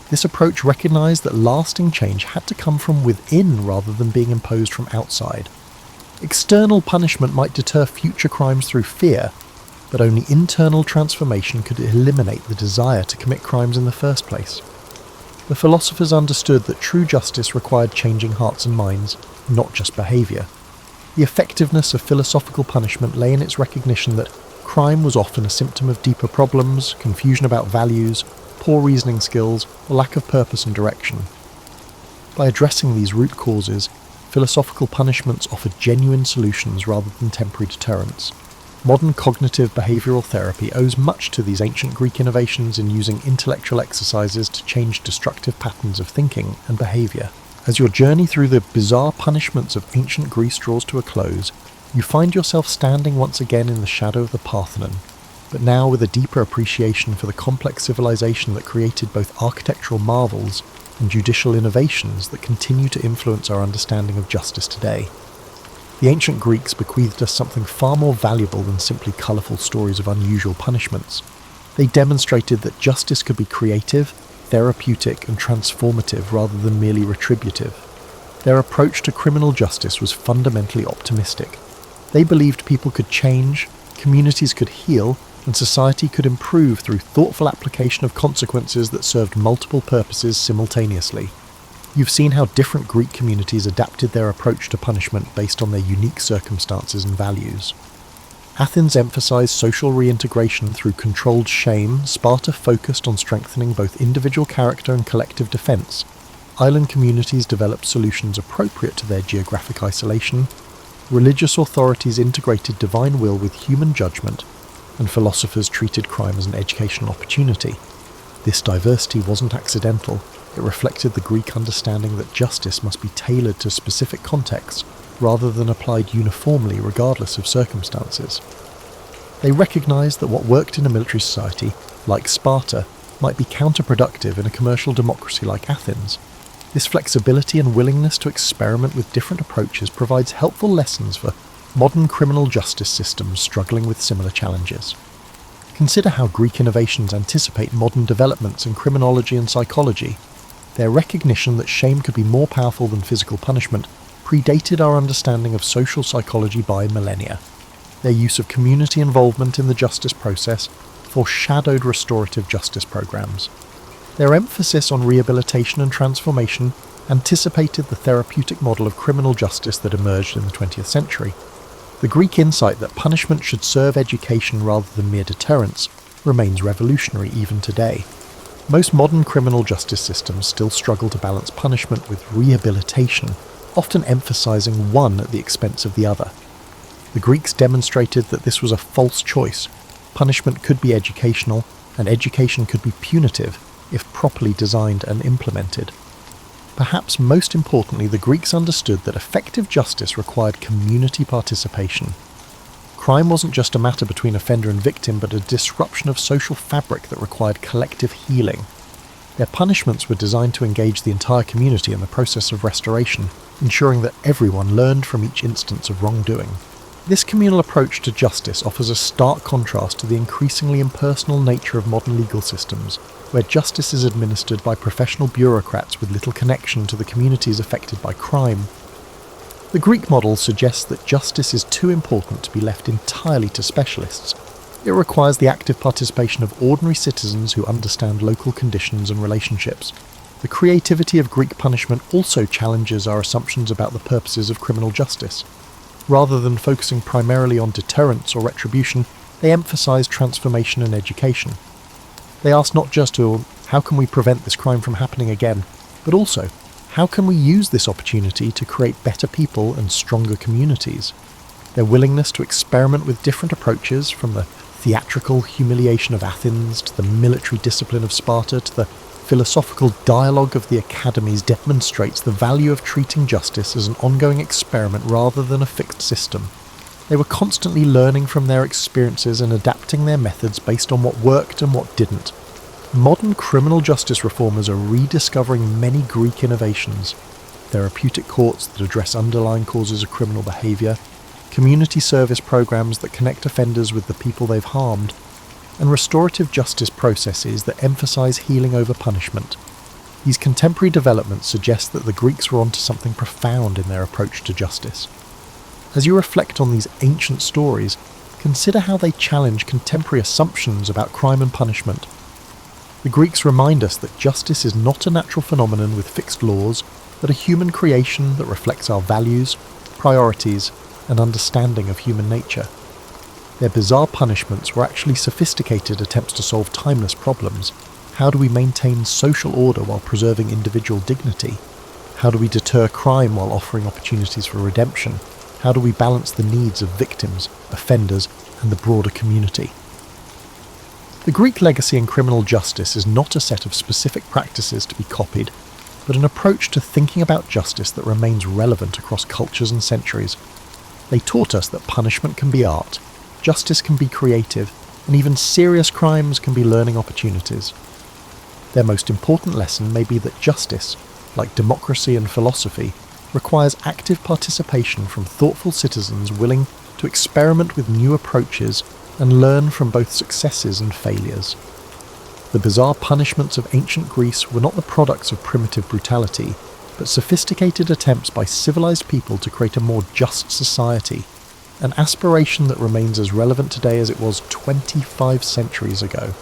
This approach recognised that lasting change had to come from within rather than being imposed from outside. External punishment might deter future crimes through fear, but only internal transformation could eliminate the desire to commit crimes in the first place. The philosophers understood that true justice required changing hearts and minds, not just behaviour. The effectiveness of philosophical punishment lay in its recognition that crime was often a symptom of deeper problems, confusion about values, poor reasoning skills, or lack of purpose and direction. By addressing these root causes, philosophical punishments offered genuine solutions rather than temporary deterrents. Modern cognitive behavioural therapy owes much to these ancient Greek innovations in using intellectual exercises to change destructive patterns of thinking and behaviour. As your journey through the bizarre punishments of ancient Greece draws to a close, you find yourself standing once again in the shadow of the Parthenon, but now with a deeper appreciation for the complex civilization that created both architectural marvels and judicial innovations that continue to influence our understanding of justice today. The ancient Greeks bequeathed us something far more valuable than simply colourful stories of unusual punishments. They demonstrated that justice could be creative, therapeutic and transformative rather than merely retributive. Their approach to criminal justice was fundamentally optimistic. They believed people could change, communities could heal, and society could improve through thoughtful application of consequences that served multiple purposes simultaneously. You've seen how different Greek communities adapted their approach to punishment based on their unique circumstances and values. Athens emphasized social reintegration through controlled shame. Sparta focused on strengthening both individual character and collective defense. Island communities developed solutions appropriate to their geographic isolation. Religious authorities integrated divine will with human judgment, and philosophers treated crime as an educational opportunity. This diversity wasn't accidental. It reflected the Greek understanding that justice must be tailored to specific contexts rather than applied uniformly regardless of circumstances. They recognized that what worked in a military society, like Sparta, might be counterproductive in a commercial democracy like Athens. This flexibility and willingness to experiment with different approaches provides helpful lessons for modern criminal justice systems struggling with similar challenges. Consider how Greek innovations anticipate modern developments in criminology and psychology. Their recognition that shame could be more powerful than physical punishment predated our understanding of social psychology by millennia. Their use of community involvement in the justice process foreshadowed restorative justice programs. Their emphasis on rehabilitation and transformation anticipated the therapeutic model of criminal justice that emerged in the 20th century. The Greek insight that punishment should serve education rather than mere deterrence remains revolutionary even today. Most modern criminal justice systems still struggle to balance punishment with rehabilitation, often emphasizing one at the expense of the other. The Greeks demonstrated that this was a false choice. Punishment could be educational, and education could be punitive if properly designed and implemented. Perhaps most importantly, the Greeks understood that effective justice required community participation. Crime wasn't just a matter between offender and victim, but a disruption of social fabric that required collective healing. Their punishments were designed to engage the entire community in the process of restoration, ensuring that everyone learned from each instance of wrongdoing. This communal approach to justice offers a stark contrast to the increasingly impersonal nature of modern legal systems, where justice is administered by professional bureaucrats with little connection to the communities affected by crime. The Greek model suggests that justice is too important to be left entirely to specialists. It requires the active participation of ordinary citizens who understand local conditions and relationships. The creativity of Greek punishment also challenges our assumptions about the purposes of criminal justice. Rather than focusing primarily on deterrence or retribution, they emphasize transformation and education. They ask not just how can we prevent this crime from happening again, but also, how can we use this opportunity to create better people and stronger communities? Their willingness to experiment with different approaches, from the theatrical humiliation of Athens to the military discipline of Sparta to the philosophical dialogue of the academies, demonstrates the value of treating justice as an ongoing experiment rather than a fixed system. They were constantly learning from their experiences and adapting their methods based on what worked and what didn't. Modern criminal justice reformers are rediscovering many Greek innovations: therapeutic courts that address underlying causes of criminal behaviour, community service programs that connect offenders with the people they've harmed, and restorative justice processes that emphasise healing over punishment. These contemporary developments suggest that the Greeks were onto something profound in their approach to justice. As you reflect on these ancient stories, consider how they challenge contemporary assumptions about crime and punishment. The Greeks remind us that justice is not a natural phenomenon with fixed laws, but a human creation that reflects our values, priorities, and understanding of human nature. Their bizarre punishments were actually sophisticated attempts to solve timeless problems. How do we maintain social order while preserving individual dignity? How do we deter crime while offering opportunities for redemption? How do we balance the needs of victims, offenders, and the broader community? The Greek legacy in criminal justice is not a set of specific practices to be copied, but an approach to thinking about justice that remains relevant across cultures and centuries. They taught us that punishment can be art, justice can be creative, and even serious crimes can be learning opportunities. Their most important lesson may be that justice, like democracy and philosophy, requires active participation from thoughtful citizens willing to experiment with new approaches and learn from both successes and failures. The bizarre punishments of ancient Greece were not the products of primitive brutality, but sophisticated attempts by civilized people to create a more just society, an aspiration that remains as relevant today as it was 25 centuries ago.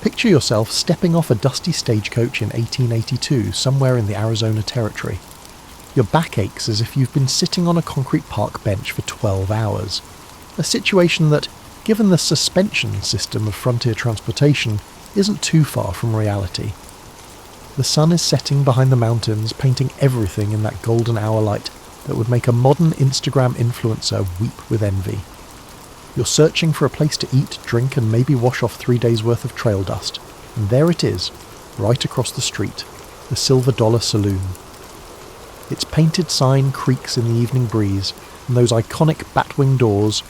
Picture yourself stepping off a dusty stagecoach in 1882 somewhere in the Arizona Territory. Your back aches as if you've been sitting on a concrete park bench for 12 hours. A situation that, given the suspension system of frontier transportation, isn't too far from reality. The sun is setting behind the mountains, painting everything in that golden hour light that would make a modern Instagram influencer weep with envy. You're searching for a place to eat, drink, and maybe wash off 3 days' worth of trail dust, and there it is, right across the street, the Silver Dollar Saloon. Its painted sign creaks in the evening breeze, and those iconic batwing doors,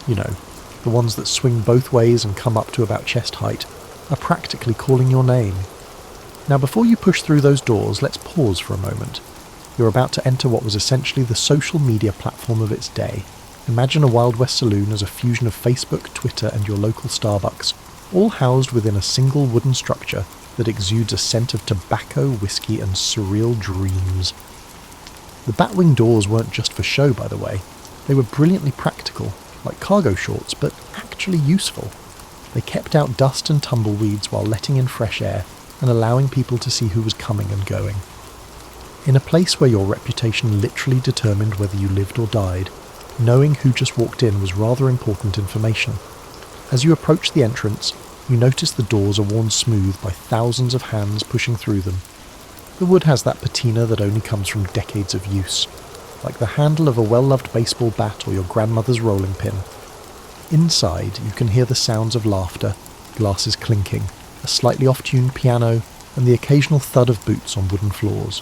the ones that swing both ways and come up to about chest height, are practically calling your name. Now, before you push through those doors, let's pause for a moment. You're about to enter what was essentially the social media platform of its day. Imagine a Wild West saloon as a fusion of Facebook, Twitter, and your local Starbucks, all housed within a single wooden structure that exudes a scent of tobacco, whiskey, and surreal dreams. The batwing doors weren't just for show, by the way. They were brilliantly practical, like cargo shorts, but actually useful. They kept out dust and tumbleweeds while letting in fresh air and allowing people to see who was coming and going. In a place where your reputation literally determined whether you lived or died, knowing who just walked in was rather important information. As you approach the entrance, you notice the doors are worn smooth by thousands of hands pushing through them. The wood has that patina that only comes from decades of use, like the handle of a well-loved baseball bat or your grandmother's rolling pin. Inside, you can hear the sounds of laughter, glasses clinking, a slightly off-tuned piano, and the occasional thud of boots on wooden floors.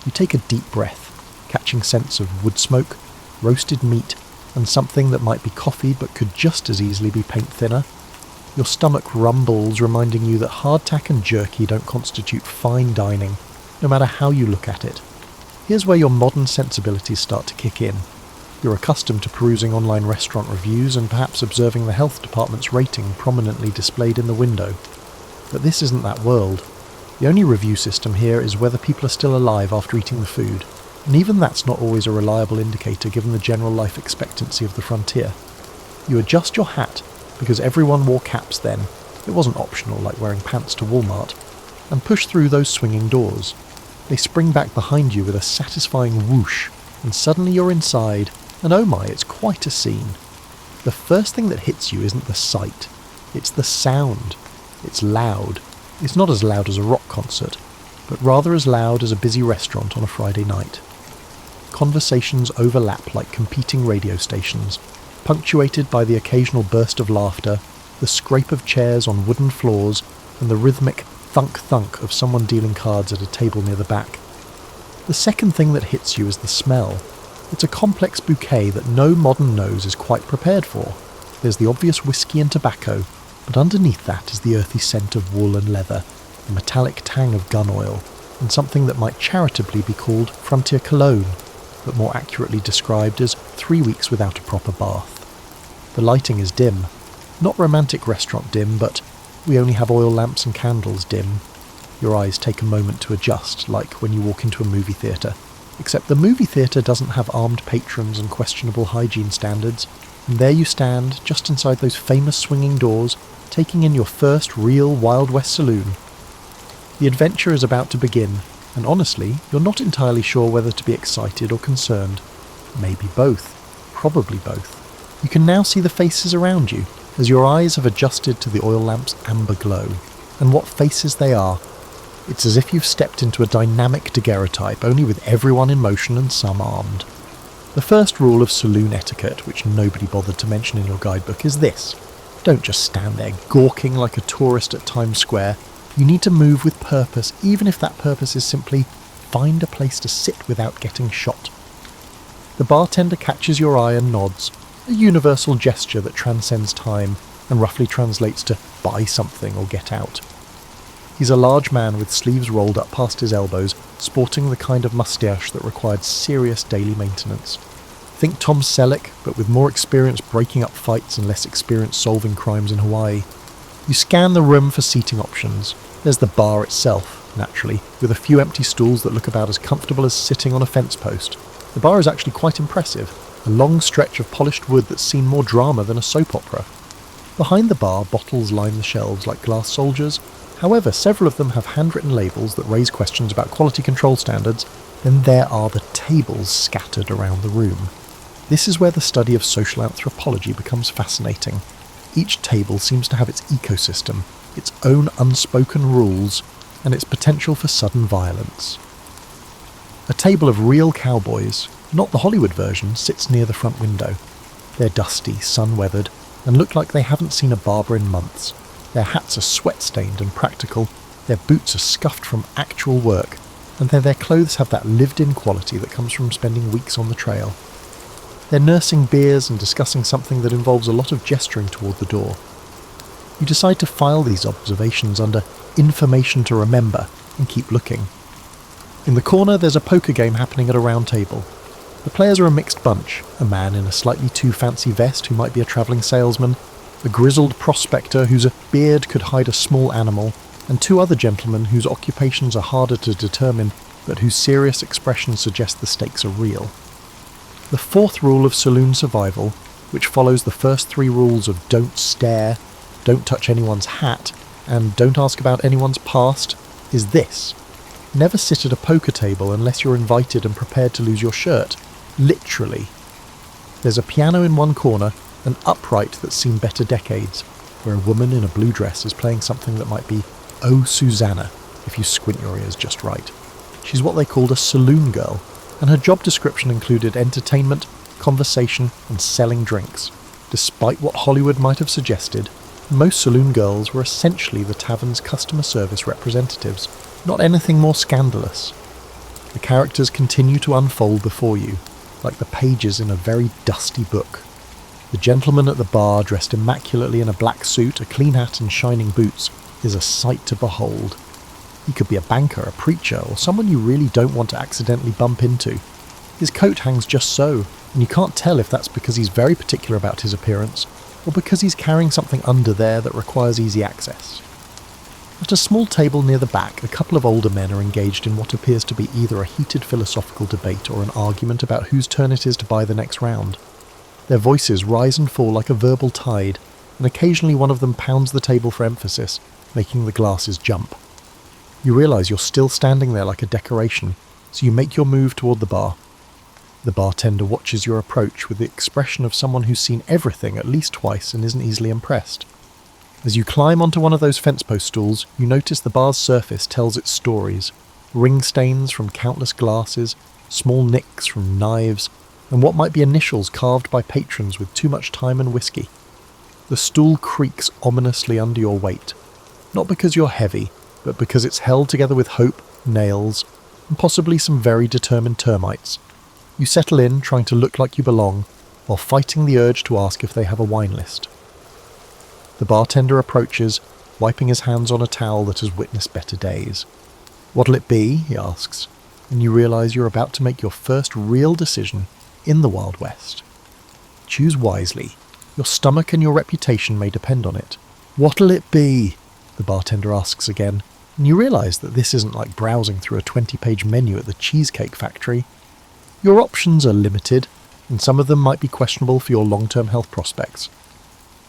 You take a deep breath, catching scents of wood smoke, roasted meat, and something that might be coffee but could just as easily be paint thinner. Your stomach rumbles, reminding you that hardtack and jerky don't constitute fine dining, no matter how you look at it. Here's where your modern sensibilities start to kick in. You're accustomed to perusing online restaurant reviews and perhaps observing the health department's rating prominently displayed in the window. But this isn't that world. The only review system here is whether people are still alive after eating the food, and even that's not always a reliable indicator given the general life expectancy of the frontier. You adjust your hat, because everyone wore caps then, it wasn't optional like wearing pants to Walmart, and push through those swinging doors. They spring back behind you with a satisfying whoosh, and suddenly you're inside, and oh my, it's quite a scene. The first thing that hits you isn't the sight, it's the sound. It's loud. It's not as loud as a rock concert, but rather as loud as a busy restaurant on a Friday night. Conversations overlap like competing radio stations, punctuated by the occasional burst of laughter, the scrape of chairs on wooden floors, and the rhythmic thunk-thunk of someone dealing cards at a table near the back. The second thing that hits you is the smell. It's a complex bouquet that no modern nose is quite prepared for. There's the obvious whiskey and tobacco, but underneath that is the earthy scent of wool and leather, the metallic tang of gun oil, and something that might charitably be called frontier cologne, but more accurately described as 3 weeks without a proper bath. The lighting is dim. Not romantic restaurant dim, but we only have oil lamps and candles dim. Your eyes take a moment to adjust, like when you walk into a movie theatre. Except the movie theatre doesn't have armed patrons and questionable hygiene standards, and there you stand, just inside those famous swinging doors, taking in your first real Wild West saloon. The adventure is about to begin, and honestly, you're not entirely sure whether to be excited or concerned. Maybe both. Probably both. You can now see the faces around you, as your eyes have adjusted to the oil lamp's amber glow. And what faces they are. It's as if you've stepped into a dynamic daguerreotype, only with everyone in motion and some armed. The first rule of saloon etiquette, which nobody bothered to mention in your guidebook, is this. Don't just stand there gawking like a tourist at Times Square. You need to move with purpose, even if that purpose is simply find a place to sit without getting shot. The bartender catches your eye and nods, a universal gesture that transcends time and roughly translates to buy something or get out. He's a large man with sleeves rolled up past his elbows, sporting the kind of moustache that required serious daily maintenance. Think Tom Selleck, but with more experience breaking up fights and less experience solving crimes in Hawaii. You scan the room for seating options. There's the bar itself, naturally, with a few empty stools that look about as comfortable as sitting on a fence post. The bar is actually quite impressive, a long stretch of polished wood that's seen more drama than a soap opera. Behind the bar, bottles line the shelves like glass soldiers. However, several of them have handwritten labels that raise questions about quality control standards. Then there are the tables scattered around the room. This is where the study of social anthropology becomes fascinating. Each table seems to have its ecosystem, its own unspoken rules, and its potential for sudden violence. A table of real cowboys, not the Hollywood version, sits near the front window. They're dusty, sun-weathered, and look like they haven't seen a barber in months. Their hats are sweat-stained and practical, their boots are scuffed from actual work, and their clothes have that lived-in quality that comes from spending weeks on the trail. They're nursing beers and discussing something that involves a lot of gesturing toward the door. You decide to file these observations under information to remember and keep looking. In the corner there's a poker game happening at a round table. The players are a mixed bunch, a man in a slightly too fancy vest who might be a travelling salesman, a grizzled prospector whose beard could hide a small animal, and two other gentlemen whose occupations are harder to determine, but whose serious expressions suggest the stakes are real. The fourth rule of saloon survival, which follows the first three rules of don't stare, don't touch anyone's hat, and don't ask about anyone's past, is this. Never sit at a poker table unless you're invited and prepared to lose your shirt. Literally. There's a piano in one corner, an upright that's seen better decades, where a woman in a blue dress is playing something that might be "Oh Susanna" if you squint your ears just right. She's what they called a saloon girl, and her job description included entertainment, conversation, and selling drinks. Despite what Hollywood might have suggested, most saloon girls were essentially the tavern's customer service representatives, not anything more scandalous. The characters continue to unfold before you, like the pages in a very dusty book. The gentleman at the bar, dressed immaculately in a black suit, a clean hat and shining boots, is a sight to behold. He could be a banker, a preacher, or someone you really don't want to accidentally bump into. His coat hangs just so, and you can't tell if that's because he's very particular about his appearance, or because he's carrying something under there that requires easy access. At a small table near the back, a couple of older men are engaged in what appears to be either a heated philosophical debate or an argument about whose turn it is to buy the next round. Their voices rise and fall like a verbal tide, and occasionally one of them pounds the table for emphasis, making the glasses jump. You realise you're still standing there like a decoration, so you make your move toward the bar. The bartender watches your approach with the expression of someone who's seen everything at least twice and isn't easily impressed. As you climb onto one of those fence post stools, you notice the bar's surface tells its stories. Ring stains from countless glasses, small nicks from knives, and what might be initials carved by patrons with too much time and whiskey. The stool creaks ominously under your weight, not because you're heavy, but because it's held together with hope, nails, and possibly some very determined termites. You settle in, trying to look like you belong, while fighting the urge to ask if they have a wine list. The bartender approaches, wiping his hands on a towel that has witnessed better days. "What'll it be?" he asks, and you realise you're about to make your first real decision in the Wild West. Choose wisely. Your stomach and your reputation may depend on it. "What'll it be?" the bartender asks again, and you realise that this isn't like browsing through a 20-page menu at the Cheesecake Factory. Your options are limited, and some of them might be questionable for your long-term health prospects.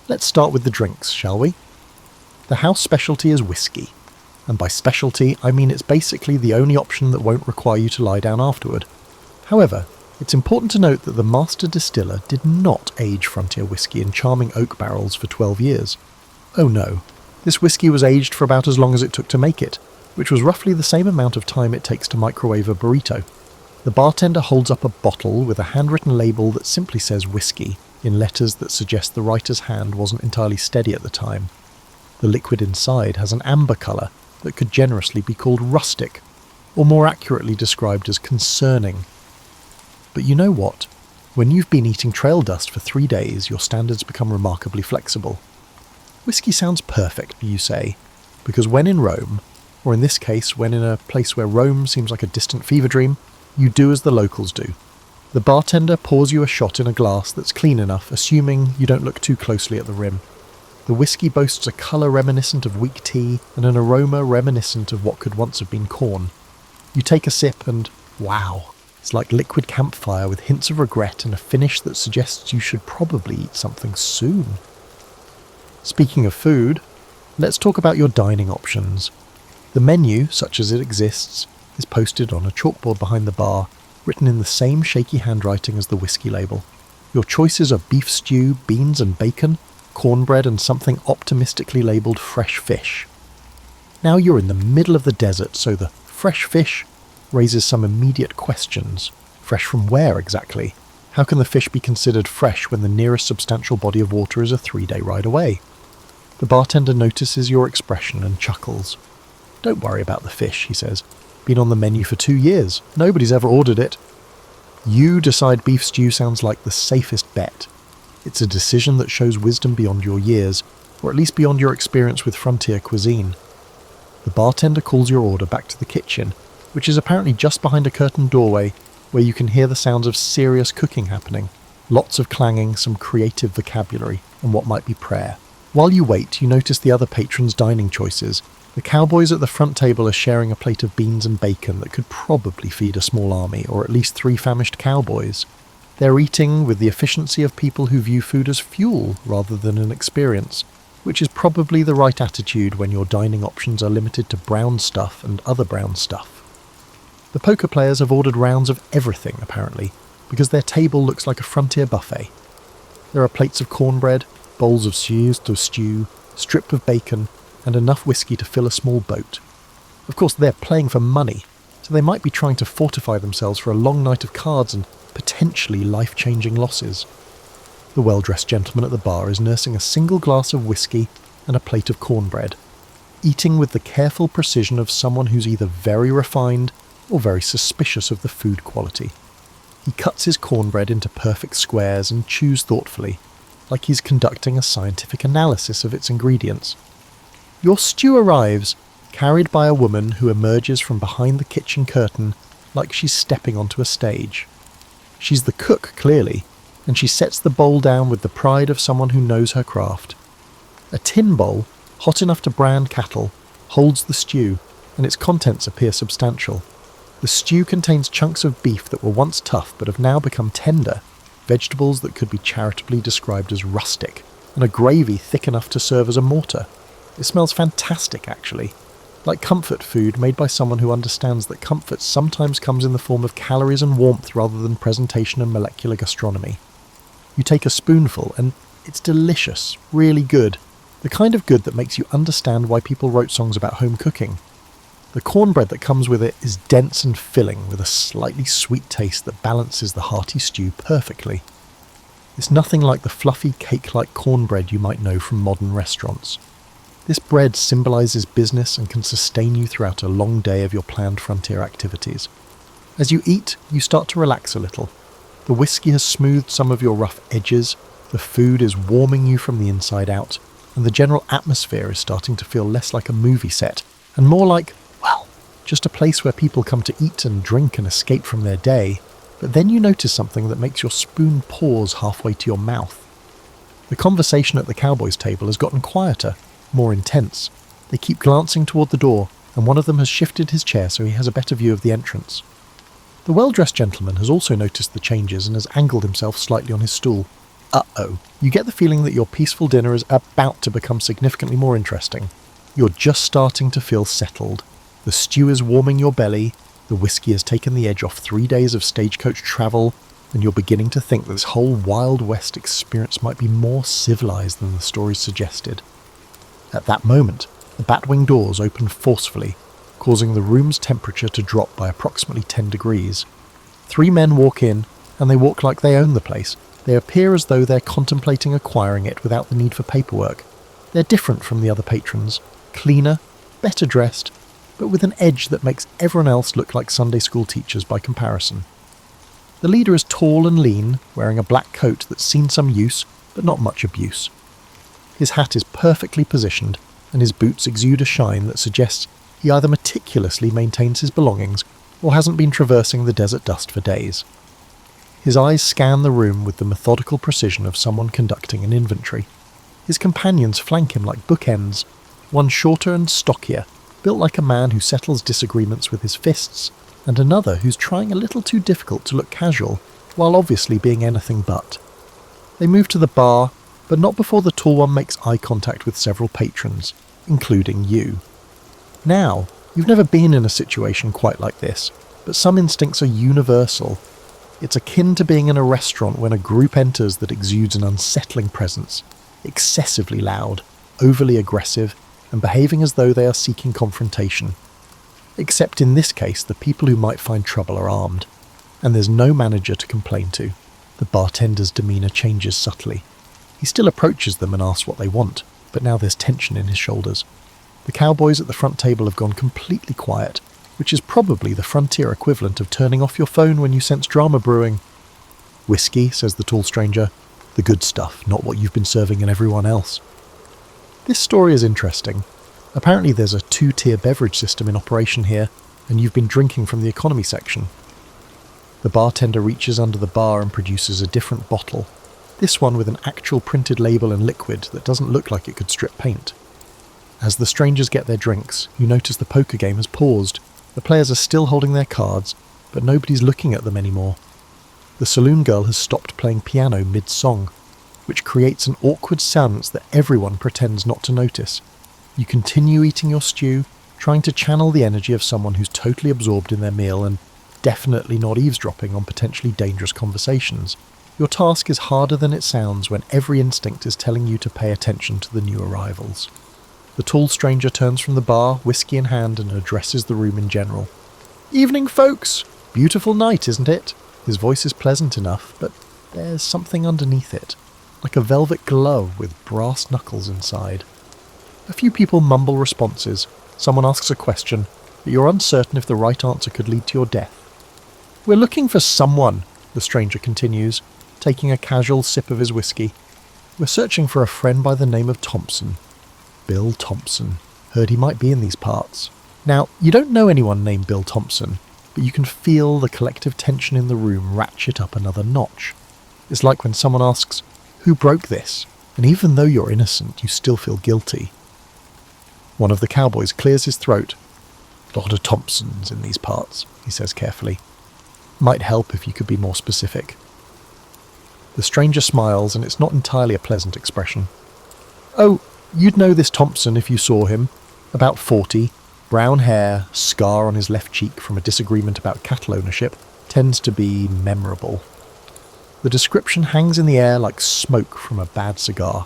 Let's start with the drinks, shall we? The house specialty is whiskey, and by specialty I mean it's basically the only option that won't require you to lie down afterward. However, it's important to note that the master distiller did not age frontier whiskey in charming oak barrels for 12 years. Oh no, this whiskey was aged for about as long as it took to make it, which was roughly the same amount of time it takes to microwave a burrito. The bartender holds up a bottle with a handwritten label that simply says whiskey, in letters that suggest the writer's hand wasn't entirely steady at the time. The liquid inside has an amber colour that could generously be called rustic, or more accurately described as concerning. But you know what? When you've been eating trail dust for 3 days, your standards become remarkably flexible. Whiskey sounds perfect, you say, because when in Rome, or in this case, when in a place where Rome seems like a distant fever dream, you do as the locals do. The bartender pours you a shot in a glass that's clean enough, assuming you don't look too closely at the rim. The whiskey boasts a colour reminiscent of weak tea and an aroma reminiscent of what could once have been corn. You take a sip and, wow, it's like liquid campfire with hints of regret and a finish that suggests you should probably eat something soon. Speaking of food, let's talk about your dining options. The menu, such as it exists, is posted on a chalkboard behind the bar, written in the same shaky handwriting as the whiskey label. Your choices are beef stew, beans and bacon, cornbread and something optimistically labelled fresh fish. Now you're in the middle of the desert, so the fresh fish raises some immediate questions. Fresh from where exactly? How can the fish be considered fresh when the nearest substantial body of water is a 3-day ride away? The bartender notices your expression and chuckles. "Don't worry about the fish," he says. "Been on the menu for 2 years. Nobody's ever ordered it." You decide beef stew sounds like the safest bet. It's a decision that shows wisdom beyond your years, or at least beyond your experience with frontier cuisine. The bartender calls your order back to the kitchen, which is apparently just behind a curtained doorway where you can hear the sounds of serious cooking happening. Lots of clanging, some creative vocabulary, and what might be prayer. While you wait, you notice the other patrons' dining choices. The cowboys at the front table are sharing a plate of beans and bacon that could probably feed a small army, or at least 3 famished cowboys. They're eating with the efficiency of people who view food as fuel rather than an experience, which is probably the right attitude when your dining options are limited to brown stuff and other brown stuff. The poker players have ordered rounds of everything, apparently, because their table looks like a frontier buffet. There are plates of cornbread, bowls of stew, strip of bacon, and enough whiskey to fill a small boat. Of course, they're playing for money, so they might be trying to fortify themselves for a long night of cards and potentially life-changing losses. The well-dressed gentleman at the bar is nursing a single glass of whiskey and a plate of cornbread, eating with the careful precision of someone who's either very refined or very suspicious of the food quality. He cuts his cornbread into perfect squares and chews thoughtfully, like he's conducting a scientific analysis of its ingredients. Your stew arrives, carried by a woman who emerges from behind the kitchen curtain like she's stepping onto a stage. She's the cook, clearly, and she sets the bowl down with the pride of someone who knows her craft. A tin bowl, hot enough to brand cattle, holds the stew, and its contents appear substantial. The stew contains chunks of beef that were once tough but have now become tender, vegetables that could be charitably described as rustic, and a gravy thick enough to serve as a mortar. It smells fantastic, actually. Like comfort food made by someone who understands that comfort sometimes comes in the form of calories and warmth rather than presentation and molecular gastronomy. You take a spoonful and it's delicious, really good. The kind of good that makes you understand why people wrote songs about home cooking. The cornbread that comes with it is dense and filling with a slightly sweet taste that balances the hearty stew perfectly. It's nothing like the fluffy cake-like cornbread you might know from modern restaurants. This bread symbolises business and can sustain you throughout a long day of your planned frontier activities. As you eat, you start to relax a little. The whiskey has smoothed some of your rough edges, the food is warming you from the inside out, and the general atmosphere is starting to feel less like a movie set, and more like, well, just a place where people come to eat and drink and escape from their day. But then you notice something that makes your spoon pause halfway to your mouth. The conversation at the cowboys' table has gotten quieter, more intense. They keep glancing toward the door, and one of them has shifted his chair so he has a better view of the entrance. The well-dressed gentleman has also noticed the changes and has angled himself slightly on his stool. Uh-oh. You get the feeling that your peaceful dinner is about to become significantly more interesting. You're just starting to feel settled. The stew is warming your belly, the whiskey has taken the edge off 3 days of stagecoach travel, and you're beginning to think that this whole Wild West experience might be more civilized than the stories suggested. At that moment, the batwing doors open forcefully, causing the room's temperature to drop by approximately 10 degrees. 3 men walk in, and they walk like they own the place. They appear as though they're contemplating acquiring it without the need for paperwork. They're different from the other patrons, cleaner, better dressed, but with an edge that makes everyone else look like Sunday school teachers by comparison. The leader is tall and lean, wearing a black coat that's seen some use, but not much abuse. His hat is perfectly positioned, and his boots exude a shine that suggests he either meticulously maintains his belongings or hasn't been traversing the desert dust for days. His eyes scan the room with the methodical precision of someone conducting an inventory. His companions flank him like bookends, one shorter and stockier, built like a man who settles disagreements with his fists, and another who's trying a little too difficult to look casual, while obviously being anything but. They move to the bar, but not before the tall one makes eye contact with several patrons, including you. Now, you've never been in a situation quite like this, but some instincts are universal. It's akin to being in a restaurant when a group enters that exudes an unsettling presence, excessively loud, overly aggressive, and behaving as though they are seeking confrontation. Except in this case, the people who might find trouble are armed, and there's no manager to complain to. The bartender's demeanour changes subtly. He still approaches them and asks what they want, but now there's tension in his shoulders. The cowboys at the front table have gone completely quiet, which is probably the frontier equivalent of turning off your phone when you sense drama brewing. "Whiskey," says the tall stranger. "The good stuff, not what you've been serving in everyone else." This story is interesting. Apparently there's a 2-tier beverage system in operation here, and you've been drinking from the economy section. The bartender reaches under the bar and produces a different bottle, this one with an actual printed label and liquid that doesn't look like it could strip paint. As the strangers get their drinks, you notice the poker game has paused. The players are still holding their cards, but nobody's looking at them anymore. The saloon girl has stopped playing piano mid-song, which creates an awkward silence that everyone pretends not to notice. You continue eating your stew, trying to channel the energy of someone who's totally absorbed in their meal and definitely not eavesdropping on potentially dangerous conversations. Your task is harder than it sounds when every instinct is telling you to pay attention to the new arrivals. The tall stranger turns from the bar, whiskey in hand, and addresses the room in general. "Evening, folks! Beautiful night, isn't it?" His voice is pleasant enough, but there's something underneath it, like a velvet glove with brass knuckles inside. A few people mumble responses. Someone asks a question, but you're uncertain if the right answer could lead to your death. "We're looking for someone," the stranger continues, taking a casual sip of his whiskey. "We're searching for a friend by the name of Thompson. Bill Thompson. Heard he might be in these parts." Now, you don't know anyone named Bill Thompson, but you can feel the collective tension in the room ratchet up another notch. It's like when someone asks, "Who broke this?" And even though you're innocent, you still feel guilty. One of the cowboys clears his throat. "Lot of Thompsons in these parts," he says carefully. "Might help if you could be more specific." The stranger smiles, and it's not entirely a pleasant expression. "Oh, you'd know this Thompson if you saw him. About 40, brown hair, scar on his left cheek from a disagreement about cattle ownership, tends to be memorable." The description hangs in the air like smoke from a bad cigar.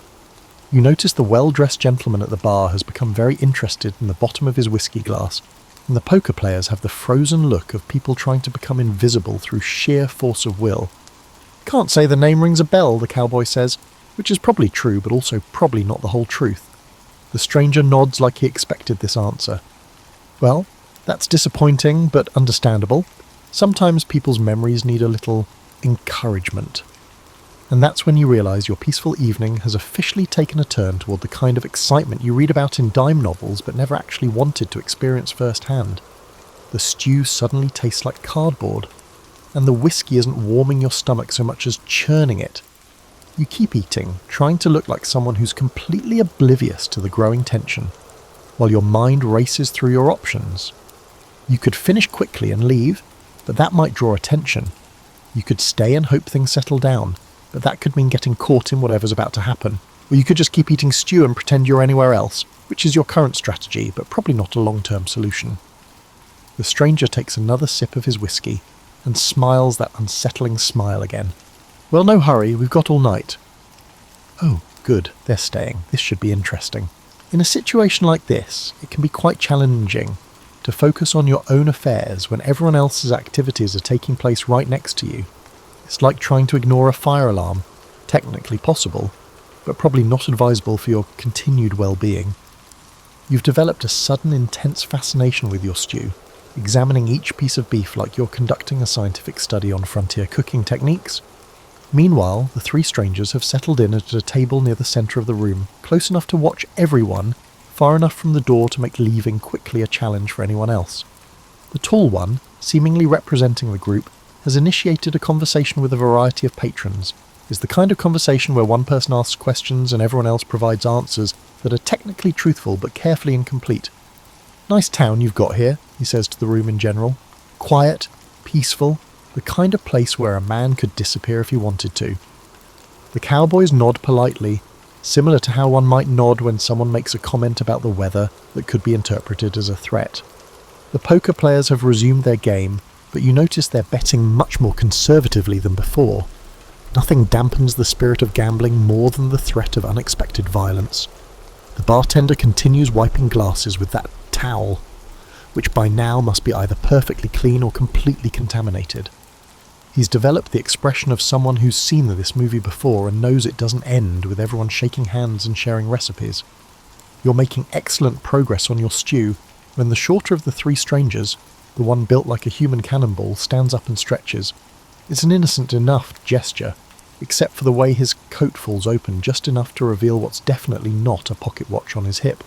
You notice the well-dressed gentleman at the bar has become very interested in the bottom of his whiskey glass, and the poker players have the frozen look of people trying to become invisible through sheer force of will. "Can't say the name rings a bell," the cowboy says, which is probably true, but also probably not the whole truth. The stranger nods like he expected this answer. "Well, that's disappointing, but understandable. Sometimes people's memories need a little encouragement." And that's when you realise your peaceful evening has officially taken a turn toward the kind of excitement you read about in dime novels but never actually wanted to experience firsthand. The stew suddenly tastes like cardboard, and the whiskey isn't warming your stomach so much as churning it. You keep eating, trying to look like someone who's completely oblivious to the growing tension, while your mind races through your options. You could finish quickly and leave, but that might draw attention. You could stay and hope things settle down, but that could mean getting caught in whatever's about to happen. Or you could just keep eating stew and pretend you're anywhere else, which is your current strategy, but probably not a long-term solution. The stranger takes another sip of his whiskey and smiles that unsettling smile again. "Well, no hurry, we've got all night." "Oh, good, they're staying. This should be interesting." In a situation like this, it can be quite challenging to focus on your own affairs when everyone else's activities are taking place right next to you. It's like trying to ignore a fire alarm, technically possible, but probably not advisable for your continued well-being. You've developed a sudden intense fascination with your stew, examining each piece of beef like you're conducting a scientific study on frontier cooking techniques. Meanwhile, the three strangers have settled in at a table near the centre of the room, close enough to watch everyone, far enough from the door to make leaving quickly a challenge for anyone else. The tall one, seemingly representing the group, has initiated a conversation with a variety of patrons. It's the kind of conversation where one person asks questions and everyone else provides answers that are technically truthful but carefully incomplete. "Nice town you've got here," he says to the room in general. "Quiet, peaceful, the kind of place where a man could disappear if he wanted to." The cowboys nod politely, similar to how one might nod when someone makes a comment about the weather that could be interpreted as a threat. The poker players have resumed their game, but you notice they're betting much more conservatively than before. Nothing dampens the spirit of gambling more than the threat of unexpected violence. The bartender continues wiping glasses with that towel, which by now must be either perfectly clean or completely contaminated. He's developed the expression of someone who's seen this movie before and knows it doesn't end with everyone shaking hands and sharing recipes. You're making excellent progress on your stew when the shorter of the three strangers, the one built like a human cannonball, stands up and stretches. It's an innocent enough gesture, except for the way his coat falls open just enough to reveal what's definitely not a pocket watch on his hip.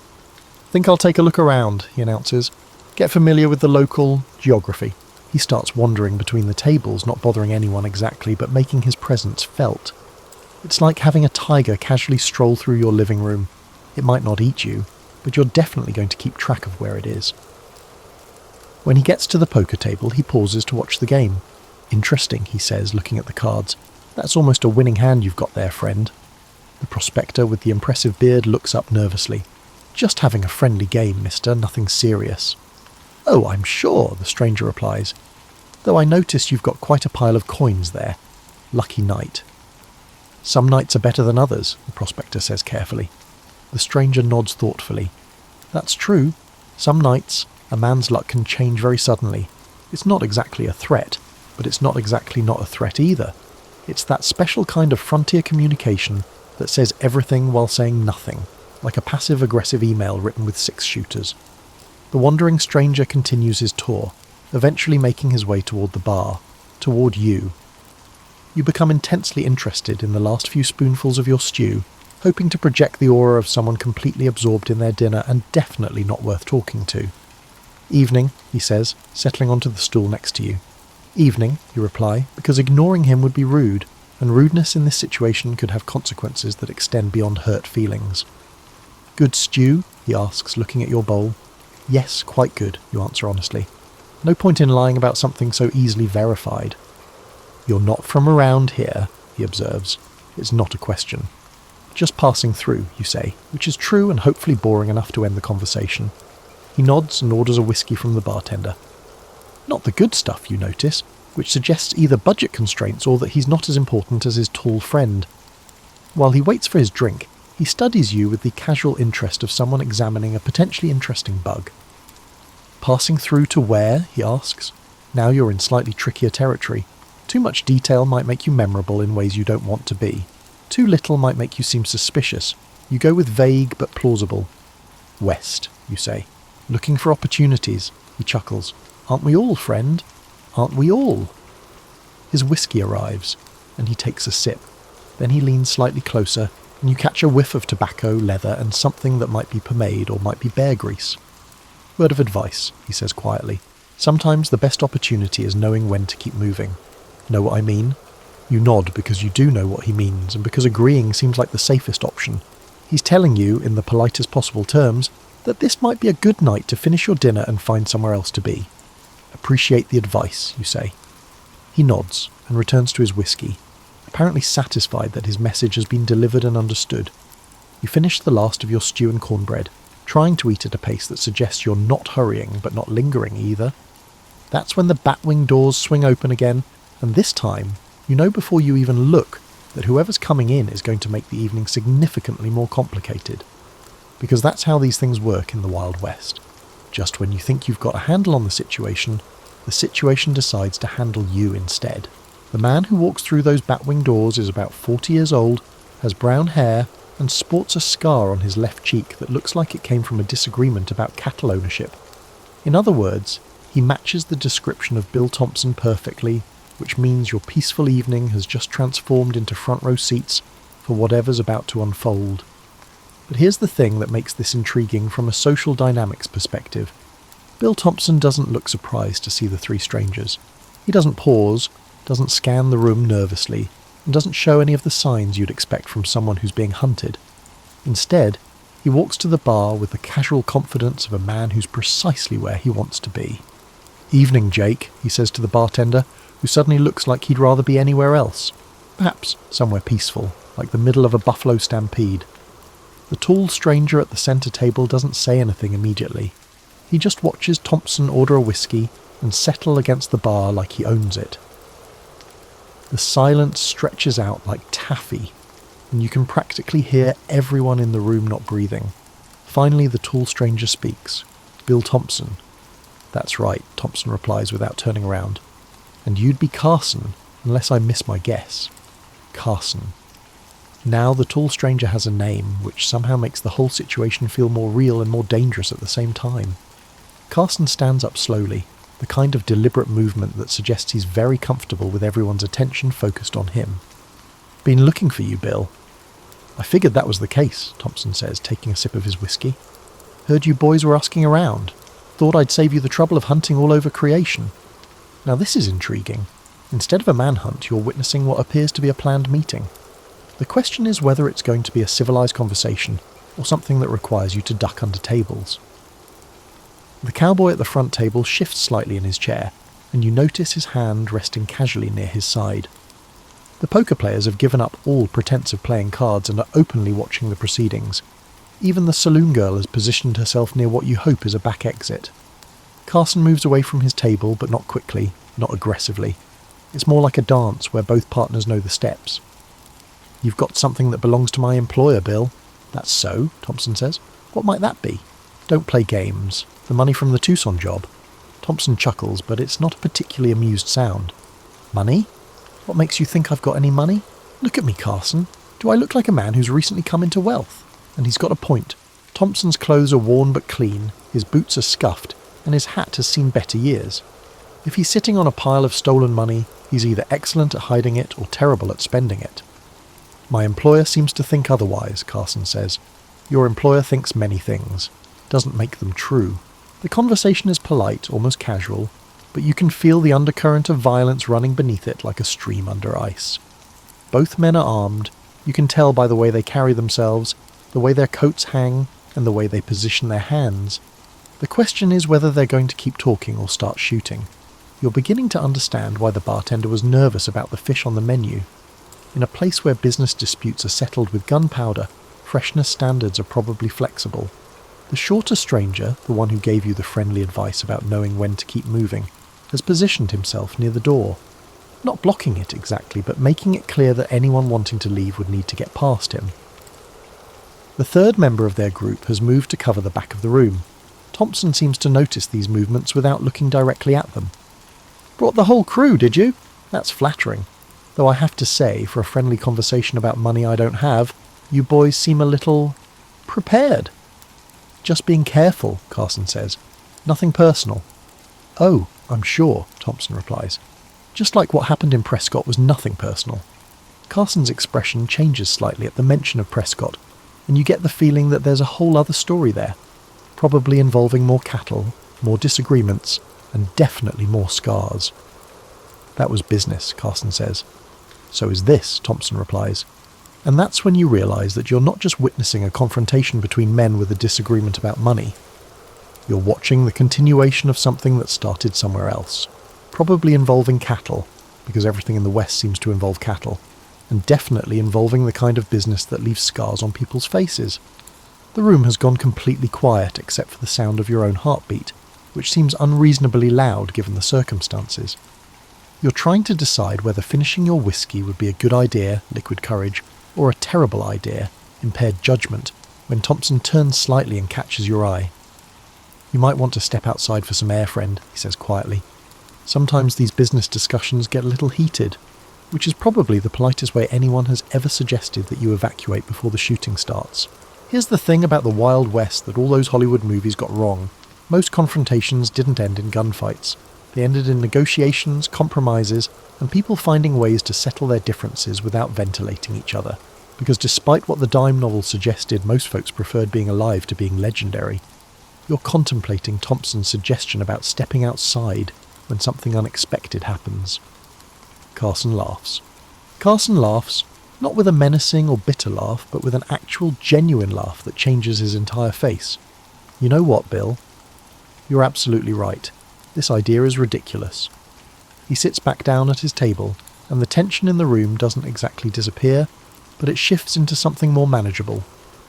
"Think I'll take a look around," he announces. "Get familiar with the local geography." He starts wandering between the tables, not bothering anyone exactly, but making his presence felt. It's like having a tiger casually stroll through your living room. It might not eat you, but you're definitely going to keep track of where it is. When he gets to the poker table, he pauses to watch the game. "Interesting," he says, looking at the cards. "That's almost a winning hand you've got there, friend." The prospector with the impressive beard looks up nervously. "Just having a friendly game, mister, nothing serious." "Oh, I'm sure," the stranger replies. "Though I notice you've got quite a pile of coins there. Lucky night." Some nights are better than others, the prospector says carefully. The stranger nods thoughtfully. That's true. Some nights, a man's luck can change very suddenly. It's not exactly a threat, but it's not exactly not a threat either. It's that special kind of frontier communication that says everything while saying nothing, like a passive-aggressive email written with 6-shooters. The wandering stranger continues his tour, eventually making his way toward the bar, toward you. You become intensely interested in the last few spoonfuls of your stew, hoping to project the aura of someone completely absorbed in their dinner and definitely not worth talking to. Evening, he says, settling onto the stool next to you. Evening, you reply, because ignoring him would be rude, and rudeness in this situation could have consequences that extend beyond hurt feelings. Good stew? He asks, looking at your bowl. Yes, quite good, you answer honestly. No point in lying about something so easily verified. You're not from around here, he observes. It's not a question. Just passing through, you say, which is true and hopefully boring enough to end the conversation. He nods and orders a whiskey from the bartender. Not the good stuff, you notice, which suggests either budget constraints or that he's not as important as his tall friend. While he waits for his drink, he studies you with the casual interest of someone examining a potentially interesting bug. Passing through to where? He asks. Now you're in slightly trickier territory. Too much detail might make you memorable in ways you don't want to be. Too little might make you seem suspicious. You go with vague but plausible. West, you say. Looking for opportunities, he chuckles. Aren't we all, friend? Aren't we all? His whiskey arrives, and he takes a sip. Then he leans slightly closer, and you catch a whiff of tobacco, leather, and something that might be pomade or might be bear grease. Word of advice, he says quietly. Sometimes the best opportunity is knowing when to keep moving. Know what I mean? You nod because you do know what he means, and because agreeing seems like the safest option. He's telling you, in the politest possible terms, that this might be a good night to finish your dinner and find somewhere else to be. Appreciate the advice, you say. He nods and returns to his whiskey, apparently satisfied that his message has been delivered and understood. You finish the last of your stew and cornbread, trying to eat at a pace that suggests you're not hurrying but not lingering either. That's when the batwing doors swing open again, and this time, you know before you even look that whoever's coming in is going to make the evening significantly more complicated. Because that's how these things work in the Wild West. Just when you think you've got a handle on the situation decides to handle you instead. The man who walks through those batwing doors is about 40 years old, has brown hair, and sports a scar on his left cheek that looks like it came from a disagreement about cattle ownership. In other words, he matches the description of Bill Thompson perfectly, which means your peaceful evening has just transformed into front row seats for whatever's about to unfold. But here's the thing that makes this intriguing from a social dynamics perspective. Bill Thompson doesn't look surprised to see the three strangers. He doesn't pause, doesn't scan the room nervously, and doesn't show any of the signs you'd expect from someone who's being hunted. Instead, he walks to the bar with the casual confidence of a man who's precisely where he wants to be. "Evening, Jake," he says to the bartender, who suddenly looks like he'd rather be anywhere else. Perhaps somewhere peaceful, like the middle of a buffalo stampede. The tall stranger at the centre table doesn't say anything immediately. He just watches Thompson order a whiskey and settle against the bar like he owns it. The silence stretches out like taffy, and you can practically hear everyone in the room not breathing. Finally, the tall stranger speaks. "Bill Thompson." "That's right," Thompson replies without turning around. "And you'd be Carson, unless I miss my guess." Carson. Now the tall stranger has a name, which somehow makes the whole situation feel more real and more dangerous at the same time. Carson stands up slowly, the kind of deliberate movement that suggests he's very comfortable with everyone's attention focused on him. "Been looking for you, Bill." "I figured that was the case," Thompson says, taking a sip of his whiskey. "Heard you boys were asking around. Thought I'd save you the trouble of hunting all over creation." Now this is intriguing. Instead of a manhunt, you're witnessing what appears to be a planned meeting. The question is whether it's going to be a civilized conversation, or something that requires you to duck under tables. The cowboy at the front table shifts slightly in his chair, and you notice his hand resting casually near his side. The poker players have given up all pretense of playing cards and are openly watching the proceedings. Even the saloon girl has positioned herself near what you hope is a back exit. Carson moves away from his table, but not quickly, not aggressively. It's more like a dance where both partners know the steps. "You've got something that belongs to my employer, Bill." "That's so," Thompson says. "What might that be?" "Don't play games. The money from the Tucson job." Thompson chuckles, but it's not a particularly amused sound. "Money? What makes you think I've got any money? Look at me, Carson. Do I look like a man who's recently come into wealth?" And he's got a point. Thompson's clothes are worn but clean, his boots are scuffed, and his hat has seen better years. If he's sitting on a pile of stolen money, he's either excellent at hiding it or terrible at spending it. "My employer seems to think otherwise," Carson says. "Your employer thinks many things. Doesn't make them true." The conversation is polite, almost casual, but you can feel the undercurrent of violence running beneath it like a stream under ice. Both men are armed. You can tell by the way they carry themselves, the way their coats hang, and the way they position their hands. The question is whether they're going to keep talking or start shooting. You're beginning to understand why the bartender was nervous about the fish on the menu. In a place where business disputes are settled with gunpowder, freshness standards are probably flexible. The shorter stranger, the one who gave you the friendly advice about knowing when to keep moving, has positioned himself near the door. Not blocking it exactly, but making it clear that anyone wanting to leave would need to get past him. The third member of their group has moved to cover the back of the room. Thompson seems to notice these movements without looking directly at them. "Brought the whole crew, did you?" That's flattering. Though I have to say, for a friendly conversation about money I don't have, you boys seem a little prepared. "Just being careful," Carson says. "Nothing personal." "Oh, I'm sure," Thompson replies. Just like what happened in Prescott was nothing personal. Carson's expression changes slightly at the mention of Prescott, and you get the feeling that there's a whole other story there, probably involving more cattle, more disagreements, and definitely more scars. "That was business," Carson says. "So is this," Thompson replies. And that's when you realise that you're not just witnessing a confrontation between men with a disagreement about money. You're watching the continuation of something that started somewhere else, probably involving cattle, because everything in the West seems to involve cattle, and definitely involving the kind of business that leaves scars on people's faces. The room has gone completely quiet except for the sound of your own heartbeat, which seems unreasonably loud given the circumstances. You're trying to decide whether finishing your whiskey would be a good idea, liquid courage, or a terrible idea, impaired judgment, when Thompson turns slightly and catches your eye. "You might want to step outside for some air, friend," he says quietly. "Sometimes these business discussions get a little heated," which is probably the politest way anyone has ever suggested that you evacuate before the shooting starts. Here's the thing about the Wild West that all those Hollywood movies got wrong. Most confrontations didn't end in gunfights. They ended in negotiations, compromises, and people finding ways to settle their differences without ventilating each other. Because despite what the dime novel suggested, most folks preferred being alive to being legendary. You're contemplating Thompson's suggestion about stepping outside when something unexpected happens. Carson laughs. Carson laughs, not with a menacing or bitter laugh, but with an actual, genuine laugh that changes his entire face. "You know what, Bill? You're absolutely right. This idea is ridiculous." He sits back down at his table, and the tension in the room doesn't exactly disappear, but it shifts into something more manageable.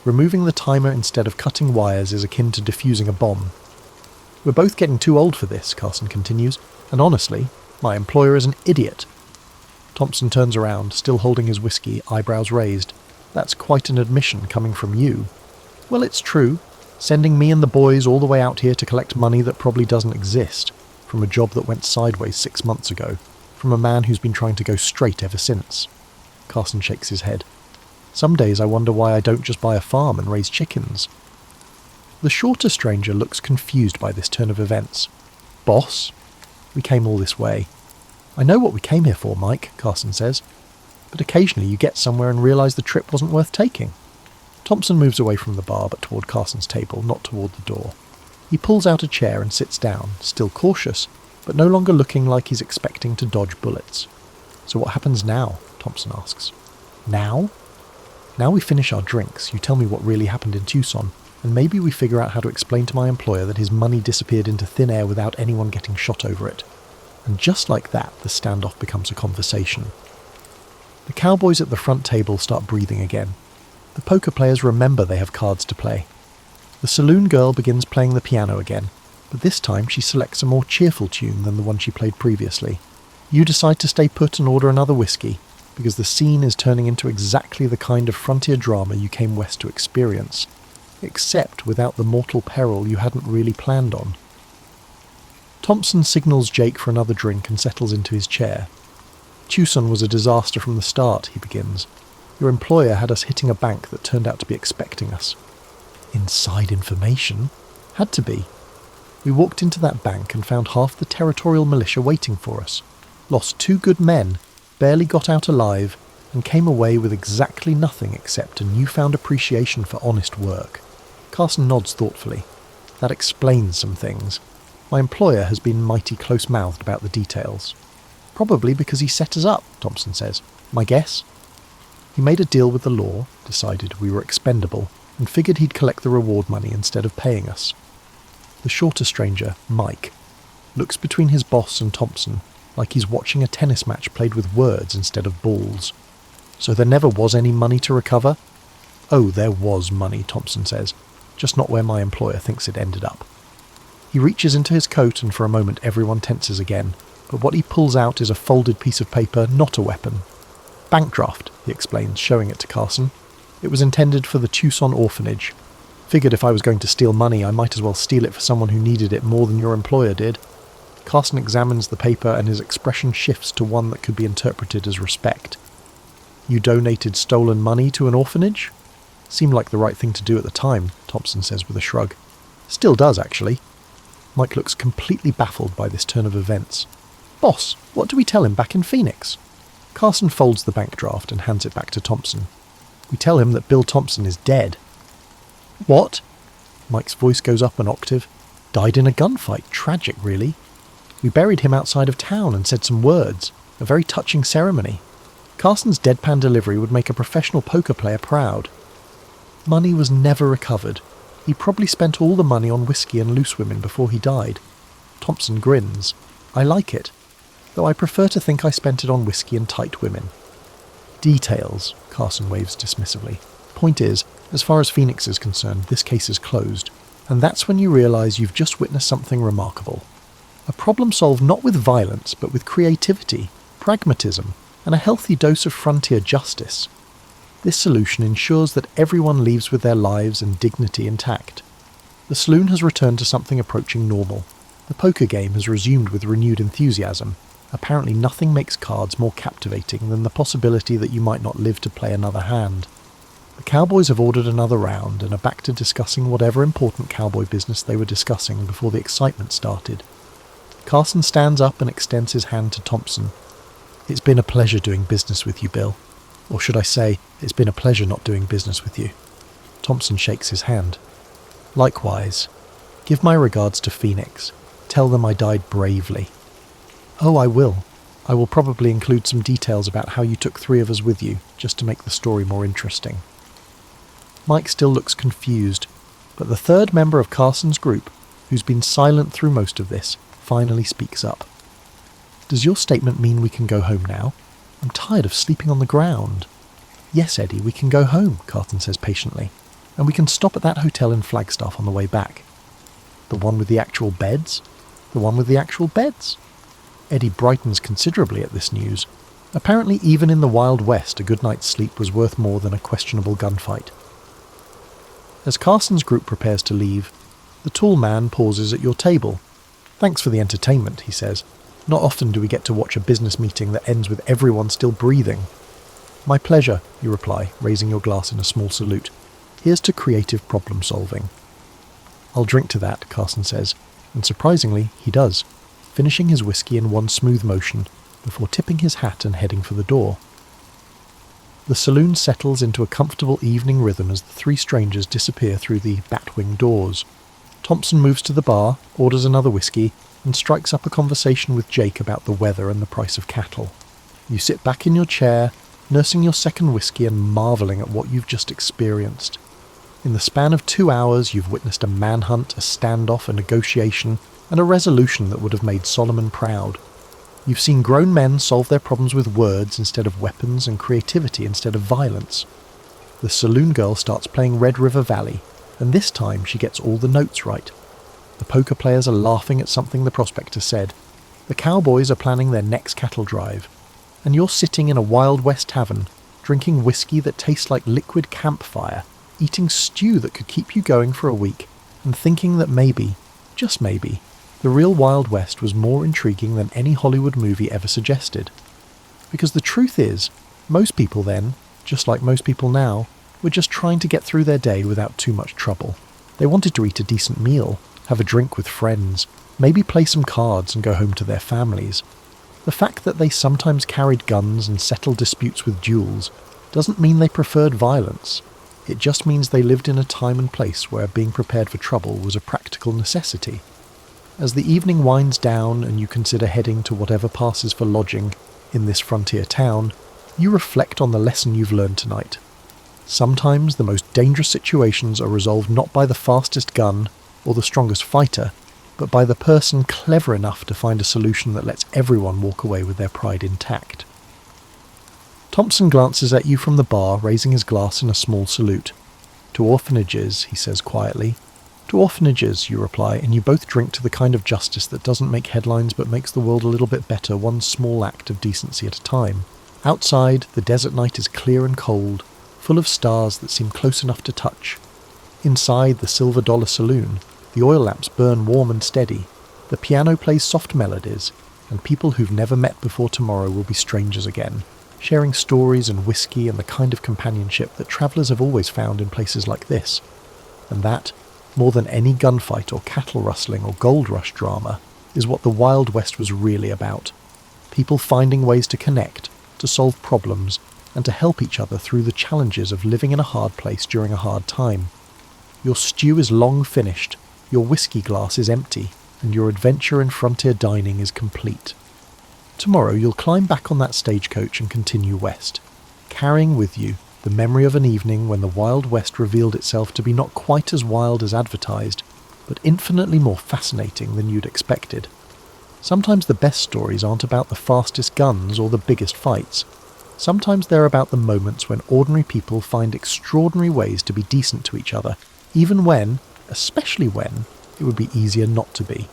Removing the timer instead of cutting wires is akin to defusing a bomb. "We're both getting too old for this," Carson continues, "and honestly, my employer is an idiot." Thompson turns around, still holding his whiskey, eyebrows raised. "That's quite an admission coming from you." "Well, it's true. Sending me and the boys all the way out here to collect money that probably doesn't exist, from a job that went sideways 6 months ago, from a man who's been trying to go straight ever since." Carson shakes his head. "Some days I wonder why I don't just buy a farm and raise chickens." The shorter stranger looks confused by this turn of events. "Boss? We came all this way." "I know what we came here for, Mike," Carson says. "But occasionally you get somewhere and realise the trip wasn't worth taking." Thompson moves away from the bar, but toward Carson's table, not toward the door. He pulls out a chair and sits down, still cautious, but no longer looking like he's expecting to dodge bullets. "So what happens now?" Thompson asks. "Now? Now we finish our drinks, you tell me what really happened in Tucson, and maybe we figure out how to explain to my employer that his money disappeared into thin air without anyone getting shot over it. And just like that, the standoff becomes a conversation." The cowboys at the front table start breathing again. The poker players remember they have cards to play. The saloon girl begins playing the piano again, but this time she selects a more cheerful tune than the one she played previously. You decide to stay put and order another whiskey, because the scene is turning into exactly the kind of frontier drama you came west to experience, except without the mortal peril you hadn't really planned on. Thompson signals Jake for another drink and settles into his chair. Tucson was a disaster from the start, he begins. Your employer had us hitting a bank that turned out to be expecting us. Inside information? Had to be. We walked into that bank and found half the territorial militia waiting for us, lost 2 good men, barely got out alive, and came away with exactly nothing except a newfound appreciation for honest work. Carson nods thoughtfully. That explains some things. My employer has been mighty close-mouthed about the details. Probably because he set us up, Thompson says. My guess? He made a deal with the law, decided we were expendable, and figured he'd collect the reward money instead of paying us. The shorter stranger, Mike, looks between his boss and Thompson like he's watching a tennis match played with words instead of balls. So there never was any money to recover? Oh, there was money, Thompson says, just not where my employer thinks it ended up. He reaches into his coat and for a moment everyone tenses again, but what he pulls out is a folded piece of paper, not a weapon. Bank draft, he explains, showing it to Carson. It was intended for the Tucson orphanage. Figured if I was going to steal money, I might as well steal it for someone who needed it more than your employer did. Carson examines the paper and his expression shifts to one that could be interpreted as respect. You donated stolen money to an orphanage? Seemed like the right thing to do at the time, Thompson says with a shrug. Still does, actually. Mike looks completely baffled by this turn of events. Boss, what do we tell him back in Phoenix? Carson folds the bank draft and hands it back to Thompson. We tell him that Bill Thompson is dead. What? Mike's voice goes up an octave. Died in a gunfight. Tragic, really. We buried him outside of town and said some words. A very touching ceremony. Carson's deadpan delivery would make a professional poker player proud. Money was never recovered. He probably spent all the money on whiskey and loose women before he died. Thompson grins. I like it, though I prefer to think I spent it on whiskey and tight women. Details, Carson waves dismissively. Point is, as far as Phoenix is concerned, this case is closed, and that's when you realise you've just witnessed something remarkable. A problem solved not with violence, but with creativity, pragmatism, and a healthy dose of frontier justice. This solution ensures that everyone leaves with their lives and dignity intact. The saloon has returned to something approaching normal. The poker game has resumed with renewed enthusiasm. Apparently nothing makes cards more captivating than the possibility that you might not live to play another hand. The cowboys have ordered another round and are back to discussing whatever important cowboy business they were discussing before the excitement started. Carson stands up and extends his hand to Thompson. It's been a pleasure doing business with you, Bill. Or should I say, it's been a pleasure not doing business with you. Thompson shakes his hand. Likewise. Give my regards to Phoenix. Tell them I died bravely. Oh, I will. I will probably include some details about how you took 3 of us with you, just to make the story more interesting. Mike still looks confused, but the third member of Carson's group, who's been silent through most of this, finally speaks up. Does your statement mean we can go home now? I'm tired of sleeping on the ground. Yes, Eddie, we can go home, Carson says patiently, and we can stop at that hotel in Flagstaff on the way back. The one with the actual beds? The one with the actual beds? Eddie brightens considerably at this news. Apparently even in the Wild West a good night's sleep was worth more than a questionable gunfight. As Carson's group prepares to leave, the tall man pauses at your table. Thanks for the entertainment, he says. Not often do we get to watch a business meeting that ends with everyone still breathing. My pleasure, you reply, raising your glass in a small salute. Here's to creative problem solving. I'll drink to that, Carson says, and surprisingly, he does, finishing his whiskey in one smooth motion before tipping his hat and heading for the door. The saloon settles into a comfortable evening rhythm as the 3 strangers disappear through the batwing doors. Thompson moves to the bar, orders another whiskey, and strikes up a conversation with Jake about the weather and the price of cattle. You sit back in your chair, nursing your second whiskey and marvelling at what you've just experienced. In the span of 2 hours, you've witnessed a manhunt, a standoff, a negotiation, and a resolution that would have made Solomon proud. You've seen grown men solve their problems with words instead of weapons and creativity instead of violence. The saloon girl starts playing Red River Valley, and this time she gets all the notes right. The poker players are laughing at something the prospector said. The cowboys are planning their next cattle drive. and you're sitting in a Wild West tavern, drinking whiskey that tastes like liquid campfire, eating stew that could keep you going for a week, and thinking that maybe, just maybe, the real Wild West was more intriguing than any Hollywood movie ever suggested. Because the truth is, most people then, just like most people now, were just trying to get through their day without too much trouble. They wanted to eat a decent meal, have a drink with friends, maybe play some cards and go home to their families. The fact that they sometimes carried guns and settled disputes with duels doesn't mean they preferred violence. It just means they lived in a time and place where being prepared for trouble was a practical necessity. As the evening winds down and you consider heading to whatever passes for lodging in this frontier town, you reflect on the lesson you've learned tonight. Sometimes the most dangerous situations are resolved not by the fastest gun or the strongest fighter, but by the person clever enough to find a solution that lets everyone walk away with their pride intact. Thompson glances at you from the bar, raising his glass in a small salute. "To orphanages," he says quietly. "To orphanages," you reply, and you both drink to the kind of justice that doesn't make headlines but makes the world a little bit better, one small act of decency at a time. Outside, the desert night is clear and cold, full of stars that seem close enough to touch. Inside the Silver Dollar Saloon, the oil lamps burn warm and steady, the piano plays soft melodies, and people who've never met before tomorrow will be strangers again, sharing stories and whiskey and the kind of companionship that travellers have always found in places like this. And that, more than any gunfight or cattle rustling or gold rush drama, is what the Wild West was really about. People finding ways to connect, to solve problems, and to help each other through the challenges of living in a hard place during a hard time. Your stew is long finished, your whiskey glass is empty, and your adventure in frontier dining is complete. Tomorrow you'll climb back on that stagecoach and continue west, carrying with you the memory of an evening when the Wild West revealed itself to be not quite as wild as advertised, but infinitely more fascinating than you'd expected. Sometimes the best stories aren't about the fastest guns or the biggest fights. Sometimes they're about the moments when ordinary people find extraordinary ways to be decent to each other, even when, especially when, it would be easier not to be.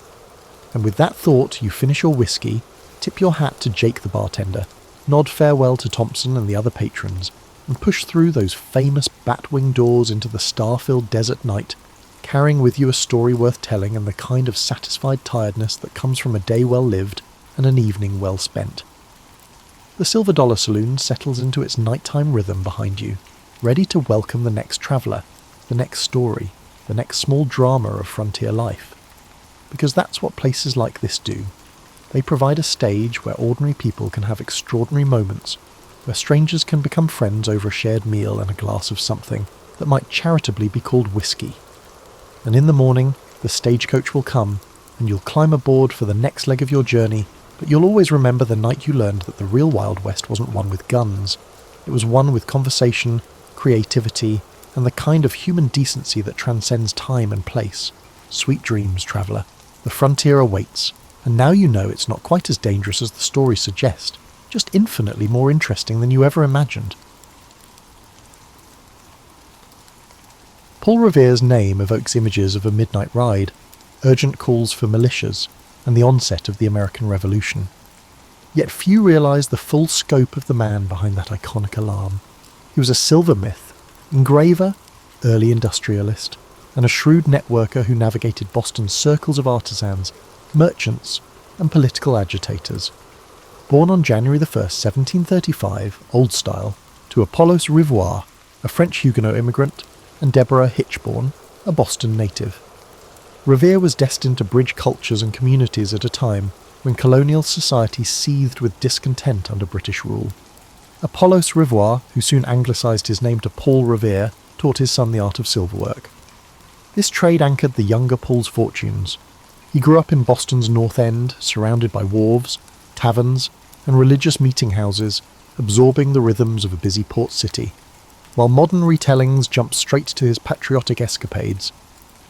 And with that thought, you finish your whiskey, tip your hat to Jake the bartender, nod farewell to Thompson and the other patrons, and push through those famous bat-wing doors into the star-filled desert night, carrying with you a story worth telling and the kind of satisfied tiredness that comes from a day well lived and an evening well spent. The Silver Dollar Saloon settles into its nighttime rhythm behind you, ready to welcome the next traveller, the next story, the next small drama of frontier life. Because that's what places like this do. They provide a stage where ordinary people can have extraordinary moments, where strangers can become friends over a shared meal and a glass of something that might charitably be called whiskey. And in the morning, the stagecoach will come, and you'll climb aboard for the next leg of your journey, but you'll always remember the night you learned that the real Wild West wasn't one with guns. It was one with conversation, creativity, and the kind of human decency that transcends time and place. Sweet dreams, traveller. The frontier awaits, and now you know it's not quite as dangerous as the stories suggest, just infinitely more interesting than you ever imagined. Paul Revere's name evokes images of a midnight ride, urgent calls for militias, and the onset of the American Revolution. Yet few realise the full scope of the man behind that iconic alarm. He was a silversmith, engraver, early industrialist, and a shrewd networker who navigated Boston's circles of artisans, merchants, and political agitators. Born on January 1st, 1735, Old Style, to Apollos Revere, a French Huguenot immigrant, and Deborah Hitchborn, a Boston native. Revere was destined to bridge cultures and communities at a time when colonial society seethed with discontent under British rule. Apollos Revere, who soon anglicised his name to Paul Revere, taught his son the art of silverwork. This trade anchored the younger Paul's fortunes. He grew up in Boston's North End, surrounded by wharves, taverns, and religious meeting houses, absorbing the rhythms of a busy port city. While modern retellings jumped straight to his patriotic escapades,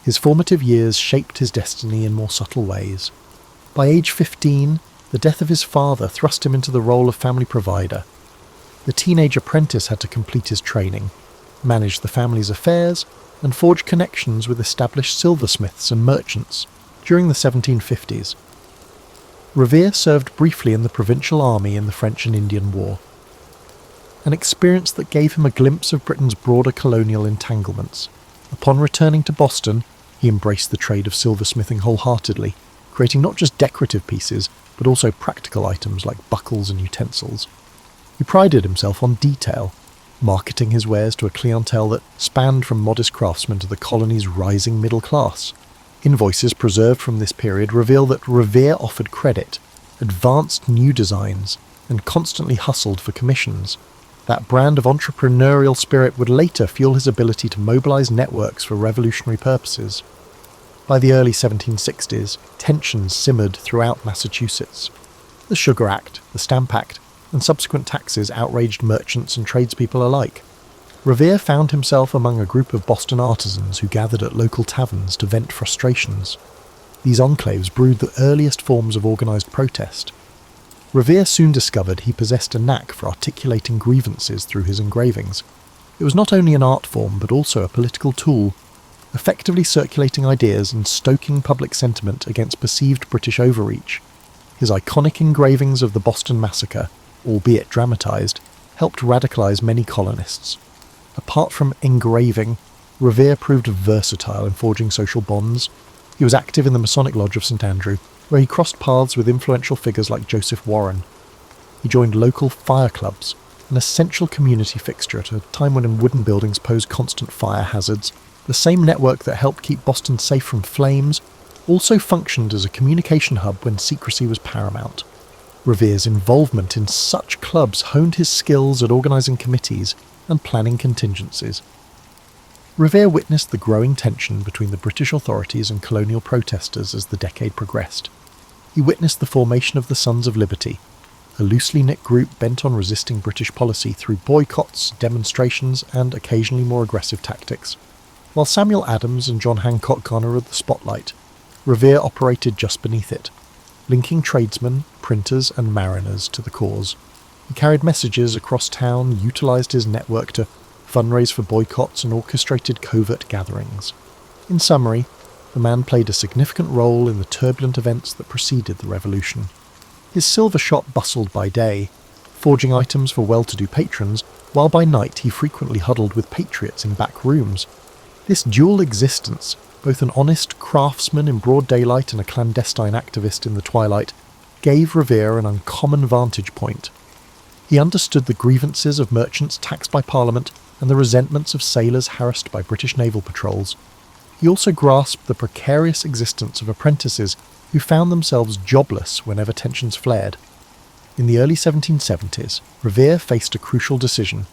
his formative years shaped his destiny in more subtle ways. By age 15, the death of his father thrust him into the role of family provider. The teenage apprentice had to complete his training, manage the family's affairs, and forge connections with established silversmiths and merchants during the 1750s. Revere served briefly in the provincial army in the French and Indian War, an experience that gave him a glimpse of Britain's broader colonial entanglements. Upon returning to Boston, he embraced the trade of silversmithing wholeheartedly, creating not just decorative pieces, but also practical items like buckles and utensils. He prided himself on detail, marketing his wares to a clientele that spanned from modest craftsmen to the colony's rising middle class. Invoices preserved from this period reveal that Revere offered credit, advanced new designs, and constantly hustled for commissions. That brand of entrepreneurial spirit would later fuel his ability to mobilize networks for revolutionary purposes. By the early 1760s, tensions simmered throughout Massachusetts. The Sugar Act, the Stamp Act, and subsequent taxes outraged merchants and tradespeople alike. Revere found himself among a group of Boston artisans who gathered at local taverns to vent frustrations. These enclaves brewed the earliest forms of organised protest. Revere soon discovered he possessed a knack for articulating grievances through his engravings. It was not only an art form but also a political tool, effectively circulating ideas and stoking public sentiment against perceived British overreach. His iconic engravings of the Boston Massacre, albeit dramatised, helped radicalise many colonists. Apart from engraving, Revere proved versatile in forging social bonds. He was active in the Masonic Lodge of St Andrew, where he crossed paths with influential figures like Joseph Warren. He joined local fire clubs, an essential community fixture at a time when wooden buildings posed constant fire hazards. The same network that helped keep Boston safe from flames also functioned as a communication hub when secrecy was paramount. Revere's involvement in such clubs honed his skills at organising committees and planning contingencies. Revere witnessed the growing tension between the British authorities and colonial protesters as the decade progressed. He witnessed the formation of the Sons of Liberty, a loosely knit group bent on resisting British policy through boycotts, demonstrations, and occasionally more aggressive tactics. While Samuel Adams and John Hancock garnered the spotlight, Revere operated just beneath it, linking tradesmen, printers, and mariners to the cause. He carried messages across town, utilised his network to fundraise for boycotts, and orchestrated covert gatherings. In summary, the man played a significant role in the turbulent events that preceded the revolution. His silver shop bustled by day, forging items for well-to-do patrons, while by night he frequently huddled with patriots in back rooms. This dual existence, both an honest craftsman in broad daylight and a clandestine activist in the twilight, gave Revere an uncommon vantage point. He understood the grievances of merchants taxed by Parliament and the resentments of sailors harassed by British naval patrols. He also grasped the precarious existence of apprentices who found themselves jobless whenever tensions flared. In the early 1770s, Revere faced a crucial decision.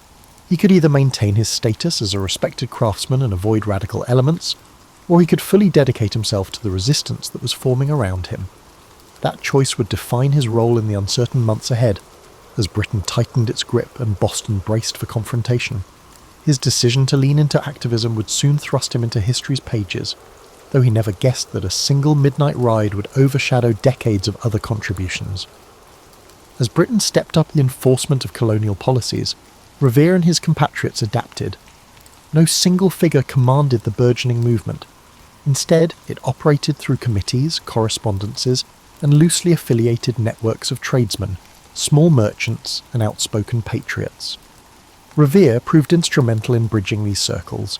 He could either maintain his status as a respected craftsman and avoid radical elements, or he could fully dedicate himself to the resistance that was forming around him. That choice would define his role in the uncertain months ahead, as Britain tightened its grip and Boston braced for confrontation. His decision to lean into activism would soon thrust him into history's pages, though he never guessed that a single midnight ride would overshadow decades of other contributions. As Britain stepped up the enforcement of colonial policies, Revere and his compatriots adapted. No single figure commanded the burgeoning movement. Instead, it operated through committees, correspondences, and loosely affiliated networks of tradesmen, small merchants, and outspoken patriots. Revere proved instrumental in bridging these circles.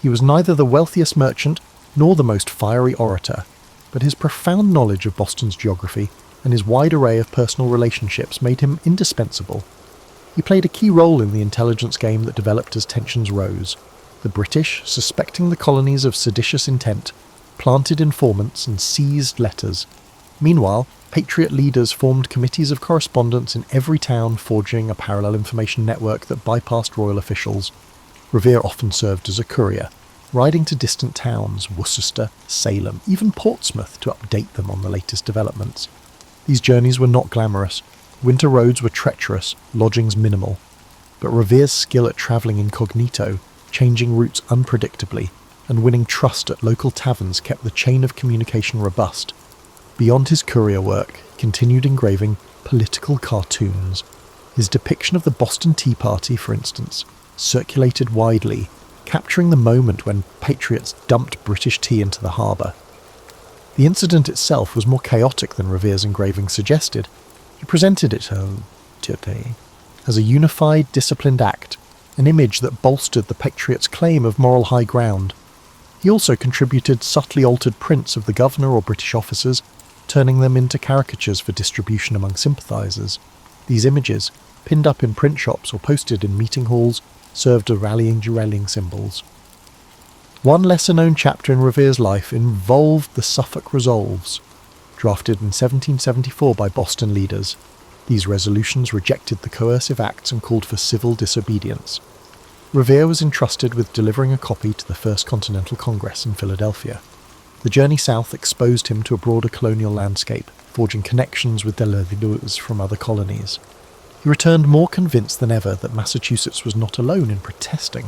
He was neither the wealthiest merchant nor the most fiery orator, but his profound knowledge of Boston's geography and his wide array of personal relationships made him indispensable. He played a key role in the intelligence game that developed as tensions rose. The British, suspecting the colonies of seditious intent, planted informants and seized letters. Meanwhile, Patriot leaders formed committees of correspondence in every town, forging a parallel information network that bypassed royal officials. Revere often served as a courier, riding to distant towns, Worcester, Salem, even Portsmouth, to update them on the latest developments. These journeys were not glamorous. Winter roads were treacherous, lodgings minimal. But Revere's skill at travelling incognito, changing routes unpredictably, and winning trust at local taverns kept the chain of communication robust. Beyond his courier work, he continued engraving political cartoons. His depiction of the Boston Tea Party, for instance, circulated widely, capturing the moment when patriots dumped British tea into the harbour. The incident itself was more chaotic than Revere's engraving suggested. He presented it as a unified, disciplined act, an image that bolstered the patriot's claim of moral high ground. He also contributed subtly altered prints of the governor or British officers, turning them into caricatures for distribution among sympathisers. These images, pinned up in print shops or posted in meeting halls, served as rallying symbols. One lesser-known chapter in Revere's life involved the Suffolk Resolves, drafted in 1774 by Boston leaders. These resolutions rejected the coercive acts and called for civil disobedience. Revere was entrusted with delivering a copy to the First Continental Congress in Philadelphia. The journey south exposed him to a broader colonial landscape, forging connections with delegators from other colonies. He returned more convinced than ever that Massachusetts was not alone in protesting.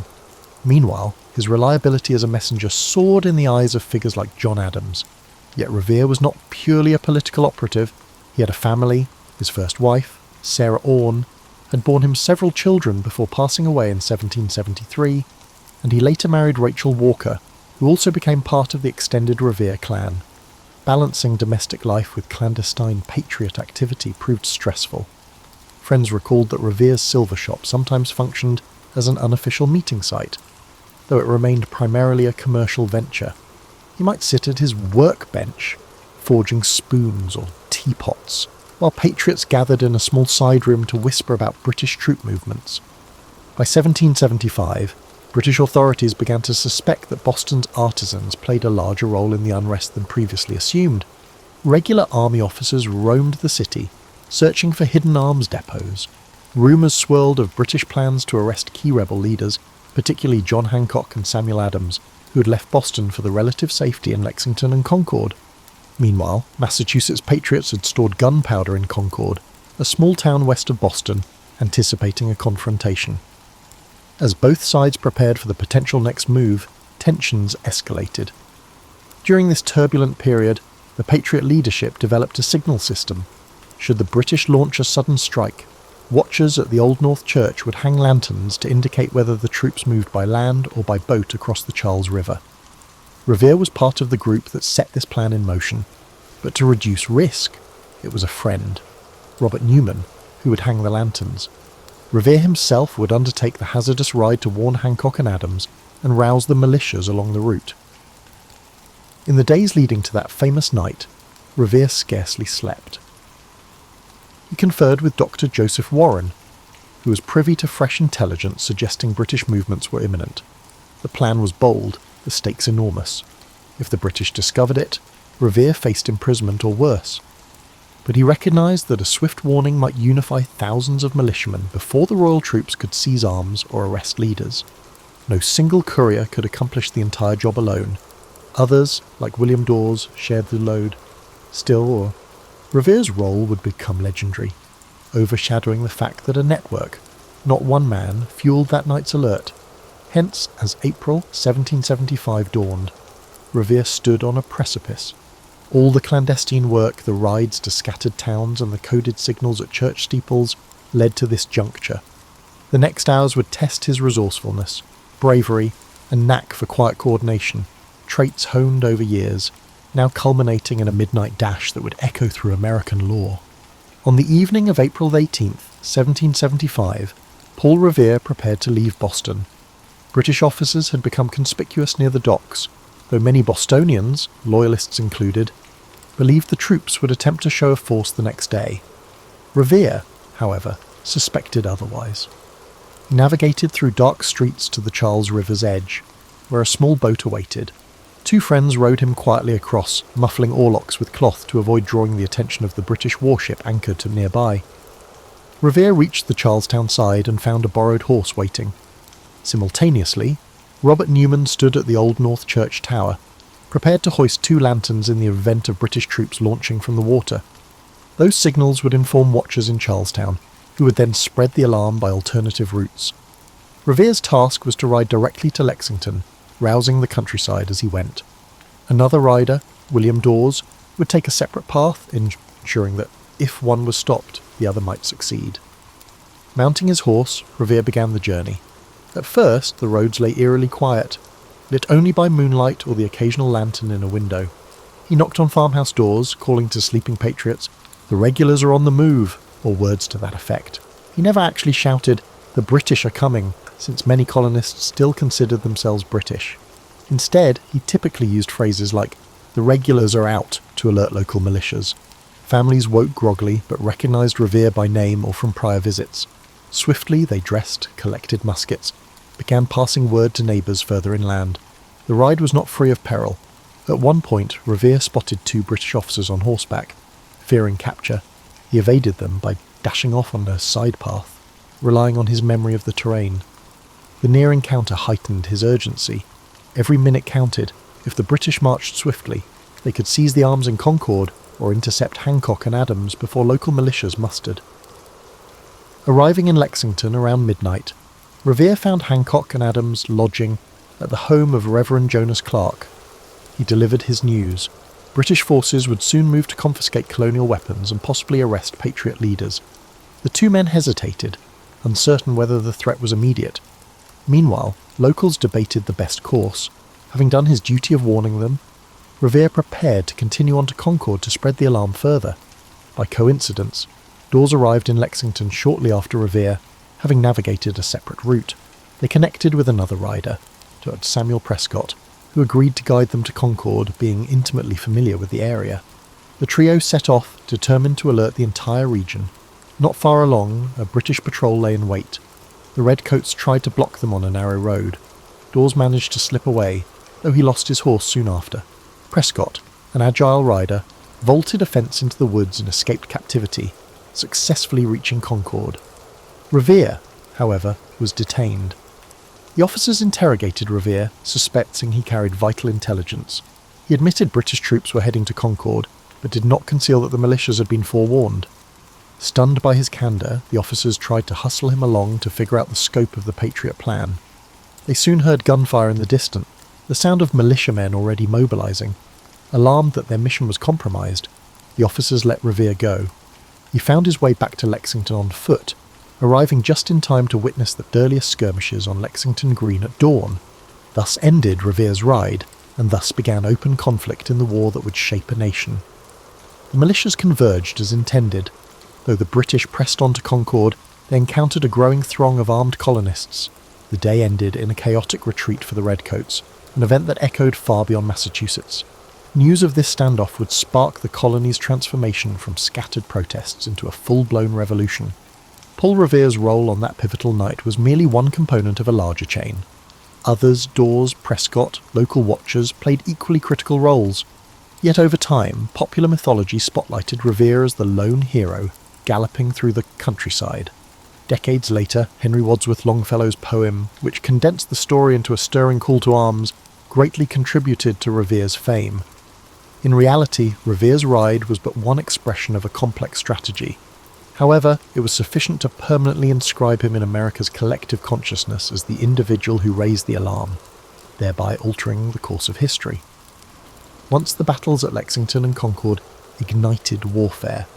Meanwhile, his reliability as a messenger soared in the eyes of figures like John Adams. Yet Revere was not purely a political operative. He had a family. His first wife, Sarah Orne, had borne him several children before passing away in 1773, and he later married Rachel Walker, who also became part of the extended Revere clan. Balancing domestic life with clandestine patriot activity proved stressful. Friends recalled that Revere's silver shop sometimes functioned as an unofficial meeting site, though it remained primarily a commercial venture. He might sit at his workbench, forging spoons or teapots, while patriots gathered in a small side room to whisper about British troop movements. By 1775, British authorities began to suspect that Boston's artisans played a larger role in the unrest than previously assumed. Regular army officers roamed the city, searching for hidden arms depots. Rumours swirled of British plans to arrest key rebel leaders, particularly John Hancock and Samuel Adams, who had left Boston for the relative safety in Lexington and Concord. Meanwhile, Massachusetts patriots had stored gunpowder in Concord, a small town west of Boston, anticipating a confrontation. As both sides prepared for the potential next move, tensions escalated. During this turbulent period, the Patriot leadership developed a signal system. Should the British launch a sudden strike, watchers at the Old North Church would hang lanterns to indicate whether the troops moved by land or by boat across the Charles River. Revere was part of the group that set this plan in motion, but to reduce risk, it was a friend, Robert Newman, who would hang the lanterns. Revere himself would undertake the hazardous ride to warn Hancock and Adams and rouse the militias along the route. In the days leading to that famous night, Revere scarcely slept. He conferred with Dr. Joseph Warren, who was privy to fresh intelligence suggesting British movements were imminent. The plan was bold, the stakes enormous. If the British discovered it, Revere faced imprisonment or worse. But he recognised that a swift warning might unify thousands of militiamen before the royal troops could seize arms or arrest leaders. No single courier could accomplish the entire job alone. Others, like William Dawes, shared the load. Still, Revere's role would become legendary, overshadowing the fact that a network, not one man, fueled that night's alert. Hence, as April 1775 dawned, Revere stood on a precipice. All the clandestine work, the rides to scattered towns and the coded signals at church steeples led to this juncture. The next hours would test his resourcefulness, bravery, and knack for quiet coordination, traits honed over years, now culminating in a midnight dash that would echo through American lore. On the evening of April 18th, 1775, Paul Revere prepared to leave Boston. British officers had become conspicuous near the docks, though many Bostonians, loyalists included, believed the troops would attempt to show a force the next day. Revere, however, suspected otherwise. He navigated through dark streets to the Charles River's edge, where a small boat awaited. Two friends rowed him quietly across, muffling oarlocks with cloth to avoid drawing the attention of the British warship anchored to nearby. Revere reached the Charlestown side and found a borrowed horse waiting. Simultaneously, Robert Newman stood at the Old North Church tower, prepared to hoist 2 lanterns in the event of British troops launching from the water. Those signals would inform watchers in Charlestown, who would then spread the alarm by alternative routes. Revere's task was to ride directly to Lexington, rousing the countryside as he went. Another rider, William Dawes, would take a separate path, ensuring that if one was stopped, the other might succeed. Mounting his horse, Revere began the journey. At first, the roads lay eerily quiet, lit only by moonlight or the occasional lantern in a window. He knocked on farmhouse doors, calling to sleeping patriots, "The regulars are on the move," or words to that effect. He never actually shouted, "The British are coming," since many colonists still considered themselves British. Instead, he typically used phrases like, "The regulars are out," to alert local militias. Families woke groggily but recognised Revere by name or from prior visits. Swiftly they dressed, collected muskets, began passing word to neighbours further inland. The ride was not free of peril. At one point, Revere spotted 2 British officers on horseback. Fearing capture, he evaded them by dashing off on a side path, relying on his memory of the terrain. The near encounter heightened his urgency. Every minute counted. If the British marched swiftly, they could seize the arms in Concord or intercept Hancock and Adams before local militias mustered. Arriving in Lexington around midnight, Revere found Hancock and Adams lodging at the home of Reverend Jonas Clark. He delivered his news. British forces would soon move to confiscate colonial weapons and possibly arrest Patriot leaders. The 2 men hesitated, uncertain whether the threat was immediate. Meanwhile, locals debated the best course. Having done his duty of warning them, Revere prepared to continue on to Concord to spread the alarm further. By coincidence, Dawes arrived in Lexington shortly after Revere, having navigated a separate route. They connected with another rider, Dr. Samuel Prescott, who agreed to guide them to Concord, being intimately familiar with the area. The trio set off, determined to alert the entire region. Not far along, a British patrol lay in wait. The redcoats tried to block them on a narrow road. Dawes managed to slip away, though he lost his horse soon after. Prescott, an agile rider, vaulted a fence into the woods and escaped captivity, successfully reaching Concord. Revere, however, was detained. The officers interrogated Revere, suspecting he carried vital intelligence. He admitted British troops were heading to Concord, but did not conceal that the militias had been forewarned. Stunned by his candour, the officers tried to hustle him along to figure out the scope of the Patriot plan. They soon heard gunfire in the distance, the sound of militiamen already mobilising. Alarmed that their mission was compromised, the officers let Revere go. He found his way back to Lexington on foot, arriving just in time to witness the earliest skirmishes on Lexington Green at dawn. Thus ended Revere's ride, and thus began open conflict in the war that would shape a nation. The militias converged as intended. Though the British pressed on to Concord, they encountered a growing throng of armed colonists. The day ended in a chaotic retreat for the Redcoats, an event that echoed far beyond Massachusetts. News of this standoff would spark the colony's transformation from scattered protests into a full-blown revolution. Paul Revere's role on that pivotal night was merely one component of a larger chain. Others, Dawes, Prescott, local watchers, played equally critical roles. Yet over time, popular mythology spotlighted Revere as the lone hero, galloping through the countryside. Decades later, Henry Wadsworth Longfellow's poem, which condensed the story into a stirring call to arms, greatly contributed to Revere's fame. In reality, Revere's ride was but one expression of a complex strategy. However, it was sufficient to permanently inscribe him in America's collective consciousness as the individual who raised the alarm, thereby altering the course of history. Once the battles at Lexington and Concord ignited warfare,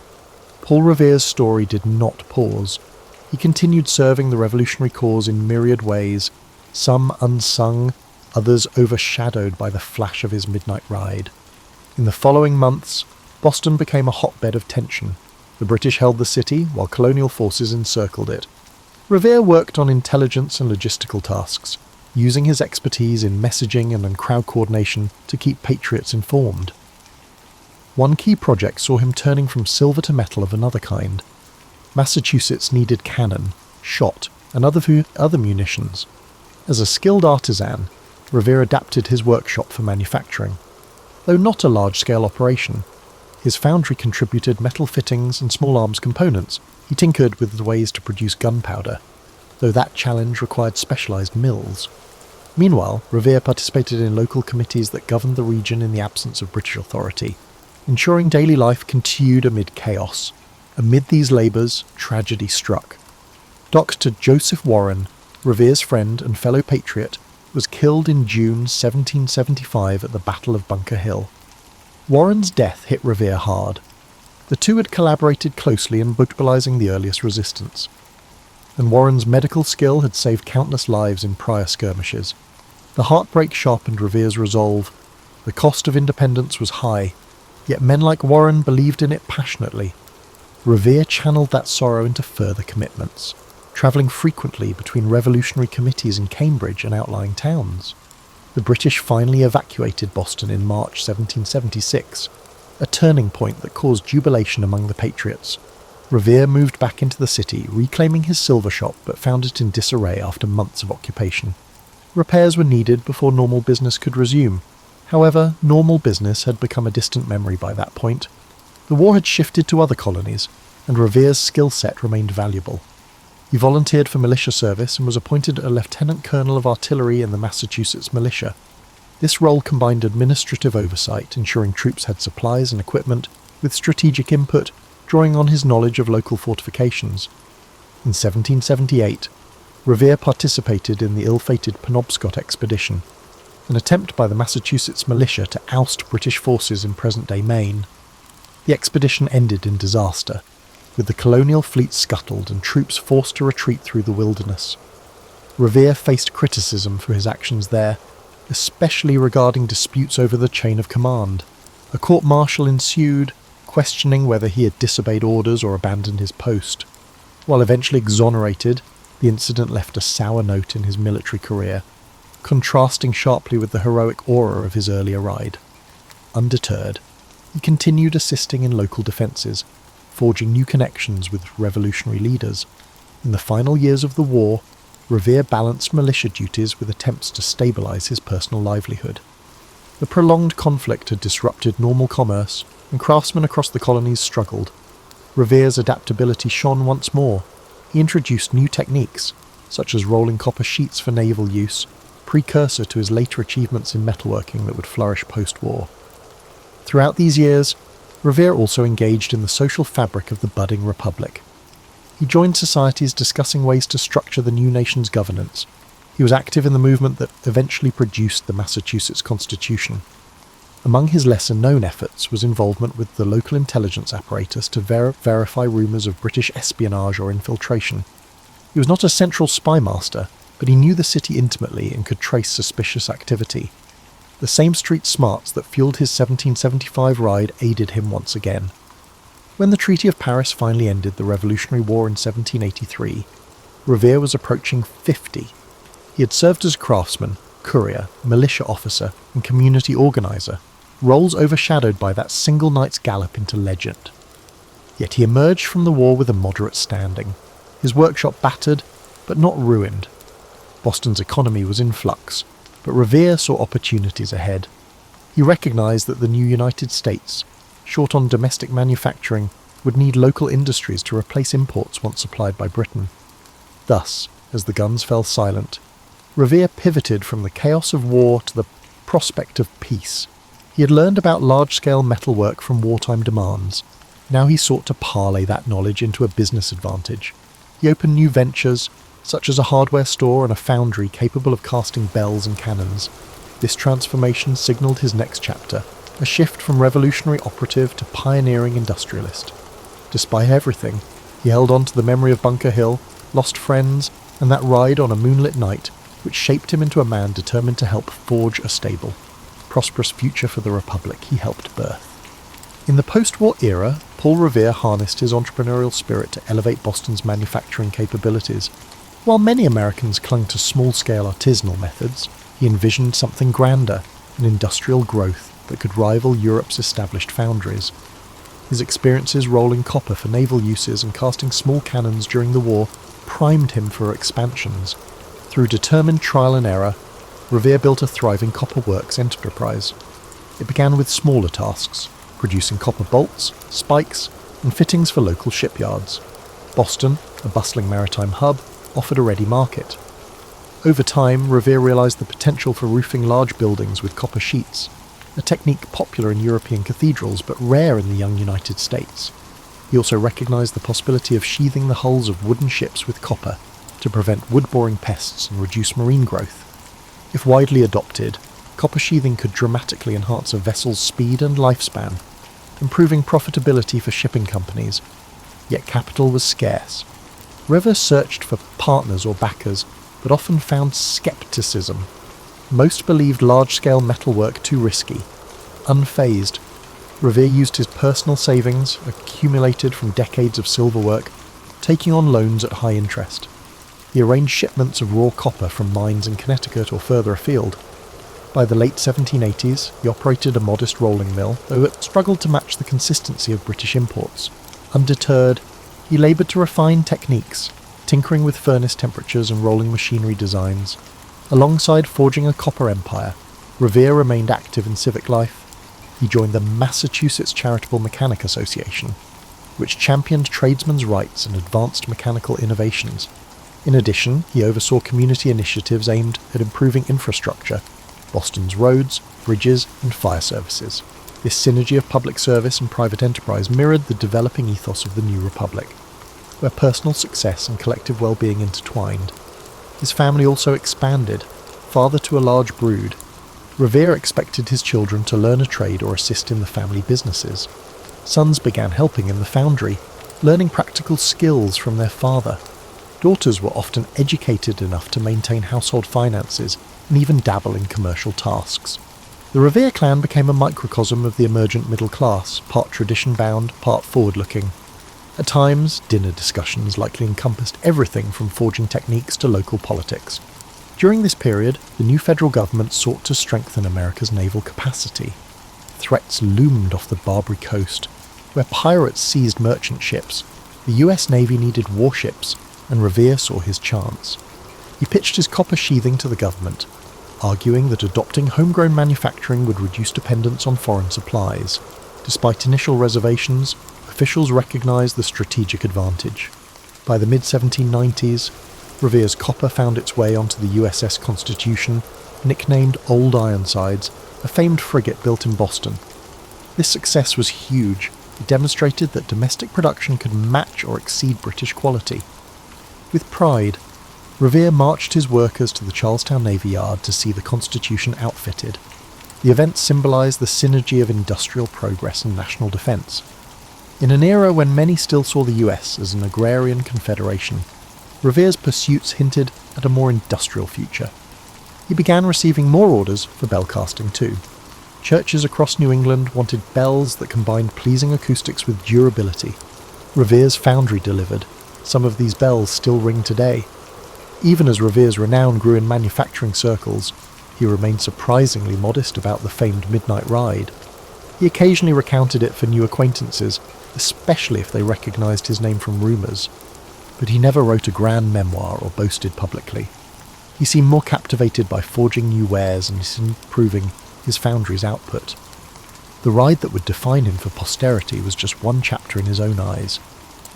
Paul Revere's story did not pause. He continued serving the revolutionary cause in myriad ways, some unsung, others overshadowed by the flash of his midnight ride. In the following months, Boston became a hotbed of tension. The British held the city, while colonial forces encircled it. Revere worked on intelligence and logistical tasks, using his expertise in messaging and in crowd coordination to keep patriots informed. One key project saw him turning from silver to metal of another kind. Massachusetts needed cannon, shot, and other munitions. As a skilled artisan, Revere adapted his workshop for manufacturing. Though not a large-scale operation, his foundry contributed metal fittings and small arms components. He tinkered with the ways to produce gunpowder, though that challenge required specialised mills. Meanwhile, Revere participated in local committees that governed the region in the absence of British authority, ensuring daily life continued amid chaos. Amid these labours, tragedy struck. Dr. Joseph Warren, Revere's friend and fellow patriot, was killed in June 1775 at the Battle of Bunker Hill. Warren's death hit Revere hard. The two had collaborated closely in mobilising the earliest resistance, and Warren's medical skill had saved countless lives in prior skirmishes. The heartbreak sharpened Revere's resolve. The cost of independence was high, yet men like Warren believed in it passionately. Revere channeled that sorrow into further commitments, travelling frequently between revolutionary committees in Cambridge and outlying towns. The British finally evacuated Boston in March 1776, a turning point that caused jubilation among the patriots. Revere moved back into the city, reclaiming his silver shop, but found it in disarray after months of occupation. Repairs were needed before normal business could resume. However, normal business had become a distant memory by that point. The war had shifted to other colonies, and Revere's skill set remained valuable. He volunteered for militia service and was appointed a lieutenant colonel of artillery in the Massachusetts militia. This role combined administrative oversight, ensuring troops had supplies and equipment, with strategic input, drawing on his knowledge of local fortifications. In 1778, Revere participated in the ill-fated Penobscot expedition, an attempt by the Massachusetts militia to oust British forces in present-day Maine. The expedition ended in disaster, with the colonial fleet scuttled and troops forced to retreat through the wilderness. Revere faced criticism for his actions there, especially regarding disputes over the chain of command. A court-martial ensued, questioning whether he had disobeyed orders or abandoned his post. While eventually exonerated, the incident left a sour note in his military career, contrasting sharply with the heroic aura of his earlier ride. Undeterred, he continued assisting in local defences, forging new connections with revolutionary leaders. In the final years of the war, Revere balanced militia duties with attempts to stabilise his personal livelihood. The prolonged conflict had disrupted normal commerce, and craftsmen across the colonies struggled. Revere's adaptability shone once more. He introduced new techniques, such as rolling copper sheets for naval use, precursor to his later achievements in metalworking that would flourish post-war. Throughout these years, Revere also engaged in the social fabric of the budding republic. He joined societies discussing ways to structure the new nation's governance. He was active in the movement that eventually produced the Massachusetts Constitution. Among his lesser-known efforts was involvement with the local intelligence apparatus to verify rumours of British espionage or infiltration. He was not a central spy master, but he knew the city intimately and could trace suspicious activity. The same street smarts that fueled his 1775 ride aided him once again. When the Treaty of Paris finally ended the Revolutionary War in 1783, Revere was approaching 50. He had served as craftsman, courier, militia officer, and community organiser, roles overshadowed by that single night's gallop into legend. Yet he emerged from the war with a moderate standing, his workshop battered, but not ruined. Boston's economy was in flux, but Revere saw opportunities ahead. He recognised that the new United States, short on domestic manufacturing, would need local industries to replace imports once supplied by Britain. Thus, as the guns fell silent, Revere pivoted from the chaos of war to the prospect of peace. He had learned about large-scale metalwork from wartime demands. Now he sought to parlay that knowledge into a business advantage. He opened new ventures, such as a hardware store and a foundry capable of casting bells and cannons. This transformation signalled his next chapter, a shift from revolutionary operative to pioneering industrialist. Despite everything, he held on to the memory of Bunker Hill, lost friends, and that ride on a moonlit night, which shaped him into a man determined to help forge a stable, prosperous future for the Republic he helped birth. In the post-war era, Paul Revere harnessed his entrepreneurial spirit to elevate Boston's manufacturing capabilities. While many Americans clung to small-scale artisanal methods, he envisioned something grander, an industrial growth that could rival Europe's established foundries. His experiences rolling copper for naval uses and casting small cannons during the war primed him for expansions. Through determined trial and error, Revere built a thriving copper works enterprise. It began with smaller tasks, producing copper bolts, spikes, and fittings for local shipyards. Boston, a bustling maritime hub, offered a ready market. Over time, Revere realised the potential for roofing large buildings with copper sheets, a technique popular in European cathedrals but rare in the young United States. He also recognised the possibility of sheathing the hulls of wooden ships with copper to prevent wood-boring pests and reduce marine growth. If widely adopted, copper sheathing could dramatically enhance a vessel's speed and lifespan, improving profitability for shipping companies. Yet capital was scarce. Revere searched for partners or backers, but often found scepticism. Most believed large-scale metalwork too risky, unfazed, Revere used his personal savings, accumulated from decades of silver work, taking on loans at high interest. He arranged shipments of raw copper from mines in Connecticut or further afield. By the late 1780s, he operated a modest rolling mill, though it struggled to match the consistency of British imports. Undeterred, he laboured to refine techniques, tinkering with furnace temperatures and rolling machinery designs. Alongside forging a copper empire, Revere remained active in civic life. He joined the Massachusetts Charitable Mechanic Association, which championed tradesmen's rights and advanced mechanical innovations. In addition, he oversaw community initiatives aimed at improving infrastructure, Boston's roads, bridges, and fire services. This synergy of public service and private enterprise mirrored the developing ethos of the New Republic, where personal success and collective well-being intertwined. His family also expanded, father to a large brood. Revere expected his children to learn a trade or assist in the family businesses. Sons began helping in the foundry, learning practical skills from their father. Daughters were often educated enough to maintain household finances and even dabble in commercial tasks. The Revere clan became a microcosm of the emergent middle class, part tradition-bound, part forward-looking. At times, dinner discussions likely encompassed everything from forging techniques to local politics. During this period, the new federal government sought to strengthen America's naval capacity. Threats loomed off the Barbary coast, where pirates seized merchant ships. The US Navy needed warships, and Revere saw his chance. He pitched his copper sheathing to the government, arguing that adopting homegrown manufacturing would reduce dependence on foreign supplies. Despite initial reservations, officials recognized the strategic advantage. By the mid-1790s, Revere's copper found its way onto the USS Constitution, nicknamed Old Ironsides, a famed frigate built in Boston. This success was huge. It demonstrated that domestic production could match or exceed British quality. With pride, Revere marched his workers to the Charlestown Navy Yard to see the Constitution outfitted. The event symbolized the synergy of industrial progress and national defense. In an era when many still saw the US as an agrarian confederation, Revere's pursuits hinted at a more industrial future. He began receiving more orders for bell casting too. Churches across New England wanted bells that combined pleasing acoustics with durability. Revere's foundry delivered. Some of these bells still ring today. Even as Revere's renown grew in manufacturing circles, he remained surprisingly modest about the famed midnight ride. He occasionally recounted it for new acquaintances, especially if they recognized his name from rumours. But he never wrote a grand memoir or boasted publicly. He seemed more captivated by forging new wares and improving his foundry's output. The ride that would define him for posterity was just one chapter in his own eyes.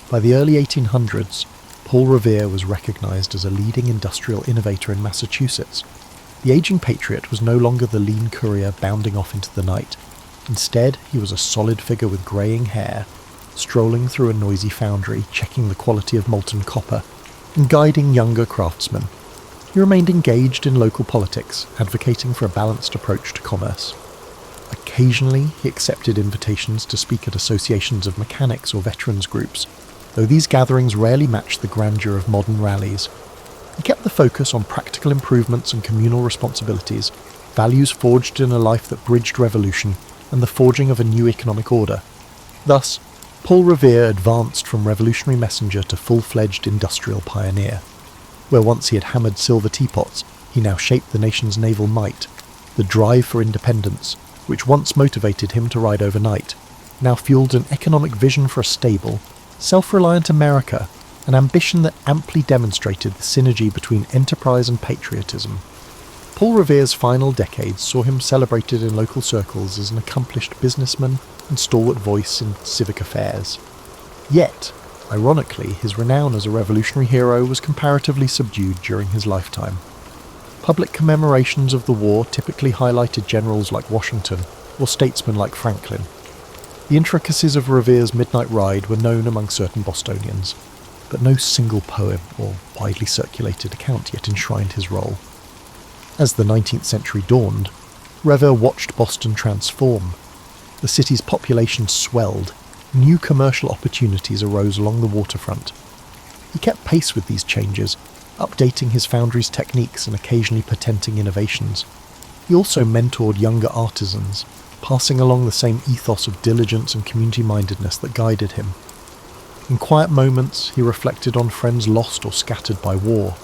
By the early 1800s, Paul Revere was recognized as a leading industrial innovator in Massachusetts. The aging patriot was no longer the lean courier bounding off into the night. Instead, he was a solid figure with greying hair, strolling through a noisy foundry, checking the quality of molten copper, and guiding younger craftsmen. He remained engaged in local politics, advocating for a balanced approach to commerce. Occasionally, he accepted invitations to speak at associations of mechanics or veterans groups, though these gatherings rarely matched the grandeur of modern rallies. He kept the focus on practical improvements and communal responsibilities, values forged in a life that bridged revolution and the forging of a new economic order. Thus, Paul Revere advanced from revolutionary messenger to full-fledged industrial pioneer. Where once he had hammered silver teapots, he now shaped the nation's naval might. The drive for independence, which once motivated him to ride overnight, now fueled an economic vision for a stable, self-reliant America, an ambition that amply demonstrated the synergy between enterprise and patriotism. Paul Revere's final decades saw him celebrated in local circles as an accomplished businessman and stalwart voice in civic affairs. Yet, ironically, his renown as a revolutionary hero was comparatively subdued during his lifetime. Public commemorations of the war typically highlighted generals like Washington or statesmen like Franklin. The intricacies of Revere's midnight ride were known among certain Bostonians, but no single poem or widely circulated account yet enshrined his role. As the 19th century dawned, Revere watched Boston transform. The city's population swelled, new commercial opportunities arose along the waterfront. He kept pace with these changes, updating his foundry's techniques and occasionally patenting innovations. He also mentored younger artisans, passing along the same ethos of diligence and community-mindedness that guided him. In quiet moments, he reflected on friends lost or scattered by war,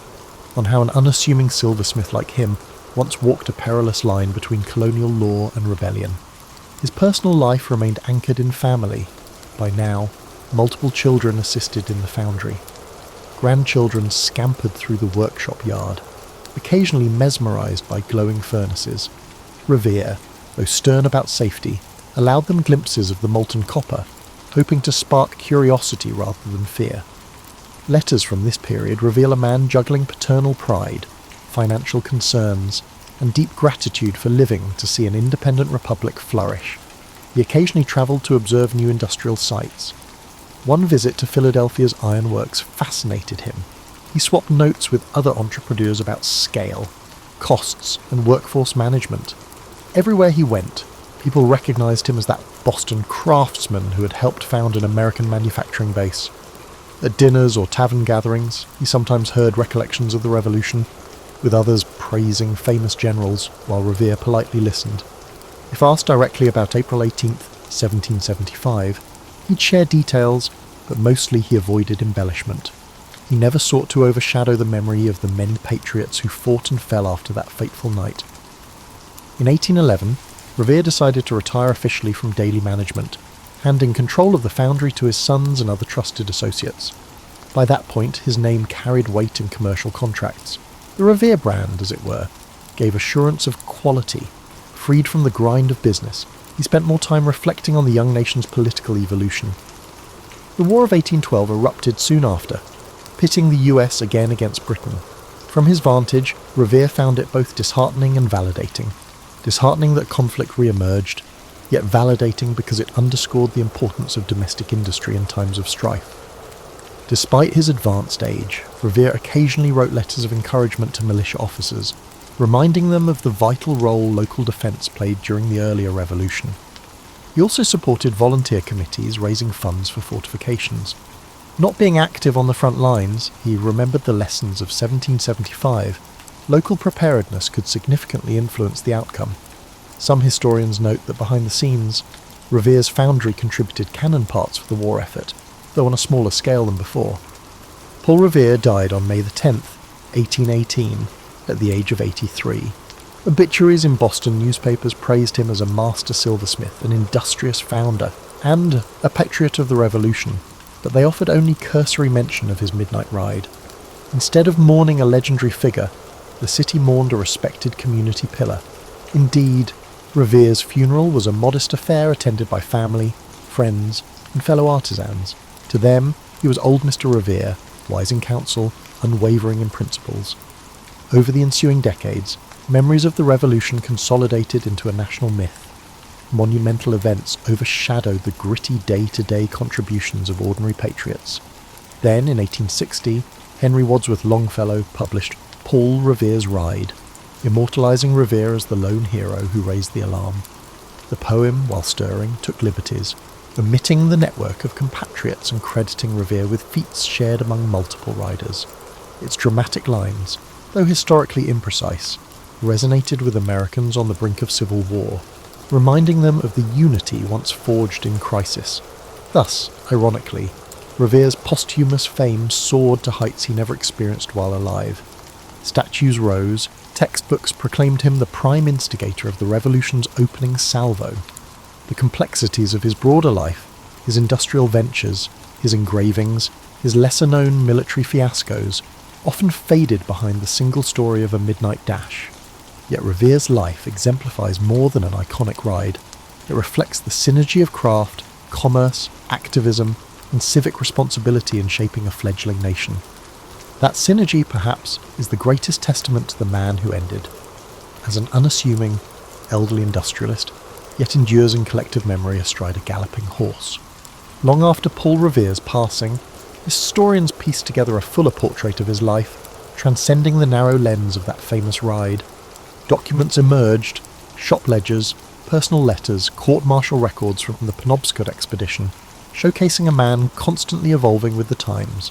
on how an unassuming silversmith like him once walked a perilous line between colonial law and rebellion. His personal life remained anchored in family. By now, multiple children assisted in the foundry. Grandchildren scampered through the workshop yard, occasionally mesmerised by glowing furnaces. Revere, though stern about safety, allowed them glimpses of the molten copper, hoping to spark curiosity rather than fear. Letters from this period reveal a man juggling paternal pride, financial concerns, and deep gratitude for living to see an independent republic flourish. He occasionally travelled to observe new industrial sites. One visit to Philadelphia's ironworks fascinated him. He swapped notes with other entrepreneurs about scale, costs, and workforce management. Everywhere he went, people recognised him as that Boston craftsman who had helped found an American manufacturing base. At dinners or tavern gatherings, he sometimes heard recollections of the Revolution, with others praising famous generals while Revere politely listened. If asked directly about April 18th, 1775, he'd share details, but mostly he avoided embellishment. He never sought to overshadow the memory of the many patriots who fought and fell after that fateful night. In 1811, Revere decided to retire officially from daily management, handing control of the foundry to his sons and other trusted associates. By that point, his name carried weight in commercial contracts. The Revere brand, as it were, gave assurance of quality. Freed from the grind of business, he spent more time reflecting on the young nation's political evolution. The War of 1812 erupted soon after, pitting the US again against Britain. From his vantage, Revere found it both disheartening and validating. Disheartening that conflict re-emerged, yet validating because it underscored the importance of domestic industry in times of strife. Despite his advanced age, Revere occasionally wrote letters of encouragement to militia officers, reminding them of the vital role local defence played during the earlier revolution. He also supported volunteer committees raising funds for fortifications. Not being active on the front lines, he remembered the lessons of 1775. Local preparedness could significantly influence the outcome. Some historians note that behind the scenes, Revere's foundry contributed cannon parts for the war effort, though on a smaller scale than before. Paul Revere died on May 10th, 1818, at the age of 83. Obituaries in Boston newspapers praised him as a master silversmith, an industrious founder, and a patriot of the Revolution, but they offered only cursory mention of his midnight ride. Instead of mourning a legendary figure, the city mourned a respected community pillar. Indeed, Revere's funeral was a modest affair attended by family, friends, and fellow artisans. To them, he was old Mr. Revere, wise in counsel, unwavering in principles. Over the ensuing decades, memories of the Revolution consolidated into a national myth. Monumental events overshadowed the gritty day-to-day contributions of ordinary patriots. Then, in 1860, Henry Wadsworth Longfellow published Paul Revere's Ride, immortalising Revere as the lone hero who raised the alarm. The poem, while stirring, took liberties, omitting the network of compatriots and crediting Revere with feats shared among multiple riders. Its dramatic lines, though historically imprecise, resonated with Americans on the brink of civil war, reminding them of the unity once forged in crisis. Thus, ironically, Revere's posthumous fame soared to heights he never experienced while alive. Statues rose, textbooks proclaimed him the prime instigator of the Revolution's opening salvo. The complexities of his broader life, his industrial ventures, his engravings, his lesser-known military fiascos, often faded behind the single story of a midnight dash. Yet Revere's life exemplifies more than an iconic ride. It reflects the synergy of craft, commerce, activism, and civic responsibility in shaping a fledgling nation. That synergy, perhaps, is the greatest testament to the man who ended. As an unassuming, elderly industrialist, yet endures in collective memory astride a galloping horse. Long after Paul Revere's passing, historians pieced together a fuller portrait of his life, transcending the narrow lens of that famous ride. Documents emerged, shop ledgers, personal letters, court-martial records from the Penobscot expedition, showcasing a man constantly evolving with the times.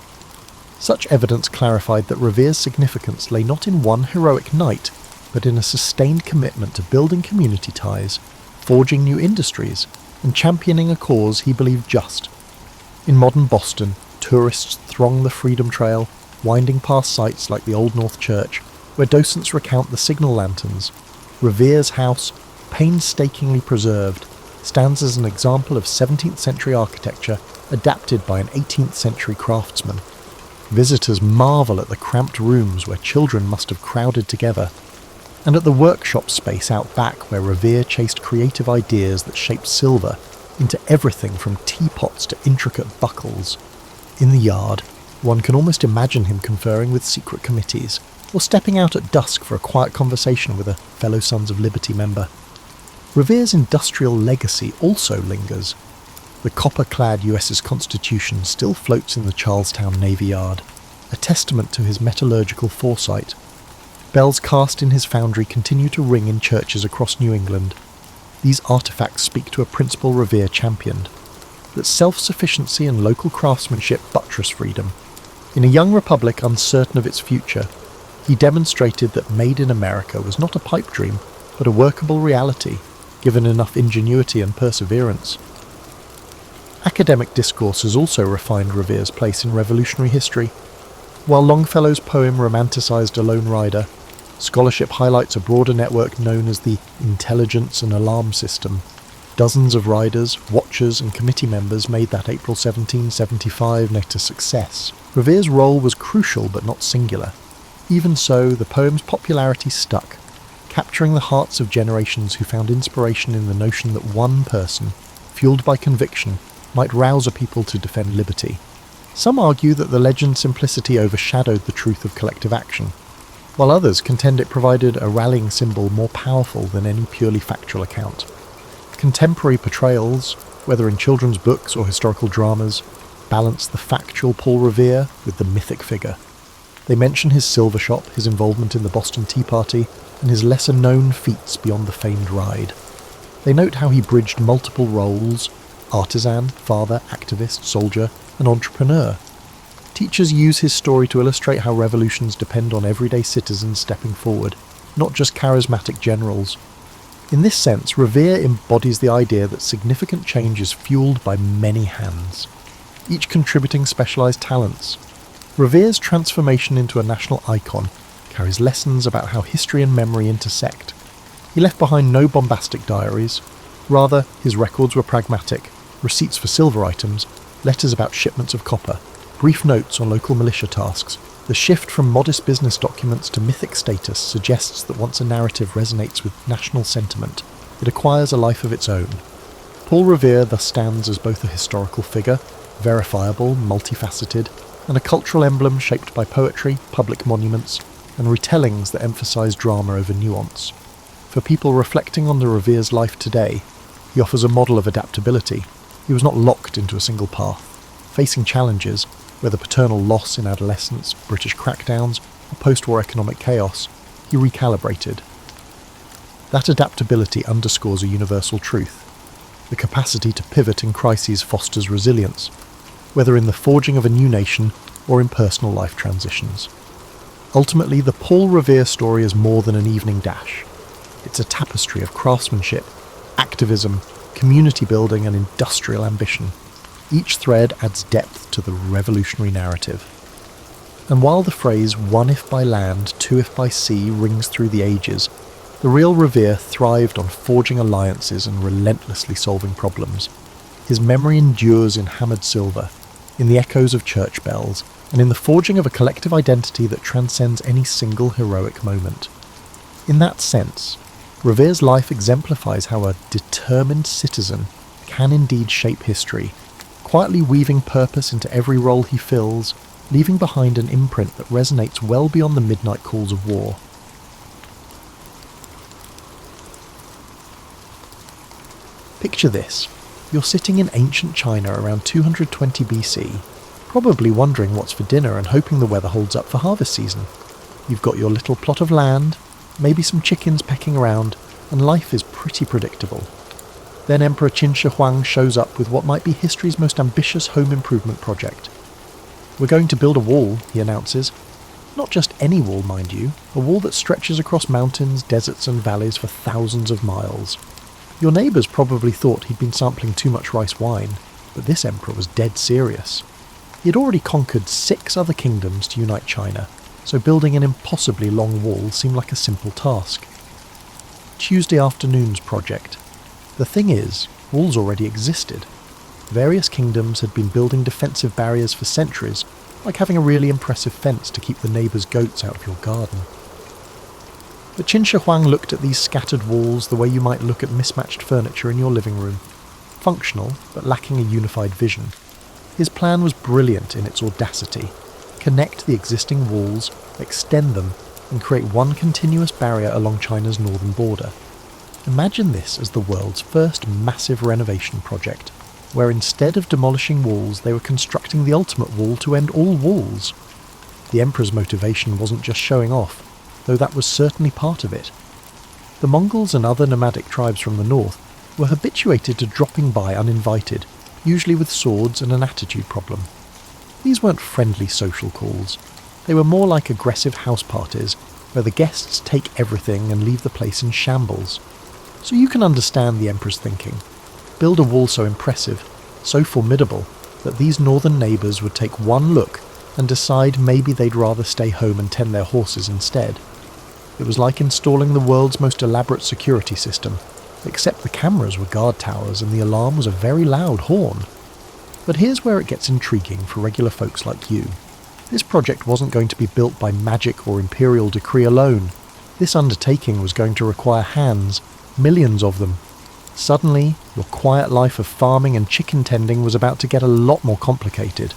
Such evidence clarified that Revere's significance lay not in one heroic night, but in a sustained commitment to building community ties, forging new industries, and championing a cause he believed just. In modern Boston, tourists throng the Freedom Trail, winding past sites like the Old North Church, where docents recount the signal lanterns. Revere's house, painstakingly preserved, stands as an example of 17th century architecture adapted by an 18th century craftsman. Visitors marvel at the cramped rooms where children must have crowded together, and at the workshop space out back where Revere chased creative ideas that shaped silver into everything from teapots to intricate buckles. In the yard, one can almost imagine him conferring with secret committees, or stepping out at dusk for a quiet conversation with a fellow Sons of Liberty member. Revere's industrial legacy also lingers. The copper-clad US's Constitution still floats in the Charlestown Navy Yard, a testament to his metallurgical foresight. Bells cast in his foundry continue to ring in churches across New England. These artefacts speak to a principle Revere championed, that self-sufficiency and local craftsmanship buttress freedom. In a young republic uncertain of its future, he demonstrated that Made in America was not a pipe dream, but a workable reality, given enough ingenuity and perseverance. Academic discourse has also refined Revere's place in revolutionary history. While Longfellow's poem romanticised a lone rider, scholarship highlights a broader network known as the Intelligence and Alarm System. Dozens of riders, watchers and committee members made that April 1775 night a success. Revere's role was crucial but not singular. Even so, the poem's popularity stuck, capturing the hearts of generations who found inspiration in the notion that one person, fueled by conviction, might rouse a people to defend liberty. Some argue that the legend's simplicity overshadowed the truth of collective action, while others contend it provided a rallying symbol more powerful than any purely factual account. Contemporary portrayals, whether in children's books or historical dramas, balance the factual Paul Revere with the mythic figure. They mention his silver shop, his involvement in the Boston Tea Party, and his lesser-known feats beyond the famed ride. They note how he bridged multiple roles: artisan, father, activist, soldier, and entrepreneur. Teachers use his story to illustrate how revolutions depend on everyday citizens stepping forward, not just charismatic generals. In this sense, Revere embodies the idea that significant change is fueled by many hands, each contributing specialised talents. Revere's transformation into a national icon carries lessons about how history and memory intersect. He left behind no bombastic diaries. Rather, his records were pragmatic: receipts for silver items, letters about shipments of copper, brief notes on local militia tasks. The shift from modest business documents to mythic status suggests that once a narrative resonates with national sentiment, it acquires a life of its own. Paul Revere thus stands as both a historical figure, verifiable, multifaceted, and a cultural emblem shaped by poetry, public monuments, and retellings that emphasise drama over nuance. For people reflecting on the Revere's life today, he offers a model of adaptability. He was not locked into a single path. Facing challenges, whether paternal loss in adolescence, British crackdowns, or post-war economic chaos, he recalibrated. That adaptability underscores a universal truth. The capacity to pivot in crises fosters resilience, whether in the forging of a new nation or in personal life transitions. Ultimately, the Paul Revere story is more than an evening dash. It's a tapestry of craftsmanship, activism, community building and industrial ambition. Each thread adds depth to the revolutionary narrative. And while the phrase "one if by land, two if by sea" rings through the ages, the real Revere thrived on forging alliances and relentlessly solving problems. His memory endures in hammered silver, in the echoes of church bells, and in the forging of a collective identity that transcends any single heroic moment. In that sense, Revere's life exemplifies how a determined citizen can indeed shape history, quietly weaving purpose into every role he fills, leaving behind an imprint that resonates well beyond the midnight calls of war. Picture this. You're sitting in ancient China around 220 BC, probably wondering what's for dinner and hoping the weather holds up for harvest season. You've got your little plot of land, maybe some chickens pecking around, and life is pretty predictable. Then Emperor Qin Shi Huang shows up with what might be history's most ambitious home improvement project. "We're going to build a wall," he announces. Not just any wall, mind you, a wall that stretches across mountains, deserts and valleys for thousands of miles. Your neighbours probably thought he'd been sampling too much rice wine, but this emperor was dead serious. He had already conquered 6 other kingdoms to unite China, so building an impossibly long wall seemed like a simple task. Tuesday afternoon's project. The thing is, walls already existed. Various kingdoms had been building defensive barriers for centuries, like having a really impressive fence to keep the neighbours' goats out of your garden. But Qin Shi Huang looked at these scattered walls the way you might look at mismatched furniture in your living room. Functional, but lacking a unified vision. His plan was brilliant in its audacity. Connect the existing walls, extend them, and create one continuous barrier along China's northern border. Imagine this as the world's first massive renovation project, where instead of demolishing walls, they were constructing the ultimate wall to end all walls. The emperor's motivation wasn't just showing off, though that was certainly part of it. The Mongols and other nomadic tribes from the north were habituated to dropping by uninvited, usually with swords and an attitude problem. These weren't friendly social calls. They were more like aggressive house parties, where the guests take everything and leave the place in shambles. So you can understand the emperor's thinking. Build a wall so impressive, so formidable, that these northern neighbours would take one look and decide maybe they'd rather stay home and tend their horses instead. It was like installing the world's most elaborate security system, except the cameras were guard towers and the alarm was a very loud horn. But here's where it gets intriguing for regular folks like you. This project wasn't going to be built by magic or imperial decree alone. This undertaking was going to require hands, millions of them. Suddenly, your quiet life of farming and chicken tending was about to get a lot more complicated.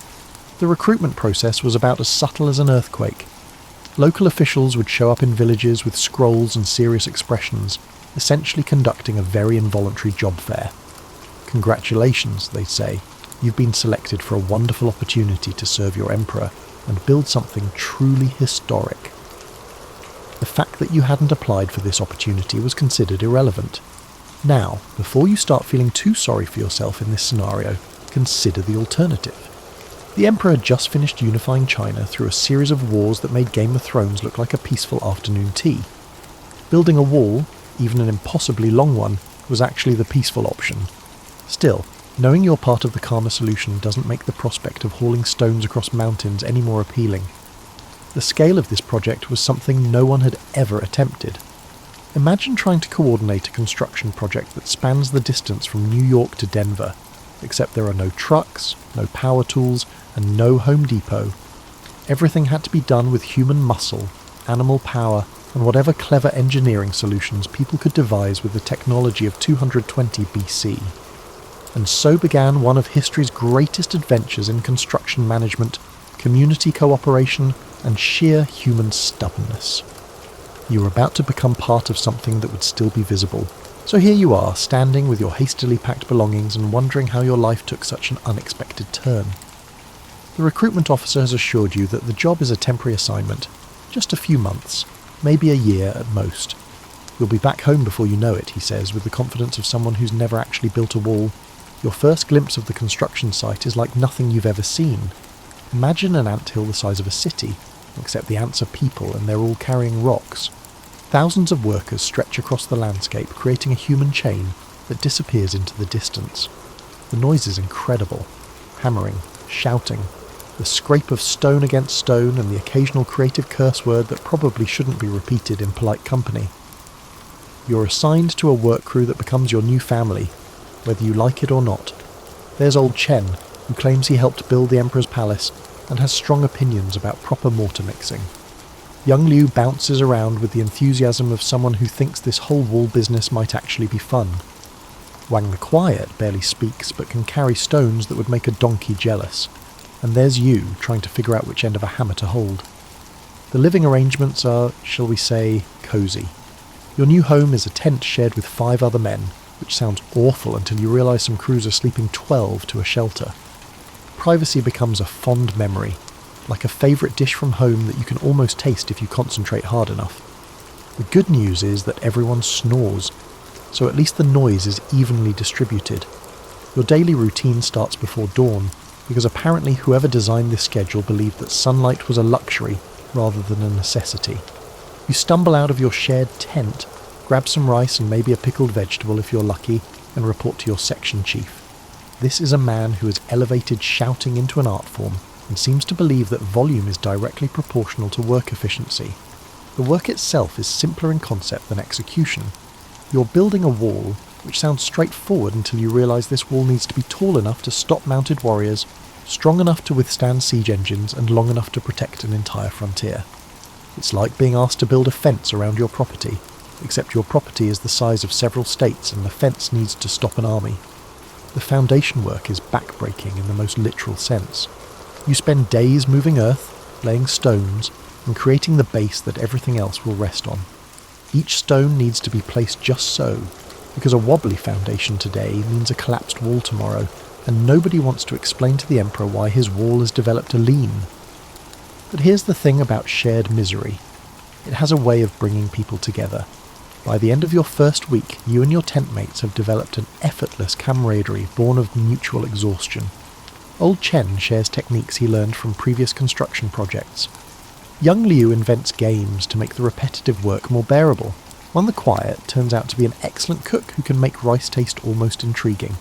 The recruitment process was about as subtle as an earthquake. Local officials would show up in villages with scrolls and serious expressions, essentially conducting a very involuntary job fair. Congratulations, they'd say. You've been selected for a wonderful opportunity to serve your emperor and build something truly historic. The fact that you hadn't applied for this opportunity was considered irrelevant. Now, before you start feeling too sorry for yourself in this scenario, consider the alternative. The emperor had just finished unifying China through a series of wars that made Game of Thrones look like a peaceful afternoon tea. Building a wall, even an impossibly long one, was actually the peaceful option. Still, knowing you're part of the calmer solution doesn't make the prospect of hauling stones across mountains any more appealing. The scale of this project was something no one had ever attempted. Imagine trying to coordinate a construction project that spans the distance from New York to Denver, except there are no trucks, no power tools, and no Home Depot. Everything had to be done with human muscle, animal power, and whatever clever engineering solutions people could devise with the technology of 220 BC. And so began one of history's greatest adventures in construction management, community cooperation, and sheer human stubbornness. You were about to become part of something that would still be visible. So here you are, standing with your hastily packed belongings and wondering how your life took such an unexpected turn. The recruitment officer has assured you that the job is a temporary assignment, just a few months, maybe a year at most. You'll be back home before you know it, he says, with the confidence of someone who's never actually built a wall. Your first glimpse of the construction site is like nothing you've ever seen. Imagine an anthill the size of a city, except the ants are people and they're all carrying rocks. Thousands of workers stretch across the landscape, creating a human chain that disappears into the distance. The noise is incredible. Hammering, shouting, the scrape of stone against stone, and the occasional creative curse word that probably shouldn't be repeated in polite company. You're assigned to a work crew that becomes your new family, whether you like it or not. There's old Chen, who claims he helped build the Emperor's palace and has strong opinions about proper mortar mixing. Young Liu bounces around with the enthusiasm of someone who thinks this whole wall business might actually be fun. Wang the Quiet barely speaks but can carry stones that would make a donkey jealous. And there's you, trying to figure out which end of a hammer to hold. The living arrangements are, shall we say, cosy. Your new home is a tent shared with 5 other men, which sounds awful until you realise some crews are sleeping 12 to a shelter. Privacy becomes a fond memory, like a favourite dish from home that you can almost taste if you concentrate hard enough. The good news is that everyone snores, so at least the noise is evenly distributed. Your daily routine starts before dawn, because apparently whoever designed this schedule believed that sunlight was a luxury rather than a necessity. You stumble out of your shared tent, grab some rice and maybe a pickled vegetable if you're lucky, and report to your section chief. This is a man who has elevated shouting into an art form and seems to believe that volume is directly proportional to work efficiency. The work itself is simpler in concept than execution. You're building a wall, which sounds straightforward until you realise this wall needs to be tall enough to stop mounted warriors, strong enough to withstand siege engines, and long enough to protect an entire frontier. It's like being asked to build a fence around your property, except your property is the size of several states and the fence needs to stop an army. The foundation work is backbreaking in the most literal sense. You spend days moving earth, laying stones, and creating the base that everything else will rest on. Each stone needs to be placed just so, because a wobbly foundation today means a collapsed wall tomorrow, and nobody wants to explain to the Emperor why his wall has developed a lean. But here's the thing about shared misery. It has a way of bringing people together. By the end of your first week, you and your tent mates have developed an effortless camaraderie born of mutual exhaustion. Old Chen shares techniques he learned from previous construction projects. Young Liu invents games to make the repetitive work more bearable. One the quiet turns out to be an excellent cook who can make rice taste almost intriguing.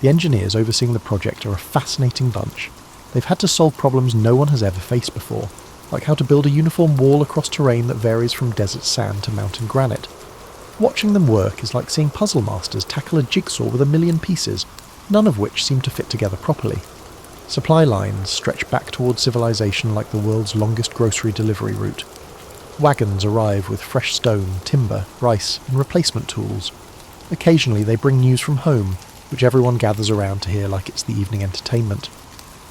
The engineers overseeing the project are a fascinating bunch. They've had to solve problems no one has ever faced before, like how to build a uniform wall across terrain that varies from desert sand to mountain granite. Watching them work is like seeing puzzle masters tackle a jigsaw with a million pieces, none of which seem to fit together properly. Supply lines stretch back towards civilization like the world's longest grocery delivery route. Wagons arrive with fresh stone, timber, rice, and replacement tools. Occasionally they bring news from home, which everyone gathers around to hear like it's the evening entertainment.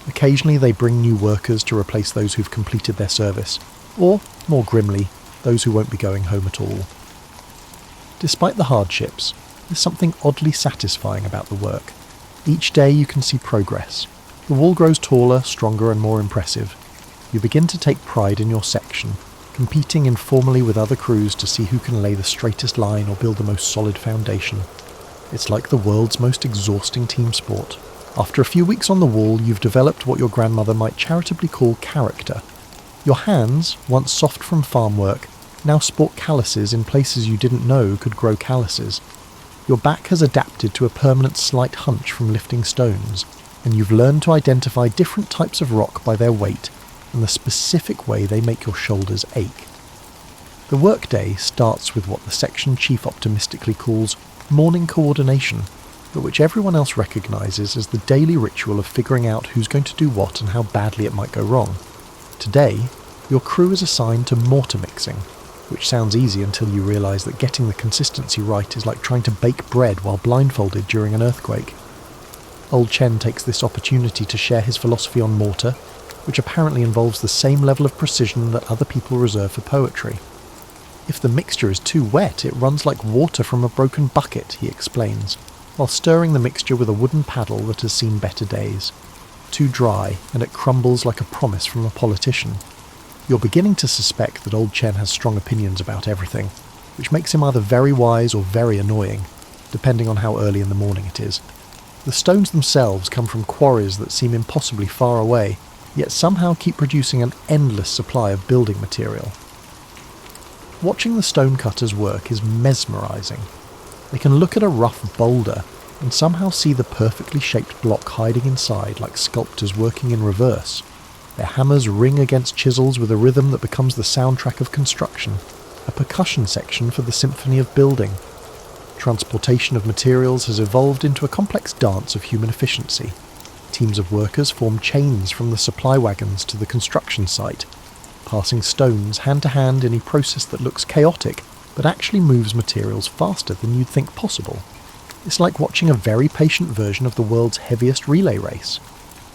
Occasionally they bring new workers to replace those who've completed their service, or, more grimly, those who won't be going home at all. Despite the hardships, there's something oddly satisfying about the work. Each day you can see progress. The wall grows taller, stronger, and more impressive. You begin to take pride in your section, competing informally with other crews to see who can lay the straightest line or build the most solid foundation. It's like the world's most exhausting team sport. After a few weeks on the wall, you've developed what your grandmother might charitably call character. Your hands, once soft from farm work, now sport calluses in places you didn't know could grow calluses. Your back has adapted to a permanent slight hunch from lifting stones, and you've learned to identify different types of rock by their weight and the specific way they make your shoulders ache. The workday starts with what the section chief optimistically calls morning coordination, but which everyone else recognises as the daily ritual of figuring out who's going to do what and how badly it might go wrong. Today, your crew is assigned to mortar mixing, which sounds easy until you realise that getting the consistency right is like trying to bake bread while blindfolded during an earthquake. Old Chen takes this opportunity to share his philosophy on mortar, which apparently involves the same level of precision that other people reserve for poetry. If the mixture is too wet, it runs like water from a broken bucket, he explains, while stirring the mixture with a wooden paddle that has seen better days. Too dry, and it crumbles like a promise from a politician. You're beginning to suspect that Old Chen has strong opinions about everything, which makes him either very wise or very annoying, depending on how early in the morning it is. The stones themselves come from quarries that seem impossibly far away, yet somehow keep producing an endless supply of building material. Watching the stonecutters work is mesmerising. They can look at a rough boulder and somehow see the perfectly shaped block hiding inside like sculptors working in reverse. Their hammers ring against chisels with a rhythm that becomes the soundtrack of construction, a percussion section for the symphony of building. Transportation of materials has evolved into a complex dance of human efficiency. Teams of workers form chains from the supply wagons to the construction site, passing stones hand to hand in a process that looks chaotic but actually moves materials faster than you'd think possible. It's like watching a very patient version of the world's heaviest relay race.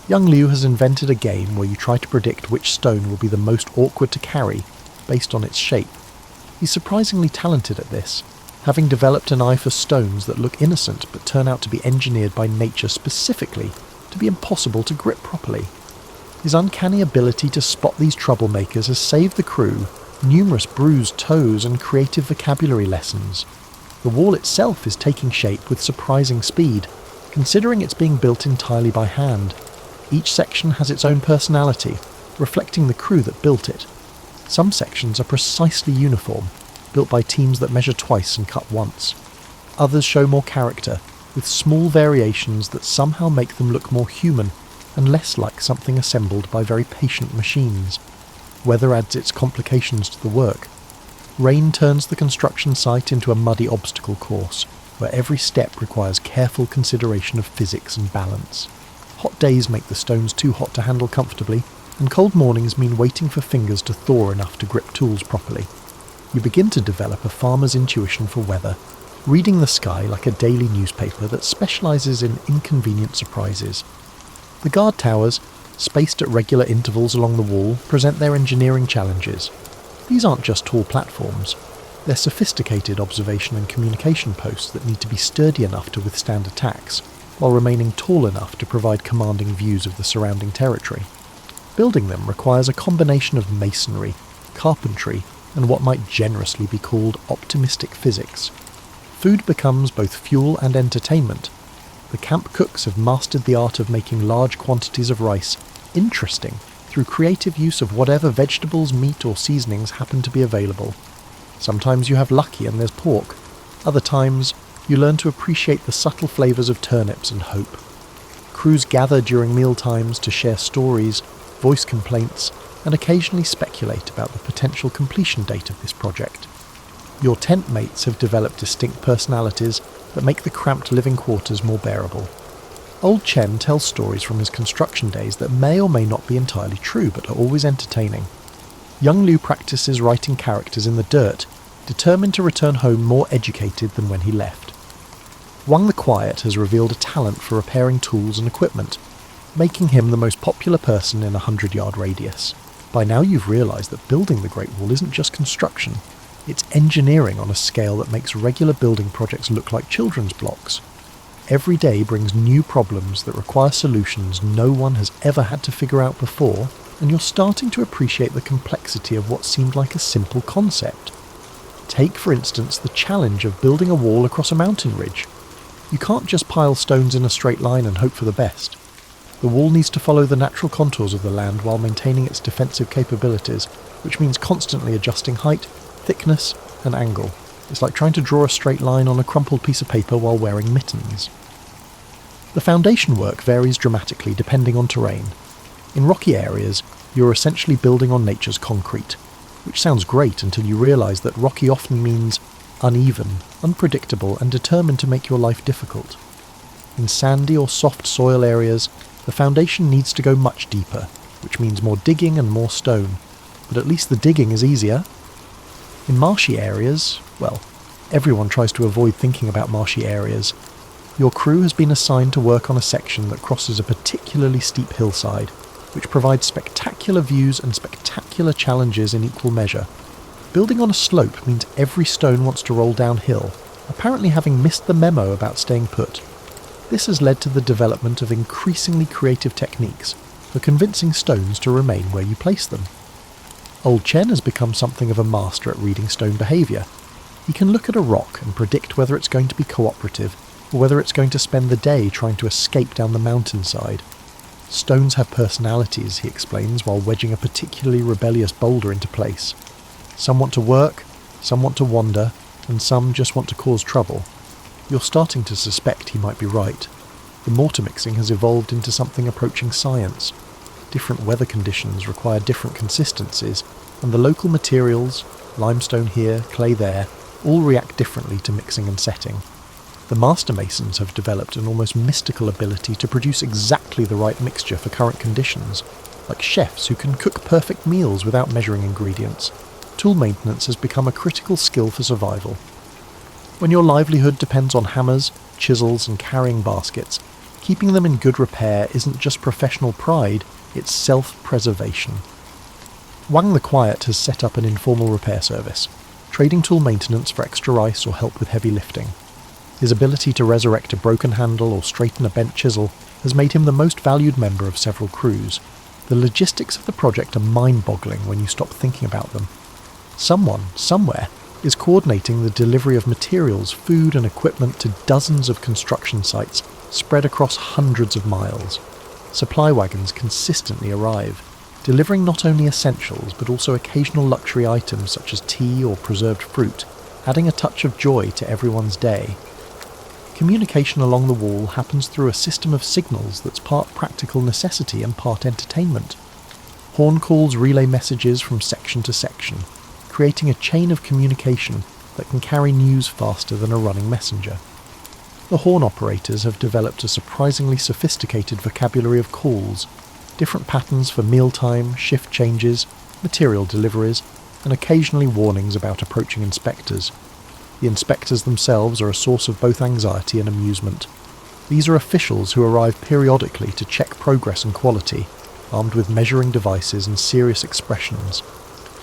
Young Liu has invented a game where you try to predict which stone will be the most awkward to carry based on its shape. He's surprisingly talented at this, having developed an eye for stones that look innocent but turn out to be engineered by nature specifically to be impossible to grip properly. His uncanny ability to spot these troublemakers has saved the crew numerous bruised toes and creative vocabulary lessons. The wall itself is taking shape with surprising speed, considering it's being built entirely by hand. Each section has its own personality, reflecting the crew that built it. Some sections are precisely uniform, built by teams that measure twice and cut once. Others show more character, with small variations that somehow make them look more human and less like something assembled by very patient machines. Weather adds its complications to the work. Rain turns the construction site into a muddy obstacle course, where every step requires careful consideration of physics and balance. Hot days make the stones too hot to handle comfortably, and cold mornings mean waiting for fingers to thaw enough to grip tools properly. You begin to develop a farmer's intuition for weather, reading the sky like a daily newspaper that specialises in inconvenient surprises. The guard towers, spaced at regular intervals along the wall, present their engineering challenges. These aren't just tall platforms. They're sophisticated observation and communication posts that need to be sturdy enough to withstand attacks, while remaining tall enough to provide commanding views of the surrounding territory. Building them requires a combination of masonry, carpentry, and what might generously be called optimistic physics. Food becomes both fuel and entertainment. The camp cooks have mastered the art of making large quantities of rice interesting through creative use of whatever vegetables, meat, or seasonings happen to be available. Sometimes you have lucky and there's pork. Other times, you learn to appreciate the subtle flavours of turnips and hope. Crews gather during meal times to share stories, voice complaints, and occasionally speculate about the potential completion date of this project. Your tent mates have developed distinct personalities that make the cramped living quarters more bearable. Old Chen tells stories from his construction days that may or may not be entirely true, but are always entertaining. Young Liu practices writing characters in the dirt, determined to return home more educated than when he left. Wang the Quiet has revealed a talent for repairing tools and equipment, making him the most popular person in a 100-yard radius. By now you've realised that building the Great Wall isn't just construction, it's engineering on a scale that makes regular building projects look like children's blocks. Every day brings new problems that require solutions no one has ever had to figure out before, and you're starting to appreciate the complexity of what seemed like a simple concept. Take, for instance, the challenge of building a wall across a mountain ridge. You can't just pile stones in a straight line and hope for the best. The wall needs to follow the natural contours of the land while maintaining its defensive capabilities, which means constantly adjusting height, thickness, and angle. It's like trying to draw a straight line on a crumpled piece of paper while wearing mittens. The foundation work varies dramatically depending on terrain. In rocky areas, you're essentially building on nature's concrete, which sounds great until you realise that rocky often means uneven, unpredictable, and determined to make your life difficult. In sandy or soft soil areas, the foundation needs to go much deeper, which means more digging and more stone, but at least the digging is easier. In marshy areas, well, everyone tries to avoid thinking about marshy areas. Your crew has been assigned to work on a section that crosses a particularly steep hillside, which provides spectacular views and spectacular challenges in equal measure. Building on a slope means every stone wants to roll downhill, apparently having missed the memo about staying put. This has led to the development of increasingly creative techniques for convincing stones to remain where you place them. Old Chen has become something of a master at reading stone behaviour. He can look at a rock and predict whether it's going to be cooperative, or whether it's going to spend the day trying to escape down the mountainside. Stones have personalities, he explains, while wedging a particularly rebellious boulder into place. Some want to work, some want to wander, and some just want to cause trouble. You're starting to suspect he might be right. The mortar mixing has evolved into something approaching science. Different weather conditions require different consistencies, and the local materials, limestone here, clay there, all react differently to mixing and setting. The master masons have developed an almost mystical ability to produce exactly the right mixture for current conditions, like chefs who can cook perfect meals without measuring ingredients. Tool maintenance has become a critical skill for survival. When your livelihood depends on hammers, chisels, and carrying baskets, keeping them in good repair isn't just professional pride, it's self-preservation. Wang the Quiet has set up an informal repair service, trading tool maintenance for extra rice or help with heavy lifting. His ability to resurrect a broken handle or straighten a bent chisel has made him the most valued member of several crews. The logistics of the project are mind-boggling when you stop thinking about them. Someone, somewhere, is coordinating the delivery of materials, food and equipment to dozens of construction sites spread across hundreds of miles. Supply wagons consistently arrive. delivering not only essentials but also occasional luxury items such as tea or preserved fruit, adding a touch of joy to everyone's day. Communication along the wall happens through a system of signals that's part practical necessity and part entertainment. Horn calls relay messages from section to section, creating a chain of communication that can carry news faster than a running messenger. The horn operators have developed a surprisingly sophisticated vocabulary of calls, different patterns for mealtime, shift changes, material deliveries, and occasionally warnings about approaching inspectors. The inspectors themselves are a source of both anxiety and amusement. These are officials who arrive periodically to check progress and quality, armed with measuring devices and serious expressions.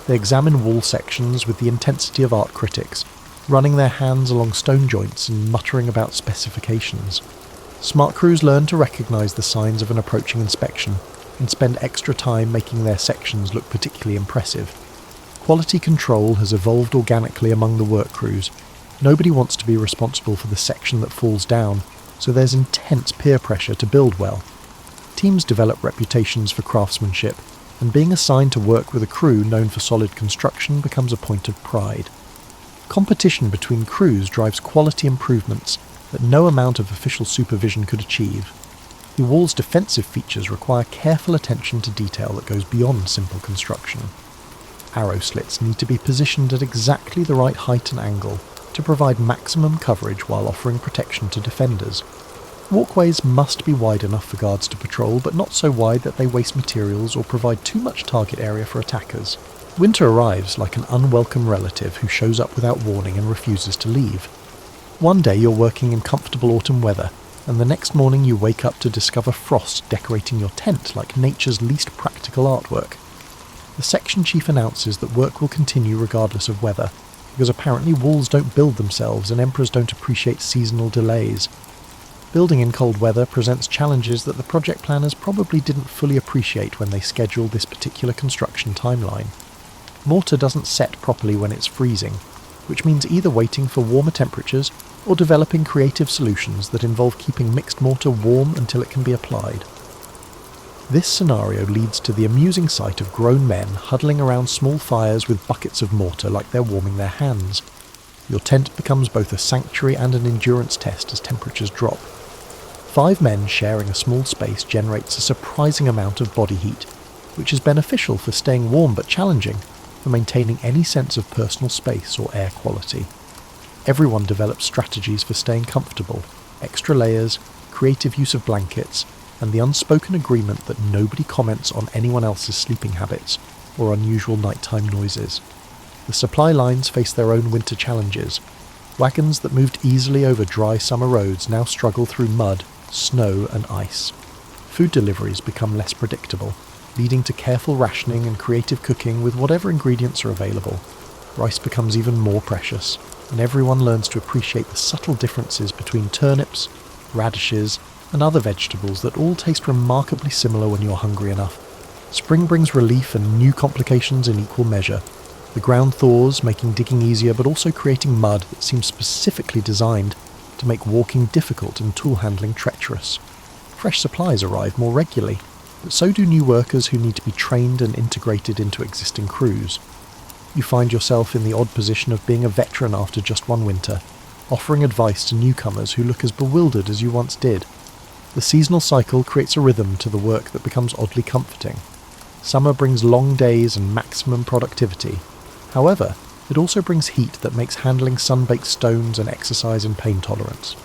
They examine wall sections with the intensity of art critics, running their hands along stone joints and muttering about specifications. Smart crews learn to recognise the signs of an approaching inspection and spend extra time making their sections look particularly impressive. Quality control has evolved organically among the work crews. Nobody wants to be responsible for the section that falls down, so there's intense peer pressure to build well. Teams develop reputations for craftsmanship, and being assigned to work with a crew known for solid construction becomes a point of pride. Competition between crews drives quality improvements that no amount of official supervision could achieve. The wall's defensive features require careful attention to detail that goes beyond simple construction. Arrow slits need to be positioned at exactly the right height and angle to provide maximum coverage while offering protection to defenders. Walkways must be wide enough for guards to patrol, but not so wide that they waste materials or provide too much target area for attackers. Winter arrives like an unwelcome relative who shows up without warning and refuses to leave. One day you're working in comfortable autumn weather, and the next morning you wake up to discover frost decorating your tent like nature's least practical artwork. The section chief announces that work will continue regardless of weather, because apparently walls don't build themselves and emperors don't appreciate seasonal delays. Building in cold weather presents challenges that the project planners probably didn't fully appreciate when they scheduled this particular construction timeline. Mortar doesn't set properly when it's freezing, which means either waiting for warmer temperatures or developing creative solutions that involve keeping mixed mortar warm until it can be applied. This scenario leads to the amusing sight of grown men huddling around small fires with buckets of mortar like they're warming their hands. Your tent becomes both a sanctuary and an endurance test as temperatures drop. 5 men sharing a small space generates a surprising amount of body heat, which is beneficial for staying warm but challenging for maintaining any sense of personal space or air quality. Everyone develops strategies for staying comfortable, extra layers, creative use of blankets, and the unspoken agreement that nobody comments on anyone else's sleeping habits or unusual nighttime noises. The supply lines face their own winter challenges. Wagons that moved easily over dry summer roads now struggle through mud, snow and ice. Food deliveries become less predictable, leading to careful rationing and creative cooking with whatever ingredients are available. Rice becomes even more precious, and everyone learns to appreciate the subtle differences between turnips, radishes, and other vegetables that all taste remarkably similar when you're hungry enough. Spring brings relief and new complications in equal measure. The ground thaws, making digging easier but also creating mud that seems specifically designed to make walking difficult and tool handling treacherous. Fresh supplies arrive more regularly, but so do new workers who need to be trained and integrated into existing crews. You find yourself in the odd position of being a veteran after just one winter, offering advice to newcomers who look as bewildered as you once did. The seasonal cycle creates a rhythm to the work that becomes oddly comforting. Summer brings long days and maximum productivity. However, it also brings heat that makes handling sun-baked stones an exercise in pain tolerance.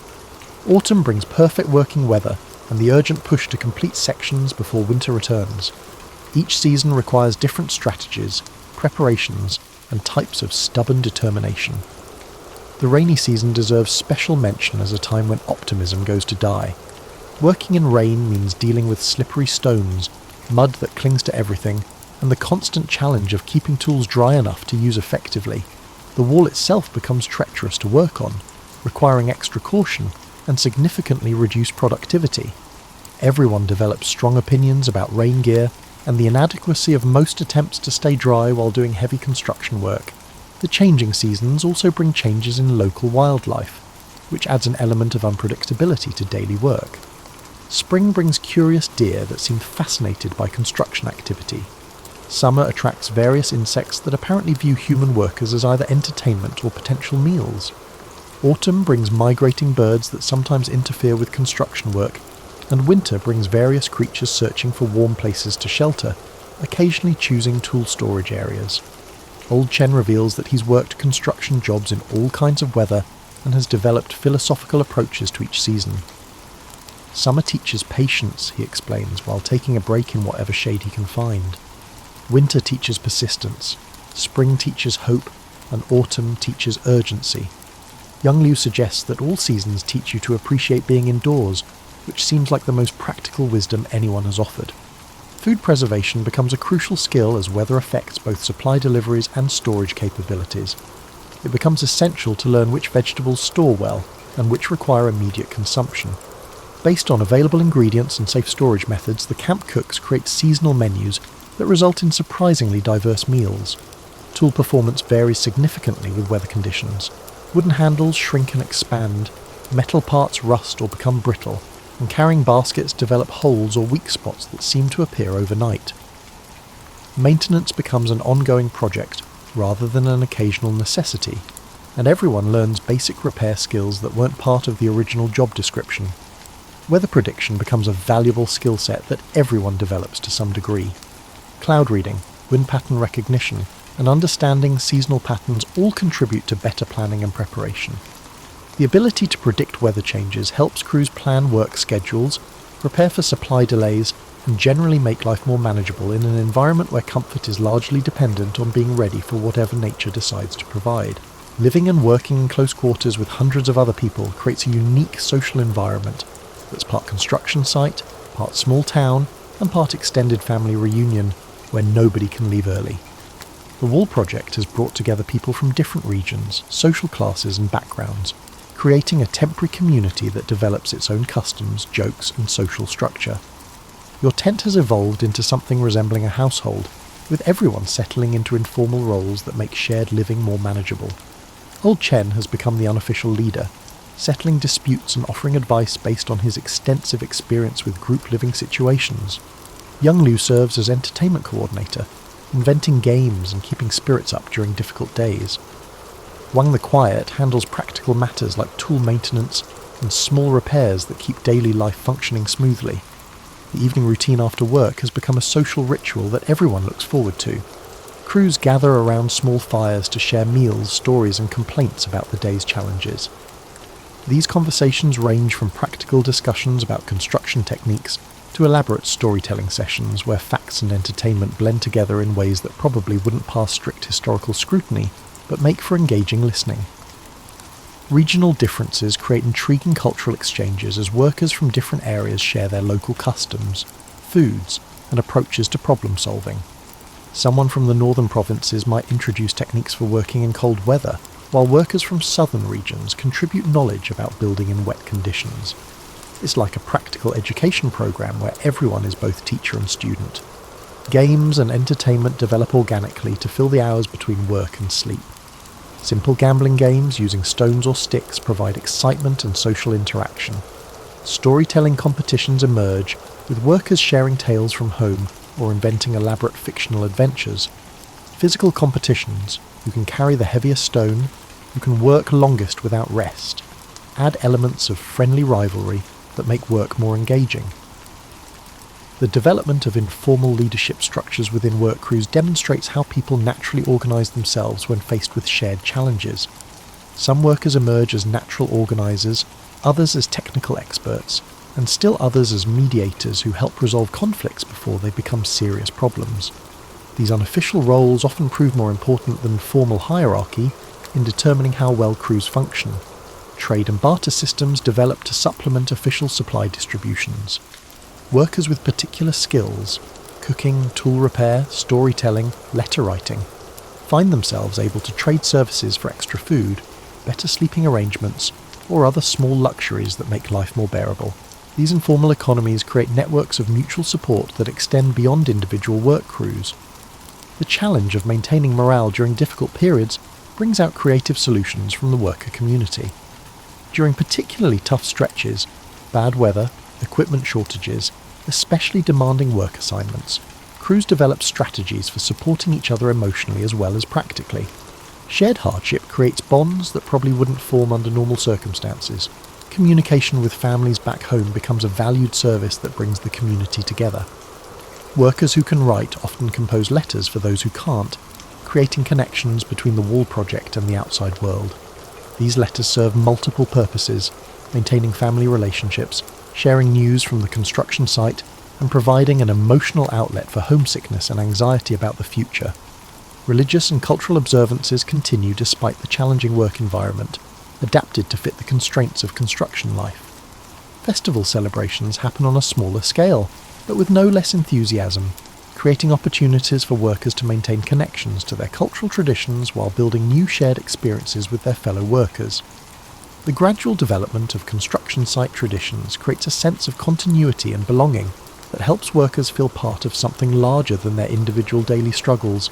Autumn brings perfect working weather and the urgent push to complete sections before winter returns. Each season requires different strategies, preparations, and types of stubborn determination. The rainy season deserves special mention as a time when optimism goes to die. Working in rain means dealing with slippery stones, mud that clings to everything, and the constant challenge of keeping tools dry enough to use effectively. The wall itself becomes treacherous to work on, requiring extra caution and significantly reduced productivity. Everyone develops strong opinions about rain gear and the inadequacy of most attempts to stay dry while doing heavy construction work. The changing seasons also bring changes in local wildlife, which adds an element of unpredictability to daily work. Spring brings curious deer that seem fascinated by construction activity, Summer attracts various insects that apparently view human workers as either entertainment or potential meals. Autumn brings migrating birds that sometimes interfere with construction work, and winter brings various creatures searching for warm places to shelter, occasionally choosing tool storage areas. Old Chen reveals that he's worked construction jobs in all kinds of weather and has developed philosophical approaches to each season. Summer teaches patience, he explains, while taking a break in whatever shade he can find. Winter teaches persistence, spring teaches hope, and autumn teaches urgency. Young Liu suggests that all seasons teach you to appreciate being indoors, which seems like the most practical wisdom anyone has offered. Food preservation becomes a crucial skill as weather affects both supply deliveries and storage capabilities. It becomes essential to learn which vegetables store well and which require immediate consumption. Based on available ingredients and safe storage methods, the camp cooks create seasonal menus that result in surprisingly diverse meals. Tool performance varies significantly with weather conditions. Wooden handles shrink and expand, metal parts rust or become brittle, and carrying baskets develop holes or weak spots that seem to appear overnight. Maintenance becomes an ongoing project rather than an occasional necessity, and everyone learns basic repair skills that weren't part of the original job description. Weather prediction becomes a valuable skill set that everyone develops to some degree. Cloud reading, wind pattern recognition, and understanding seasonal patterns all contribute to better planning and preparation. The ability to predict weather changes helps crews plan work schedules, prepare for supply delays, and generally make life more manageable in an environment where comfort is largely dependent on being ready for whatever nature decides to provide. Living and working in close quarters with hundreds of other people creates a unique social environment that's part construction site, part small town, and part extended family reunion where nobody can leave early. The Wall Project has brought together people from different regions, social classes and backgrounds, creating a temporary community that develops its own customs, jokes and social structure. Your tent has evolved into something resembling a household, with everyone settling into informal roles that make shared living more manageable. Old Chen has become the unofficial leader, settling disputes and offering advice based on his extensive experience with group living situations. Young Liu serves as entertainment coordinator, inventing games and keeping spirits up during difficult days. Wang the Quiet handles practical matters like tool maintenance and small repairs that keep daily life functioning smoothly. The evening routine after work has become a social ritual that everyone looks forward to. Crews gather around small fires to share meals, stories and complaints about the day's challenges. These conversations range from practical discussions about construction techniques to elaborate storytelling sessions where facts and entertainment blend together in ways that probably wouldn't pass strict historical scrutiny, but make for engaging listening. Regional differences create intriguing cultural exchanges as workers from different areas share their local customs, foods, and approaches to problem solving. Someone from the northern provinces might introduce techniques for working in cold weather, while workers from southern regions contribute knowledge about building in wet conditions. It's like a practical education program where everyone is both teacher and student. Games and entertainment develop organically to fill the hours between work and sleep. Simple gambling games using stones or sticks provide excitement and social interaction. Storytelling competitions emerge, with workers sharing tales from home or inventing elaborate fictional adventures. Physical competitions, who can carry the heaviest stone, who can work longest without rest, add elements of friendly rivalry that make work more engaging. The development of informal leadership structures within work crews demonstrates how people naturally organise themselves when faced with shared challenges. Some workers emerge as natural organisers, others as technical experts, and still others as mediators who help resolve conflicts before they become serious problems. These unofficial roles often prove more important than formal hierarchy in determining how well crews function. Trade and barter systems develop to supplement official supply distributions. Workers with particular skills, cooking, tool repair, storytelling, letter writing, find themselves able to trade services for extra food, better sleeping arrangements, or other small luxuries that make life more bearable. These informal economies create networks of mutual support that extend beyond individual work crews. The challenge of maintaining morale during difficult periods brings out creative solutions from the worker community. During particularly tough stretches, bad weather, equipment shortages, especially demanding work assignments, crews develop strategies for supporting each other emotionally as well as practically. Shared hardship creates bonds that probably wouldn't form under normal circumstances. Communication with families back home becomes a valued service that brings the community together. Workers who can write often compose letters for those who can't, creating connections between the wall project and the outside world. These letters serve multiple purposes, maintaining family relationships, sharing news from the construction site, and providing an emotional outlet for homesickness and anxiety about the future. Religious and cultural observances continue despite the challenging work environment, adapted to fit the constraints of construction life. Festival celebrations happen on a smaller scale, but with no less enthusiasm, creating opportunities for workers to maintain connections to their cultural traditions while building new shared experiences with their fellow workers. The gradual development of construction site traditions creates a sense of continuity and belonging that helps workers feel part of something larger than their individual daily struggles.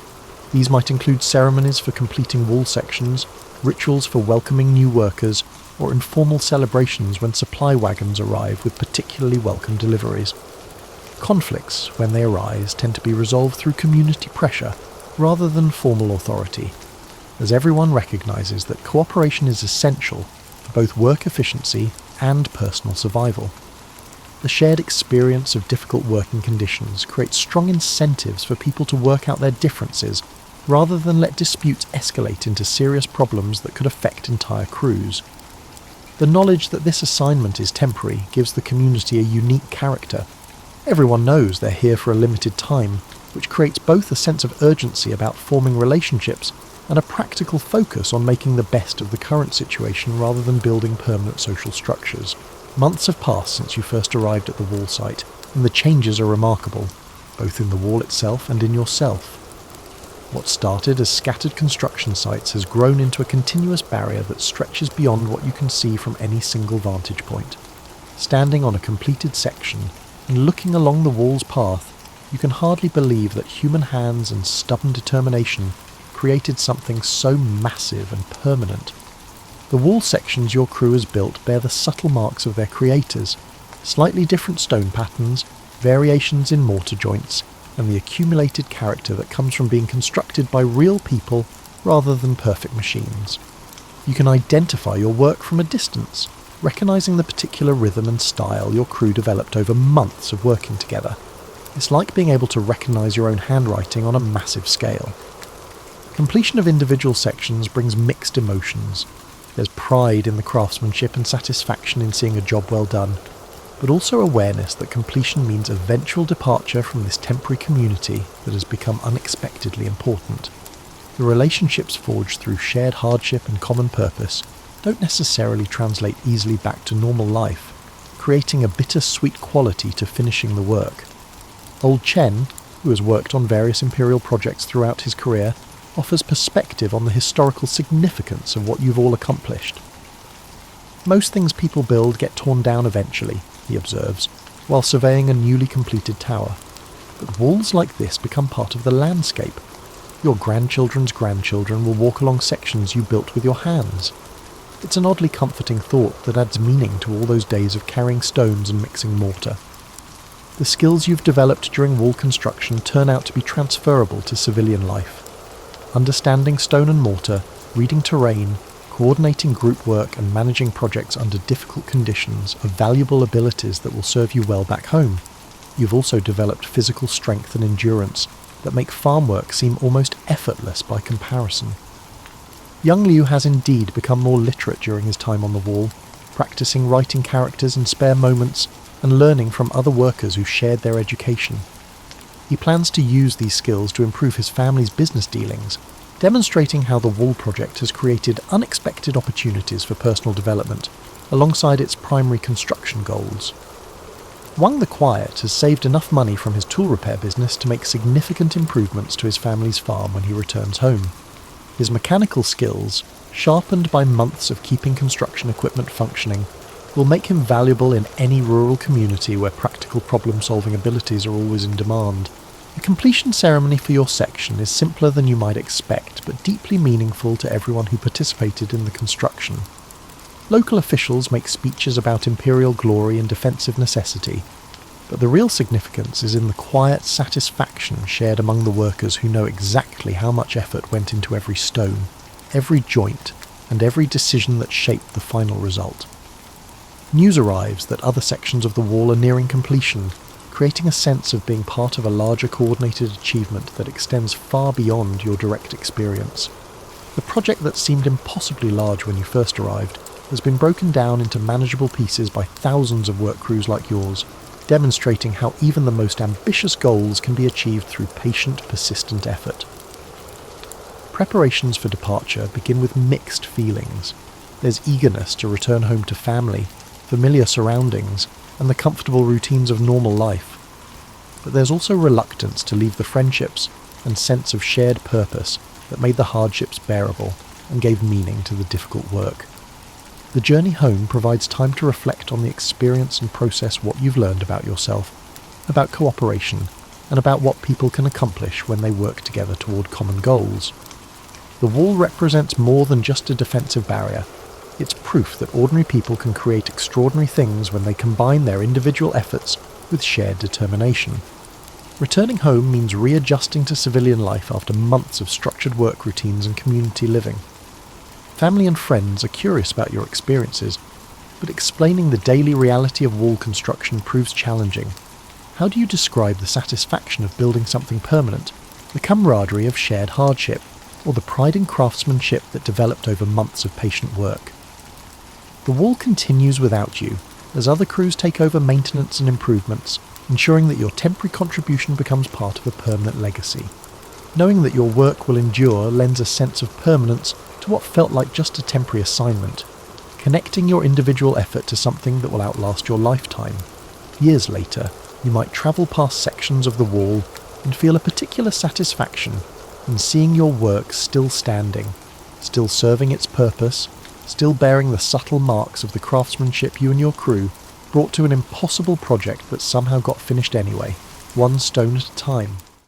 These might include ceremonies for completing wall sections, rituals for welcoming new workers, or informal celebrations when supply wagons arrive with particularly welcome deliveries. Conflicts, when they arise, tend to be resolved through community pressure rather than formal authority, as everyone recognises that cooperation is essential for both work efficiency and personal survival. The shared experience of difficult working conditions creates strong incentives for people to work out their differences rather than let disputes escalate into serious problems that could affect entire crews. The knowledge that this assignment is temporary gives the community a unique character. Everyone knows they're here for a limited time, which creates both a sense of urgency about forming relationships and a practical focus on making the best of the current situation rather than building permanent social structures. Months have passed since you first arrived at the wall site, and the changes are remarkable, both in the wall itself and in yourself. What started as scattered construction sites has grown into a continuous barrier that stretches beyond what you can see from any single vantage point. Standing on a completed section and looking along the wall's path, you can hardly believe that human hands and stubborn determination created something so massive and permanent. The wall sections your crew has built bear the subtle marks of their creators, slightly different stone patterns, variations in mortar joints, and the accumulated character that comes from being constructed by real people rather than perfect machines. You can identify your work from a distance, recognising the particular rhythm and style your crew developed over months of working together. It's like being able to recognise your own handwriting on a massive scale. Completion of individual sections brings mixed emotions. There's pride in the craftsmanship and satisfaction in seeing a job well done, but also awareness that completion means eventual departure from this temporary community that has become unexpectedly important. The relationships forged through shared hardship and common purpose don't necessarily translate easily back to normal life, creating a bittersweet quality to finishing the work. Old Chen, who has worked on various imperial projects throughout his career, offers perspective on the historical significance of what you've all accomplished. Most things people build get torn down eventually, he observes, while surveying a newly completed tower. But walls like this become part of the landscape. Your grandchildren's grandchildren will walk along sections you built with your hands. It's an oddly comforting thought that adds meaning to all those days of carrying stones and mixing mortar. The skills you've developed during wall construction turn out to be transferable to civilian life. Understanding stone and mortar, reading terrain, coordinating group work and managing projects under difficult conditions are valuable abilities that will serve you well back home. You've also developed physical strength and endurance that make farm work seem almost effortless by comparison. Young Liu has indeed become more literate during his time on the wall, practicing writing characters in spare moments and learning from other workers who shared their education. He plans to use these skills to improve his family's business dealings, demonstrating how the wall project has created unexpected opportunities for personal development, alongside its primary construction goals. Wang the Quiet has saved enough money from his tool repair business to make significant improvements to his family's farm when he returns home. His mechanical skills, sharpened by months of keeping construction equipment functioning, will make him valuable in any rural community where practical problem-solving abilities are always in demand. The completion ceremony for your section is simpler than you might expect, but deeply meaningful to everyone who participated in the construction. Local officials make speeches about imperial glory and defensive necessity. But the real significance is in the quiet satisfaction shared among the workers who know exactly how much effort went into every stone, every joint, and every decision that shaped the final result. News arrives that other sections of the wall are nearing completion, creating a sense of being part of a larger coordinated achievement that extends far beyond your direct experience. The project that seemed impossibly large when you first arrived has been broken down into manageable pieces by thousands of work crews like yours, demonstrating how even the most ambitious goals can be achieved through patient, persistent effort. Preparations for departure begin with mixed feelings. There's eagerness to return home to family, familiar surroundings, and the comfortable routines of normal life. But there's also reluctance to leave the friendships and sense of shared purpose that made the hardships bearable and gave meaning to the difficult work. The journey home provides time to reflect on the experience and process what you've learned about yourself, about cooperation, and about what people can accomplish when they work together toward common goals. The wall represents more than just a defensive barrier. It's proof that ordinary people can create extraordinary things when they combine their individual efforts with shared determination. Returning home means readjusting to civilian life after months of structured work routines and community living. Family and friends are curious about your experiences, but explaining the daily reality of wall construction proves challenging. How do you describe the satisfaction of building something permanent, the camaraderie of shared hardship, or the pride in craftsmanship that developed over months of patient work? The wall continues without you, as other crews take over maintenance and improvements, ensuring that your temporary contribution becomes part of a permanent legacy. Knowing that your work will endure lends a sense of permanence to what felt like just a temporary assignment, connecting your individual effort to something that will outlast your lifetime. Years later, you might travel past sections of the wall and feel a particular satisfaction in seeing your work still standing, still serving its purpose, still bearing the subtle marks of the craftsmanship you and your crew brought to an impossible project that somehow got finished anyway, one stone at a time.